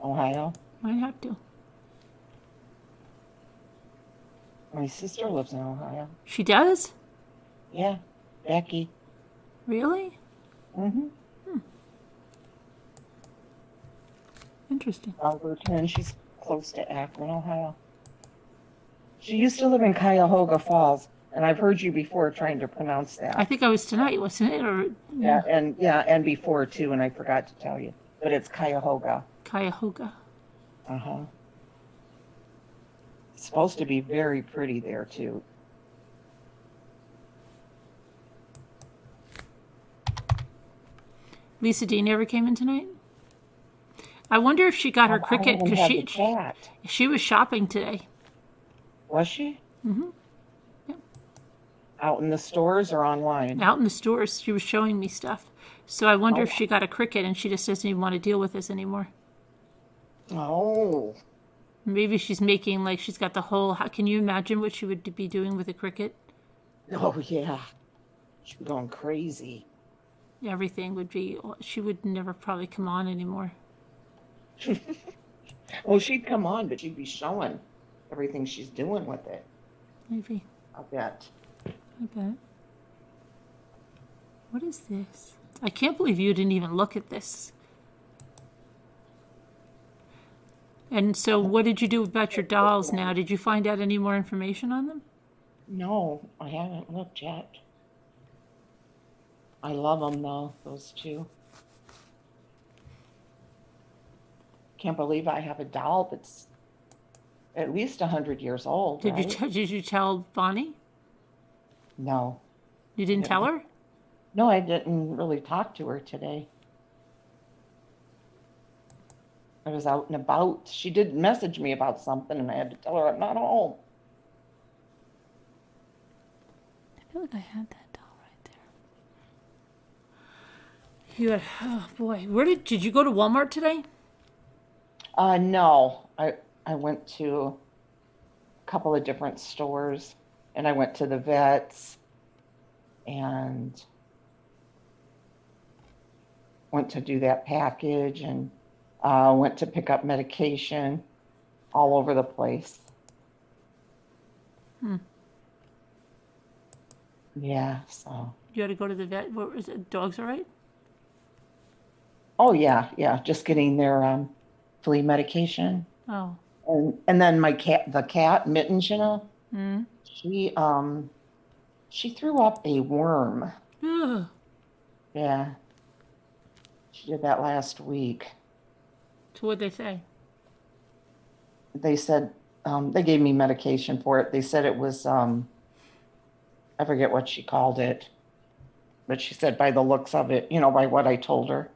Ohio? Might have to. My sister lives in Ohio. She does? Yeah, Becky. Really? Mm-hmm. Interesting. Alberton. She's close to Akron, Ohio. She used to live in Cuyahoga Falls, and I've heard you before trying to pronounce that. I think I was tonight, wasn't it? Or and before too, and I forgot to tell you. But it's Cuyahoga. Cuyahoga. Uh-huh. It's supposed to be very pretty there too. Lisa Dean ever came in tonight? I wonder if she got her Cricut because she was shopping today. Was she? Mm-hmm. Yep. Out in the stores or online? Out in the stores. She was showing me stuff. So I wonder if she got a Cricut and she just doesn't even want to deal with this anymore. Oh. Maybe she's making, like, she's got the whole... Can you imagine what she would be doing with a Cricut? Oh, yeah. She'd be going crazy. Everything would be... She would never probably come on anymore. Well, she'd come on, but she'd be showing everything she's doing with it. Maybe. I bet. I bet. What is this? I can't believe you didn't even look at this. And so what did you do about your dolls now? Did you find out any more information on them? No, I haven't looked yet. I love them, though, those two. Can't believe I have a doll that's at least 100 years old. Did right? did you tell Bonnie? No. You didn't tell her? No, I didn't really talk to her today. I was out and about. She did message me about something, and I had to tell her I'm not home. I feel like I had that doll right there. You had, oh boy, did you go to Walmart today? No, I went to a couple of different stores, and I went to the vets, and went to do that package, and went to pick up medication all over the place. Yeah, so. You had to go to the vet. What was it? Dogs all right? Oh, yeah, just getting their flea medication. Oh. And then the cat, Mittens, you know, Mm. she threw up a worm. Ugh. Yeah. She did that last week. So what'd they say? They said, they gave me medication for it. They said it was, I forget what she called it, but she said by the looks of it, you know, by what I told her.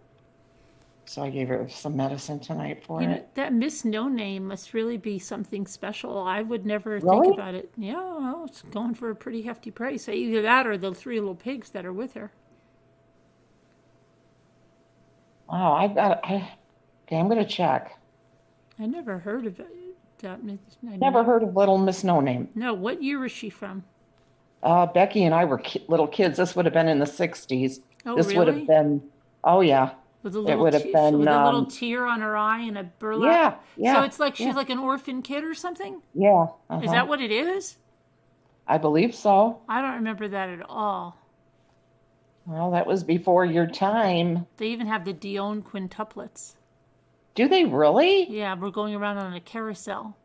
So I gave her some medicine tonight for You know, it. that Miss No Name must really be something special. I would never Really? think about it. Yeah, well, it's going for a pretty hefty price. Either that or the 3 little pigs that are with her. Wow, okay, I'm going to check. I never heard of it. Never heard of Little Miss No Name. No, what year was she from? Becky and I were little kids. This would have been in the 60s. Oh, This would really? have been, oh yeah. With a It little, would have been, with a little tear on her eye and a burlap. Yeah, So it's like she's yeah. like an orphan kid or something? Yeah. Is that what it is? I believe so. I don't remember that at all. Well, that was before your time. They even have the Dion quintuplets. Do they really? Yeah, we're going around on a carousel.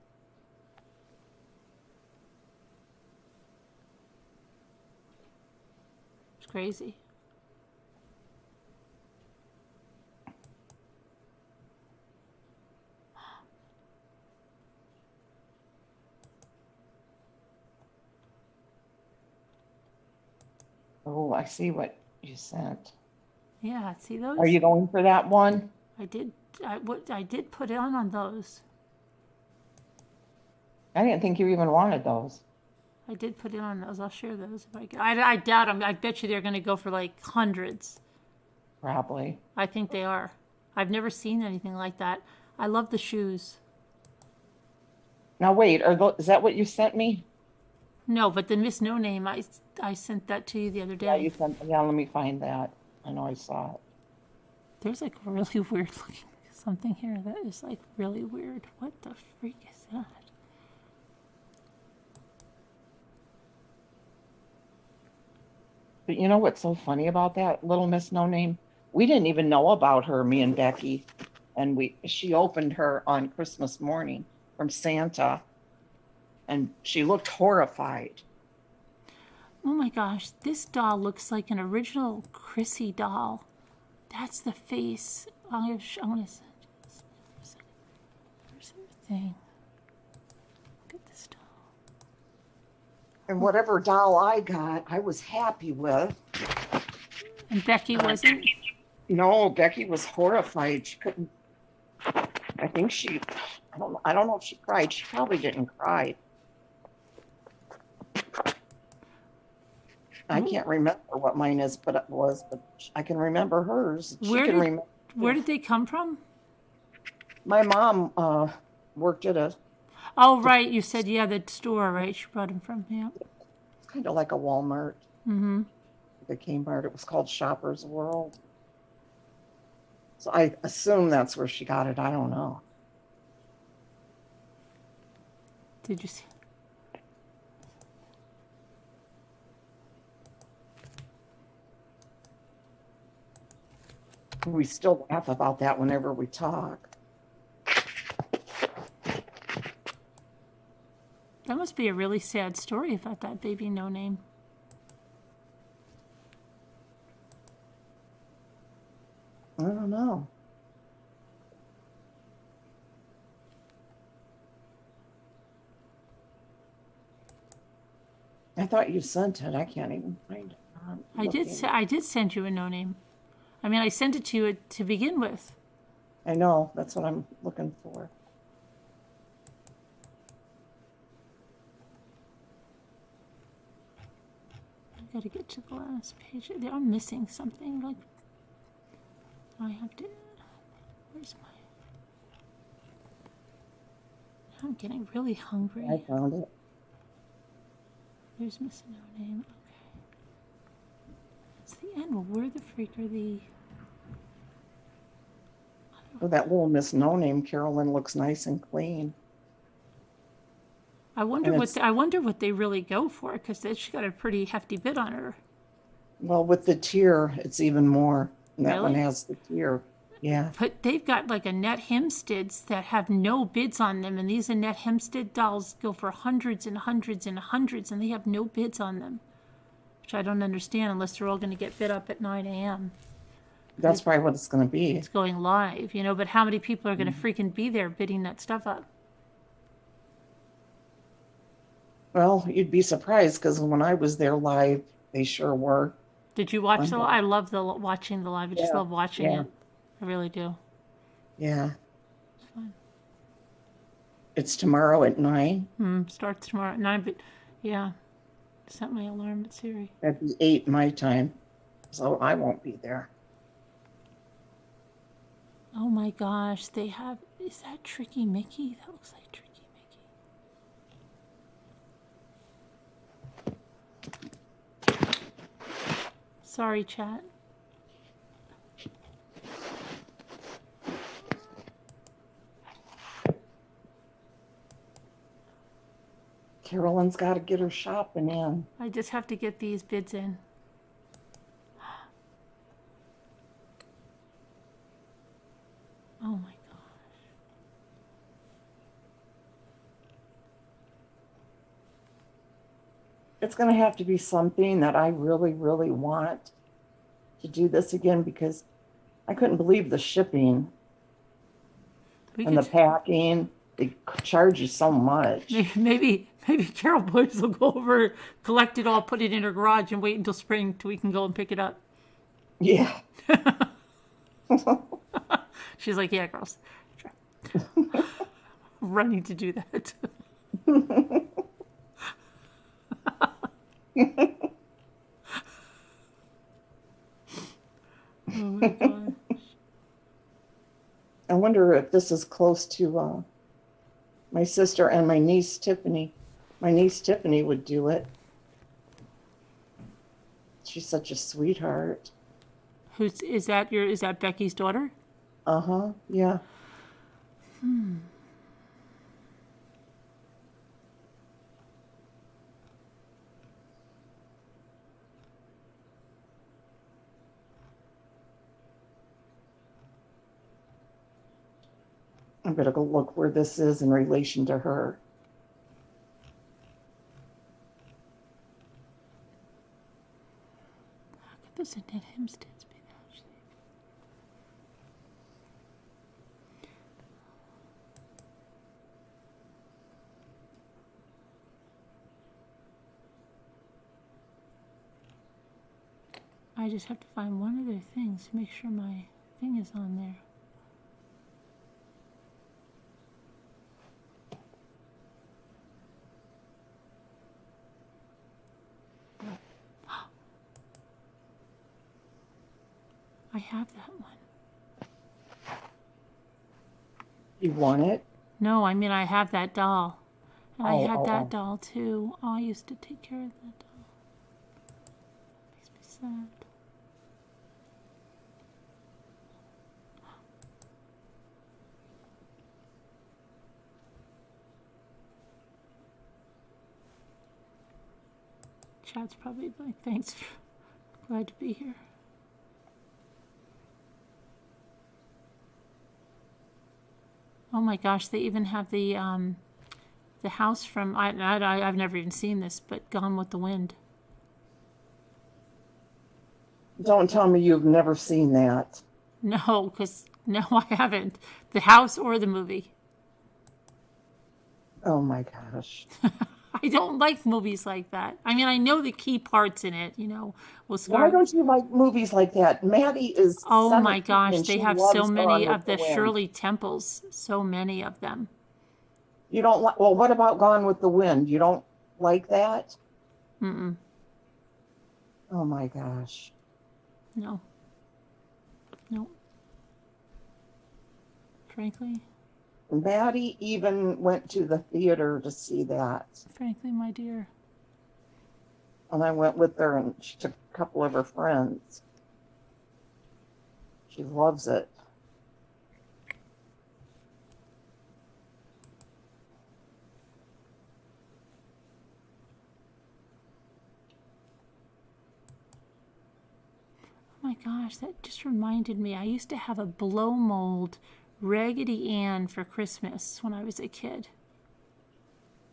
It's crazy. Oh, I see what you sent. Yeah, see those? Are you going for that one? I did. I did put on those. I didn't think you even wanted those. I did put in on those. I'll share those if I can. I doubt them. I bet you they're going to go for like hundreds. Probably. I think they are. I've never seen anything like that. I love the shoes. Now wait, is that what you sent me? No, but the Miss No Name, I sent that to you the other day. Yeah, you sent. Yeah, let me find that. I know I saw it. There's like a really weird looking something here that is like really weird. What the freak is that? But you know what's so funny about that Little Miss No Name? We didn't even know about her, me and Becky, and she opened her on Christmas morning from Santa, and she looked horrified. Oh my gosh, this doll looks like an original Chrissy doll. That's the face. I'm gonna send you this. Where's the thing? Look at this doll. And whatever doll I got, I was happy with. And Becky wasn't? No, Becky was horrified. She couldn't. I think I don't know if she cried. She probably didn't cry. I can't remember what mine is, but I can remember hers. Where did they come from? My mom worked at a. Oh, right. You said, yeah, the store, right? She brought them from, yeah. It's kind of like a Walmart. Mm-hmm. The Kmart. It was called Shoppers World. So I assume that's where she got it. I don't know. Did you see? We still laugh about that whenever we talk. That must be a really sad story about that baby No Name. I don't know. I thought you sent it. I can't even find it. I did send you a No Name. I mean, I sent it to you to begin with. I know. That's what I'm looking for. I gotta get to the last page. I'm missing something. Like, I have to. Where's my? I'm getting really hungry. I found it. There's Miss No Name. Okay. That's the end. Well, where the freak are the? Oh, that Little Miss No Name, Carolyn, looks nice and clean. I wonder what they really go for, because she's got a pretty hefty bid on her. Well, with the tier, it's even more. And that one Really? has the tier. Yeah. But they've got like Annette Hempsteads that have no bids on them, and these Annette Hempstead dolls go for hundreds and hundreds and hundreds, and they have no bids on them, which I don't understand unless they're all going to get bid up at 9 a.m. That's probably what it's going to be. It's going live, you know, but how many people are going to freaking be there bidding that stuff up? Well, you'd be surprised because when I was there live, they sure were. Did you watch the? I love watching the live. I just love watching it. I really do. Yeah. It's fun. It's tomorrow at 9. Starts tomorrow at 9. But yeah, set my alarm at Siri. That'd be 8 my time, so I won't be there. Oh my gosh, they have. Is that Tricky Mickey? That looks like Tricky Mickey. Sorry, chat. Carolyn's got to get her shopping in. I just have to get these bids in. Oh my gosh. It's going to have to be something that I really, really want to do this again because I couldn't believe the shipping and the packing. They charge you so much. Maybe Carol Boys will go over, collect it all, put it in her garage, and wait until spring till we can go and pick it up. Yeah. She's like, yeah, girls. Running to do that. Oh my gosh. I wonder if this is close to my sister and my niece Tiffany. My niece Tiffany would do it. She's such a sweetheart. Is that Becky's daughter? Uh-huh, yeah. I better go look where this is in relation to her. How could this Annette Hempstead's be that shape? I just have to find one other thing to make sure my thing is on there. I have that one. You want it? No, I mean I have that doll. And I had that doll too. Oh, I used to take care of that doll. Makes me sad. Chat's probably like, thanks. Glad to be here. Oh my gosh, they even have the house from, I've never even seen this, but Gone with the Wind. Don't tell me you've never seen that. No, no, I haven't. The house or the movie. Oh my gosh. I don't like movies like that. I mean, I know the key parts in it, you know. Why don't you like movies like that? Maddie is. Oh my gosh, they have so many of the Shirley Temples. So many of them. You don't like, well, what about Gone with the Wind? You don't like that? Mm-mm. Oh my gosh. No. No. Frankly. Maddie even went to the theater to see that. Frankly, my dear. And I went with her and she took a couple of her friends. She loves it. Oh my gosh, that just reminded me. I used to have a blow mold Raggedy Ann for Christmas when I was a kid.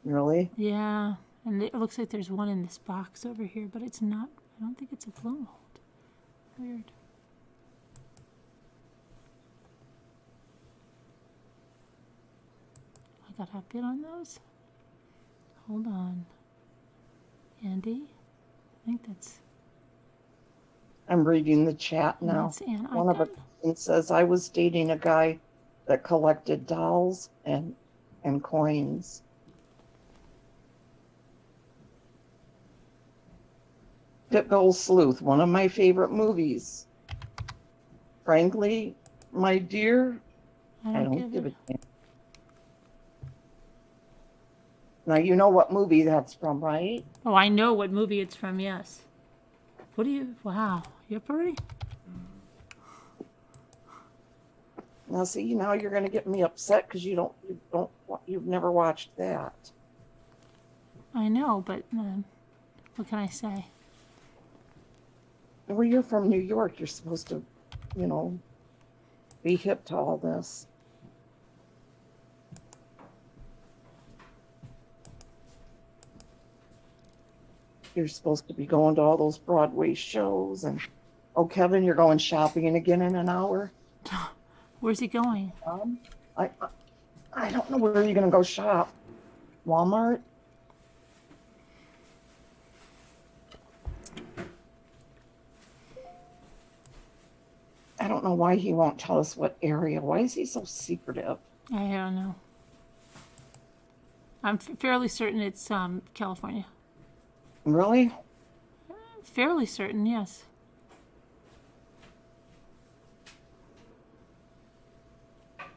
Really? Yeah. And it looks like there's one in this box over here, but it's not. I don't think it's a blow mold. Weird. I got a bid on those. Hold on. Andy? I think that's... I'm reading the chat And now. that's Ann One of it says, I was dating a guy that collected dolls and coins. Pitbull Sleuth, one of my favorite movies. Frankly, my dear, I don't give a damn. Now you know what movie that's from, right? Oh, I know what movie it's from, yes. What do you... Wow. You're pretty... Now see, now you're going to get me upset because you've never watched that. I know, but what can I say? Well, you're from New York. You're supposed to, be hip to all this. You're supposed to be going to all those Broadway shows and, oh, Kevin, you're going shopping again in an hour? Where's he going? I don't know where you're going to go shop. Walmart? I don't know why he won't tell us what area. Why is he so secretive? I don't know. I'm fairly certain it's California. Really? Fairly certain, yes.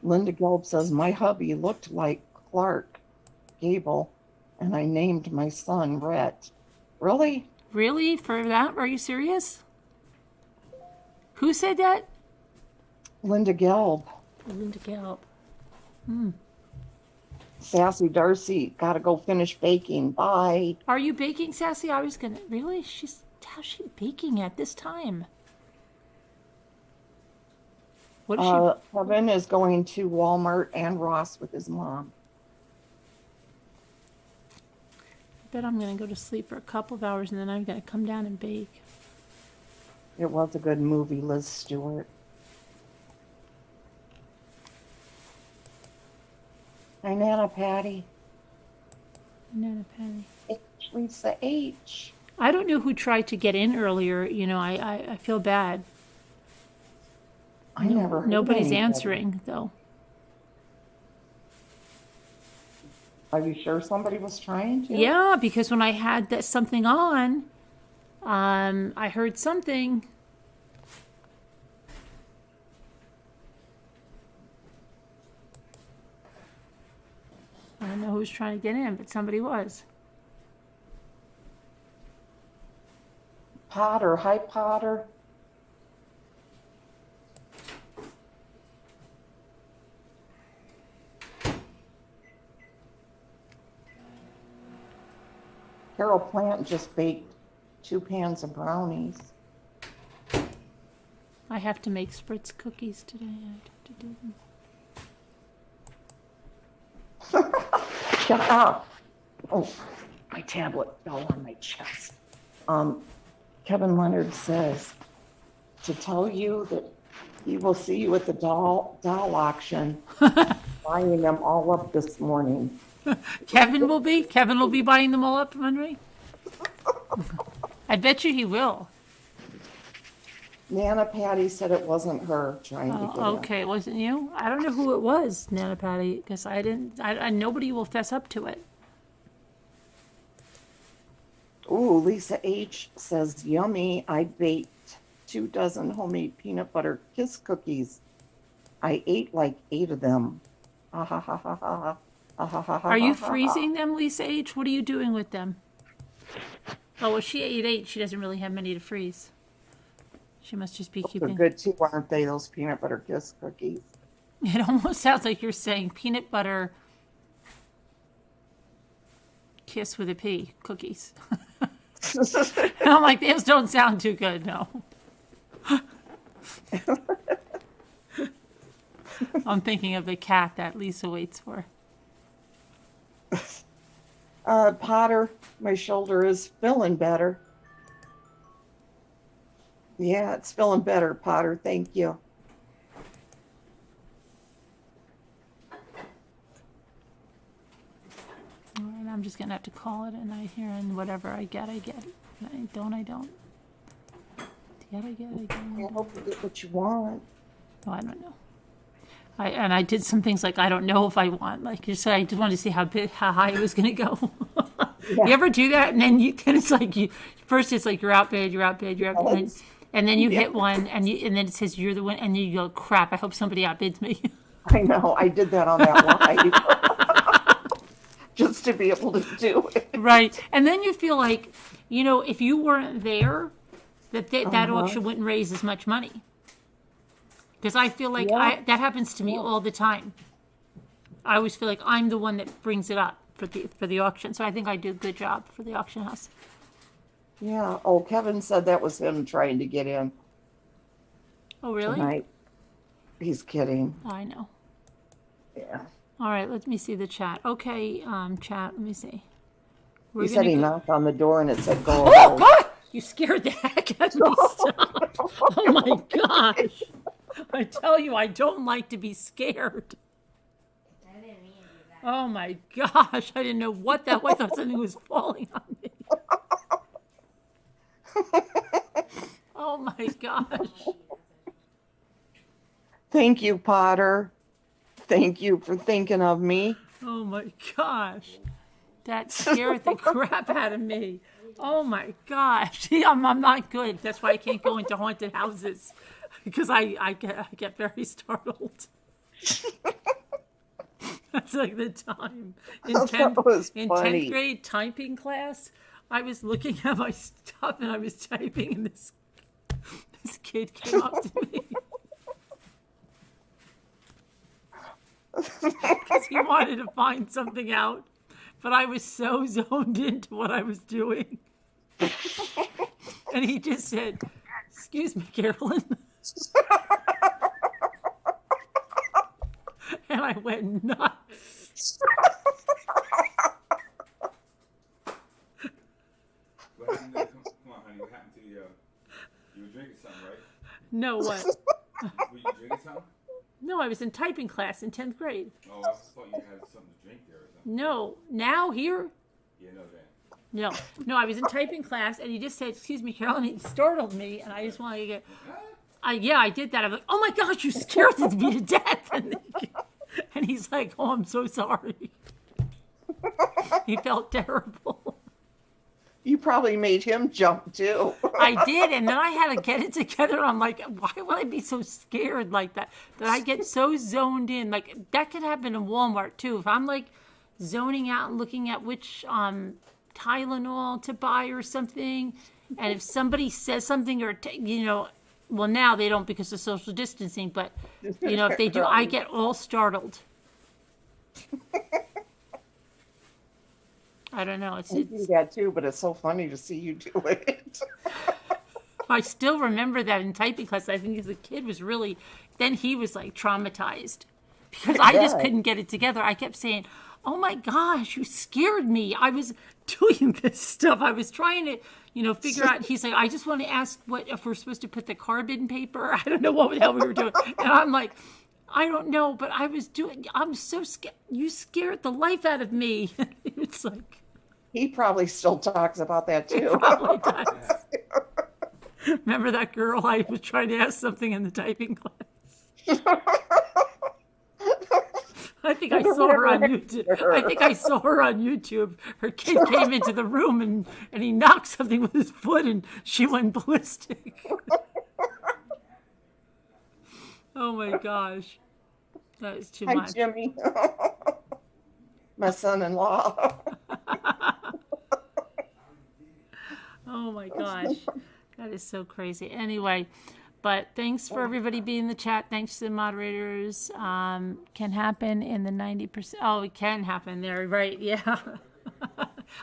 Linda Gelb says, my hubby looked like Clark Gable, and I named my son Rhett. Really? Really? For that? Are you serious? Who said that? Linda Gelb. Linda Gelb. Sassy Darcy, gotta go finish baking. Bye. Are you baking, Sassy? I was gonna... Really? How's she baking at this time? What is she... Kevin is going to Walmart and Ross with his mom. I bet I'm gonna go to sleep for a couple of hours and then I'm gonna come down and bake. It was a good movie, Liz Stewart. Hi, Nana Patty. Nana Patty. H, Lisa H. I don't know who tried to get in earlier. I feel bad. I never heard Nobody's anybody. answering, though. Are you sure somebody was trying to? Yeah, because when I had that something on, I heard something. I don't know who was trying to get in, but somebody was. Potter. Hi, Potter. Carol Plant just baked 2 pans of brownies. I have to make spritz cookies today. I have to do them. Shut up. Oh, my tablet fell on my chest. Kevin Leonard says to tell you that he will see you at the doll auction, buying them all up this morning. Kevin will be buying them all up, Henry. I bet you he will. Nana Patty said it wasn't her trying to get okay, it wasn't you? I don't know who it was, Nana Patty, because nobody will fess up to it. Ooh, Lisa H says, yummy. I baked 2 dozen homemade peanut butter kiss cookies. I ate like 8 of them. Ha ha ha ha ha. Are you freezing them, Lisa H? What are you doing with them? Oh, well, she ate 8. She doesn't really have many to freeze. She must just be keeping... They're good too, aren't they, those peanut butter kiss cookies? It almost sounds like you're saying peanut butter kiss with a P cookies. I'm like, those don't sound too good, no. I'm thinking of the cat that Lisa waits for. Potter, my shoulder is feeling better. Yeah, it's feeling better, Potter. Thank you. I'm just gonna have to call it a night here, and whatever I get, I get. If I don't, I don't. Get, I get. I hope you get what you want. Oh, I don't know. I did some things like I don't know if I want. Like you said, I just wanted to see how high it was gonna go. Yeah. You ever do that? And then it's like first it's like you're outbid, and then you hit one, and then it says you're the one, and you go, crap, I hope somebody outbids me. I know. I did that on that live. Just to be able to do it. Right. And then you feel like, if you weren't there, that auction wouldn't raise as much money. Because I feel like that happens to me all the time. I always feel like I'm the one that brings it up for the auction. So I think I do a good job for the auction house. Yeah. Oh, Kevin said that was him trying to get in. Oh, really? Tonight. He's kidding. I know. Yeah. All right, let me see the chat. Okay, chat, let me see. He said he knocked on the door and it said go Oh, away. God! You scared the heck out of me. Stop. Oh, my gosh. I tell you, I don't like to be scared. Oh, my gosh. I didn't know what that was. I thought something was falling on me. Oh, my gosh. Thank you, Potter. Thank you for thinking of me. Oh, my gosh. That scared the crap out of me. Oh, my gosh. I'm not good. That's why I can't go into haunted houses. Because I get very startled. That's like the time. In 10th grade typing class, I was looking at my stuff and I was typing and this kid came up to me. Because he wanted to find something out. But I was so zoned into what I was doing. And he just said, "Excuse me, Carolyn." And I went nuts. What happened to, come on, honey, what happened to you? You were drinking something, right? No, what? Were you drinking something? No, I was in typing class in 10th grade. Oh, I thought you had something to drink there or something. No, now here? Yeah, no, then. No, I was in typing class, and he just said, "Excuse me, Carolyn." He startled me, and I just wanted to get... I did that. I'm like, "Oh, my gosh, you scared me to death." And he's like, "Oh, I'm so sorry." He felt terrible. You probably made him jump, too. I did, and then I had to get it together, and I'm like, why would I be so scared like that? That I get so zoned in. Like, that could happen in Walmart, too. If I'm, like, zoning out and looking at which Tylenol to buy or something, and if somebody says something or, well, now they don't because of social distancing, but, if they do, I get all startled. I don't know. I do that too, but it's so funny to see you do it. I still remember that in typing class. I think as a kid was really, then he was like traumatized because I just couldn't get it together. I kept saying, "Oh my gosh, you scared me." I was doing this stuff. I was trying to, figure out. He's like, "I just want to ask if we're supposed to put the carbon paper." I don't know what the hell we were doing. And I'm like, "I don't know," but I'm so scared. You scared the life out of me. It's like. He probably still talks about that too. He probably does. Remember that girl I was trying to ask something in the typing class? I think I saw her on YouTube. Her kid came into the room and he knocked something with his foot and she went ballistic. Oh my gosh. That is too much. Hi, Jimmy. My son-in-law. Oh my gosh. That is so crazy. Anyway, but thanks for everybody being in the chat. Thanks to the moderators. Can happen in the 90%. Oh, it can happen there. Right. Yeah.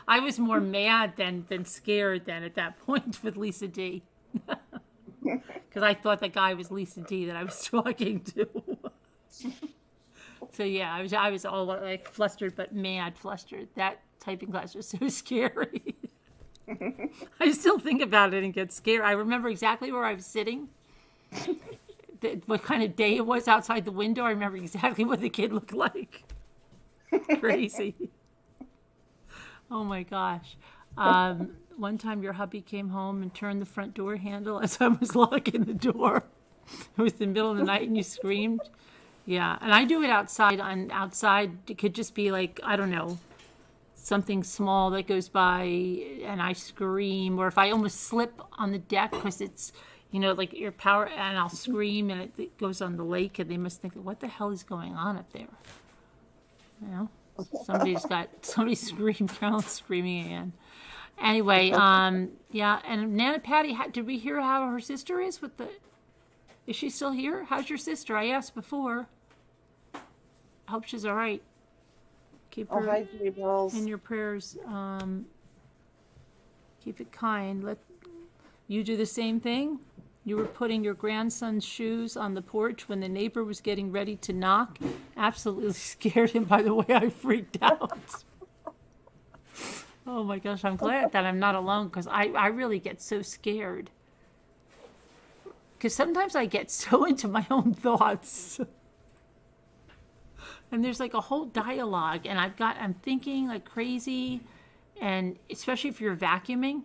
I was more mad than scared then at that point with Lisa D. Because I thought that guy was Lisa D that I was talking to. So yeah, I was all like flustered, but mad flustered. That typing class was so scary. I still think about it and get scared. I remember exactly where I was sitting, what kind of day it was outside the window. I remember exactly what the kid looked like. Crazy. Oh my gosh. One time your hubby came home and turned the front door handle as I was locking the door. It was the middle of the night and you screamed. Yeah, and I do it outside. Outside, it could just be like, I don't know, something small that goes by and I scream, or if I almost slip on the deck because it's, you know, like your power, and I'll scream and it goes on the lake and they must think, what the hell is going on up there? You know, somebody screamed, Carolyn's screaming again. Anyway, yeah, and Nana Patty, did we hear how her sister is with the, is she still here? How's your sister? I asked before. I hope she's all right. Keep her hi, Gables. in your prayers. Keep it kind. Let you do the same thing. You were putting your grandson's shoes on the porch when the neighbor was getting ready to knock. Absolutely scared him by the way I freaked out. Oh my gosh, I'm glad that I'm not alone because I really get so scared. Because sometimes I get so into my own thoughts. And there's like a whole dialogue and I'm thinking like crazy, and especially if you're vacuuming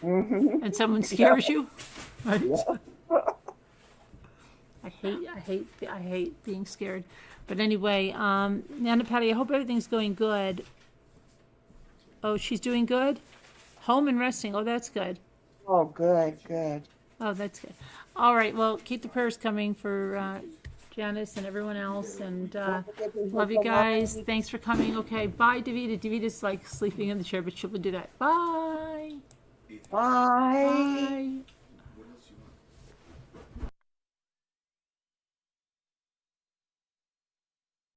and someone scares you. Right? I hate being scared. But anyway, Nana Patty, I hope everything's going good. Oh, she's doing good? Home and resting. Oh, that's good. Oh, good. Oh, that's good. All right. Well, keep the prayers coming for Janice and everyone else. And love you guys. Thanks for coming. Okay. Bye, Davida. Davita's like sleeping in the chair, but she'll do that. Bye. Bye.